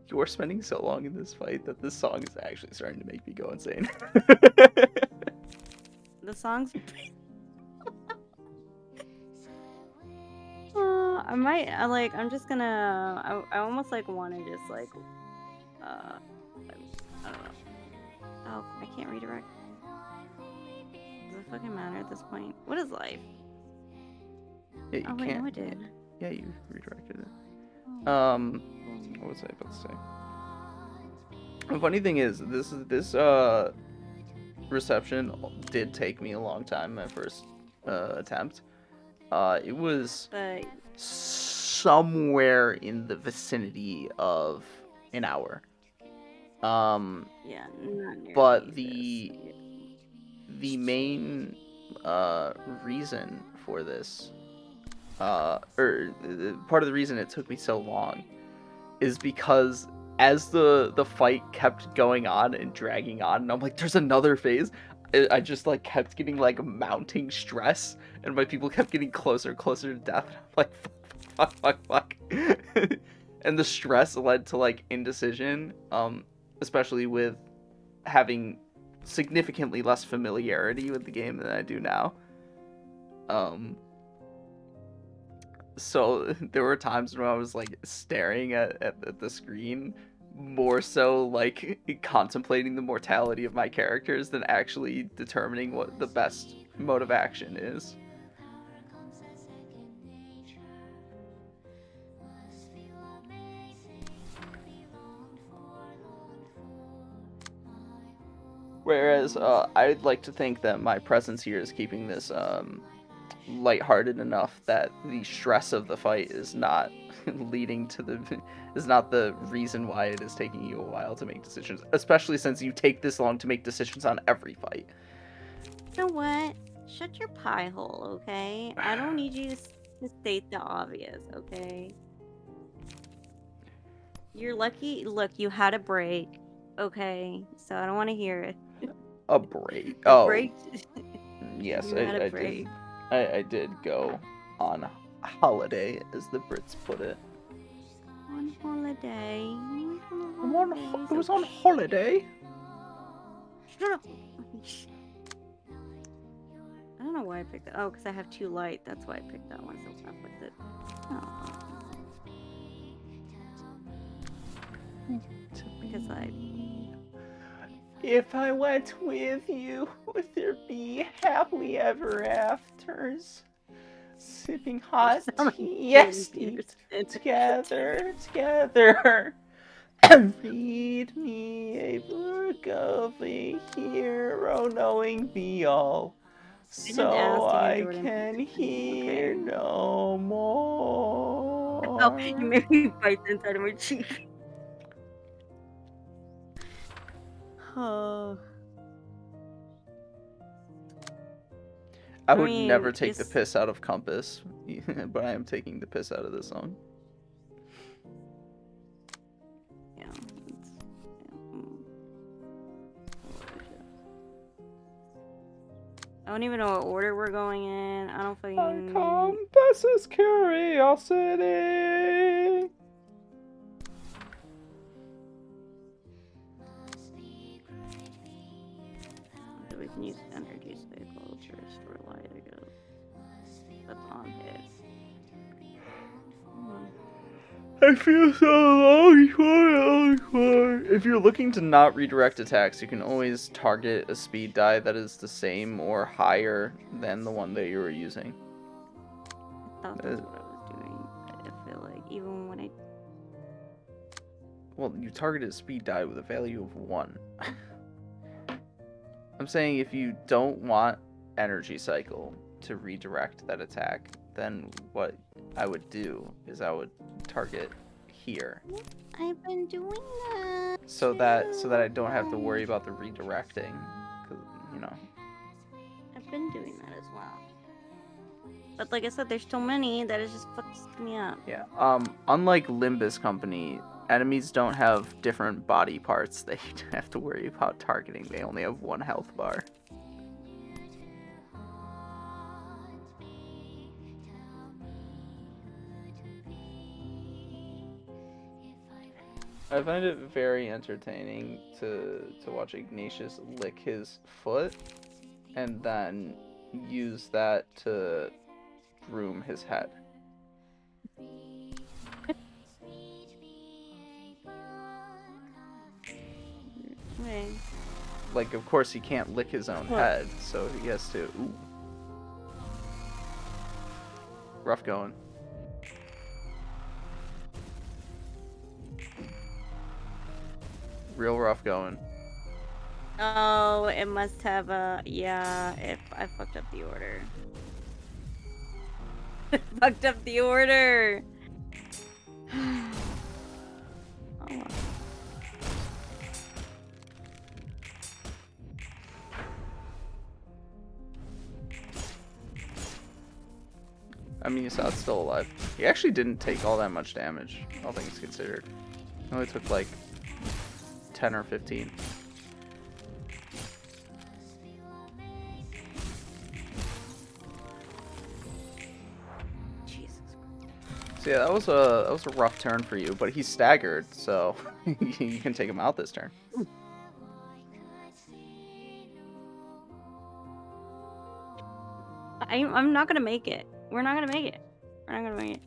You're spending so long in this fight that this song is actually starting to make me go insane. The song's. I'm just gonna. I almost want to just I don't know. Oh, I can't redirect. Does it fucking matter at this point? What is life? Yeah, you wait, can't. no, it did. Yeah, you redirected it. What was I about to say? The funny thing is, this reception did take me a long time. My first attempt. It was somewhere in the vicinity of an hour. Yeah, not nearly but the main reason for this, or part of the reason it took me so long, is because as the fight kept going on and dragging on, and I'm like, there's another phase. I just kept getting mounting stress, and my people kept getting closer and closer to death. I'm like, fuck. And the stress led to indecision, especially with having significantly less familiarity with the game than I do now. So there were times when I was staring at the screen, more so contemplating the mortality of my characters than actually determining what the best mode of action is. Whereas I'd like to think that my presence here is keeping this lighthearted enough that the stress of the fight is not is not the reason why it is taking you a while to make decisions, especially since you take this long to make decisions on every fight. You know what? Shut your pie hole, okay? I don't need you to state the obvious, okay? You're lucky. Look, you had a break, okay? So I don't want to hear it. A break? Break? Yes, You had a I break. did. I did go on holiday, as the Brits put it. On holiday. It was on holiday. Shut up. I don't know why I picked that. Oh, because I have 2 light. That's why I picked that one. So I picked it. Because If I went with you, would there be happily ever afters? Sipping hot tea, yes, together. Read me a book of a hero knowing me all, so I can hear no more. Oh, you made me bite the inside of my cheek. Oh. I would never take the piss out of Compass, but I am taking the piss out of this song. Yeah. I don't even know what order we're going in. I don't fucking... Compass is curiosity. So we can use energy cycle to restore light again. That's on hit. I feel so long for. If you're looking to not redirect attacks, you can always target a speed die that is the same or higher than the one that you were using. I thought that's what I was doing. I feel like even when I... Well, you targeted a speed die with a value of 1. I'm saying if you don't want energy cycle to redirect that attack, then what I would do is I would target here. I've been doing that. So that I don't have to worry about the redirecting, 'cause, you know. I've been doing that as well. But like I said, there's so many that it just fucks me up. Yeah. Unlike Limbus Company, enemies don't have different body parts that you have to worry about targeting. They only have 1 health bar. I find it very entertaining to watch Ignatius lick his foot and then use that to groom his head. Wait. Like, of course, he can't lick his own head, so he has to... Ooh. Rough going. Real rough going. Oh, it must have a... Yeah, if I fucked up the order. Fucked up the order! Oh, well. I mean, Assad's still alive. He actually didn't take all that much damage, all things considered. He only took like 10 or 15. Jesus. So yeah, that was a rough turn for you, but he's staggered, so you can take him out this turn. I'm not gonna make it. We're not gonna make it. We're not gonna make it.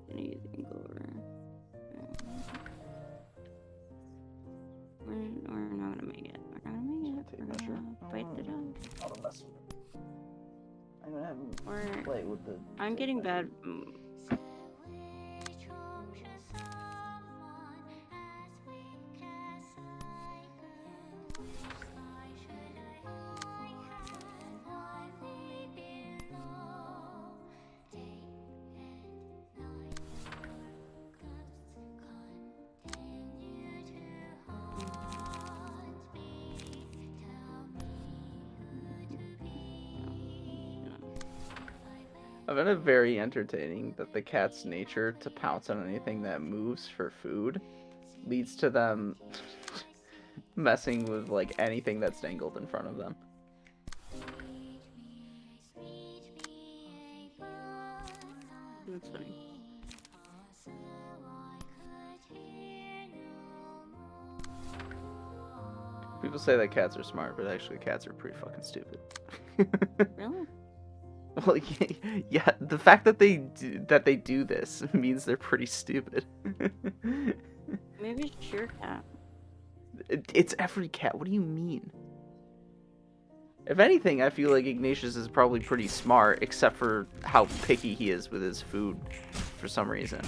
Gonna use the over. We're not gonna make it. We're not gonna make it. We're gonna fight it out. I'm gonna have him play with the... I'm getting bad. I find it very entertaining that the cat's nature to pounce on anything that moves for food leads to them messing with like anything that's dangled in front of them. That's funny. People say that cats are smart, but actually cats are pretty fucking stupid. Really? Well, yeah, the fact that they do this means they're pretty stupid. Maybe it's your cat. It's every cat. What do you mean? If anything, I feel like Ignatius is probably pretty smart, except for how picky he is with his food for some reason.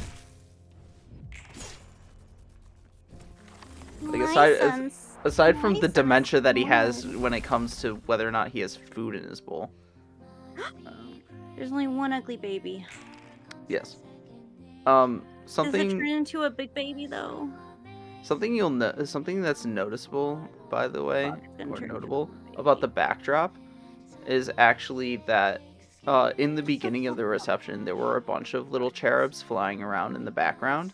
Like My aside from the son's dementia that he has smart. when it comes to whether or not he has food in his bowl. There's only one ugly baby. Yes. Does it Something turn into a big baby though? something that's noticeable, by the way, Fuck, it's gonna or turn into a notable baby. about the backdrop is actually that in the beginning of the reception there were a bunch of little cherubs flying around in the background.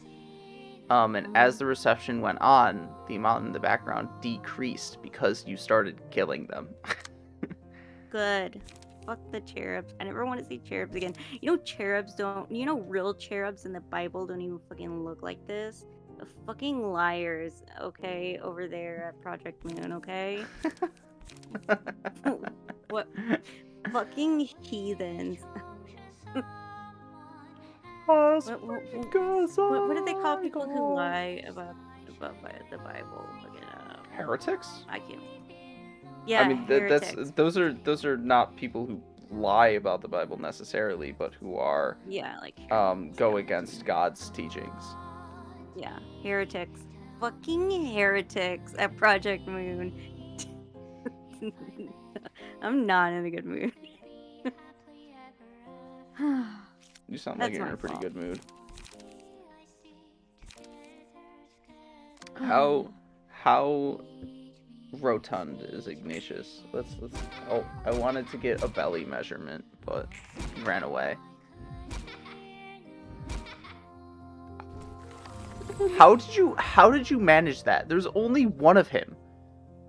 And as the reception went on, the amount in the background decreased because you started killing them. Good. Fuck the cherubs. I never want to see cherubs again. You know cherubs don't... You know real cherubs in the Bible don't even fucking look like this? The fucking liars, okay? Over there at Project Moon, okay? What? Fucking heathens. What do they call people who lie about the Bible? Fucking, Heretics? I can't... Yeah, I mean, heretics. those are not people who lie about the Bible necessarily, but who are Yeah, like go against God's teachings. Yeah, heretics. Fucking heretics at Project Moon. I'm not in a good mood. You sound That's like you're in my a pretty fault. good mood. How rotund is Ignatius? Let's oh, I wanted to get a belly measurement, but he ran away. How did you manage that? There's only one of him.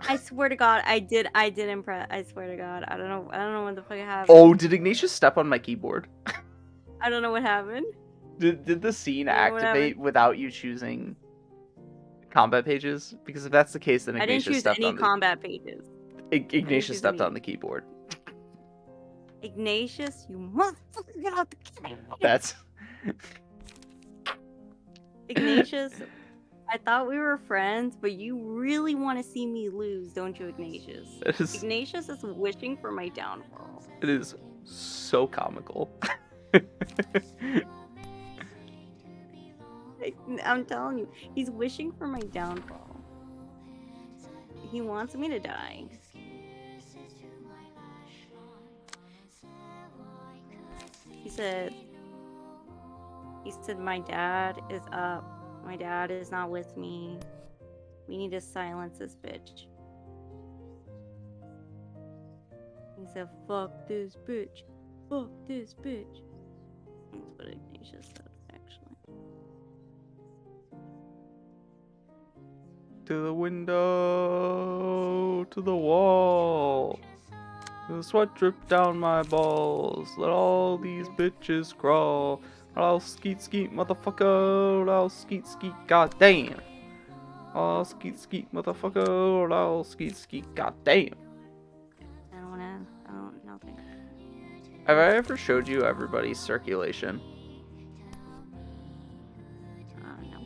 I swear to God, I did impress. I swear to God, I don't know what the fuck happened. Oh, did Ignatius step on my keyboard? I don't know what happened. Did the scene I don't know what activate happened. without you choosing combat pages? Because if that's the case, then I didn't Ignatius choose stepped any on the combat pages. Ignatius choose stepped any. on the keyboard. Ignatius, you motherfucker, get out the keyboard. That's Ignatius, I thought we were friends, but you really want to see me lose, don't you, Ignatius? Ignatius is wishing for my downfall. It is so comical. I'm telling you, he's wishing for my downfall. He wants me to die. He said, my dad is up. My dad is not with me. We need to silence this bitch. He said, fuck this bitch. Fuck this bitch. That's what Ignatius said, actually. To the window, to the wall. The sweat drip down my balls. Let all these bitches crawl. I'll skeet skeet motherfucker. I'll skeet skeet goddamn. I'll skeet skeet motherfucker. I'll skeet skeet goddamn. Nothing. Have I ever showed you everybody's circulation? No.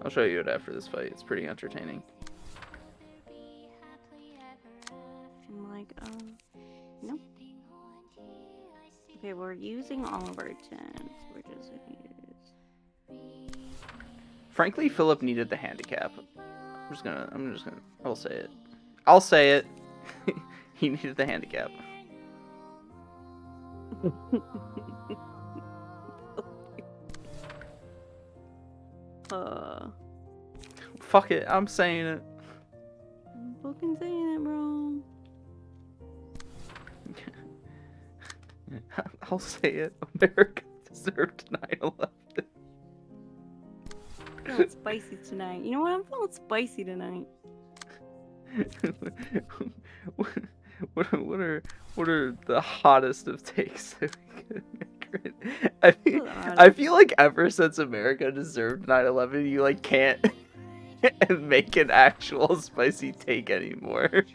I'll show you it after this fight. It's pretty entertaining. I'm like, no. Okay, we're using all of our tents. We're just gonna use... Frankly, Philip needed the handicap. I'll say it. I'll say it. He needed the handicap. Fuck it, I'm saying it. I'm fucking saying it, bro. I'll say it. America deserved 9/11. Feeling spicy tonight. You know what? I'm feeling spicy tonight. What are the hottest of takes that we could make? I feel like ever since America deserved 9/11, you like can't make an actual spicy take anymore.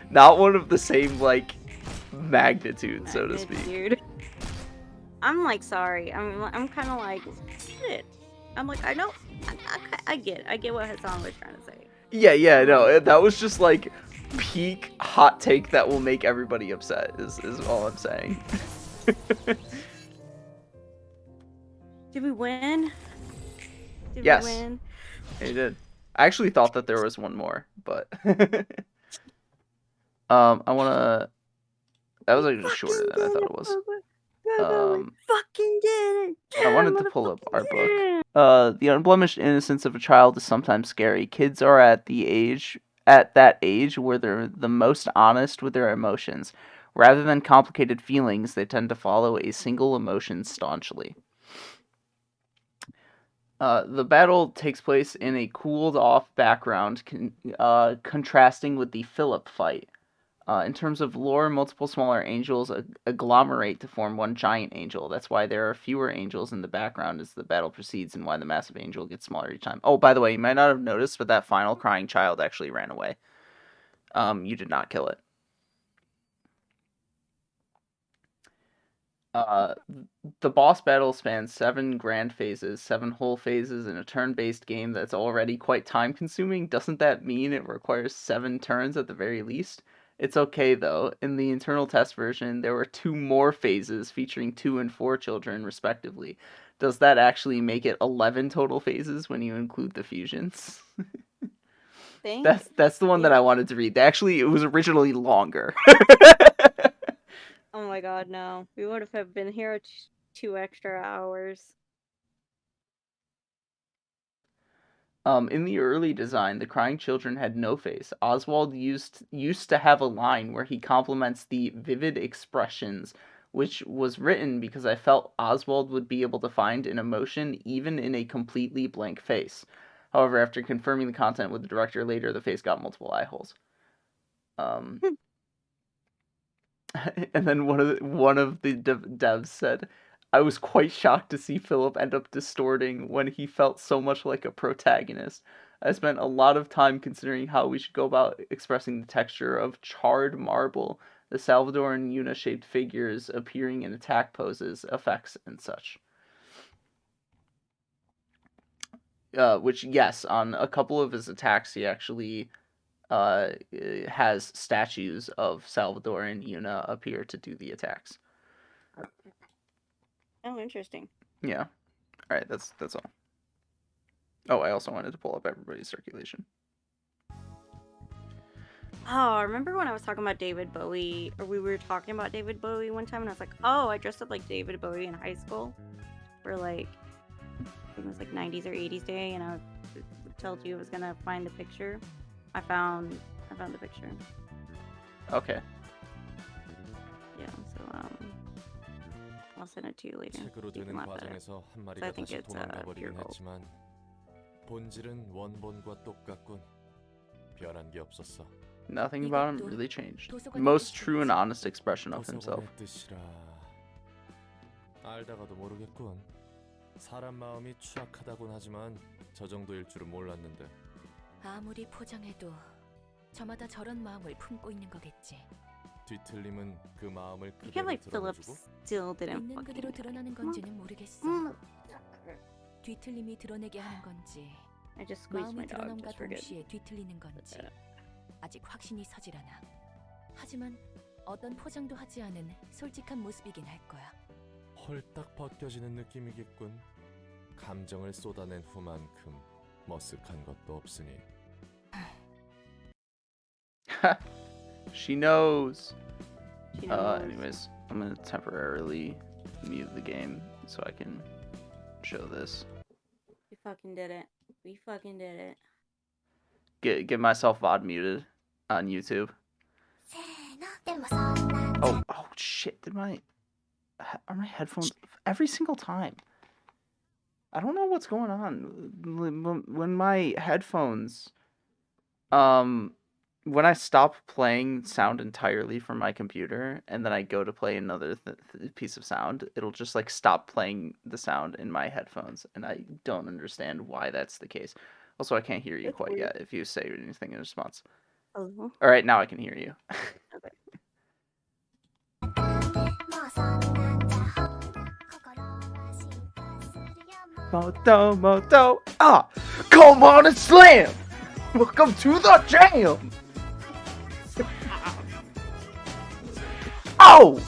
Not one of the same like magnitude, so to speak. Dude. I'm like sorry. I'm kind of like shit. I'm like I know. I get what Hassan was trying to say. Yeah, no, that was just like peak hot take that will make everybody upset is all I'm saying. Did we win? Did Yes. we win? He did. I actually thought that there was one more, but I wanna. That was actually shorter than I thought it was. Fucking did it! I wanted to pull up our book. The unblemished innocence of a child is sometimes scary. Kids are at that age where they're the most honest with their emotions. Rather than complicated feelings, they tend to follow a single emotion staunchly. The battle takes place in a cooled-off background, contrasting with the Philip fight. In terms of lore, multiple smaller angels agglomerate to form one giant angel. That's why there are fewer angels in the background as the battle proceeds, and why the massive angel gets smaller each time. Oh, by the way, you might not have noticed, but that final crying child actually ran away. You did not kill it. The boss battle spans 7 grand phases, 7 whole phases in a turn-based game that's already quite time-consuming. Doesn't that mean it requires 7 turns at the very least? It's okay, though. In the internal test version, there were 2 more phases featuring 2 and 4 children, respectively. Does that actually make it 11 total phases when you include the fusions? That's the one that I wanted to read. Actually, it was originally longer. Oh my god, no. We would have been here 2 extra hours. In the early design, the crying children had no face. Oswald used to have a line where he compliments the vivid expressions, which was written because I felt Oswald would be able to find an emotion even in a completely blank face. However, after confirming the content with the director later, the face got multiple eye holes. And then one of the devs said, I was quite shocked to see Philip end up distorting when he felt so much like a protagonist. I spent a lot of time considering how we should go about expressing the texture of charred marble, the Salvadoran Yuna-shaped figures appearing in attack poses, effects, and such. Which, yes, on a couple of his attacks, he actually has statues of Salvadoran Yuna appear to do the attacks. Oh, interesting. Yeah. All right, that's all. Oh, I also wanted to pull up everybody's circulation. Oh, remember when I was talking about David Bowie, or we were talking about David Bowie one time, and I was like, oh, I dressed up like David Bowie in high school for like, it was like 90s or 80s day, and I told you I was gonna find the picture. I found the picture. Okay. Yeah, so I'll send it to you later. 책으로 되는 과정에서 한 마리가 다시 도망가 버리긴 했지만 본질은 원본과 똑같군. 변한 게 없었어. Nothing about him really changed. Most true and honest expression of himself. 알다가도 모르겠군. 사람 마음이 추악하다곤 하지만 저 정도일 줄은 몰랐는데. 아무리 포장해도 저마다 저런 마음을 품고 있는 거겠지. 뒤틀림은 그 마음을 I feel like Philip still didn't 있는 그대로 드러나는 건지는 모르겠어. 뒤틀림이 드러내게 하는 건지, I just squeezed my 마음이 dog 드러남과 just for good. 동시에 뒤틀리는 건지 아직 확신이 서질 않아. 하지만 어떤 포장도 하지 않은 솔직한 모습이긴 할 거야. 홀딱 벗겨지는 느낌이겠군. 감정을 쏟아낸 후만큼 머쓱한 것도 없으니. She knows. Anyways, I'm gonna temporarily mute the game so I can show this. We fucking did it. We fucking did it. Get myself VOD muted on YouTube. Oh shit! Are my headphones every single time? I don't know what's going on. When my headphones, when I stop playing sound entirely from my computer and then I go to play another piece of sound, it'll just like stop playing the sound in my headphones, and I don't understand why that's the case. Also, I can't hear you quite yet if you say anything in response. Oh. All right, now I can hear you. Okay. Moto. Ah! Come on and slam! Welcome to the jam! Oh!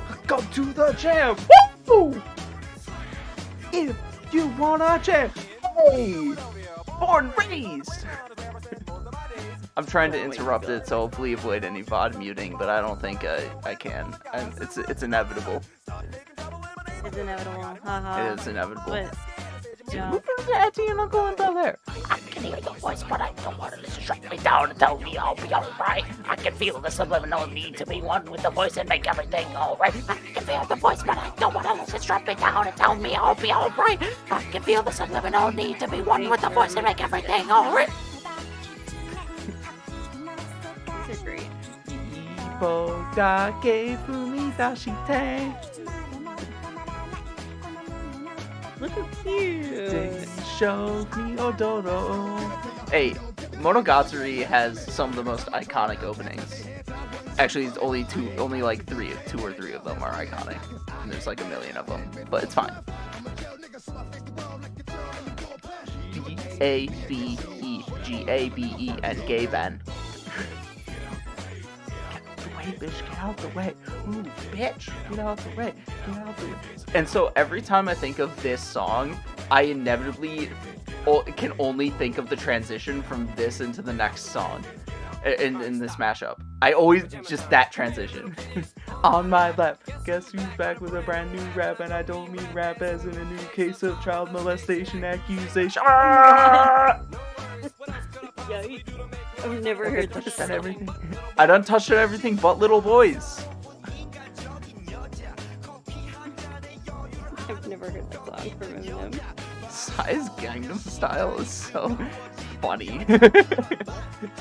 Welcome to the jam! Woo! If you wanna jam, Hey! Born raised! I'm trying to interrupt it, so hopefully avoid any VOD muting, but I don't think I can. It's inevitable. It's inevitable. Haha. It is inevitable. But, yeah. Look at the auntie and uncle and there. I can hear the voice, but I don't want it to shut me down and tell me I'll be alright. I can feel the subliminal need to be one with the voice and make everything alright. I can feel the voice, but I don't want it to shut me down and tell me I'll be alright. I can feel the subliminal need to be one with the voice and make everything alright. These are great. Look at you. Show me Odoro. Hey, Monogatari has some of the most iconic openings. Actually, it's only two or three of them are iconic. And there's like a million of them, but it's fine. Gabe and Gaben. Bitch, get out the way. Ooh, bitch, get out the way. Get out the way. And so every time I think of this song, I inevitably can only think of the transition from this into the next song in this mashup. I always just that transition. On my lap, guess who's back with a brand new rap, and I don't mean rap as in a new case of child molestation accusation. Yikes. I've never heard this song. Everything. I done touched on everything but little boys. I've never heard that song from Eminem. Psy's Gangnam Style is so funny.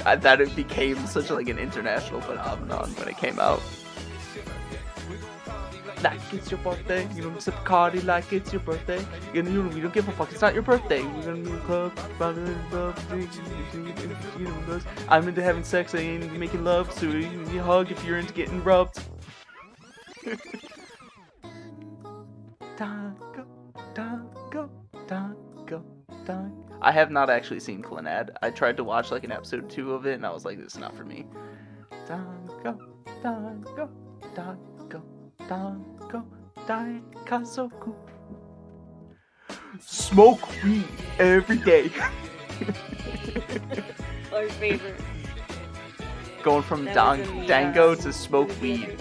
That it became such like an international phenomenon when it came out. Like it's your birthday, you don't sip Cardi like it's your birthday. You don't give a fuck, it's not your birthday. We're gonna be in the club, I'm into having sex, I ain't into making love, so you hug if you're into getting rubbed. Tango, tango, tango, tango. I have not actually seen Clannad. I tried to watch like an episode 2 of it and I was like, this is not for me. Tango, tango, tango, tango, daikazoku. Smoke weed every day. Our favorite. Going from dango to smoke weed.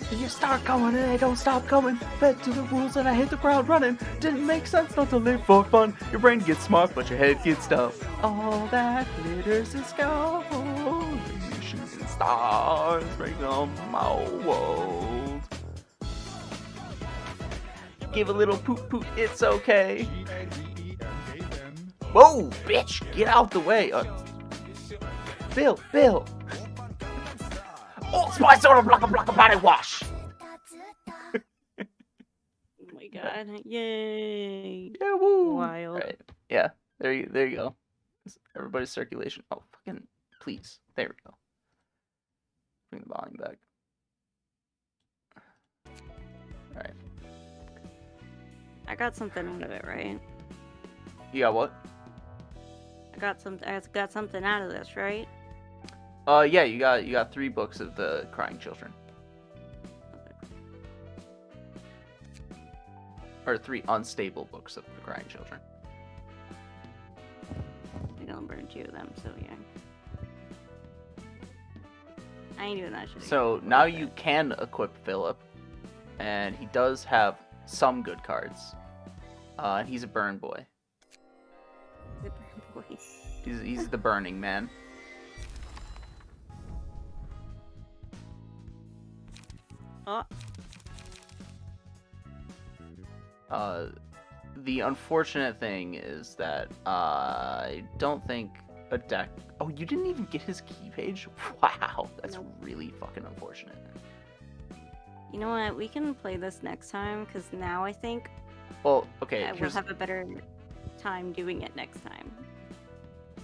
You start going and they don't stop going. Fed to the rules and I hit the ground running. Didn't make sense not to live for fun. Your brain gets smart but your head gets dumb. All that glitters is gold. Shooting stars bring on my world. Give a little poop poop, it's okay. Whoa, bitch, get out the way. Bill. Oh, Spice Soda block a body wash. Oh my god! Yay! Yeah, woo! Wild. Right. Yeah, there you go. Everybody's circulation. Oh, fucking please. There we go. Bring the volume back. All right. I got something out of it, right? You got what? I got something out of this, right? Yeah, you got 3 books of the crying children. Or 3 unstable books of the crying children. I don't burn 2 of them, so yeah. I ain't doing that shit. So now you can equip Philip, and he does have some good cards. And he's a burn boy. The burn boy. He's the burning man. The unfortunate thing is that I don't think a deck... Oh, you didn't even get his key page? Wow, that's really fucking unfortunate. You know what? We can play this next time, because now I think... Well, okay, I will have a better time doing it next time.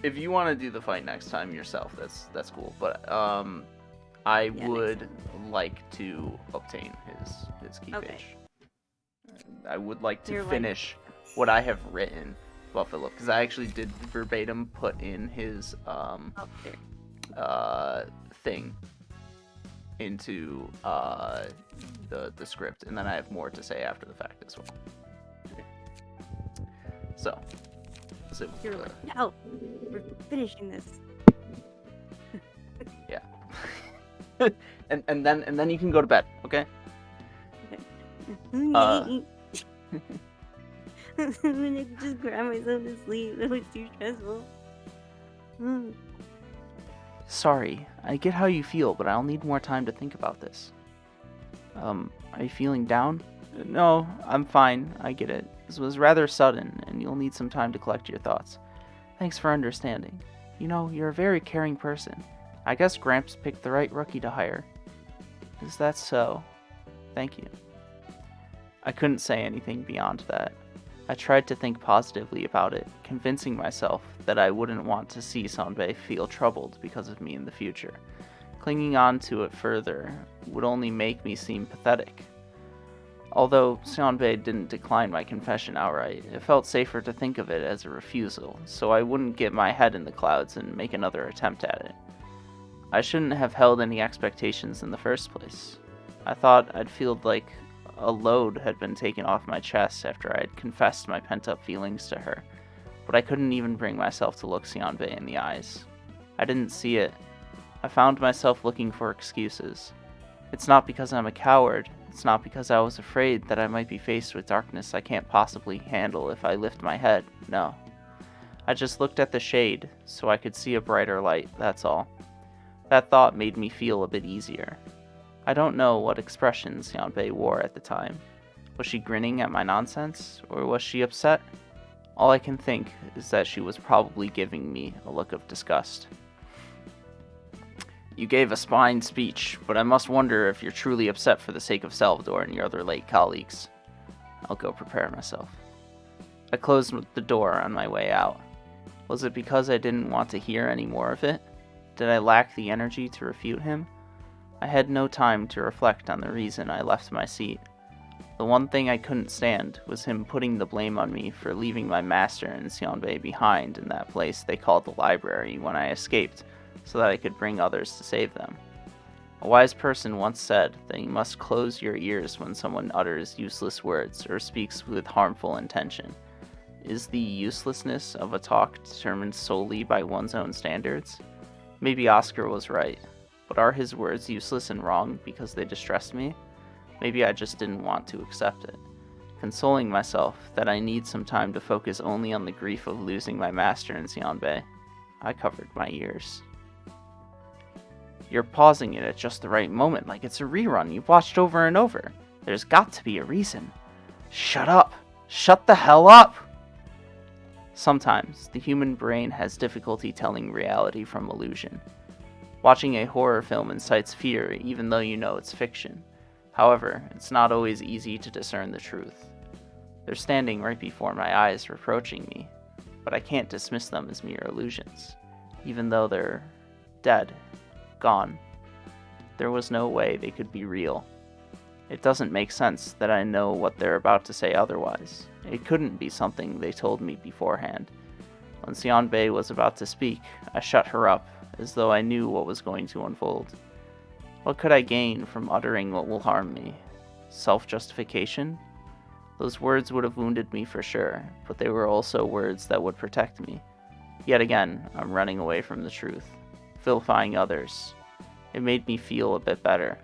If you want to do the fight next time yourself, that's cool. But I would like to obtain his key page. I would like to finish what I have written about Philip, because I actually did verbatim put in his thing into the script, and then I have more to say after the fact as well. Okay. So You're like, no, we're finishing this. Yeah. and then you can go to bed, okay? I'm gonna just grab myself to sleep. That was too stressful. Sorry, I get how you feel, but I'll need more time to think about this. Are you feeling down? No, I'm fine. I get it. This was rather sudden, and you'll need some time to collect your thoughts. Thanks for understanding. You know, you're a very caring person. I guess Gramps picked the right rookie to hire. Is that so? Thank you. I couldn't say anything beyond that. I tried to think positively about it, convincing myself that I wouldn't want to see Sanbei feel troubled because of me in the future. Clinging on to it further would only make me seem pathetic. Although Sanbei didn't decline my confession outright, it felt safer to think of it as a refusal, so I wouldn't get my head in the clouds and make another attempt at it. I shouldn't have held any expectations in the first place. I thought I'd feel like a load had been taken off my chest after I had confessed my pent-up feelings to her, but I couldn't even bring myself to look Sanbei in the eyes. I didn't see it. I found myself looking for excuses. It's not because I'm a coward. It's not because I was afraid that I might be faced with darkness I can't possibly handle if I lift my head. No. I just looked at the shade so I could see a brighter light, that's all. That thought made me feel a bit easier. I don't know what expression Sanbei wore at the time. Was she grinning at my nonsense, or was she upset? All I can think is that she was probably giving me a look of disgust. You gave a spine speech, but I must wonder if you're truly upset for the sake of Salvador and your other late colleagues. I'll go prepare myself. I closed the door on my way out. Was it because I didn't want to hear any more of it? Did I lack the energy to refute him? I had no time to reflect on the reason I left my seat. The one thing I couldn't stand was him putting the blame on me for leaving my master and Sionbei behind in that place they called the library when I escaped, so that I could bring others to save them. A wise person once said that you must close your ears when someone utters useless words or speaks with harmful intention. Is the uselessness of a talk determined solely by one's own standards? Maybe Oscar was right, but are his words useless and wrong because they distressed me? Maybe I just didn't want to accept it. Consoling myself that I need some time to focus only on the grief of losing my master in Sionbei, I covered my ears. You're pausing it at just the right moment, like it's a rerun you've watched over and over. There's got to be a reason. Shut up! Shut the hell up! Sometimes, the human brain has difficulty telling reality from illusion. Watching a horror film incites fear even though you know it's fiction. However, it's not always easy to discern the truth. They're standing right before my eyes reproaching me, but I can't dismiss them as mere illusions, even though they're dead, gone. There was no way they could be real. It doesn't make sense that I know what they're about to say otherwise. It couldn't be something they told me beforehand. When Sionbei was about to speak, I shut her up, as though I knew what was going to unfold. What could I gain from uttering what will harm me? Self-justification? Those words would have wounded me for sure, but they were also words that would protect me. Yet again, I'm running away from the truth, vilifying others. It made me feel a bit better.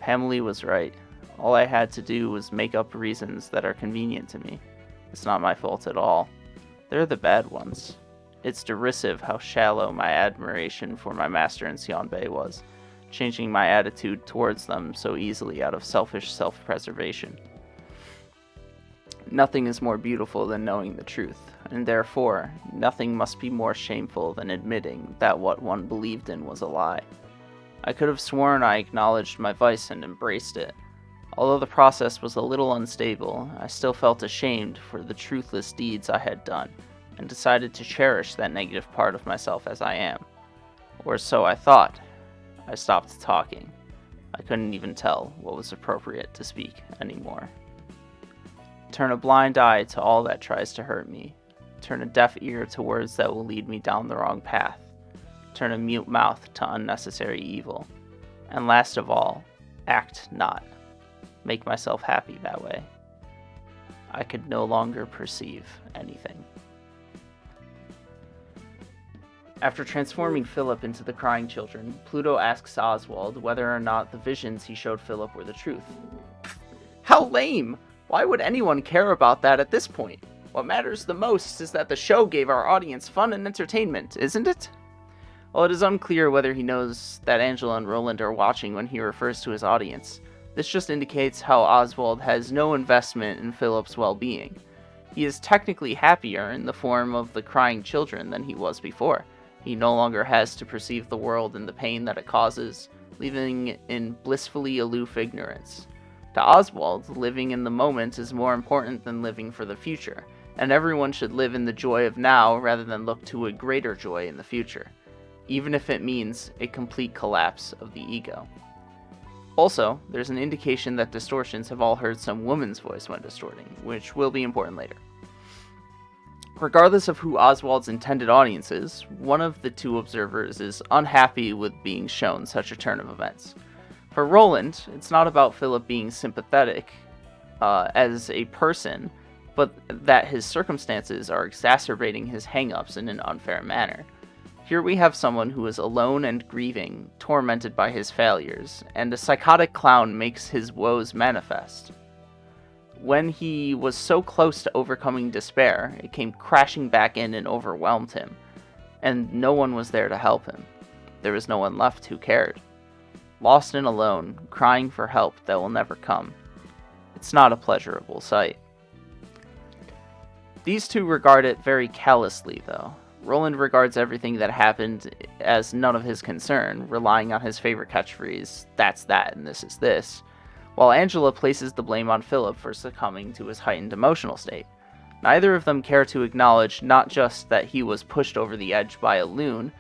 Pamela was right. All I had to do was make up reasons that are convenient to me. It's not my fault at all. They're the bad ones. It's derisive how shallow my admiration for my master in Sionbei was, changing my attitude towards them so easily out of selfish self-preservation. Nothing is more beautiful than knowing the truth, and therefore, nothing must be more shameful than admitting that what one believed in was a lie. I could have sworn I acknowledged my vice and embraced it. Although the process was a little unstable, I still felt ashamed for the truthless deeds I had done, and decided to cherish that negative part of myself as I am. Or so I thought. I stopped talking. I couldn't even tell what was appropriate to speak anymore. Turn a blind eye to all that tries to hurt me. Turn a deaf ear to words that will lead me down the wrong path. Turn a mute mouth to unnecessary evil. And last of all, act not. Make myself happy that way. I could no longer perceive anything. After transforming Philip into the crying children, Pluto asks Oswald whether or not the visions he showed Philip were the truth. How lame! Why would anyone care about that at this point? What matters the most is that the show gave our audience fun and entertainment, isn't it? While it is unclear whether he knows that Angela and Roland are watching when he refers to his audience, this just indicates how Oswald has no investment in Philip's well-being. He is technically happier in the form of the crying children than he was before. He no longer has to perceive the world and the pain that it causes, living in blissfully aloof ignorance. To Oswald, living in the moment is more important than living for the future, and everyone should live in the joy of now rather than look to a greater joy in the future, even if it means a complete collapse of the ego. Also, there's an indication that distortions have all heard some woman's voice when distorting, which will be important later. Regardless of who Oswald's intended audience is, one of the two observers is unhappy with being shown such a turn of events. For Roland, it's not about Philip being sympathetic as a person, but that his circumstances are exacerbating his hang-ups in an unfair manner. Here we have someone who is alone and grieving, tormented by his failures, and a psychotic clown makes his woes manifest. When he was so close to overcoming despair, it came crashing back in and overwhelmed him, and no one was there to help him. There was no one left who cared. Lost and alone, crying for help that will never come. It's not a pleasurable sight. These two regard it very callously, though. Roland regards everything that happened as none of his concern, relying on his favorite catchphrase, "That's that and this is this," while Angela places the blame on Philip for succumbing to his heightened emotional state. Neither of them care to acknowledge not just that he was pushed over the edge by a loon,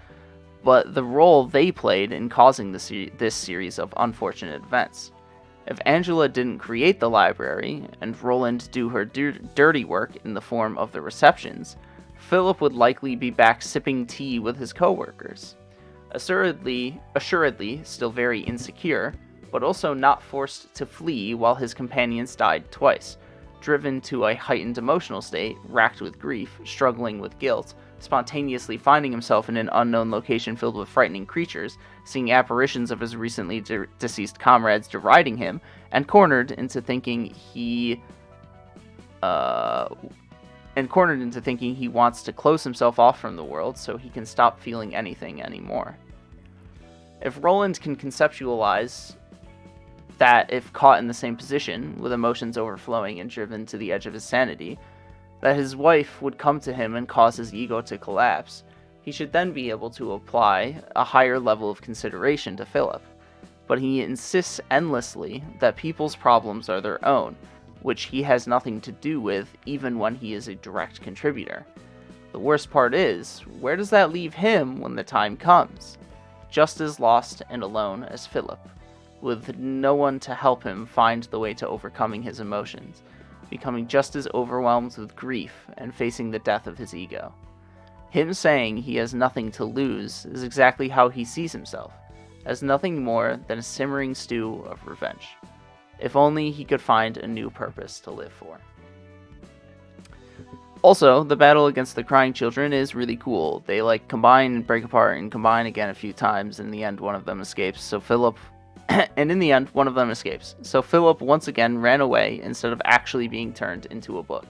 but the role they played in causing this series of unfortunate events. If Angela didn't create the library, and Roland do her dirty work in the form of the receptions, Philip would likely be back sipping tea with his coworkers. Assuredly still very insecure, but also not forced to flee while his companions died twice, driven to a heightened emotional state, racked with grief, struggling with guilt, spontaneously finding himself in an unknown location filled with frightening creatures, seeing apparitions of his recently deceased comrades deriding him, and cornered into thinking he wants to close himself off from the world so he can stop feeling anything anymore. If Roland can conceptualize that if caught in the same position, with emotions overflowing and driven to the edge of his sanity, that his wife would come to him and cause his ego to collapse, he should then be able to apply a higher level of consideration to Philip. But he insists endlessly that people's problems are their own, which he has nothing to do with even when he is a direct contributor. The worst part is, where does that leave him when the time comes? Just as lost and alone as Philip, with no one to help him find the way to overcoming his emotions, becoming just as overwhelmed with grief and facing the death of his ego. Him saying he has nothing to lose is exactly how he sees himself, as nothing more than a simmering stew of revenge. If only he could find a new purpose to live for. Also, the battle against the crying children is really cool. They combine and break apart and combine again a few times. In the end, one of them escapes. So Philip once again ran away instead of actually being turned into a book.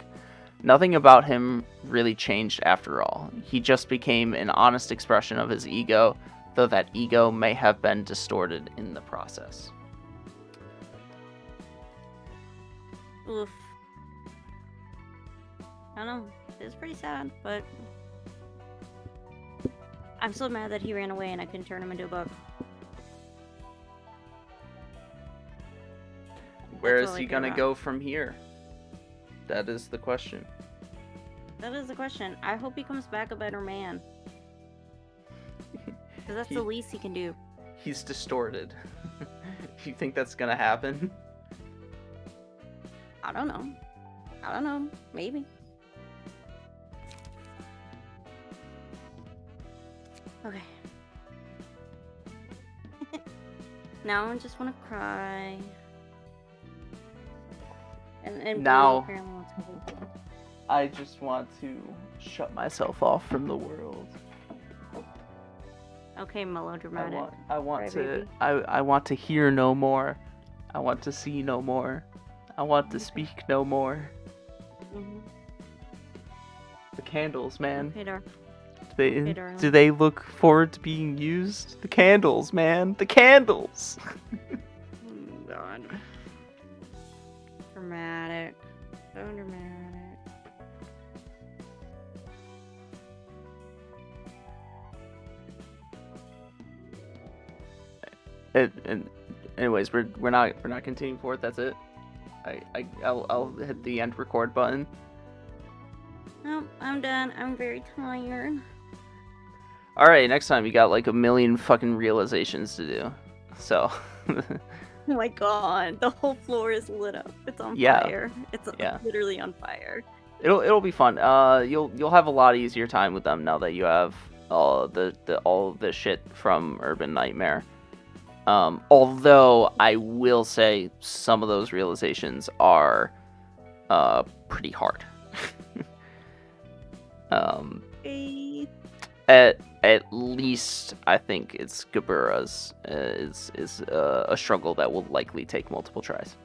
Nothing about him really changed after all. He just became an honest expression of his ego, though that ego may have been distorted in the process. Oof. I don't know. It's pretty sad, but I'm so mad that he ran away and I couldn't turn him into a book. Where is he gonna go from here? That is the question. That is the question. I hope he comes back a better man. Because that's the least he can do. He's distorted. You think that's gonna happen? I don't know. Maybe. Okay. Now I just want to cry. And Now- Blue apparently wants to go. I just want to shut myself off from the world. Okay, melodramatic. I want Right, to baby? I want to hear no more. I want to see no more. I want to speak no more. Mhm. The candles, man. Okay, darling. Do darling. they look forward to being used? The candles, man. The candles. Oh, God. Dramatic. So dramatic. And anyways, we're not continuing forward. That's it. I'll hit the end record button. No, I'm done. I'm very tired. All right, next time you got like a million fucking realizations to do. So. Oh my god, the whole floor is lit up. It's on Yeah. fire. It's Yeah. literally on fire. It'll be fun. You'll have a lot easier time with them now that you have all of the shit from Urban Nightmare. Although I will say some of those realizations are pretty hard. At least I think it's Gabura's is a struggle that will likely take multiple tries.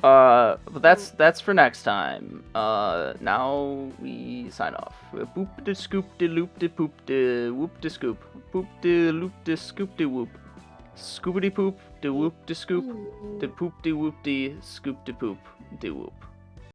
But that's for next time. Now we sign off. Boop de scoop de loop de poop de whoop de scoop. Boop de loop de scoop de whoop. Scoopity poop de whoop de scoop. De poop de whoop de scoop de poop de whoop.